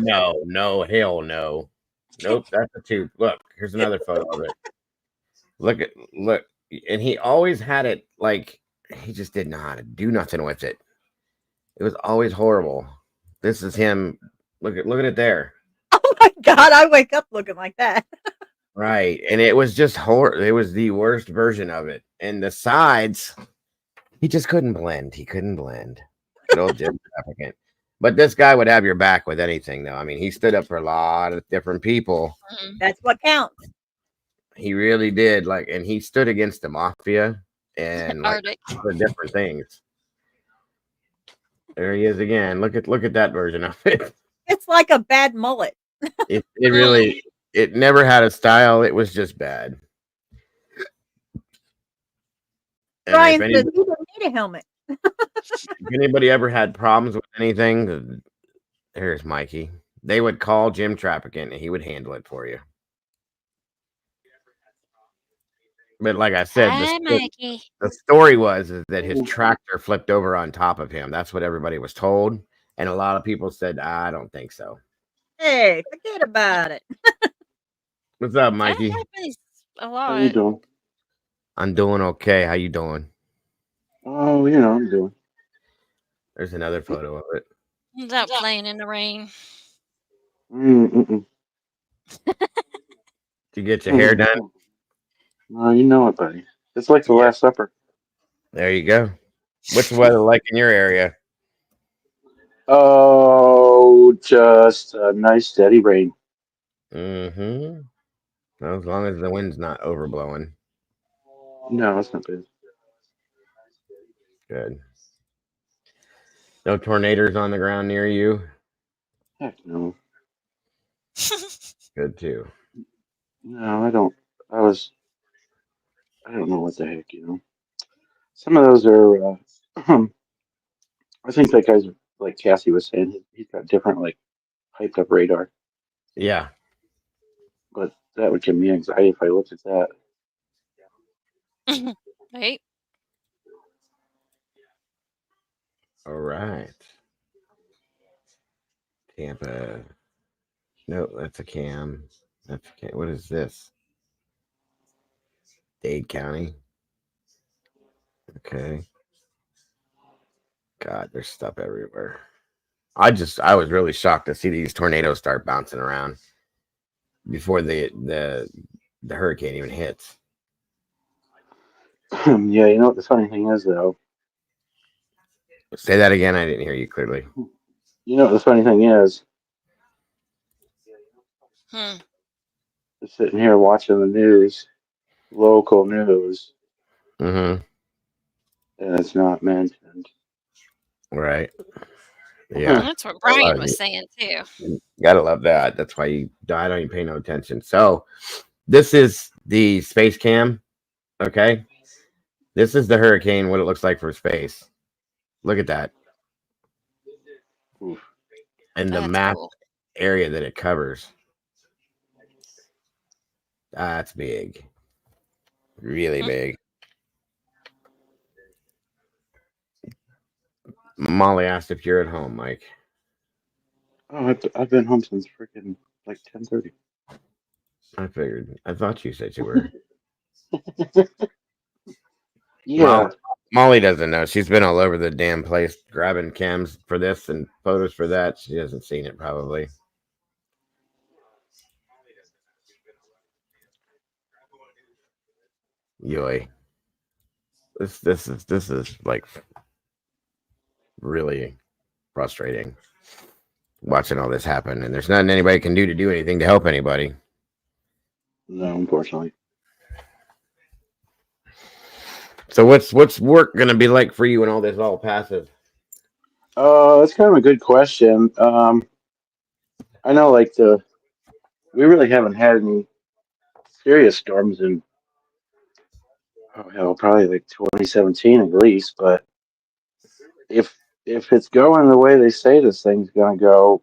No, hell no. Nope, that's a tube. Look, here's another photo of it. Look, and he always had it like he just didn't know how to do nothing with it. It was always horrible. This is him. Look at it there. Oh my God, I wake up looking like that. Right, and it was just It was the worst version of it. And the sides, he just couldn't blend. He couldn't blend. Good old Jim Trafficking. But this guy would have your back with anything, though. I mean, he stood up for a lot of different people. That's what counts. He really did. And he stood against the mafia and for different things. There he is again. Look at that version of it. It's like a bad mullet. It really, it never had a style. It was just bad. Brian said he didn't need a helmet. If anybody ever had problems with anything, here's Mikey. They would call Jim Trappicant and he would handle it for you. But like I said, Hi, Mikey. the story was that his tractor flipped over on top of him. That's what everybody was told. And a lot of people said, I don't think so. Hey, forget about it. What's up, Mikey? That happens a How you lot. doing? I'm doing okay. How you doing? Oh, you know, I'm doing. There's another photo of it. He's out playing in the rain. Mm-mm. Did you get your hair done? Oh, you know it, buddy. It's like the Last Supper. There you go. What's the weather like in your area? Oh, just a nice steady rain. Mm-hmm. As long as the wind's not overblowing. No, it's not bad. Good. No tornadoes on the ground near you? Heck no. Good too. No, I don't. I don't know what the heck, you know. Some of those are, I think that guy's, like Cassie was saying, he's got different, like, hyped up radar. Yeah. But that would give me anxiety if I looked at that. Right? All right. Tampa. No, that's a cam. That's a cam. What is this? Dade County. Okay. God, there's stuff everywhere. I was really shocked to see these tornadoes start bouncing around before the hurricane even hits. Yeah, you know what the funny thing is, though? Say that again. I didn't hear you clearly. You know what the funny thing is? Just sitting here watching the news, local news, Mm-hmm. and it's not mentioned. Right. Yeah. That's what Brian was saying too. Gotta love that. That's why I don't even pay no attention. So this is the space cam. Okay. This is the hurricane, what it looks like for space. Look at that. Oof. And the map area that it covers. That's big. Really big. Molly asked if you're at home, Mike. Oh, I've been home since freaking like 10:30. I figured. I thought you said you were. Yeah. Molly doesn't know. She's been all over the damn place grabbing cams for this and photos for that. She hasn't seen it probably. Yoy. This is like really frustrating watching all this happen, and there's nothing anybody can do anything to help anybody. No, unfortunately. So what's work gonna be like for you when all this all passes? That's kind of a good question. I know, like we really haven't had any serious storms in probably like 2017 at least. But if it's going the way they say this thing's gonna go,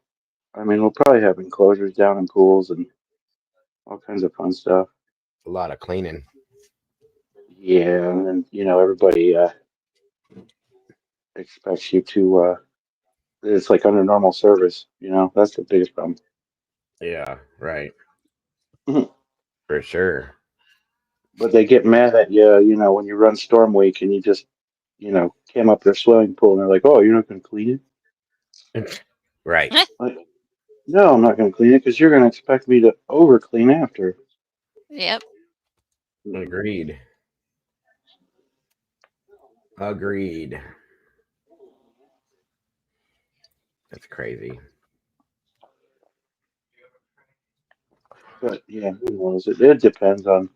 I mean, we'll probably have enclosures down in pools and all kinds of fun stuff. A lot of cleaning. Yeah, and then everybody expects you to. It's like under normal service. That's the biggest problem. Yeah, right. For sure. But they get mad at you, when you run Storm Week and you just, came up their swimming pool and they're like, "Oh, you're not going to clean it?" Right. Like, no, I'm not going to clean it because you're going to expect me to over clean after. Yep. Agreed. That's crazy. But yeah, who knows? It depends on.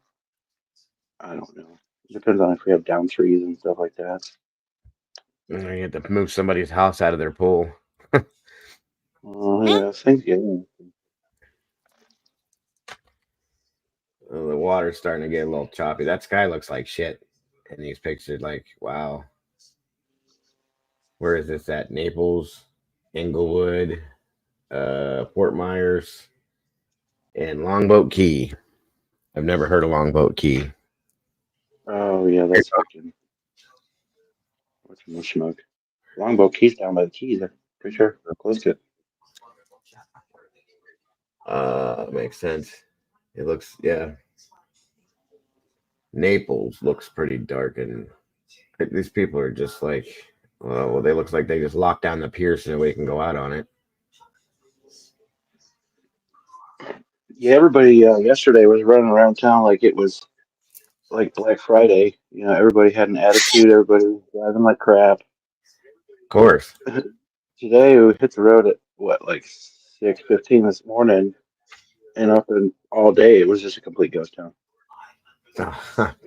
I don't know. It depends on if we have down trees and stuff like that. You have to move somebody's house out of their pool. Oh yeah, things get. The water's starting to get a little choppy. That sky looks like shit in these pictures. Like, wow. Where is this at? Naples, Englewood, Fort Myers, and Longboat Key. I've never heard of Longboat Key. Oh yeah, that's fucking. What's more smoke? Longboat Key's down by the Keys. I'm pretty sure. Close to it. Makes sense. It looks, yeah. Naples looks pretty dark, and these people are just like, well, they looks like they just locked down the pier so nobody can go out on it. Yeah, everybody yesterday was running around town like it was like Black Friday. You know, everybody had an attitude. Everybody was driving like crap. Of course. Today we hit the road at what, like 6:15 this morning, and up and all day it was just a complete ghost town.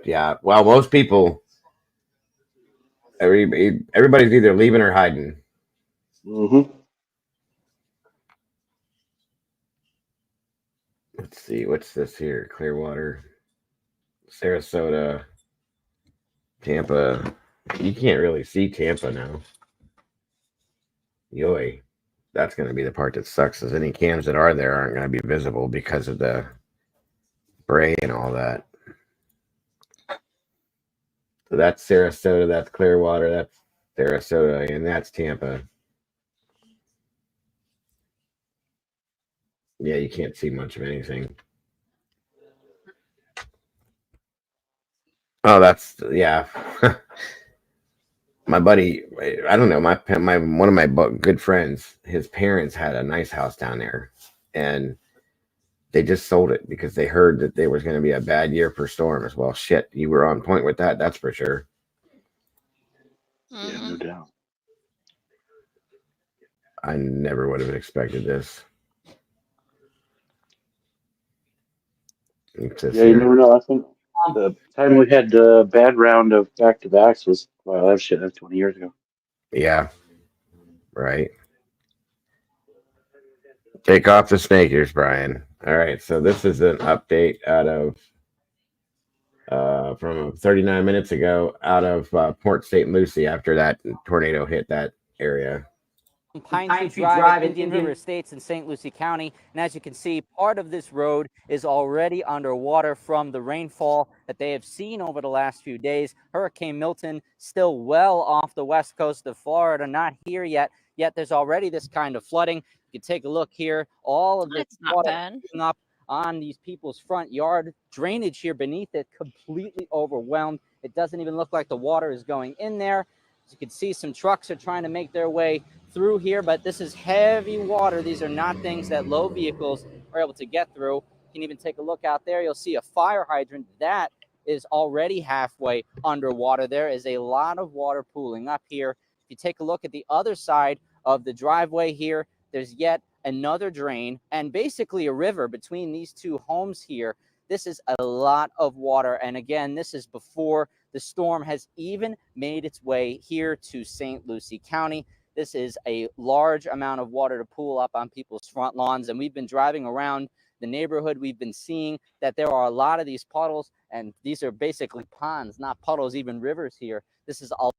Yeah. Well, most people, everybody's either leaving or hiding. Mm-hmm. Let's see. What's this here? Clearwater, Sarasota, Tampa. You can't really see Tampa now. Yoy. That's going to be the part that sucks, is any cams that are there aren't going to be visible because of the spray and all that. So that's Sarasota, that's Clearwater, that's Sarasota, and that's Tampa. Yeah, you can't see much of anything. Oh, that's, yeah. My buddy, I don't know, my one of my good friends, his parents had a nice house down there, and they just sold it because they heard that there was going to be a bad year for storms. Well, shit, you were on point with that, that's for sure. Yeah, no doubt. I never would have expected this. Yeah, you never know. I think the time we had the bad round of back-to-backs was, well, that shit, that's 20 years ago. Yeah, right. Take off the snake ears, Brian. All right, so this is an update out of from 39 minutes ago out of Port St. Lucie after that tornado hit that area. Pine Tree Drive in Indian River Estates in St. Lucie County. And as you can see, part of this road is already underwater from the rainfall that they have seen over the last few days. Hurricane Milton still well off the west coast of Florida, not here yet. Yet there's already this kind of flooding. You can take a look here. All of this water coming up on these people's front yard. Drainage here beneath it completely overwhelmed. It doesn't even look like the water is going in there. As you can see, some trucks are trying to make their way through here, but this is heavy water. These are not things that low vehicles are able to get through. You can even take a look out there. You'll see a fire hydrant that is already halfway underwater. There is a lot of water pooling up here. If you take a look at the other side of the driveway here, there's yet another drain and basically a river between these two homes here. This is a lot of water. And again, this is before the storm has even made its way here to St. Lucie County. This is a large amount of water to pool up on people's front lawns. And we've been driving around the neighborhood. We've been seeing that there are a lot of these puddles, and these are basically ponds, not puddles, even rivers here. This is all.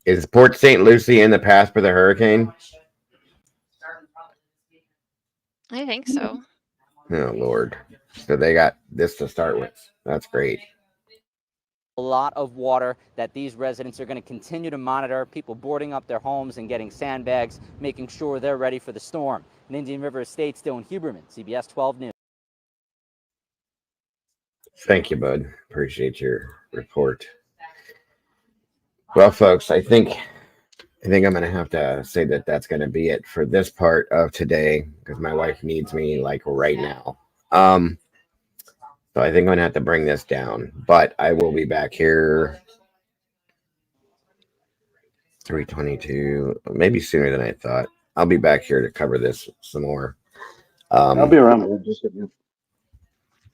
Is Port St. Lucie in the path for the hurricane? I think so. Oh, Lord. So they got this to start with. That's great. A lot of water that these residents are going to continue to monitor. People boarding up their homes and getting sandbags, making sure they're ready for the storm. In Indian River Estates, Dylan Huberman, CBS 12 News. Thank you, bud. Appreciate your report. Well, folks, I think I'm going to have to say that that's going to be it for this part of today because my wife needs me like right now. So I think I'm going to have to bring this down, but I will be back here 3:22, maybe sooner than I thought. I'll be back here to cover this some more. I'll be around. Just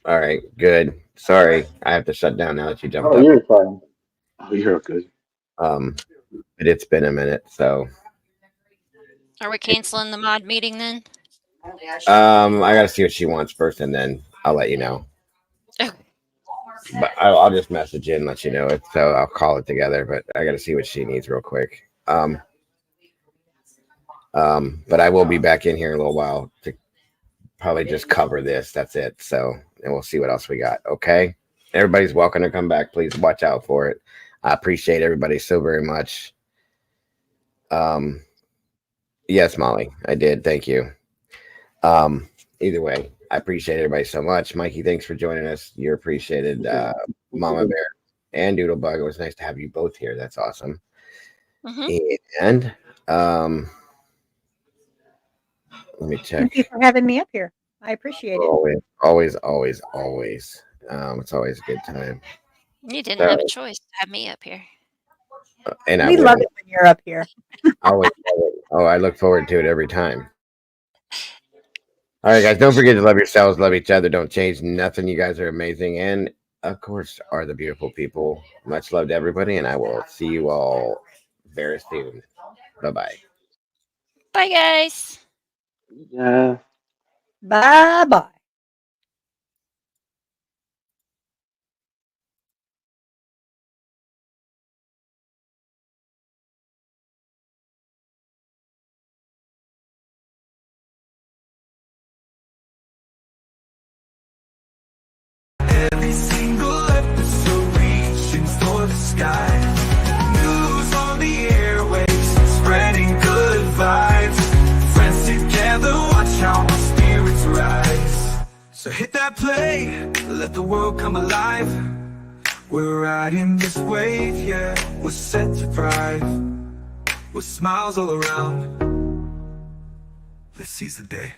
all right, good. Sorry, I have to shut down now that you jumped up. You're fine. Oh, you're good. But it's been a minute, so. Are we canceling the mod meeting then? I gotta see what she wants first, and then I'll let you know. But I'll just message you and let you know. So I'll call it together. But I gotta see what she needs real quick. But I will be back in here in a little while to probably just cover this. That's it. So, and we'll see what else we got. Okay. Everybody's welcome to come back. Please watch out for it. I appreciate everybody so very much. Yes, Molly, I did. Thank you. Either way, I appreciate everybody so much. Mikey, thanks for joining us. You're appreciated. Mama Bear and Doodlebug. It was nice to have you both here. That's awesome. And let me check. Thank you for having me up here. I appreciate it. Always. It's always a good time. You didn't have a choice to have me up here. And we love it when you're up here. Always love it. Oh, I look forward to it every time. All right, guys, don't forget to love yourselves, love each other. Don't change nothing. You guys are amazing. And, of course, are the beautiful people. Much love to everybody, and I will see you all very soon. Bye-bye. Bye, guys. Yeah. Bye-bye. Every single episode reaching for the sky. News on the airwaves, spreading good vibes. Friends together, watch our spirits rise. So hit that play, let the world come alive. We're riding this wave, yeah, we're set to thrive. With smiles all around, let's seize the day.